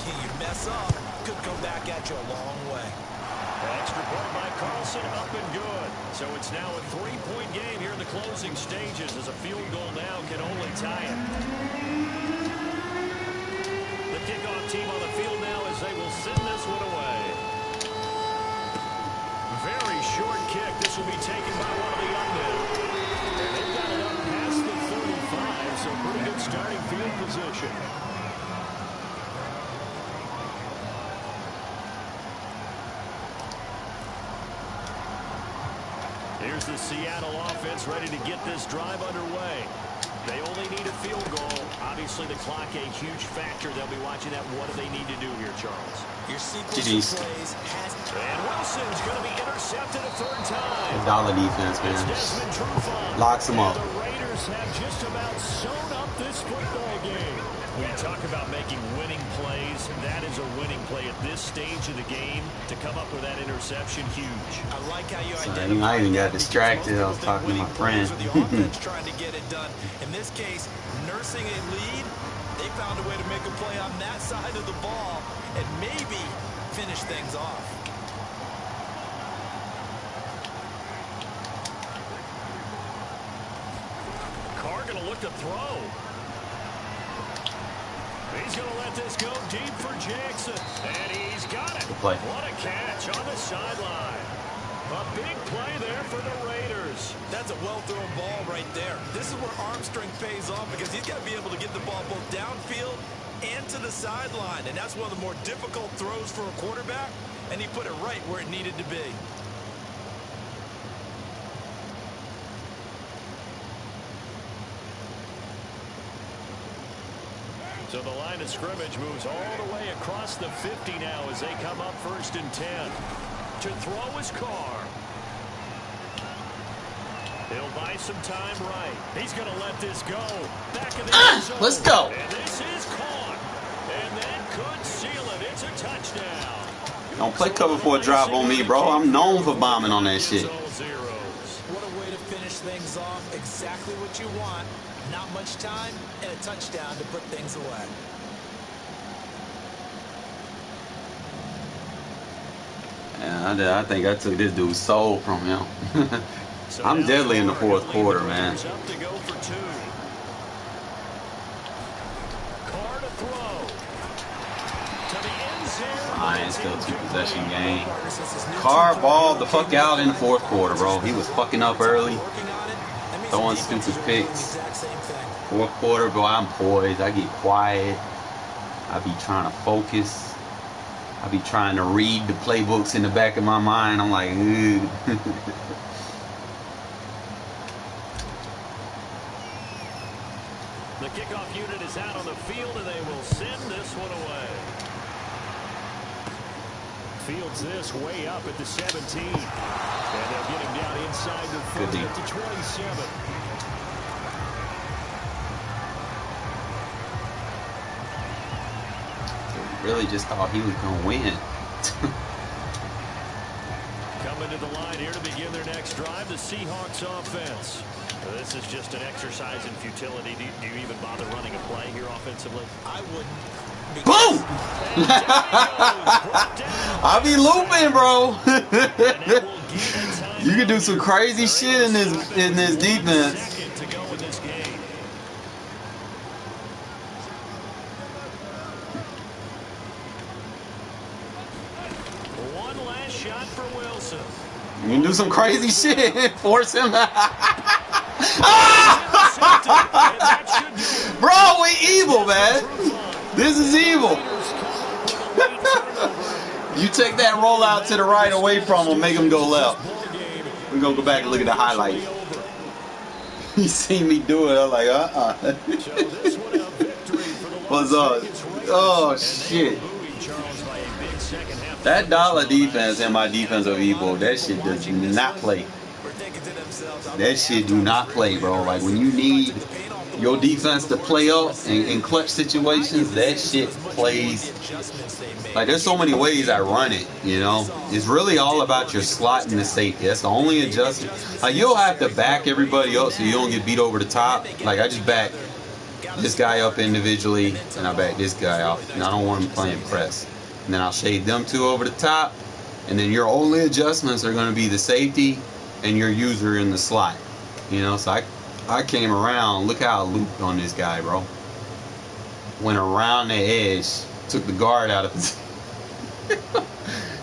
B: You mess up, could come back at you a long way.
A: Extra point by Carlson, up and good. So it's now a 3-point game here in the closing stages as a field goal now can only tie it. starting field position. Here's the Seattle offense ready to get this drive underway. They only need a field goal. Obviously, the clock a huge factor. They'll be watching that. What do they need to do here, Charles?
B: Your sequence of plays has...
A: And Wilson's going to be intercepted a third time.
C: Dollar defense, man. Locks him up.
A: The Raiders have just about sewn up this football game. We talk about making winning plays. That is a winning play at this stage of the game. To come up with that interception, huge.
B: I like how you
C: I even got distracted. I was talking to my friend.
B: Trying to get it done. In this case, nursing a lead, they found a way to make a play on that side of the ball and maybe finish things off.
A: Carr going to look to throw. He's going to let this go deep for Jackson. And he's got it.
C: Good play.
A: What a catch on the sideline. A big play there for the Raiders.
B: That's a well-thrown ball right there. This is where arm strength pays off because he's got to be able to get the ball both downfield and to the sideline. And that's one of the more difficult throws for a quarterback. And he put it right where it needed to be.
A: So the line of scrimmage moves all the way across the 50 now as they come up 1st and 10. To throw is Carr. He'll buy some time right. He's going to let this go. Back in the end zone.
C: Let's go.
A: And this is caught. And that could seal it. It's a touchdown.
C: Don't play cover for a drive on me, bro. I'm known for bombing on that shit.
B: What a way to finish things off. Exactly what you want. Not much time and a touchdown to put things away.
C: Yeah, I think I took this dude's soul from him. I'm deadly in the 4th quarter, man.
A: Up to go for 2. Carr to throw. To the end zone.
C: Ryan still 2-possession game. Carr balled the fuck out in the 4th quarter, bro. He was fucking up early, throwing stupid picks. 4th quarter, bro, I'm poised. I get quiet. I be trying to focus. I be trying to read the playbooks in the back of my mind. I'm like, ugh.
A: The kickoff unit is out on the field, and they will send this one away. Fields this way up at the 17. And they'll get him down inside the 40 at the 27.
C: Really just thought he was going to win.
A: Coming to the line here to begin their next drive, the Seahawks offense. This is just an exercise in futility. Do you even bother running a play here offensively?
B: I wouldn't.
C: Boom! I be looping, bro. You can do some crazy shit in this defense. You can do some crazy shit. Force him. Bro, we evil, man. This is evil. You take that rollout to the right away from him, make him go left. We're going to go back and look at the highlight. You see me do it. I'm like, What's up? Oh, shit. That dollar defense and my defensive evil, that shit does not play. That shit do not play, bro. Like, when you need your defense to play up in clutch situations, that shit plays. Like, there's so many ways I run it, you know. It's really all about your slot and the safety. That's the only adjustment. Like, you'll have to back everybody up so you don't get beat over the top. Like, I just back this guy up individually, and I back this guy up. And I don't want him playing press. And then I'll shade them two over the top. And then your only adjustments are going to be the safety and your user in the slot. You know, so I came around. Look how I looped on this guy, bro. Went around the edge. Took the guard out of his...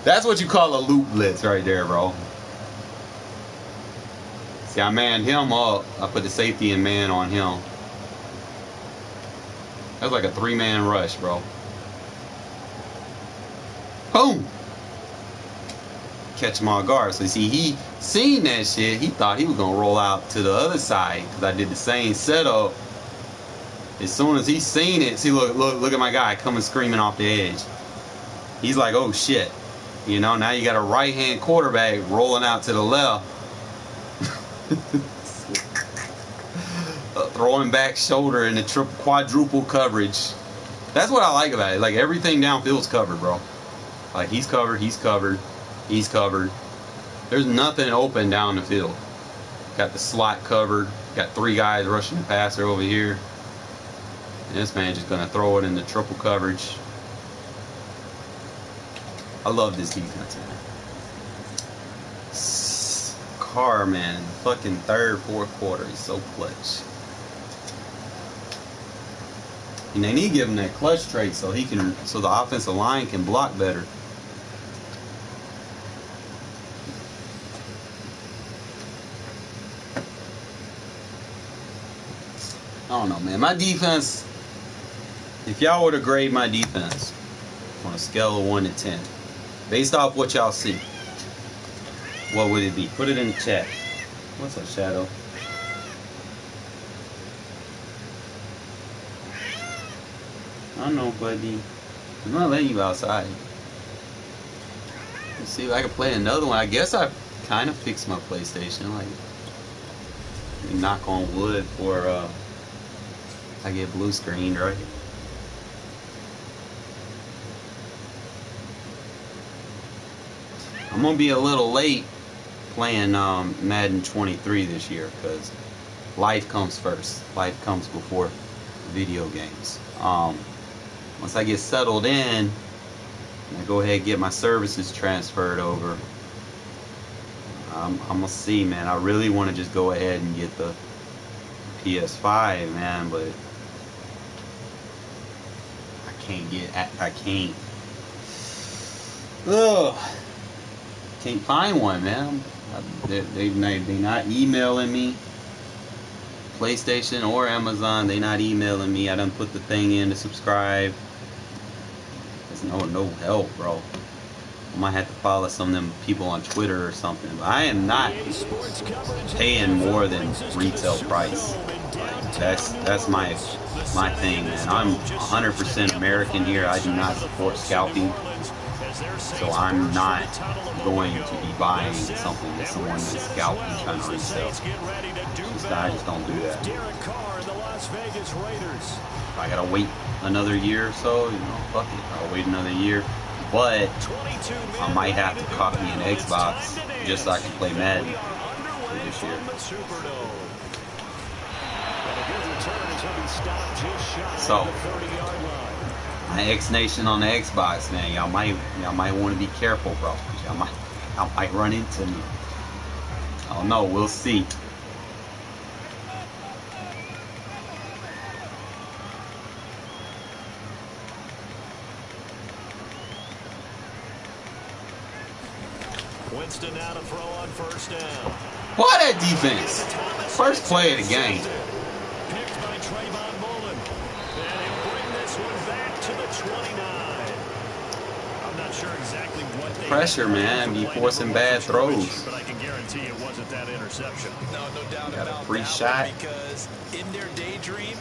C: That's what you call a loop blitz right there, bro. See, I manned him up. I put the safety and man on him. That was like a 3-man rush, bro. Boom! Catch him off guard. So you see, he seen that shit. He thought he was gonna roll out to the other side because I did the same setup. As soon as he seen it, see, look at my guy coming screaming off the edge. He's like, oh shit. You know, now you got a right-hand quarterback rolling out to the left. Throwing back shoulder in the quadruple coverage. That's what I like about it. Like, everything downfield's covered, bro. Like, he's covered, he's covered, he's covered. There's nothing open down the field. Got the slot covered. Got 3 guys rushing the passer over here. And this man just gonna throw it in the triple coverage. I love this defense, man. Carr, man, fucking third, fourth quarter, he's so clutch. And they need to give him that clutch trait so the offensive line can block better. I don't know, man. My defense, if y'all were to grade my defense on a scale of 1 to 10, based off what y'all see, what would it be? Put it in the chat. What's up, Shadow? I don't know, buddy. I'm not letting you outside. Let's see if I can play another one. I guess I kind of fixed my PlayStation. Like, knock on wood for I get blue screened, right? I'm gonna be a little late playing Madden 23 this year because life comes first. Life comes before video games. Once I get settled in, I go ahead and get my services transferred over. I'm gonna see, man. I really want to just go ahead and get the PS5, man, but I can't. Ugh. Can't find one, man. They're not emailing me. PlayStation or Amazon, they not emailing me. I done put the thing in to subscribe. There's no help, bro. I might have to follow some of them people on Twitter or something. But I am not paying more than retail price. Like, that's my thing, man. I'm 100% American here. I do not support scalping. So I'm not going to be buying something that someone is scalping trying to resell. I just don't do that. If I gotta wait another year or so, you know, fuck it. I'll wait another year. But I might have to copy an Xbox just so I can play Madden for this year. So my X Nation on the Xbox, man, y'all might want to be careful, bro. Y'all might run into me. I don't know. We'll see.
A: Winston now to throw on first down.
C: What a defense! First play of the game.
A: Picked by Trayvon Mullen. And he'll bring this one back to the 29. I'm not sure exactly what they
C: pressure, man. Be forcing bad throws.
A: But I can guarantee it wasn't that interception.
B: No doubt
C: got
B: about
C: a free
B: that
C: shot.
B: because in their daydream,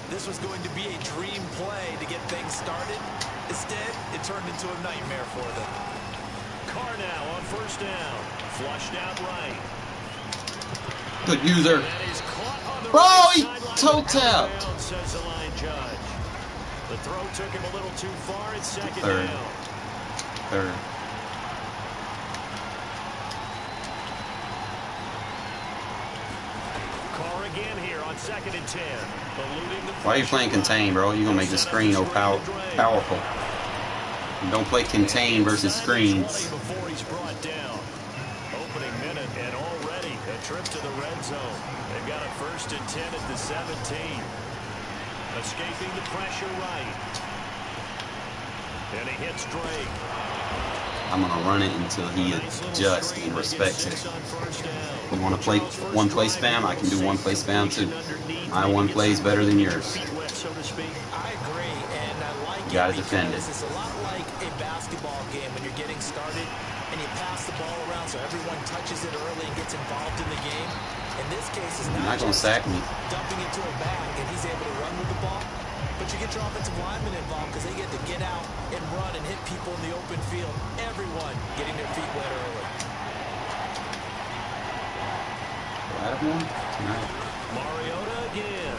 B: this was going to be a dream play to get things started. Instead, it turned into a nightmare for them.
A: Carr now on first down. Flushed out right.
C: Good user.
A: Bro,
C: he toe tapped.
A: Says the line judge. The throw took him a little too far. It's second
C: Third.
A: down.
C: Third.
A: Carr again here on 2nd and 10.
C: Why are you playing contain, bro? You're gonna make the screen powerful. You don't play contain versus screens.
A: Before he's brought down. Opening minute and already a trip to the red zone. They've got a 1st and 10 at the 17. Escaping the pressure right. And he hits Drake.
C: I'm gonna run it until he adjusts and respects it. You wanna play one play spam? I can do one play spam too. My one play is better than yours.
A: so to speak.
B: I agree, and I like it
C: Gotta defend it.
B: because it's a lot like a basketball game when you're getting started and you pass the ball around so everyone touches it early and gets involved in the game. In this case, it's not
C: gonna
B: just
C: sack me.
B: dumping it to a bag and he's able to run with the ball, but you get your offensive linemen involved because they get to get out and run and hit people in the open field. Everyone getting their feet wet early.
A: Mariota again.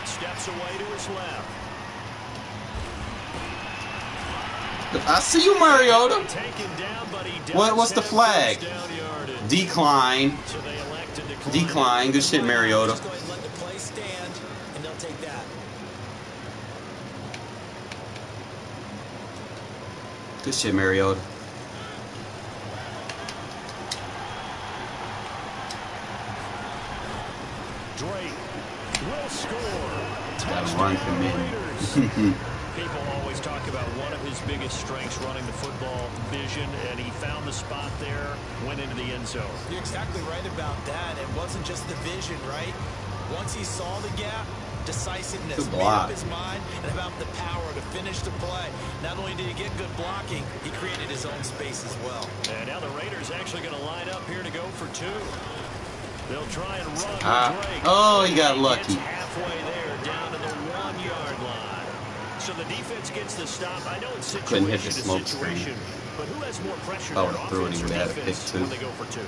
A: Steps away to his left.
C: I see you, Mariota.
A: Taken down, but he does
C: What's the
A: have
C: flag?
A: first down yardage.
C: Decline.
A: So they elect to
C: Decline. Good shit, Mariota.
B: Just go ahead and let the play stand, and they'll take that.
C: Good shit, Mariota.
A: Drake will score.
C: Gotta run for me.
A: People always talk about one of his biggest strengths running the football, vision, and he found the spot there, went into the end zone.
B: You're exactly right about that. It wasn't just the vision, right? Once he saw the gap, decisiveness, made up his mind, and about the power to finish the play. Not only did he get good blocking, he created his own space as well.
A: And now the Raiders actually going to line up here to go for two. They'll try and run with Drake.
C: Oh, he got lucky.
A: Gets halfway there, down to the 1 yard line. So the defense gets the stop. I know it's
C: Couldn't hit the
A: situation
C: smoke
A: to situation,
C: screen.
A: but who has more pressure?
C: I would have threw it. He would have had a pick too.
A: When they go for two.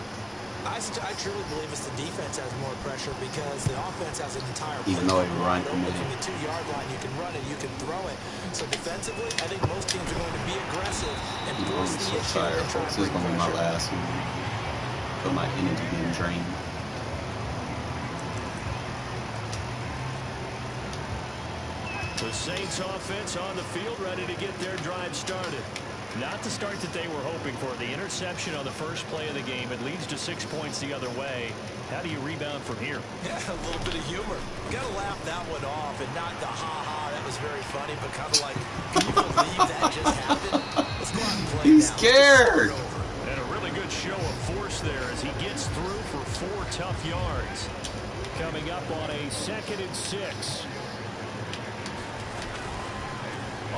B: I truly believe it's the defense has more pressure because the offense has an entire
C: Even though he run
B: from
C: committed.
B: the 2 yard line, you can run it, you can throw it. So defensively, I think most teams are going to be aggressive and force
C: I'm
B: the
C: so
B: issue
C: tired,
B: and try
C: folks.
B: to
C: This is
B: bring
C: gonna be my
B: pressure.
C: last one. But my energy getting drained.
A: The Saints offense on the field, ready to get their drive started. Not the start that they were hoping for. The interception on the first play of the game. It leads to 6 points the other way. How do you rebound from here?
B: Yeah, a little bit of humor. You got to laugh that one off and not the ha-ha. That was very funny, but kind of like, can you believe that just happened? Let's go out and play
C: He's
B: now.
C: scared.
A: And a really good show of force there as he gets through for 4 tough yards. Coming up on a 2nd and 6.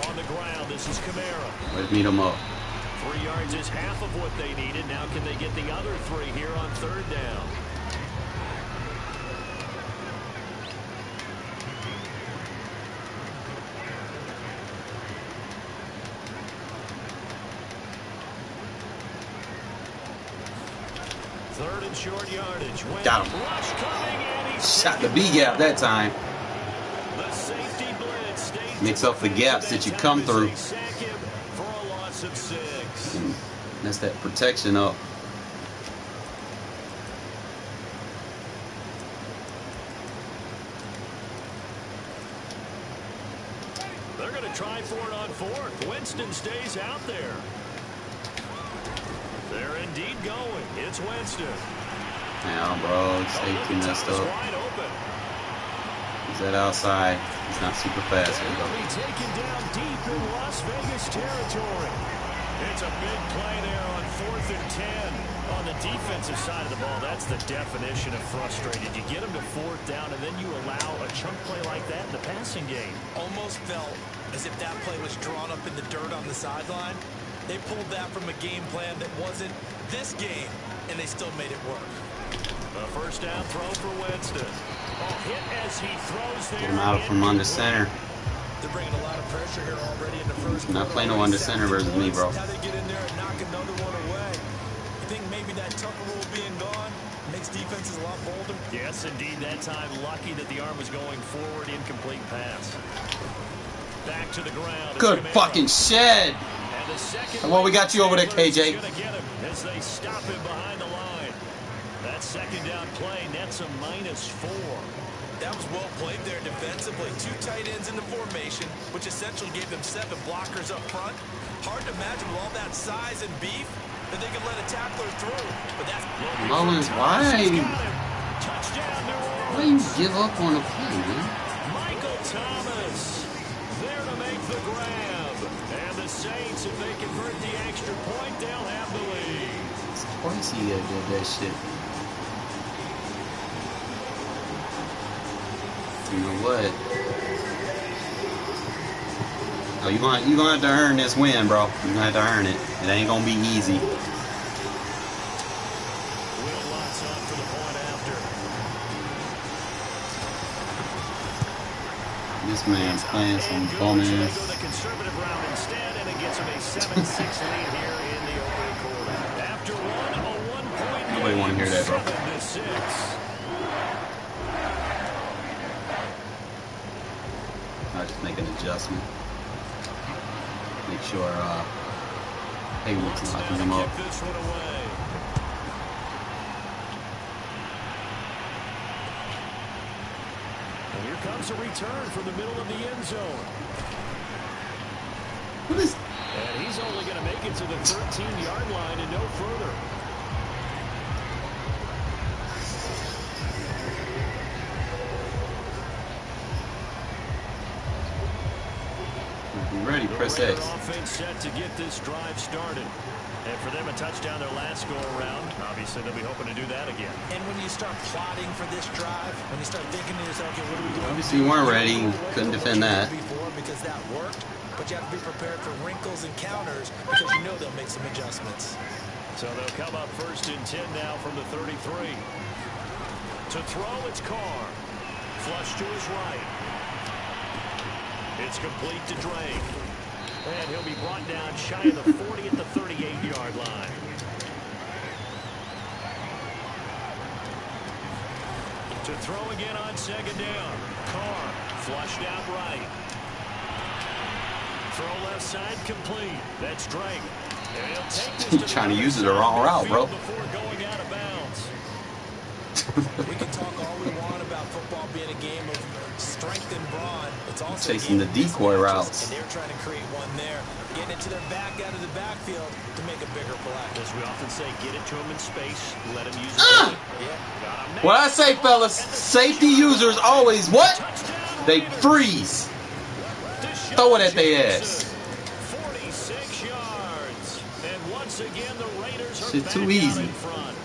A: On the ground, this is Kamara.
C: Let's meet him up.
A: 3 yards is half of what they needed. Now can they get the other 3 here on 3rd down? Third and short yardage.
C: Got him.
A: Rush coming, and he's
C: Shot the B gap that time.
A: The safety blitz stays
C: Mix up the gaps that you come through.
A: sack him for a loss of 6.
C: And that's that protection up.
A: They're going to try for it on 4th. Winston stays out there. They're indeed going. It's Winston.
C: Now, bro, safety messed up.
A: Wide open.
C: He's that outside. He's not super fast. Here we
A: They'll
C: go.
A: be taken down deep in Las Vegas territory. It's a big play there on 4th and 10. On the defensive side of the ball, that's the definition of frustrated. You get them to 4th down, and then you allow a chunk play like that in the passing game.
B: Almost felt as if that play was drawn up in the dirt on the sideline. They pulled that from a game plan that wasn't this game, and they still made it work.
A: A first down throw for Winston. Oh, hit as he throws there.
C: Get him out from under center.
B: They're bringing a lot of pressure here already in the first
C: Not
B: quarter.
C: playing no under center versus me, bro.
B: How they get in there and knock another one away. You think maybe that Tucker rule being gone makes defenses a lot bolder?
A: Yes, indeed. That time, lucky that the arm was going forward. Incomplete pass. Back to the ground.
C: Good fucking shit. Well, we got you over there, KJ.
A: Gonna get him as they stop him behind the line. That second down play nets a -4.
B: That was well played there defensively. 2 tight ends in the formation, which essentially gave them 7 blockers up front. Hard to imagine with all that size and beef that they could let a tackler through. But that's
C: Mullins, why?
A: Touchdown, New Orleans.
C: Why you give up on the play, man?
A: Michael Thomas there to make the grab. And the Saints, if they convert the extra point, they'll have the lead.
C: Of course he did that shit. You know what? Oh, you gonna have to earn this win, bro. You gonna have to earn it. It ain't gonna be easy. This man's playing some bum ass. Nobody want to hear that, bro. I'll just make an adjustment. Make sure Hayward's knocking him up.
A: And here comes a return from the middle of the end zone.
C: What is?
A: And he's only going to make it to the 13-yard line and no further.
C: Ready, press X.
A: Offense set to get this drive started. And for them, a touchdown their last go-around. Obviously, they'll be hoping to do that again.
B: And when you start plotting for this drive, when you start thinking to yourself, okay, what are we doing?
C: Obviously, you weren't ready. Couldn't defend that.
B: Because that worked, but you have to be prepared for wrinkles and counters because you know they'll make some adjustments.
A: So they'll come up 1st and 10 now from the 33. To throw, it's Carr. Flush to his right. It's complete to Drake. And he'll be brought down shy of the 40 at the 38-yard line. To throw again on 2nd down. Carr flushed out right. Throw left side complete. That's Drake. And he'll take this
C: He's trying to use it the wrong route, bro.
A: Before going out of bounds.
B: We can talk all we want about football being a game of strength and brawn. It's also
C: chasing the decoy routes.
B: And they're trying to create one there, getting it to their back out of the backfield to make a bigger play.
A: As we often say, get it to him in space, let him use it.
B: Yeah.
C: What I say, fellas, safety users always what? They freeze. Throw it at their ass.
A: 46 yards. And once again, the Raiders are
C: shit
A: back
C: too easy.
A: out in front.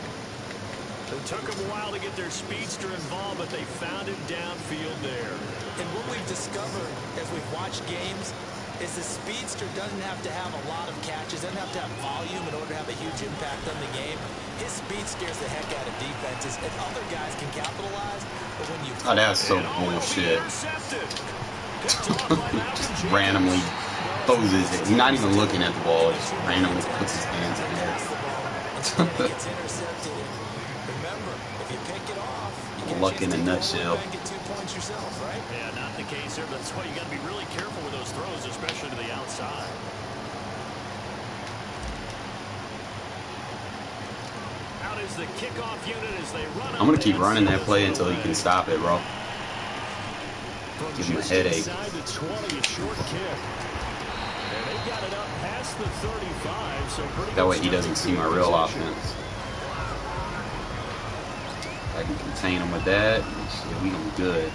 A: It took them a while to get their speedster involved, but they found him downfield there.
B: And what we've discovered as we've watched games is the speedster doesn't have to have a lot of catches, doesn't have to have volume in order to have a huge impact on the game. His speed scares the heck out of defenses, and other guys can capitalize. But when you
C: Oh, that's so bullshit. Just randomly throws his head. He's not even looking at the ball. Just randomly puts his hands in there.
B: gets intercepted. Remember, if you pick it off, you get
C: Luck in a nutshell.
B: and get 2 points yourself, right?
A: Yeah, not the case here, but that's why you got to be really careful with those throws, especially to the outside. Out is the kickoff unit as they run.
C: I'm gonna keep running that play until he can stop it, bro. Give him a headache.
A: The 20, a short kick. And they got it up past the 35, so pretty
C: That way he doesn't see my real offense. I can contain him with that. Shit, we gonna be good.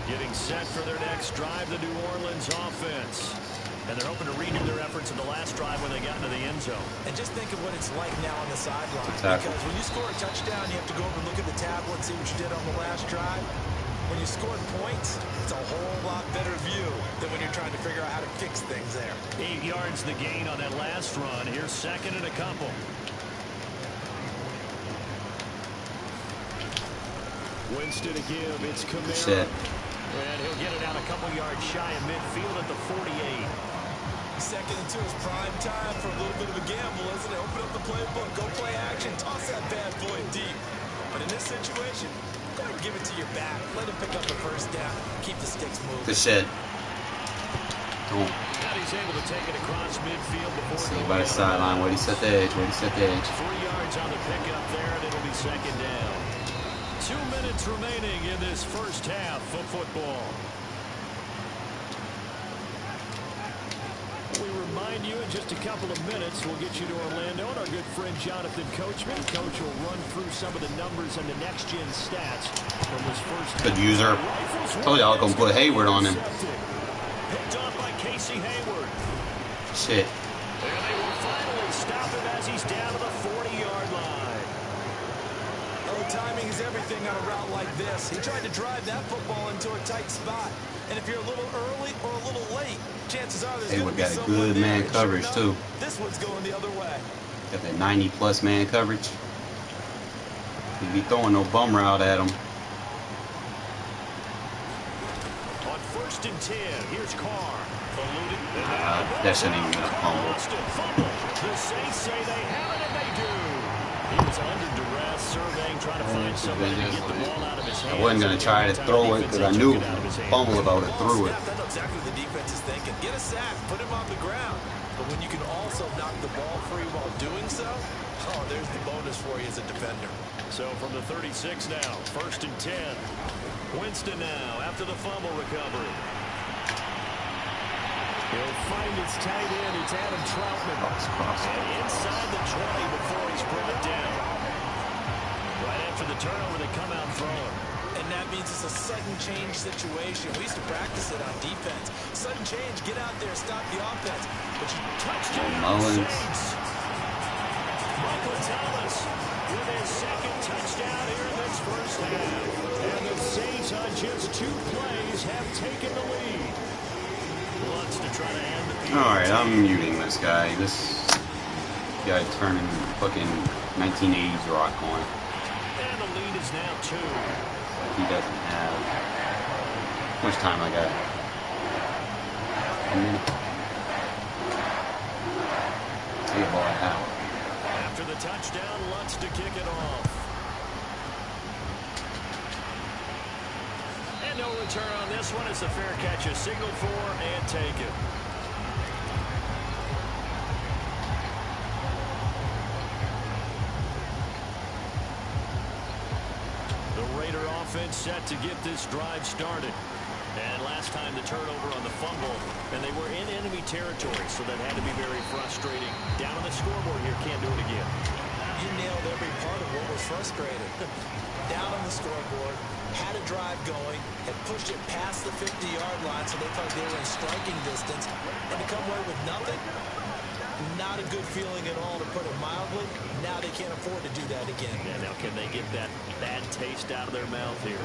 A: Getting set for their next drive, the New Orleans offense. And they're hoping to redo their efforts in the last drive when they got into the end zone.
B: And just think of what it's like now on the sideline.
C: Tackle.
B: Because when you score a touchdown, you have to go over and look at the tablet and see what you did on the last drive. When you scored points, it's a whole lot better view than when you're trying to figure out how to fix things there.
A: 8 yards the gain on that last run. Here's 2nd and a couple. Winston to give. It's Camara.
C: Shit.
A: And he'll get it out a couple yards shy of midfield at the 48.
B: 2nd and 2 is prime time for a little bit of a gamble, isn't it? Open up the playbook, go play action, toss that bad boy deep. But in this situation, go ahead and give it to your back. Let him pick up the 1st down. Keep the sticks moving.
C: Good shit. Don't.
A: And he's able to take it across midfield before
C: See by the sideline. Where he set the edge. Where he set the edge.
A: 3 yards on the pickup there, and it'll be 2nd down. 2 minutes remaining in this first half of football. We remind you in just a couple of minutes, we'll get you to Orlando and our good friend Jonathan Coachman. Coach will run through some of the numbers and the next-gen stats from this first half.
C: Good user. Told y'all I was gonna put Hayward on him.
A: Picked off by Casey Hayward.
C: Shit.
A: And they will finally stop him as he's down to the 40-yard line.
B: Oh, timing is everything thing on a route like this. He tried to drive that football into a tight spot. And if you're a little early or a little late, chances are there's going to be someone
C: good
B: there.
C: man coverage,
B: sure enough,
C: too.
B: This one's going the other way.
C: Got that 90+ man coverage. He be throwing no bum route at him.
A: On 1st and 10, here's Carr.
C: That shouldn't even been a fumble.
A: The Saints say they have it, and they do. He was under duress, surveying, trying to find somebody to get the ball out of his hands.
C: I wasn't going to try to throw it because I knew fumble about it, threw it.
B: I know exactly what the defense is thinking. Get a sack, put him on the ground. But when you can also knock the ball free while doing so, oh, there's the bonus for you as a defender.
A: So from the 36 now, 1st and 10. Winston now after the fumble recovery. He'll find his tight end. It's Adam Troutman. And inside the 20 before he's brought down. Right after the turnover, they come out throwing.
B: And that means it's a sudden change situation. We used to practice it on defense. Sudden change, get out there, stop the offense. But you
A: touchdown,
C: Mullins.
A: Saints. Michael Thomas with his 2nd touchdown here in this first half. And the Saints on just 2 plays have taken the lead. Wants to try to hand the field.
C: Alright, I'm muting this guy. This guy turning fucking 1980s rock on.
A: And the lead is now 2.
C: He doesn't have. How much time I got? A minute. Take a ball out.
A: After the touchdown, Lutz to kick it off. And no return on this one. It's a fair catch, a signal for and take it. The Raider offense set to get this drive started. And last time the turnover on the fumble, and they were in enemy territory, so that had to be very frustrating. Down on the scoreboard here, can't do it again.
B: You nailed every part of what was frustrating. Down on the scoreboard, had a drive going, had pushed it past the 50-yard line, so they thought they were in striking distance, and to come away with nothing, not a good feeling at all, to put it mildly. Now they can't afford to do that again.
A: Yeah, now can they get that bad taste out of their mouth here?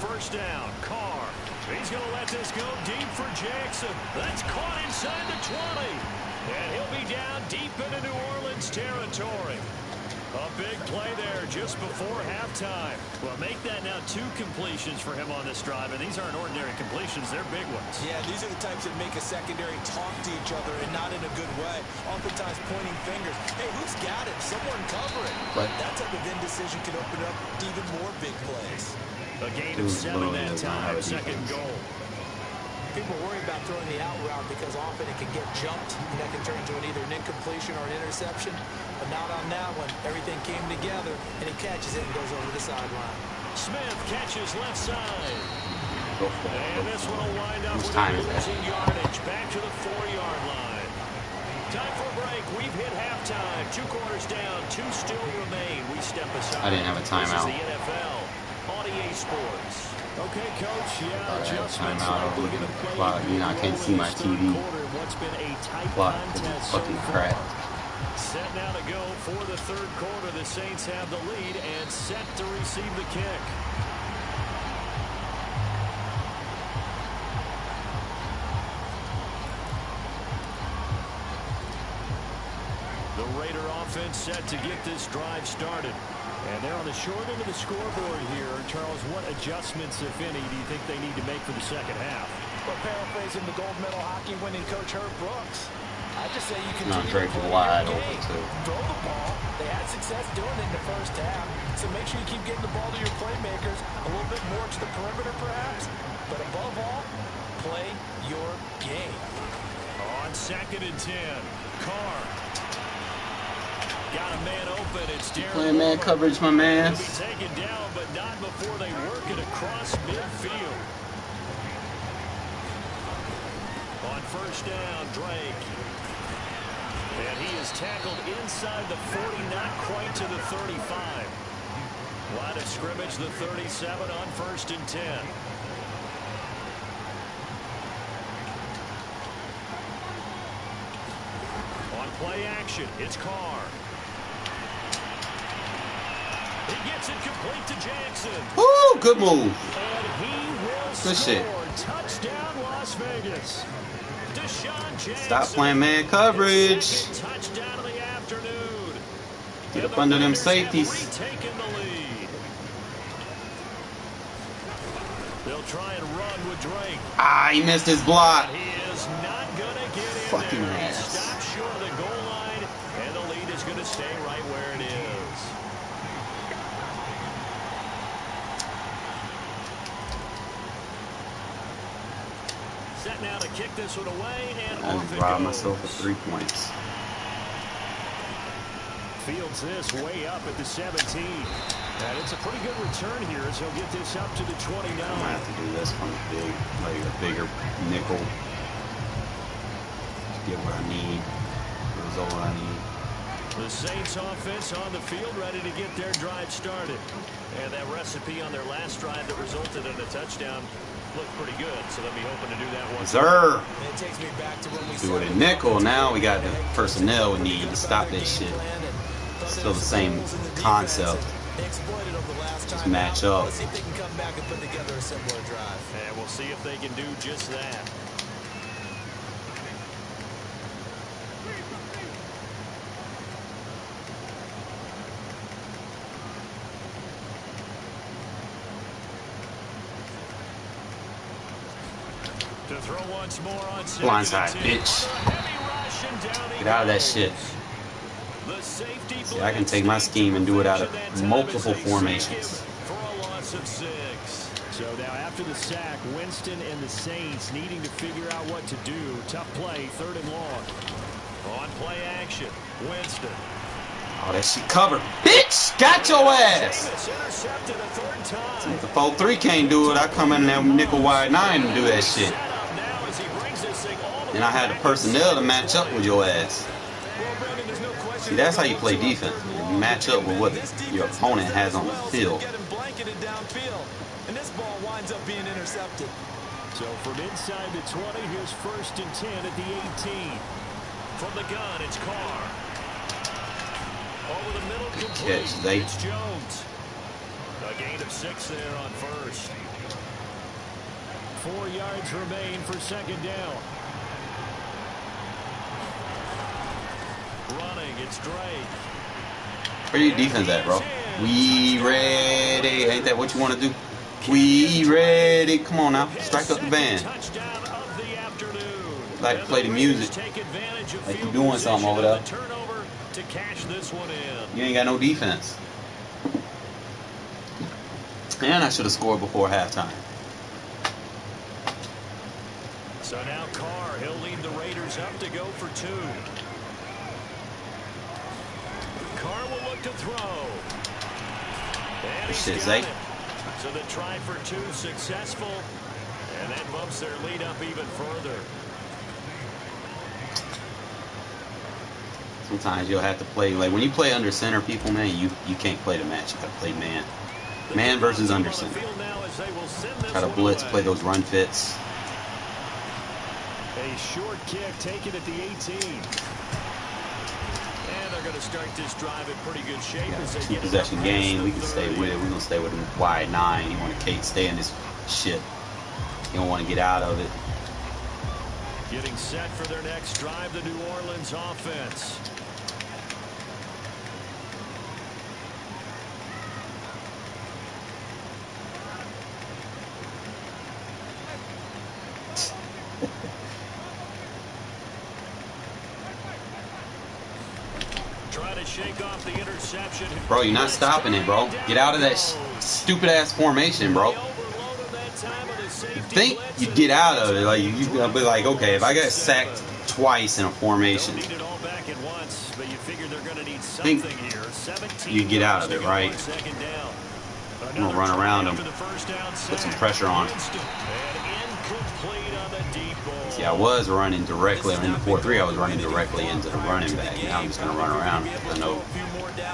A: First down, Carr. He's going to let this go deep for Jackson. That's caught inside the 20. And he'll be down deep into New Orleans territory. A big play there just before halftime. Well, make that now 2 completions for him on this drive. And these aren't ordinary completions. They're big ones.
B: Yeah, these are the types that make a secondary talk to each other, and not in a good way. Oftentimes pointing fingers. Hey, who's got it? Someone cover it.
C: What?
B: That type of indecision can open up even more big plays.
A: A gain of 7 that time, 2nd goal.
B: People worry about throwing the out route because often it can get jumped, and that can turn into either an incompletion or an interception. But not on that one. Everything came together, and he catches it and goes over the sideline.
A: Smith catches left side. And this one will wind up with losing yardage. Back to the 4-yard line. Time for a break. We've hit halftime. 2 quarters down. 2 still remain. We step aside.
C: I didn't have a timeout.
A: This is the NFL on EA Sports. Okay, Coach. Yeah, adjustments.
C: Look at the clock. You know, I can't see my TV.
A: What's been a tight
C: Clock
A: contest
C: fucking
A: so
C: crap.
A: far. Set now to go for the 3rd quarter. The Saints have the lead and set to receive the kick. The Raider offense set to get this drive started. And they're on the short end of the scoreboard here. Charles, what adjustments, if any, do you think they need to make for the 2nd half?
B: Well, paraphrasing the gold medal hockey winning coach Herb Brooks, I just say you continue
C: Not Drake
B: to play
C: wide
B: your
C: open,
B: game.
C: too.
B: Throw the ball. They had success doing it in the first half. So make sure you keep getting the ball to your playmakers, a little bit more to the perimeter perhaps. But above all, play your game.
A: On 2nd and 10, Carr. Got a man open. It's Darren.
C: Playing man coverage, my man.
A: He'll be taken down, but not before they work it across midfield. On first down, Drake. And he is tackled inside the 40, not quite to the 35. Line of scrimmage, the 37 on first and 10. On play action, it's Carr. He gets it complete to Jackson.
C: Woo, good move.
A: And he will
C: Good shit.
A: Touchdown, Las Vegas.
C: Stop playing man coverage.
A: Touchdown of the afternoon.
C: Get up under them safeties.
A: Retaking the lead. They'll try and run with Drake.
C: Ah, he missed his block.
A: He is not going to get in
C: Fucking
A: there.
C: ass.
A: Stop short of the goal line, and the lead is going to stay right where it is. Set now to kick this one away, and
C: I
A: off
C: just
A: it
C: robbed
A: goes.
C: myself of 3 points.
A: Fields this way up at the 17. And it's a pretty good return here as he'll get this up to the 29.
C: I'm gonna have to do this from a bigger nickel to get what I need. The result I need.
A: The Saints offense on the field, ready to get their drive started. And that recipe on their last drive that resulted in a touchdown looked pretty good, so they'll be hoping to do that once.
C: Sir.
B: It takes me back to when we
C: Do it in nickel. Now we got the personnel we need to stop this shit. Still the same concept. Just match up.
B: Let's see if they can come back and put together a similar drive.
A: And we'll see if they can do just that. To throw once more on
C: Blindside, bitch. Get out of that shit. See, I can take my scheme and do it out of multiple formations.
A: For a loss of 6. So now after the sack, Winston and the Saints needing to figure out what to do. Tough play, 3rd and long. On play action, Winston.
C: Oh, that shit covered. Bitch, got your ass.
A: Intercepted a 3rd time.
C: If the 4-3 can't do it, I come in there nickel wide 9 and do that shit. And I had the personnel to match up with your ass. See, that's how you play defense. You match up with what your opponent has on the field.
B: And this ball winds up being intercepted.
A: So from inside the 20, here's 1st and 10 at the 18. From the gun, it's Carr. Over the middle, complete. It's Jones. A gain of 6 there on first. 4 yards remain for 2nd down. Running, it's Drake.
C: Where your defense at, bro? We ready. Ain't that what you want to do? We ready. Come on now. Strike up the band. Like to play the music. Like you doing something over there. You ain't got no defense. And I should have scored before halftime.
A: So now Carr, he'll lead the Raiders up to go for 2. Carr will look to throw. And he's got it. So the try for 2 successful. And that bumps their lead up even further.
C: Sometimes you'll have to play, like when you play under center people, man, you can't play the match. You gotta play man. Man versus under center. Try to blitz, play those run fits.
A: A short kick taken at the 18. And they're going to start this drive in pretty good shape.
C: Yeah, 2-possession game. We can stay with it. We're going to stay with a wide 9. You want to stay in this shit. You don't want to get out of it.
A: Getting set for their next drive, the New Orleans offense. Try to shake off the interception.
C: Bro, you're not stopping it, bro. Get out of that stupid ass formation, bro. You think you get out of it, like you be like, okay, if I get sacked twice in a formation, think you get out of it, right? I'm gonna run around him, put some pressure on him.
A: Incomplete on the deep ball.
C: See, I was running directly in the 4-3. I was running directly into the running back. Now I'm just gonna run around because I know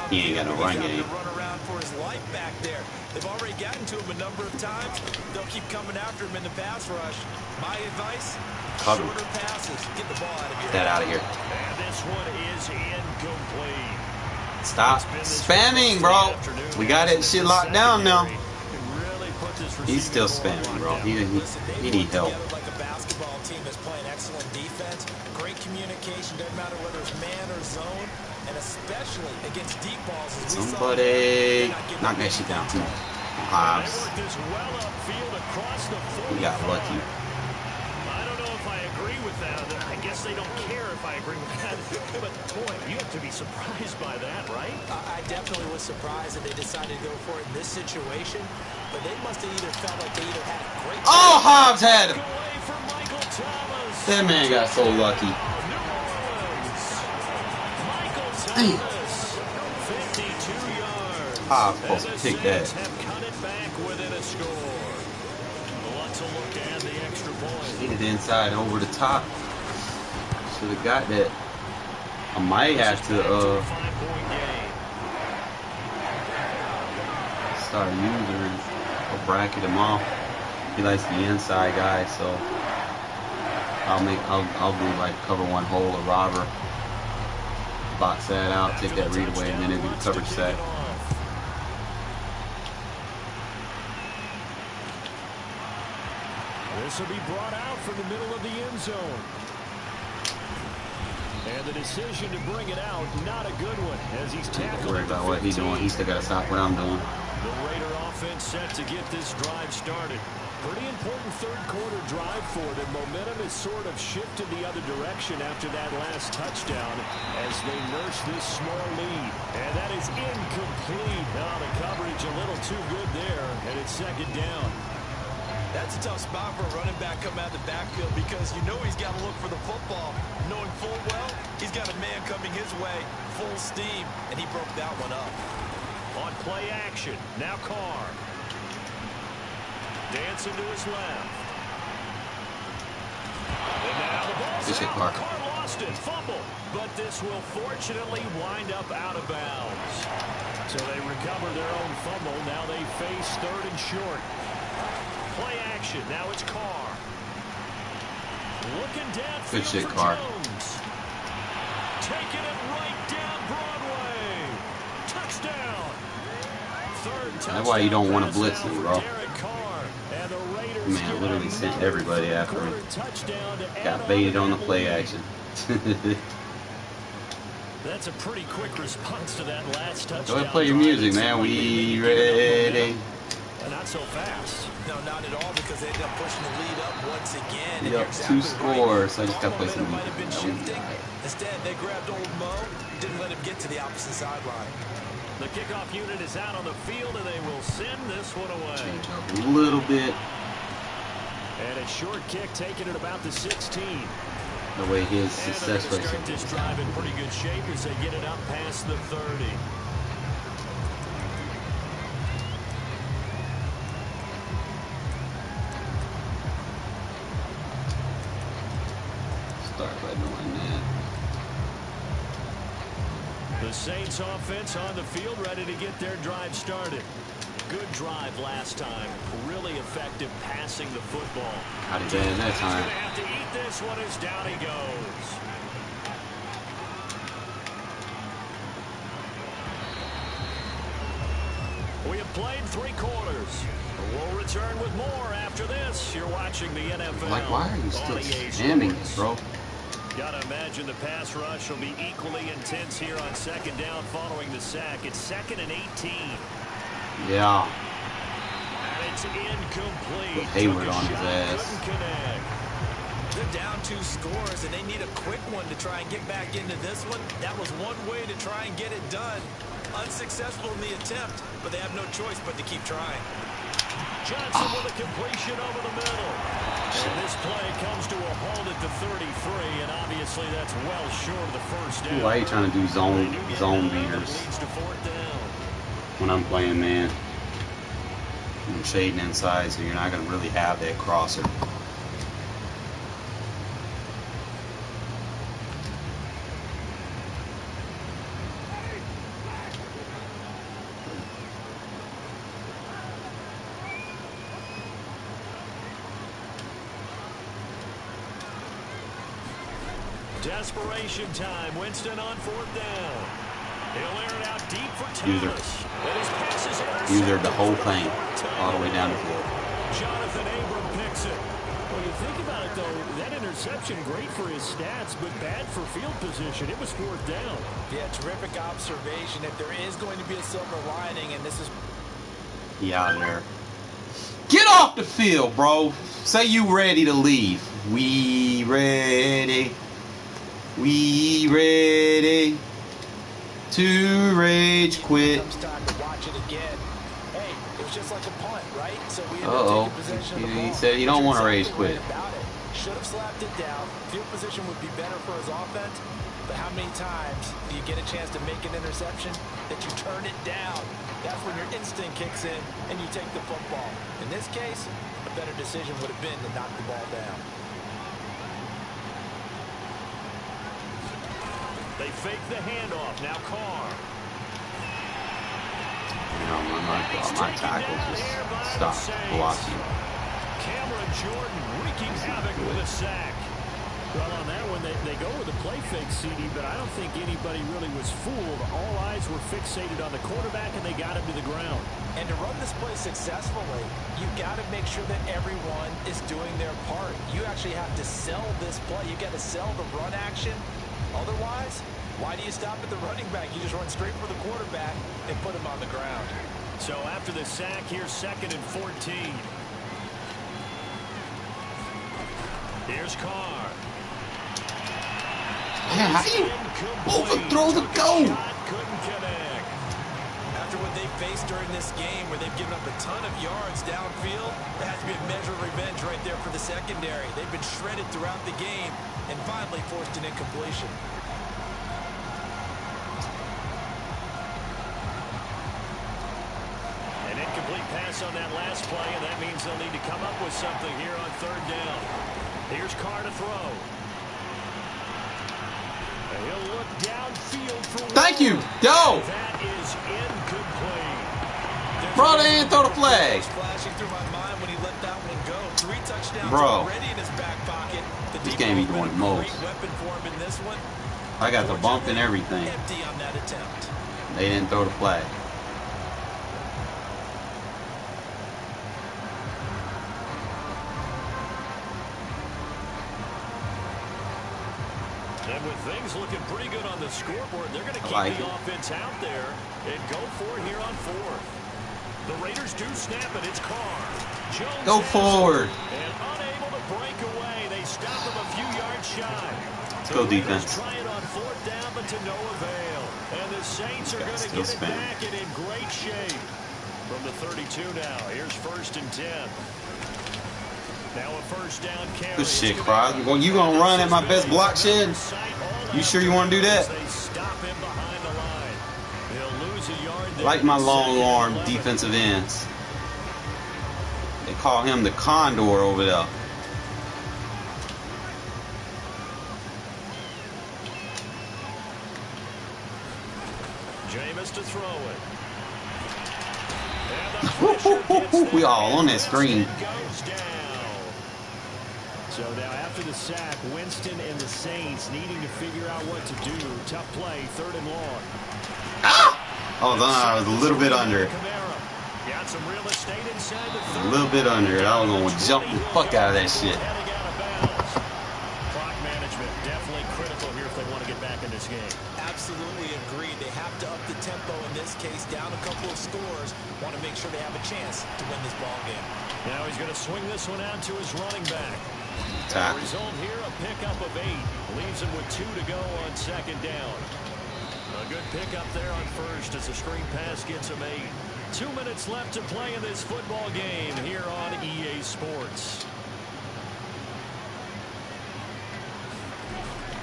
C: he ain't got no run game.
B: Run around for his life back there. They've already gotten to him a number of times. They'll keep coming after him in the pass rush. My advice:
C: Cover.
B: shorter passes. Get the ball out of here.
C: Get that out of here.
A: And this one is incomplete.
C: Stop spamming, bro. We got that shit locked down now. He's still spamming, bro. He need help.
B: Like a basketball team that's playing excellent defense, great communication, doesn't matter whether it's man or zone, and especially against deep balls.
C: Somebody knock that shit down. Come on. Hobbs. We got lucky.
A: I don't know if I agree with that. I guess they don't care if I agree with that. But boy, you have to be surprised by that, right?
B: I definitely was surprised that they decided to go for it in this situation. But they must have either felt like they either had a great...
C: Oh, Hobbs had him. That man got so lucky. Damn.
A: 52 yards.
C: Hobbs supposed to pick that.
A: Have cut it back within a score. Let's look at the extra point.
C: Hit it inside over the top. Should have got that. I might have to start using or bracket him off. He likes the inside guy, so I'll do like cover one hole or robber. Box that out, take that read away, and then it'll be the coverage set.
A: This will be brought out from the middle of the end zone. And the decision to bring it out, not a good one, as he's tackled.
C: Don't worry about what he's doing. He still got to stop what I'm doing.
A: The Raider offense set to get this drive started. Pretty important third quarter drive for them. Momentum has sort of shifted the other direction after that last touchdown as they nurse this small lead. And that is incomplete. Now the coverage a little too good there, and it's second down.
B: That's a tough spot for a running back coming out of the backfield because you know he's got to look for the football, knowing full well he's got a man coming his way, full steam, and he broke that one up.
A: On play action, now Carr. Dancing to his left. And now the ball's out.
C: Carr.
A: Carr lost it, fumble, but this will fortunately wind up out of bounds. So they recover their own fumble. Now they face third and short. Play action. Now it's Carr. Looking downfield.
C: Good shit, Carr.
A: Jones. Taking it right down Broadway. Touchdown. Third touchdown.
C: That's why you don't want to blitz him, bro.
A: And
C: Man, literally sent everybody after him. Got baited on the play action.
A: That's a pretty quick response to that last touchdown.
C: Go ahead and play your music, man. We ready.
A: Not so fast.
B: No, not at all, because they ended up pushing the lead up once again.
C: Yep,
B: Exactly
C: 2 scores, so I just got to play some
B: might have been shifting.
C: music.
B: Instead, they grabbed old Mo, didn't let him get to the opposite sideline.
A: The kickoff unit is out on the field, and they will send this one away.
C: Change up a little bit.
A: And a short kick taken at about the 16.
C: The way his success rate
A: start this drive in pretty good shape as they get it up past the 30.
C: Start by doing that.
A: The Saints offense on the field, ready to get their drive started. Good drive last time. Really effective passing the football.
C: How did that that time?
A: He's going to have to eat this one as down he goes. We have played 3 quarters. We'll return with more after this. You're watching the NFL.
C: Like, why are you still spamming it, bro?
A: Gotta imagine the pass rush will be equally intense here on second down following the sack. It's 2nd and 18.
C: Yeah.
A: And it's incomplete.
C: With Hayward on his ass.
B: They're down 2 scores, and they need a quick one to try and get back into this one. That was one way to try and get it done. Unsuccessful in the attempt, but they have no choice but to keep trying.
A: Johnson with a completion over the middle. And this play comes to a halt at the 33, and obviously that's well short of the first down.
C: Why are you trying to do zone beaters when I'm playing man? I'm shading inside, so you're not going to really have that crosser.
A: Desperation time. Winston on 4th down. He'll air it out deep for Thomas.
C: User the whole thing, all the way down the field.
A: Jonathan Abram picks it. Well, you think about it, though, that interception, great for his stats, but bad for field position. It was 4th down.
B: Yeah, terrific observation. If there is going to be a silver lining, and this is...
C: He out of there. Get off the field, bro. Say you ready to leave. We ready. We ready to rage quit.
B: Comes time to watch it again. Hey, it was just like a punt, right? So we
C: Uh-oh. He said he don't want to rage quit.
B: Should have slapped it down. Field position would be better for his offense. But how many times do you get a chance to make an interception that you turn it down? That's when your instinct kicks in and you take the football. In this case, a better decision would have been to knock the ball down.
A: They fake the handoff. Now Carr.
C: You know, my tackle just stopped blocking.
A: Cameron Jordan wreaking havoc with a sack. Well, on that one, they go with a play fake, CD, but I don't think anybody really was fooled. All eyes were fixated on the quarterback, and they got him to the ground.
B: And to run this play successfully, you've got to make sure that everyone is doing their part. You actually have to sell this play. You've got to sell the run action. Otherwise, why do you stop at the running back? You just run straight for the quarterback and put him on the ground.
A: So after the sack, here's 2nd and 14. Here's Carr.
C: Man, how do you overthrow the goal?
A: Couldn't connect.
B: After what they faced during this game, where they've given up a ton of yards downfield, there has to be a measure of revenge right there for the secondary. They've been shredded throughout the game and finally forced an incompletion.
A: An incomplete pass on that last play, and that means they'll need to come up with something here on 3rd down. Here's Carr to throw. And he'll look downfield for one.
C: Thank you. Yo.
A: That is incomplete.
C: Bro, they didn't throw the flag.
B: Flashing through my mind when he let that one go. 3 touchdowns
C: Bro,
B: already in his back pocket.
C: this game he doing the most.
B: Weapon for him in this one.
C: I got the bump and everything.
B: Empty on that attempt.
C: They didn't throw the flag.
A: And with things looking pretty good on the scoreboard, they're going to keep the offense out there and go for it here on 4th. The Raiders do snap it. It's Carr. Jones
C: go forward.
A: And unable to break away. They stop him a few yards shy.
C: Let's go defense.
A: Trying on 4th down, but to no avail. And the Saints are going to get it back and in great shape. From the 32 now. Here's 1st and 10. Now a 1st down carry.
C: Good shit, Carr. Well, you gonna run at my best block shit? You sure you want to do that?
A: They stop him behind the line. They'll lose a yard there.
C: Like my long arm defensive ends. They call him the Condor over there.
A: Jameis to throw it.
C: We all on that screen.
A: So now after the sack, Winston and the Saints needing to figure out what to do. Tough play, 3rd and long.
C: Ah! Oh, I was a little bit under it.
A: Got some real estate inside the
C: A little bit under it. I was going to jump the fuck out of that shit.
A: Clock management definitely critical here if they want to get back in this game.
B: Absolutely agreed. They have to up the tempo in this case, down a couple of scores. Want to make sure they have a chance to win this ball game.
A: Now he's going to swing this one out to his running back.
C: The
A: result here, a pickup of 8. Leaves him with 2 to go on 2nd down. A good pickup there on 1st as the screen pass gets him 8. 2 minutes left to play in this football game here on EA Sports.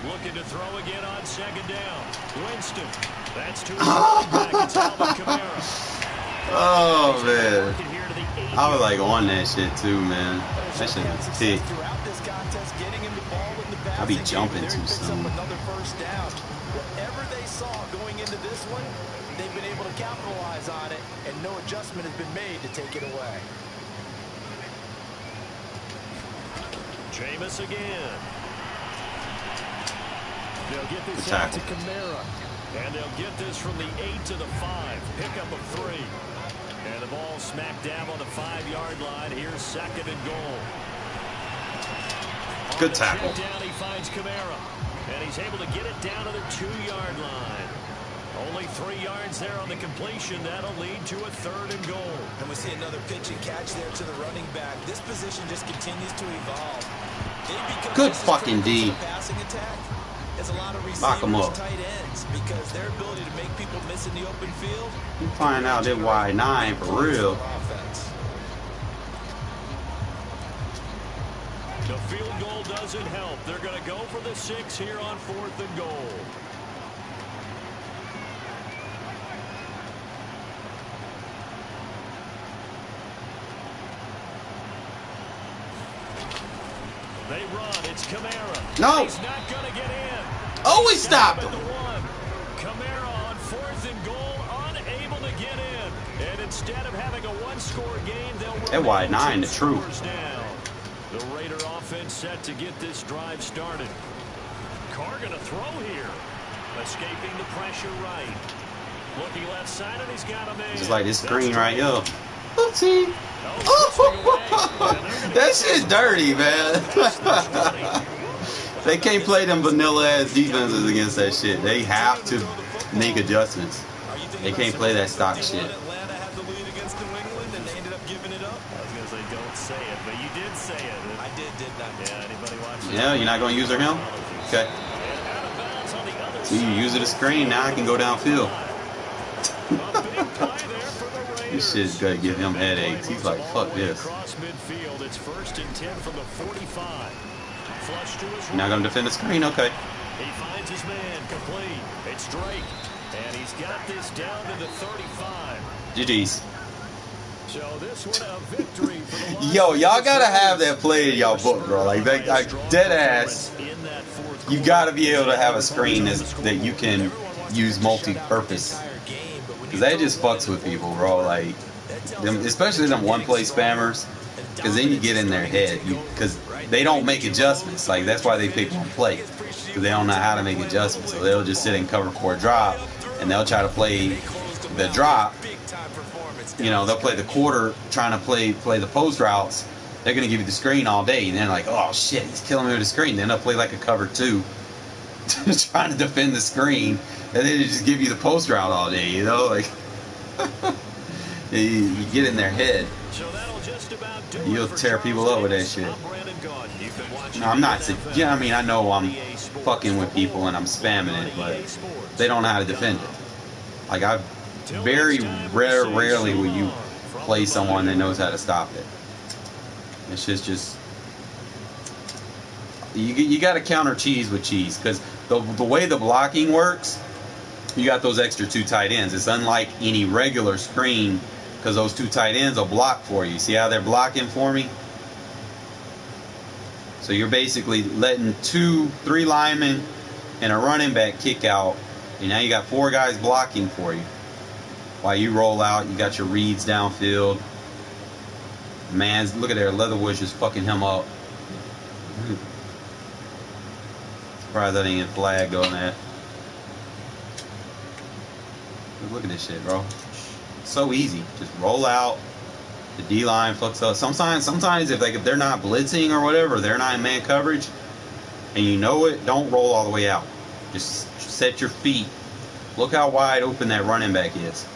A: Looking to throw again on 2nd down. Winston. That's to his running back. It's Alvin Kamara.
C: Oh, man. I was like on that shit too, man. That shit was thick. I be jumping too soon.
B: Another 1st down. Whatever they saw going into this one, they've been able to capitalize on it, and no adjustment has been made to take it away.
A: Jameis again. They'll get this out to Kamara. And they'll get this from the 8 to the 5. Pickup of 3. And the ball smack dab on the 5-yard line. Here's 2nd and goal.
C: Good tackle.
A: Down, he finds Kamara. And he's able to get it down to the 2-yard line. Only 3 yards there on the completion. That'll lead to a 3rd and goal.
B: And we see another pitch and catch there to the running back. This position just continues to evolve.
C: Good fucking D.
B: Passing attack. It's a lot of
C: Lock 'em
B: receivers,
C: up.
B: tight ends, because their ability to make people miss in the open field.
C: You find out that wide 9 for real.
A: The field goal doesn't help. They're going to go for the 6 here on 4th and goal. They run. It's Kamara.
C: No.
A: He's not going to get in.
C: Oh, he stopped him.
A: Kamara on 4th and goal, unable to get in. And instead of having a 1-score game, they'll run
C: that wide 9, the truth.
A: down. The Raider offense set to get this drive started. Carr going to throw here. Escaping the pressure right. Looking left side, and he's got him in.
C: Just like this screen right here. Oopsie. That shit's dirty, man. They can't play them vanilla-ass defenses against that shit. They have to make adjustments. They can't play that stock shit.
B: Atlanta had the lead against New England, and they ended up giving it up.
A: I was going to say, don't say it, but you did say it.
B: I didn't I?
A: Yeah, anybody watching?
C: Yeah, you're not going to use him? Okay. So you use it as screen, now I can go downfield. This shit's going to give him headaches. He's like, fuck this.
A: It's 1st and 10 from the 45. Flush to his
C: You're not going to defend the screen? Okay.
A: He finds his man complete. It's Drake. And he's got this down to the 35.
C: GG's.
A: So this one a victory for the
C: Yo, y'all gotta have that play in y'all book, bro. Like dead ass. You gotta be able to have a screen that you can use multi-purpose. Cause that just fucks with people, bro. Like them, especially them one-play spammers. Cause then you get in their head. Cause they don't make adjustments. Like that's why they pick one play. Cause they don't know how to make adjustments. So they'll just sit and cover for a drop, and they'll try to play the drop. You know, they'll play the quarter, trying to play the post routes. They're gonna give you the screen all day, and then like, oh shit, he's killing me with the screen. Then they'll play like a cover 2, trying to defend the screen, and then they just give you the post route all day. You know, like you get in their head. You'll tear people up with that shit. No, I'm not. Yeah, I mean, I know I'm fucking with people and I'm spamming it, but they don't know how to defend it. Like very rarely will you play someone that knows how to stop it. It's just you got to counter cheese with cheese, because the way the blocking works, you got those extra 2 tight ends. It's unlike any regular screen, because those 2 tight ends will block for you. See how they're blocking for me? So you're basically letting 3 linemen and a running back kick out, and now you got 4 guys blocking for you. While you roll out, you got your reads downfield. Man, look at there, Leatherwood just fucking him up. Surprised that ain't get flagged on that. Look at this shit, bro. So easy. Just roll out. The D-line fucks up. Sometimes if they're not blitzing or whatever, they're not in man coverage, and you know it, don't roll all the way out. Just set your feet. Look how wide open that running back is.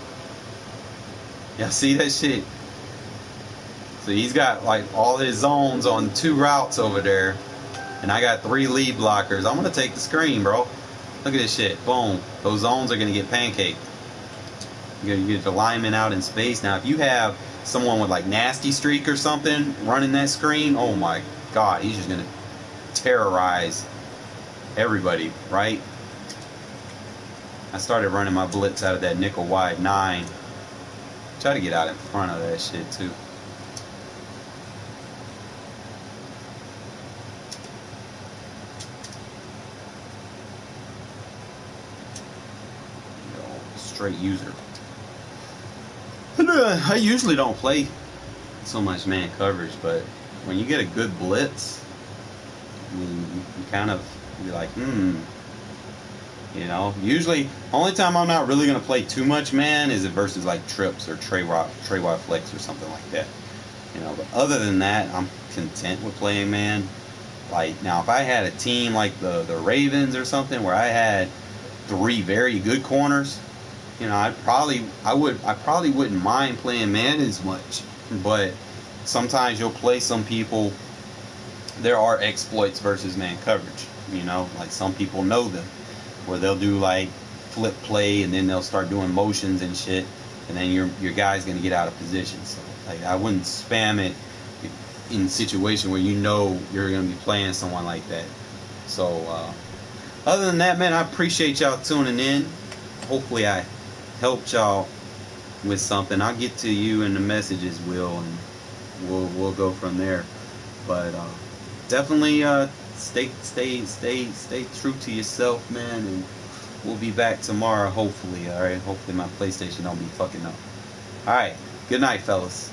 C: Y'all see that shit? So he's got like all his zones on 2 routes over there, and I got 3 lead blockers. I'm gonna take the screen, bro. Look at this shit. Boom. Those zones are gonna get pancaked. You're gonna get the lineman out in space. Now, if you have someone with like nasty streak or something running that screen, oh my god, he's just gonna terrorize everybody, right? I started running my blitz out of that nickel wide 9. Try to get out in front of that shit too. Straight user. I usually don't play so much man coverage, but when you get a good blitz, I mean, you kind of be like, You know, usually only time I'm not really gonna play too much man is it versus like trips or Trey wide flex or something like that. You know, but other than that, I'm content with playing man. Like now, if I had a team like the Ravens or something where I had 3 very good corners, you know, I probably wouldn't mind playing man as much. But sometimes you'll play some people. There are exploits versus man coverage. You know, like some people know them, where they'll do like flip play and then they'll start doing motions and shit, and then your guy's gonna get out of position. So like I wouldn't spam it in a situation where you know you're gonna be playing someone like that. So other than that, man, I appreciate y'all tuning in. Hopefully I helped y'all with something. I'll get to you in the messages, Will, and we'll go from there. But definitely stay true to yourself, man, and we'll be back tomorrow, hopefully. All right, hopefully my PlayStation don't be fucking up. All right, good night, fellas.